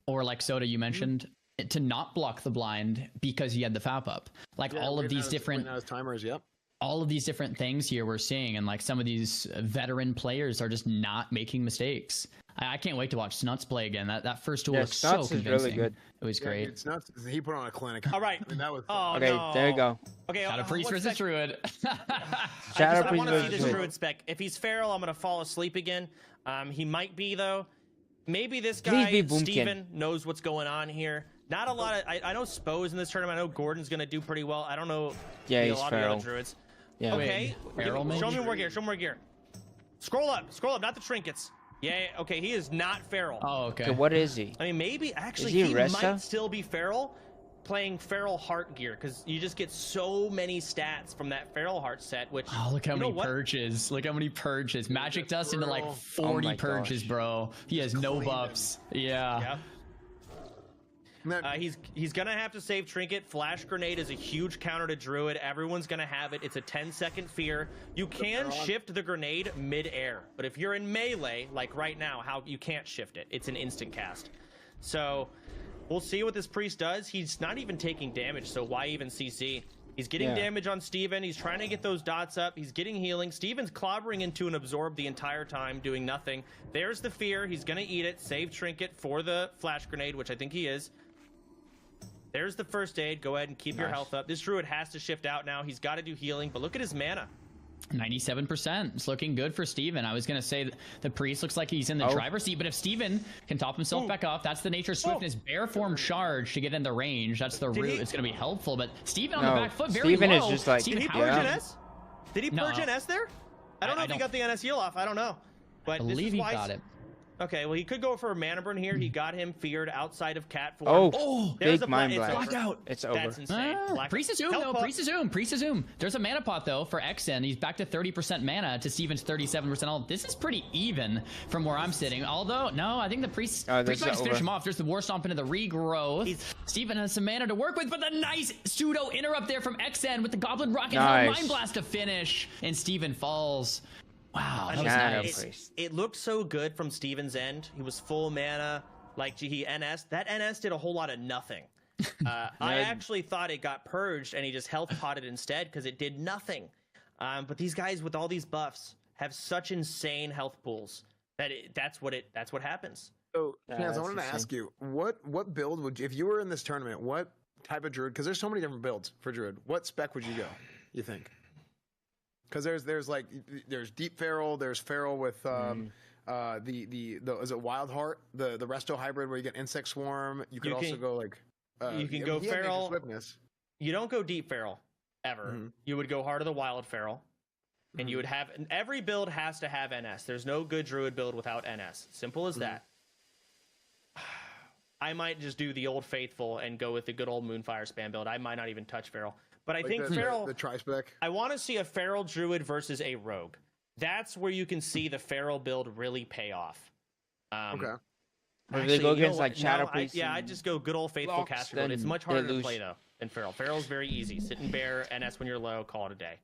or like Soda you mentioned to not block the blind because he had the FAP up. Like all of these different timers. Yep. All of these different things here we're seeing, and like some of these veteran players are just not making mistakes. I can't wait to watch Snuts play again. That first duel looks so convincing. Really good. It was great. Dude, Snuts, he put on a clinic. All right. I mean, that was okay, no. There you go. Okay, Shadow Priest versus Druid. I want to see this Druid spec. If he's feral, I'm gonna fall asleep again. He might be though. Maybe this guy Steven knows what's going on here. Not a lot of. I know Spo's in this tournament. I know Gordon's gonna do pretty well. I don't know. Yeah, he's a lot feral. of the other Druids. Yeah. Okay. Show me more gear. Show me more gear. Scroll up. Not the trinkets. Yeah, okay, he is not feral. Oh, okay. So what is he? I mean, maybe actually he might still be feral, playing feral heart gear, because you just get so many stats from that feral heart set. Which look how many purges! Look how many purges! Magic Dust into like 40 purges, bro. He has no buffs. Yeah. He's gonna have to save trinket. Flash grenade is a huge counter to Druid. Everyone's gonna have it. It's a 10-second fear. You can shift the grenade mid-air, but if you're in melee, like right now, you can't shift it. It's an instant cast. So we'll see what this priest does. He's not even taking damage, so why even CC? He's getting damage on Steven. He's trying to get those dots up. He's getting healing. Steven's clobbering into an absorb the entire time, doing nothing. There's the fear. He's gonna eat it. Save trinket for the flash grenade, which I think he is. There's the first aid. Go ahead and keep your health up. This Druid has to shift out now. He's got to do healing, but look at his mana. 97%. It's looking good for Steven. I was going to say the priest looks like he's in the driver's seat, but if Steven can top himself back off, that's the nature swiftness. Bear form charge to get into range. That's the route. It's going to be helpful, but Steven on the back foot, very Steven low. is just like, did he purge NS? Did he purge NS there? I don't know if he got the NS heal off. I don't know. But I believe he got it. Okay, well, he could go for a mana burn here. He got him feared outside of cat form. Oh, there's big mind blast. Blackout. It's over. That's insane. Priest is Zoom, though. Priest is Zoom. There's a mana pot, though, for XN. He's back to 30% mana to Steven's 37% all. This is pretty even from where I'm sitting. Although, no, I think the Priest might just finish him off. There's the War Stomp into the regrowth. Steven has some mana to work with, but the nice pseudo interrupt there from XN with the Goblin Rocket Mind Blast to finish. And Steven falls. Wow, that was nice. It looked so good from Steven's end. He was full mana, like he NS. That NS did a whole lot of nothing. I actually thought it got purged and he just health potted instead because it did nothing. But these guys with all these buffs have such insane health pools that that's what happens. So, Chance, I wanted to ask you, what build would you, if you were in this tournament, what type of Druid? Because there's so many different builds for Druid. What spec would you go? You think? Because there's deep feral, there's feral with the is it wild heart, the resto hybrid where you get insect swarm. You can also go like you can go feral. You don't go deep feral ever. You would go heart of the wild feral, and you would have every build has to have NS. There's no good Druid build without NS. Simple as that. I might just do the old faithful and go with the good old Moonfire spam build. I might not even touch feral. But I think feral. The tri-spec. I want to see a feral Druid versus a rogue. That's where you can see the feral build really pay off. Okay. Or they go against like Shadow Priest. I'd just go good old faithful caster build. It's much harder to play though than feral. Feral's very easy. Sit and bear NS when you're low. Call it a day.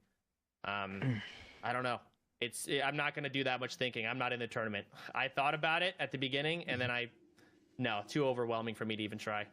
I don't know. I'm not going to do that much thinking. I'm not in the tournament. I thought about it at the beginning, and then too overwhelming for me to even try.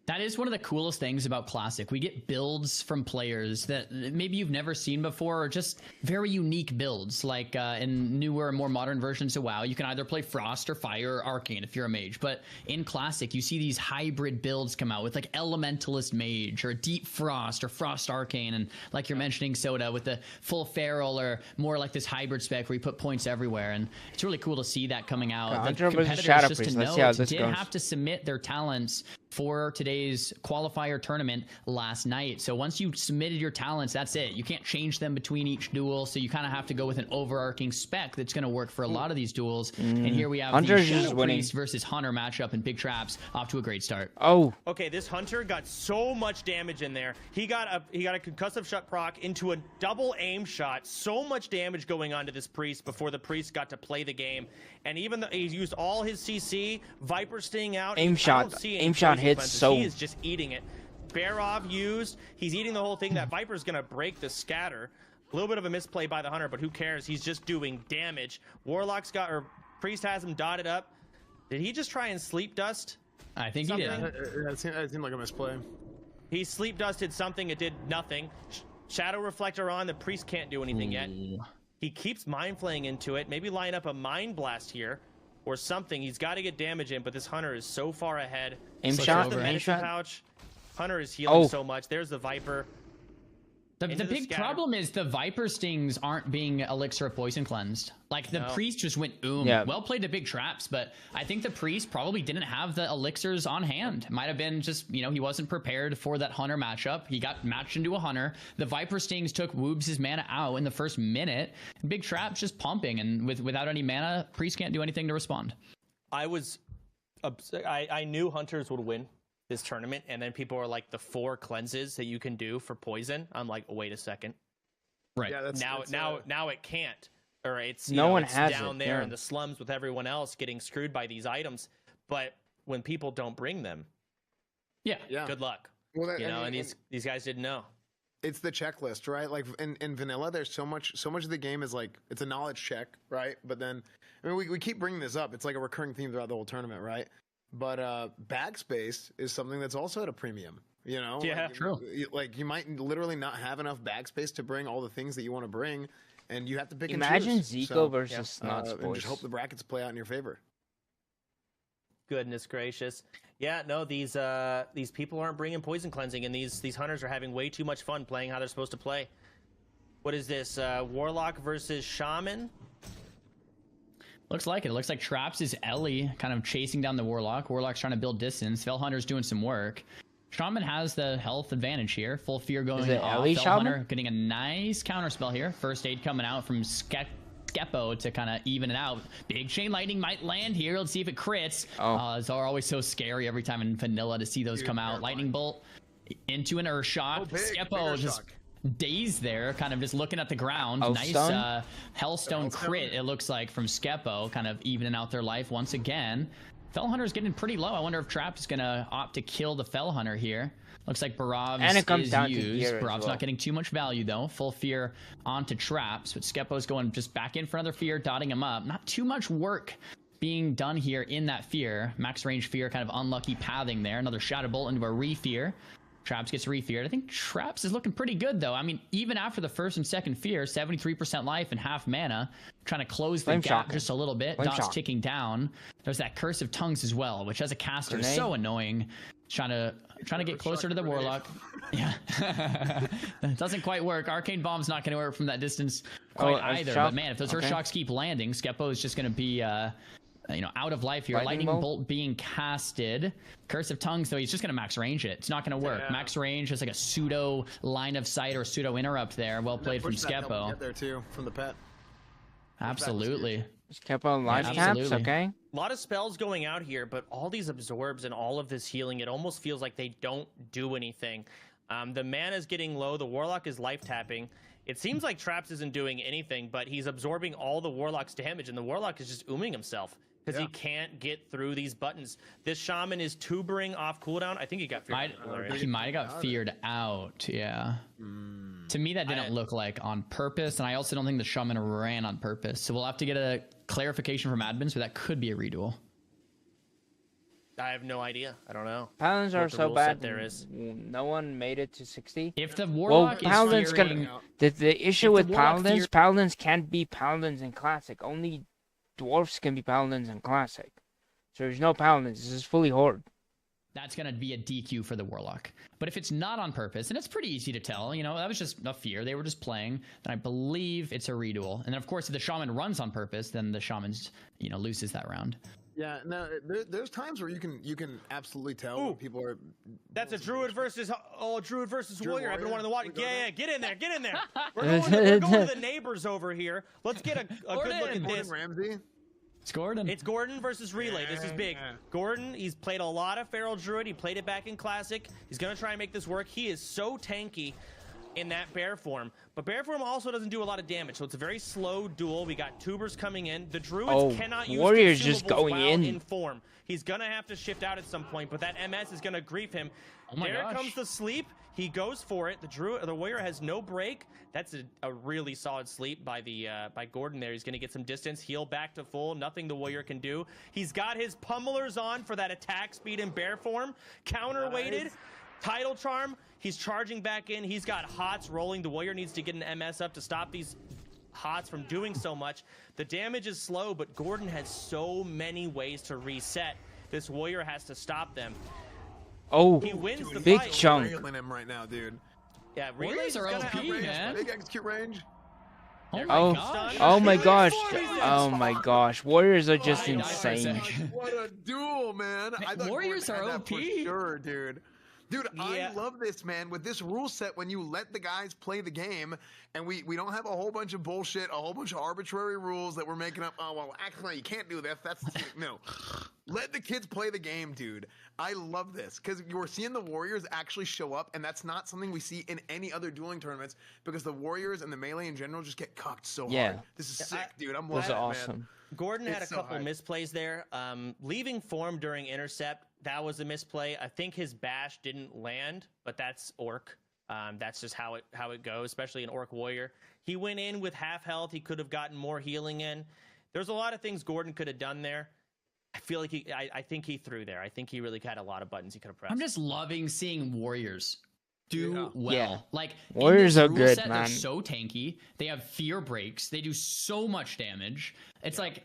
That is one of the coolest things about Classic. We get builds from players that maybe you've never seen before, or just very unique builds. Like in newer, more modern versions of WoW, you can either play Frost or Fire or Arcane if you're a mage. But in Classic, you see these hybrid builds come out with like Elementalist Mage or Deep Frost or Frost Arcane. And like you're mentioning, Soda, with the full Feral or more like this hybrid spec where you put points everywhere. And it's really cool to see that coming out. The competitors, just to know, did have to submit their talents for today's qualifier tournament last night. So once you submitted your talents, that's it. You can't change them between each duel, so you kind of have to go with an overarching spec that's going to work for a lot of these duels. And here we have Hunter's the just Shadow winning. Priest versus Hunter matchup in Big Traps, off to a great start. Oh, Okay, this Hunter got so much damage in there. He got a concussive shot proc into a double aim shot. So much damage going on to this Priest before the Priest got to play the game. And even though he's used all his CC, Viper sting out. Aim I shot- don't see any aim shot poison hits cleanses. so- He is just eating it. Barov used. He's eating the whole thing. That Viper's gonna break the scatter. A little bit of a misplay by the Hunter, but who cares? He's just doing damage. Warlock's got, or Priest has him dotted up. Did he just try and sleep dust? I think he did. It seemed like a misplay. He sleep dusted something. It did nothing. Shadow Reflector on. The Priest can't do anything yet. He keeps Mind Flaying into it. Maybe line up a Mind Blast here or something. He's got to get damage in, but this Hunter is so far ahead. aim Switch shot, over. The aim medicine shot. pouch. Hunter is healing Oh. so much. There's the Viper. The Into the big scatter. problem is the Viper stings aren't being Elixir of Poison cleansed. Like, the No. Priest just went Yeah. Well played to Big Traps, but I think the Priest probably didn't have the Elixirs on hand. Might have been just, you know, he wasn't prepared for that Hunter matchup. He got matched into a Hunter. The Viper stings took Woobs' mana out in the first minute. Big Traps just pumping, and without any mana, Priest can't do anything to respond. I knew Hunters would win this tournament, and then people are like, the 4 cleanses that you can do for poison. I'm like, wait a second. Right. Yeah, that's Now it can't, or it's No one it's has down it, there yeah. in the slums with everyone else getting screwed by these items. But when people don't bring them, Yeah. yeah. good luck. Well, that, You know, and and these guys didn't know. it's the checklist, right? Like in vanilla, there's so much of the game is like it's a knowledge check, right? But then, I mean, we keep bringing this up. It's like a recurring theme throughout the whole tournament, right? But backspace is something that's also at a premium. You know, Yeah, like, true. Like you might literally not have enough backspace to bring all the things that you want to bring, and you have to pick Imagine and choose. Zico versus Snots and boys. just hope the brackets play out in your favor. Goodness gracious. Yeah, no, these people aren't bringing poison cleansing, and these Hunters are having way too much fun playing how they're supposed to play. What is this? Warlock versus Shaman? Looks like it. It looks like Traps is Ellie kind of chasing down the Warlock. Warlock's trying to build distance. Felhunter's doing some work. Shaman has the health advantage here. Full Fear going it off. Ellie Felhunter Shaman? getting a nice counter spell here. First aid coming out from Skepo to kind of even it out. Big Chain Lightning might land here. Let's see if it crits. Oh. It's always so scary every time in vanilla to see those come out. Lightning Bolt into an Earth Shock. big Skepo Earth just Shock. dazed there, kind of just looking at the ground. Oh, Nice stun? Hellstone crit, it looks like, from Skepo, kind of evening out their life once again. Fellhunter's getting pretty low. I wonder if Traps is going to opt to kill the Fellhunter here. Looks like Barov's And it comes is down to used. gear as Barov's well. not getting too much value, though. Full Fear onto Traps, but Skepo's going just back in for another Fear, dotting him up. Not too much work being done here in that Fear. Max range Fear, kind of unlucky pathing there. Another Shadow Bolt into a Re-Fear. Traps gets Re-Feared. I think Traps is looking pretty good, though. I mean, even after the first and second Fear, 73% life and half mana, trying to close the Flame gap Shock. just a little bit. Flame Dots Shock. ticking down. There's that Curse of Tongues as well, which as a caster is Grenade. so annoying. Trying to get closer to the Warlock. Yeah. It doesn't quite work. Arcane Bomb's not going to work from that distance quite Earth either. Shock? But man, if those Earth Okay. Shocks keep landing, Skepo is just going to be out of life here. Lightning Lightning Bolt? Bolt being casted. Curse of Tongues, though, he's just going to max range it. It's not going to work. Yeah. Max range is like a pseudo line of sight or pseudo interrupt there. Well played from Push that helped me Skepo. Get there too from the pet. Absolutely. Just kept on live Yeah, caps, absolutely. okay? A lot of spells going out here, but all these absorbs and all of this healing, it almost feels like they don't do anything. The mana's getting low. The Warlock is life tapping. It seems like Traps isn't doing anything, but he's absorbing all the Warlock's damage, and the Warlock is just ooming himself because he can't get through these buttons. This Shaman is tubering off cooldown. I think he got feared. He might have got feared out, yeah. To me, that didn't look like on purpose, and I also don't think the Shaman ran on purpose. So we'll have to get a clarification from admins, but that could be a reduel. I have no idea. I don't know. Paladins are what the so rule set bad. there is. No one made it to 60. If the Well, Warlock Paladins is fearing... the issue If with the Warlock Paladins, fear- Paladins can't be Paladins in Classic. Only Dwarfs can be Paladins in Classic. So there's no Paladins. This is fully Horde. That's going to be a DQ for the Warlock. But if it's not on purpose, and it's pretty easy to tell, that was just a fear. They were just playing. Then I believe it's a reduel. And then, of course, if the Shaman runs on purpose, then the Shaman's, loses that round. Yeah, no, there's times where you can absolutely tell when people are. That's a druid versus druid versus Druid warrior. I've been warrior? wanting to watch. We go Yeah, there? get in there, get in there. We're going to the neighbors over here. Let's get a good look at Gordon this. Ramsay. It's Gordon. It's Gordon versus Relay. This is big. Yeah. Gordon, he's played a lot of Feral Druid. He played it back in Classic. He's going to try and make this work. He is so tanky in that bear form. But bear form also doesn't do a lot of damage, so it's a very slow duel. We got tubers coming in. The Druids cannot use Warrior's just consumables going while in. form. He's going to have to shift out at some point, but that MS is going to grief him. Oh my there gosh. comes the sleep. He goes for it. The warrior has no break. That's a really solid sleep by by Gordon there. He's going to get some distance, heal back to full. Nothing the warrior can do. He's got his pummelers on for that attack speed in bear form. Counterweighted. Nice. Tidal Charm. He's charging back in. He's got HOTS rolling. The warrior needs to get an MS up to stop these HOTS from doing so much. The damage is slow, but Gordon has so many ways to reset. This warrior has to stop them. Oh, He wins the big fight. chunk. Railing him right now, dude. Yeah, Warriors Relay's are gonna OP, have range. man. Big execute range. Oh my Oh, gosh. oh my Really? gosh. Warriors. Oh my gosh. Warriors are just I died for a insane. sec. What a duel, man! I thought Warriors Gordon are had that for OP. sure, dude. Dude, Yeah. I love this, man. With this rule set, when you let the guys play the game, and we don't have a whole bunch of bullshit, a whole bunch of arbitrary rules that we're making up. Oh, well, actually, you can't do this. That's no. Let the kids play the game, dude. I love this because you're seeing the Warriors actually show up, and that's not something we see in any other dueling tournaments because the Warriors and the Melee in general just get cocked so Yeah. hard. This is sick, dude. I'm Those loving are it, man. awesome. Gordon had a It's so couple hype. misplays there. Leaving form during intercept, that was a misplay. I think his bash didn't land, but that's Orc. That's just how it goes, especially an Orc warrior. He went in with half health. He could have gotten more healing in. There's a lot of things Gordon could have done there. I feel like I think he threw there. I think he really had a lot of buttons he could have pressed. I'm just loving seeing Warriors do Yeah. well. Yeah. Like in Warriors this are rule good, set, man. They're so tanky. They have fear breaks. They do so much damage. It's like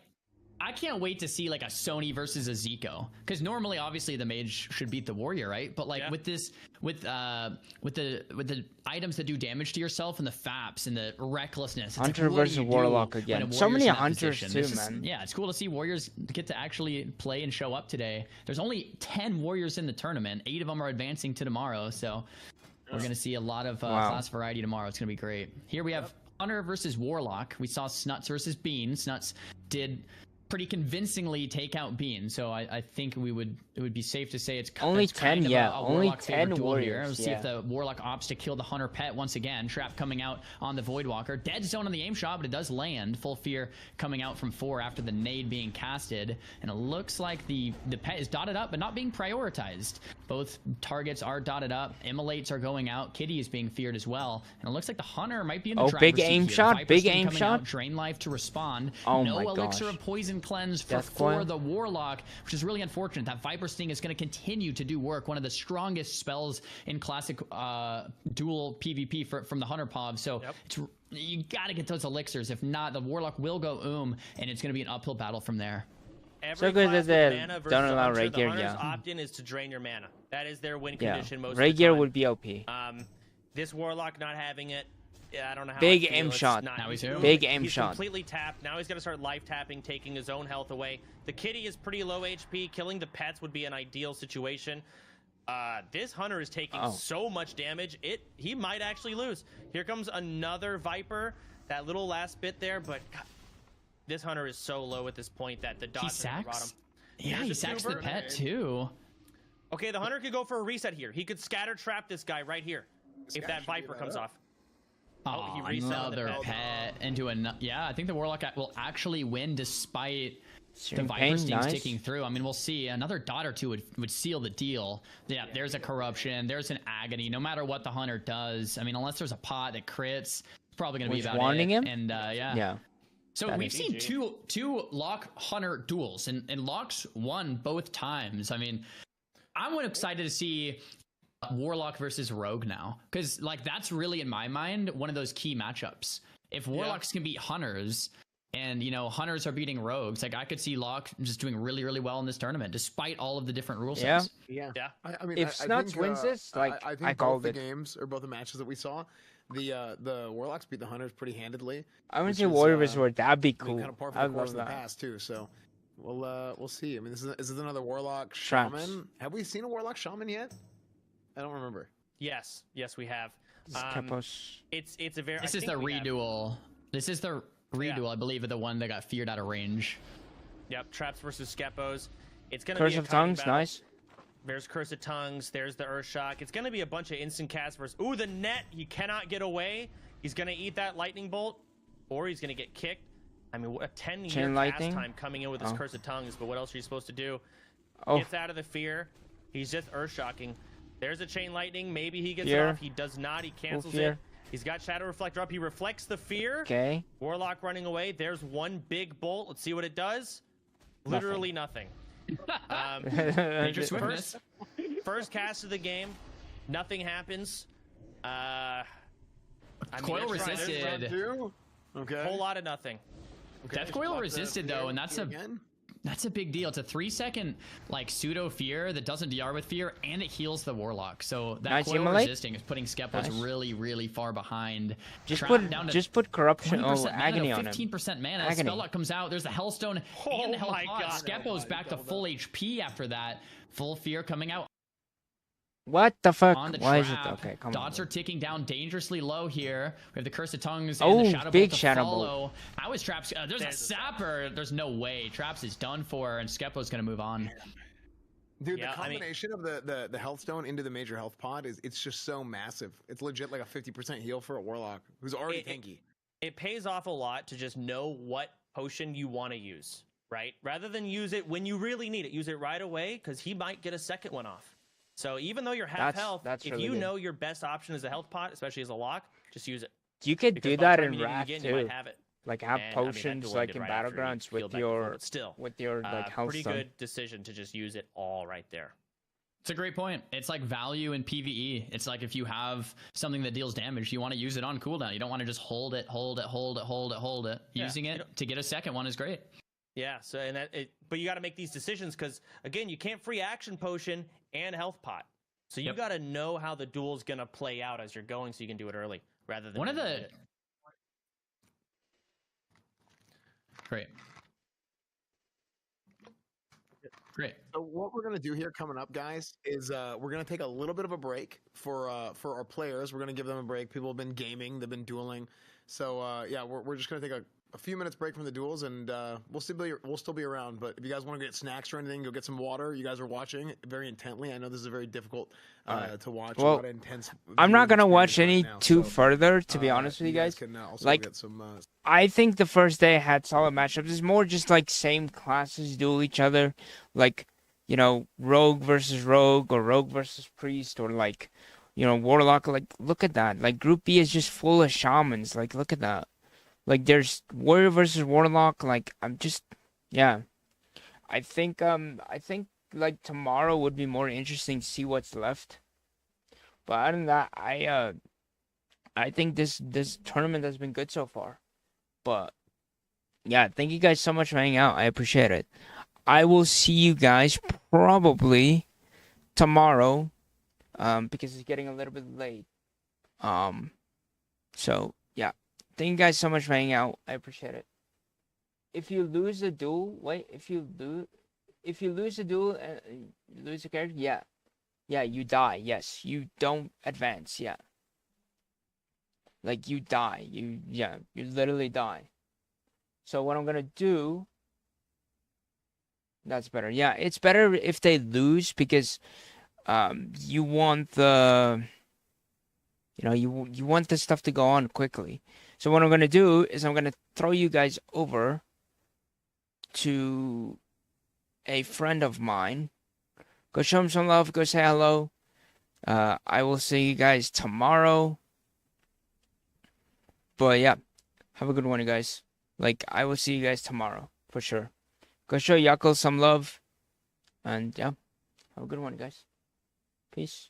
I can't wait to see like a Sony versus a Zico because normally, obviously, the mage should beat the warrior, right? But like Yeah. with this, with the items that do damage to yourself and the faps and the recklessness, it's Hunter like, what do versus you do Warlock when a again. So warrior's many in that hunters position? too, This is- man. Yeah, it's cool to see warriors get to actually play and show up today. There's only 10 warriors in the tournament. 8 of them are advancing to tomorrow, so we're gonna see a lot of Wow. class variety tomorrow. It's gonna be great. Here we have Hunter versus Warlock. We saw Snuts versus Bean. Snuts did pretty convincingly take out Bean, so I think it would be safe to say it's Only it's kind 10, of yeah. a Only Warlock favorite 10 duel here. warriors, We'll see if yeah. the Warlock opts to kill the Hunter pet once again. Trap coming out on the Voidwalker. Dead zone on the aim shot, but it does land. Full fear coming out from 4 after the nade being casted, and it looks like the pet is dotted up, but not being prioritized. Both targets are dotted up. Immolates are going out. Kitty is being feared as well, and it looks like the Hunter might be in the Oh, driver's big seat aim here. shot, Viper big Sting aim coming shot. out, drain life to respond. Oh no my elixir gosh. of poison cleanse for Death coil. the Warlock, which is really unfortunate. That Viper Sting is going to continue to do work. One of the strongest spells in classic dual PvP from the Hunter Pov. So you got to get those elixirs. If not, the Warlock will go and it's going to be an uphill battle from there. Every So good class that with they mana versus don't allow Hunter, Redragon, the Hunter's yeah. opt-in is to drain your mana. That is their win Yeah. condition most of the Rapier time. would be OP. This Warlock not having it, yeah, I don't know how Big I feel. aim It's shot. not- Now he's here. Big aim he's shot. completely tapped. Now he's got to start life tapping, taking his own health away. The Kitty is pretty low HP. Killing the pets would be an ideal situation. This Hunter is taking Oh. so much damage. He might actually lose. Here comes another Viper. That little last bit there, but God, this Hunter is so low at this point that the He dots are gonna rot him. sacks. Yeah, Here's he a sacks the tuber. pet too. Okay, the Hunter could go for a reset here. He could scatter trap this guy right here if that should Viper get comes that off. Oh, he reset the another pet. pet into a. Yeah, I think the Warlock will actually win despite the Stream Viper pain, Sting nice. sticking through. I mean, we'll see. Another dot or two would seal the deal. Yeah, there's a corruption. There's an agony. No matter what the Hunter does, I mean, unless there's a pot that crits, it's probably going to be Was about wanting it. him? And Yeah. So That we've is seen two Lock Hunter duels, and Locks won both times. I mean, I'm excited to see Warlock versus Rogue now, because like that's really in my mind one of those key matchups. If Warlocks can beat Hunters, and Hunters are beating Rogues, like I could see Locke just doing really, really well in this tournament, despite all of the different rule Yeah. sets. Yeah. Yeah. I mean, If I Snuts think, wins this, like, I think I both called the it. games or both the matches that we saw, the Warlocks beat the Hunters pretty handedly. I would which say is, Warrior versus Warrior. That'd be I mean, cool. kind of par for I the course love in the that. past too. So, We'll see. I mean, this is another Warlock Traps. Shaman. Have we seen a Warlock Shaman yet? I don't remember. Yes, we have. Capos. It's a very. This is the reduel. This is the reduel, I believe, of the one that got feared out of range. Yep, traps versus Skepos. It's gonna Curse be a of cutting Tongues, battle. nice. There's Curse of Tongues. There's the Earthshock. It's gonna be a bunch of instant cast versus. Ooh, the net. He cannot get away. He's gonna eat that lightning bolt, or he's gonna get kicked. I mean, a 10-year Chain cast lightning? time coming in with his Oh. Curse of Tongues. But what else are you supposed to do? Oh, Gets out of the fear. He's just Earthshocking. There's a chain lightning. Maybe he gets Fear. it off. He does not. He cancels fear. it. He's got Shadow Reflector up. He reflects the fear. okay. Warlock running away. There's one big bolt. Let's see what it does. Literally nothing. Nature's swiftness. First cast of the game. Nothing happens. I mean, Coil let's try this. resisted. Okay. Whole lot of nothing. Okay, Death Coil spot the resisted, though, fear and that's again. That's a big deal. It's a 3-second like pseudo fear that doesn't DR with fear, and it heals the Warlock. So that Nice coil immolate. resisting is putting Skepos Nice. really far behind. Just Trap put down to just put corruption. 20% Oh, mana, agony on him. 15% mana. Agony. Spelllock comes out. There's the Hellstone and the Oh my Hellpot. God. Skepos back to full HP after that. Full fear coming out What the fuck? on the Why is it? trap. Okay, come Dots on. are ticking down dangerously low here. We have the Curse of Tongues Oh, and the Shadow big Bolt to Shadow Bolt. follow. How is Traps? There's a Sapper. There's no way. Traps is done for, and Skepo's going to move on. Dude, Yeah, the I mean- combination of the health stone into the major health pod it's just so massive. It's legit like a 50% heal for a Warlock who's already tanky. It pays off a lot to just know what potion you want to use, right? Rather than use it when you really need it. Use it right away, because he might get a second one off. So even though you're half health, that's if really you good. know your best option is a health pot, especially as a lock, just use it. You could Because do by the that time in you need it Wrath again, you too. might have it. Like have And, I mean, that potions duel like ended in right after he Battlegrounds healed with back to full, your but still, like health pretty stone. good decision to just use it all right there. It's a great point. It's like value in PvE. It's like if you have something that deals damage, you want to use it on cooldown. You don't want to just hold it. Yeah, Using you it know- to get a second one is great. Yeah. So but you got to make these decisions because again, you can't free action potion and health pot. So you Yep. got to know how the duel's gonna play out as you're going, so you can do it early rather than One of in the minute. great. So what we're gonna do here coming up, guys, is we're gonna take a little bit of a break for our players. We're gonna give them a break. People have been gaming, they've been dueling. So yeah, we're just gonna take a few minutes break from the duels, and we'll still be around. But if you guys want to get snacks or anything, go get some water. You guys are watching very intently. I know this is very difficult to watch. Well, a lot of intense. I'm not viewing gonna watch experience any right now, too so, further, to be honest with you guys. Can also Like, get some. I think the first day had solid matchups. It's more just like same classes duel each other, like, you know, rogue versus rogue or rogue versus priest or like, you know, warlock. Like, look at that. Like, Group B is just full of shamans. Like, look at that. Like, there's warrior versus warlock. Like, yeah. I think like tomorrow would be more interesting to see what's left. But other than that, I think this tournament has been good so far. But yeah, thank you guys so much for hanging out. I appreciate it. I will see you guys probably tomorrow, because it's getting a little bit late. So yeah, thank you guys so much for hanging out. I appreciate it. If you lose a duel, if you lose a duel and you lose a character, yeah, you die. Yes, you don't advance. Yeah. Like, you die. You literally die. So what I'm gonna do, that's better. Yeah, it's better if they lose because you want the, you want the stuff to go on quickly. So what I'm gonna do is I'm gonna throw you guys over to a friend of mine. Go show him some love. Go say hello. I will see you guys tomorrow. But yeah, have a good one, you guys. Like, I will see you guys tomorrow for sure. Go show Yako some love. And yeah, have a good one, you guys. Peace.